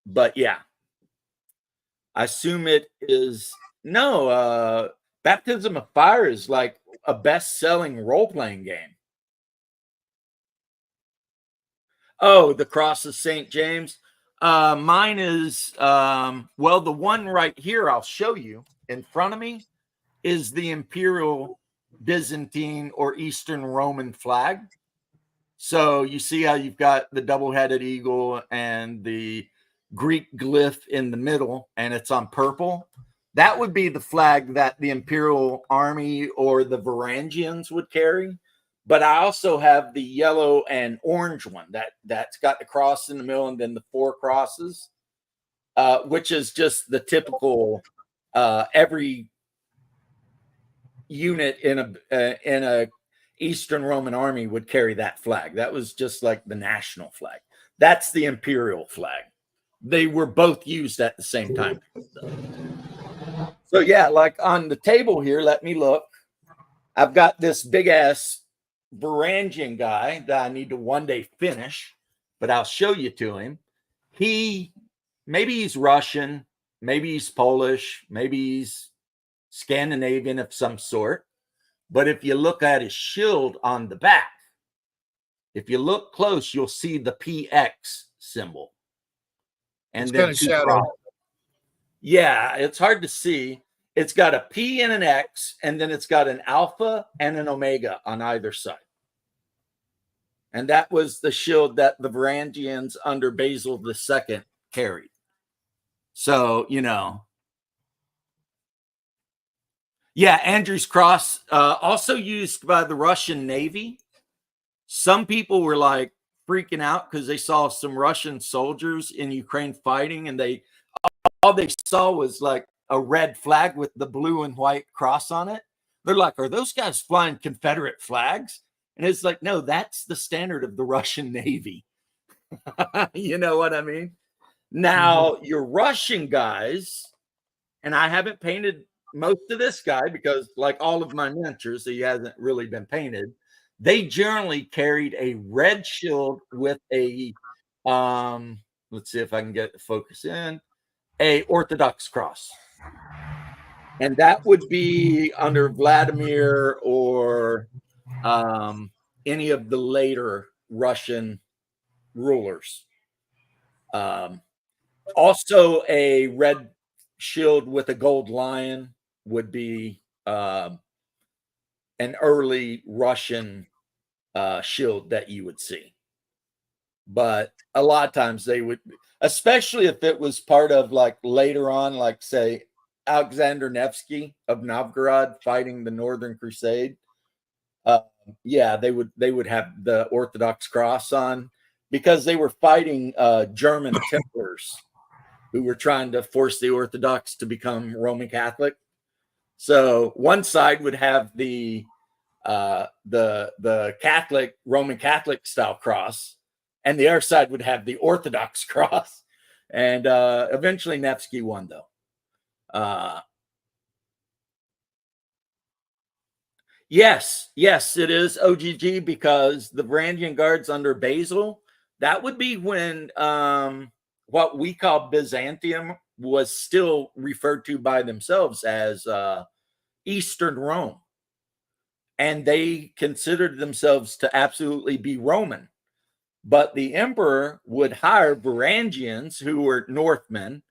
Speaker 1: But yeah, I assume it is. No, Baptism of Fire is like a best-selling role-playing game. Oh, the Cross of St. James. Mine is, well, the one right here I'll show you in front of me is the Imperial Byzantine or Eastern Roman flag. So you see how you've got the double-headed eagle and the Greek glyph in the middle, and it's on purple. That would be the flag that the Imperial Army or the Varangians would carry. But I also have the yellow and orange one that's got the cross in the middle and then the 4 crosses, which is just the typical. Every unit in a Eastern Roman army would carry that flag. That was just like the national flag. That's the imperial flag. They were both used at the same time. So yeah, like on the table here, let me look. I've got this big ass Varangian guy that I need to one day finish, but I'll show you to him. Maybe he's Russian, maybe he's Polish, maybe he's Scandinavian of some sort. But if you look at his shield on the back, if you look close, you'll see the PX symbol. And
Speaker 6: it's
Speaker 1: then
Speaker 6: kind of shadow.
Speaker 1: Yeah, it's hard to see. It's got a P and an X, and then it's got an alpha and an omega on either side. And that was the shield that the Varangians under Basil II carried. So, you know. Yeah, Andrew's Cross, also used by the Russian Navy. Some people were like freaking out because they saw some Russian soldiers in Ukraine fighting, and all they saw was like a red flag with the blue and white cross on it. They're like, are those guys flying Confederate flags? And it's like, no, that's the standard of the Russian Navy. You know what I mean? Now, your Russian guys, and I haven't painted most of this guy because, like all of my miniatures, he hasn't really been painted. They generally carried a red shield with a, let's see if I can get the focus in, a Orthodox cross. And that would be under Vladimir or any of the later Russian rulers. Also, a red shield with a gold lion would be an early Russian shield that you would see. But a lot of times they would, especially if it was part of like later on, like say Alexander Nevsky of Novgorod fighting the Northern Crusade. Yeah, they would have the Orthodox cross on because they were fighting German Templars who were trying to force the Orthodox to become Roman Catholic. So one side would have the Catholic, Roman Catholic style cross, and the other side would have the Orthodox cross. And eventually Nevsky won, though. Yes, it is OGG because the Varangian Guards under Basil, that would be when what we call Byzantium was still referred to by themselves as Eastern Rome. And they considered themselves to absolutely be Roman. But the emperor would hire Varangians, who were Northmen,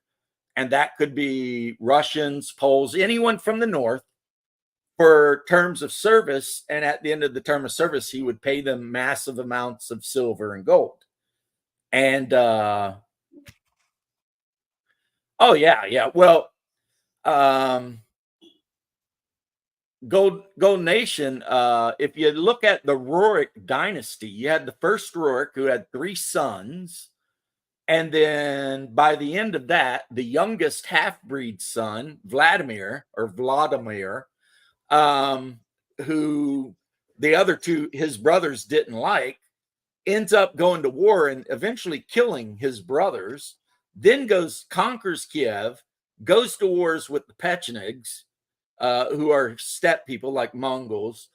Speaker 1: and that could be Russians, Poles, anyone from the north, for terms of service. And at the end of the term of service, he would pay them massive amounts of silver and gold. And oh yeah. Well, Gold Nation, if you look at the Rurik dynasty, you had the first Rurik who had 3 sons. And then by the end of that, the youngest half-breed son, Vladimir, who the other 2, his brothers, didn't like, ends up going to war and eventually killing his brothers, then conquers Kiev, goes to wars with the Pechenegs, who are steppe people like Mongols,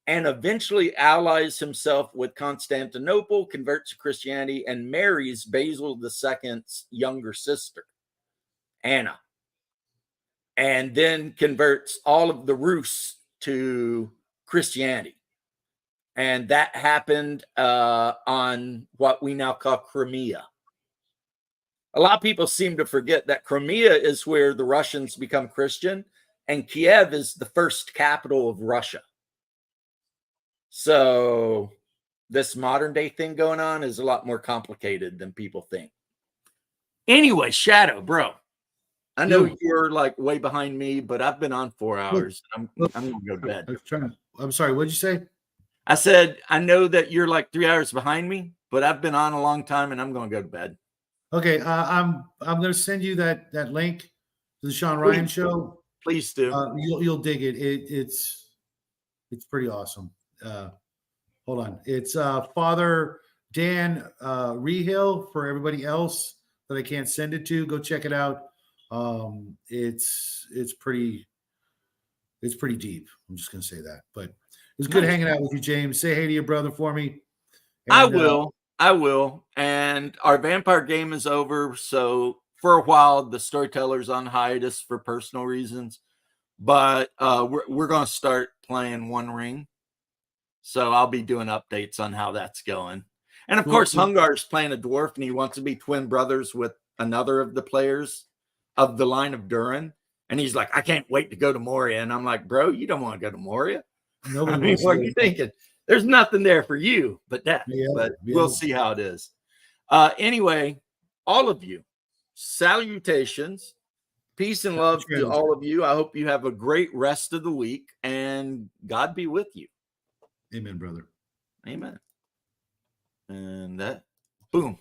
Speaker 1: and eventually allies himself with Constantinople, converts to Christianity, and marries Basil II's younger sister, Anna, and then converts all of the Rus to Christianity. And that happened on what we now call Crimea. A lot of people seem to forget that Crimea is where the Russians become Christian, and Kiev is the first capital of Russia. So this modern day thing going on is a lot more complicated than people think. Anyway, Shadow, bro, I know you're like way behind me, but I've been on 4 hours. I'm going to go to bed.
Speaker 6: I'm sorry. What'd you say?
Speaker 1: I said, I know that you're like 3 hours behind me, but I've been on a long time and I'm going to go to bed.
Speaker 6: Okay. I'm going to send you that link to the Sean Ryan show.
Speaker 1: Please do.
Speaker 6: You'll dig it. It's pretty awesome. Hold on. It's Father Dan Rehill. For everybody else that I can't send it to, go check it out. It's pretty deep. I'm just gonna say that. But it was good hanging out with you, James. Say hey to your brother for me.
Speaker 1: And, I will. And our vampire game is over. So for a while, the storyteller's on hiatus for personal reasons. But we're going to start playing One Ring. So I'll be doing updates on how that's going. And of course, Hungar's playing a dwarf, and he wants to be twin brothers with another of the players of the line of Durin. And he's like, I can't wait to go to Moria. And I'm like, bro, you don't want to go to Moria. I mean, what are you thinking? There's nothing there for you but that. But we'll see how it is. Anyway, all of you, salutations. Peace and love to all of you. I hope you have a great rest of the week, and God be with you.
Speaker 6: Amen, brother.
Speaker 1: Amen. And that, boom.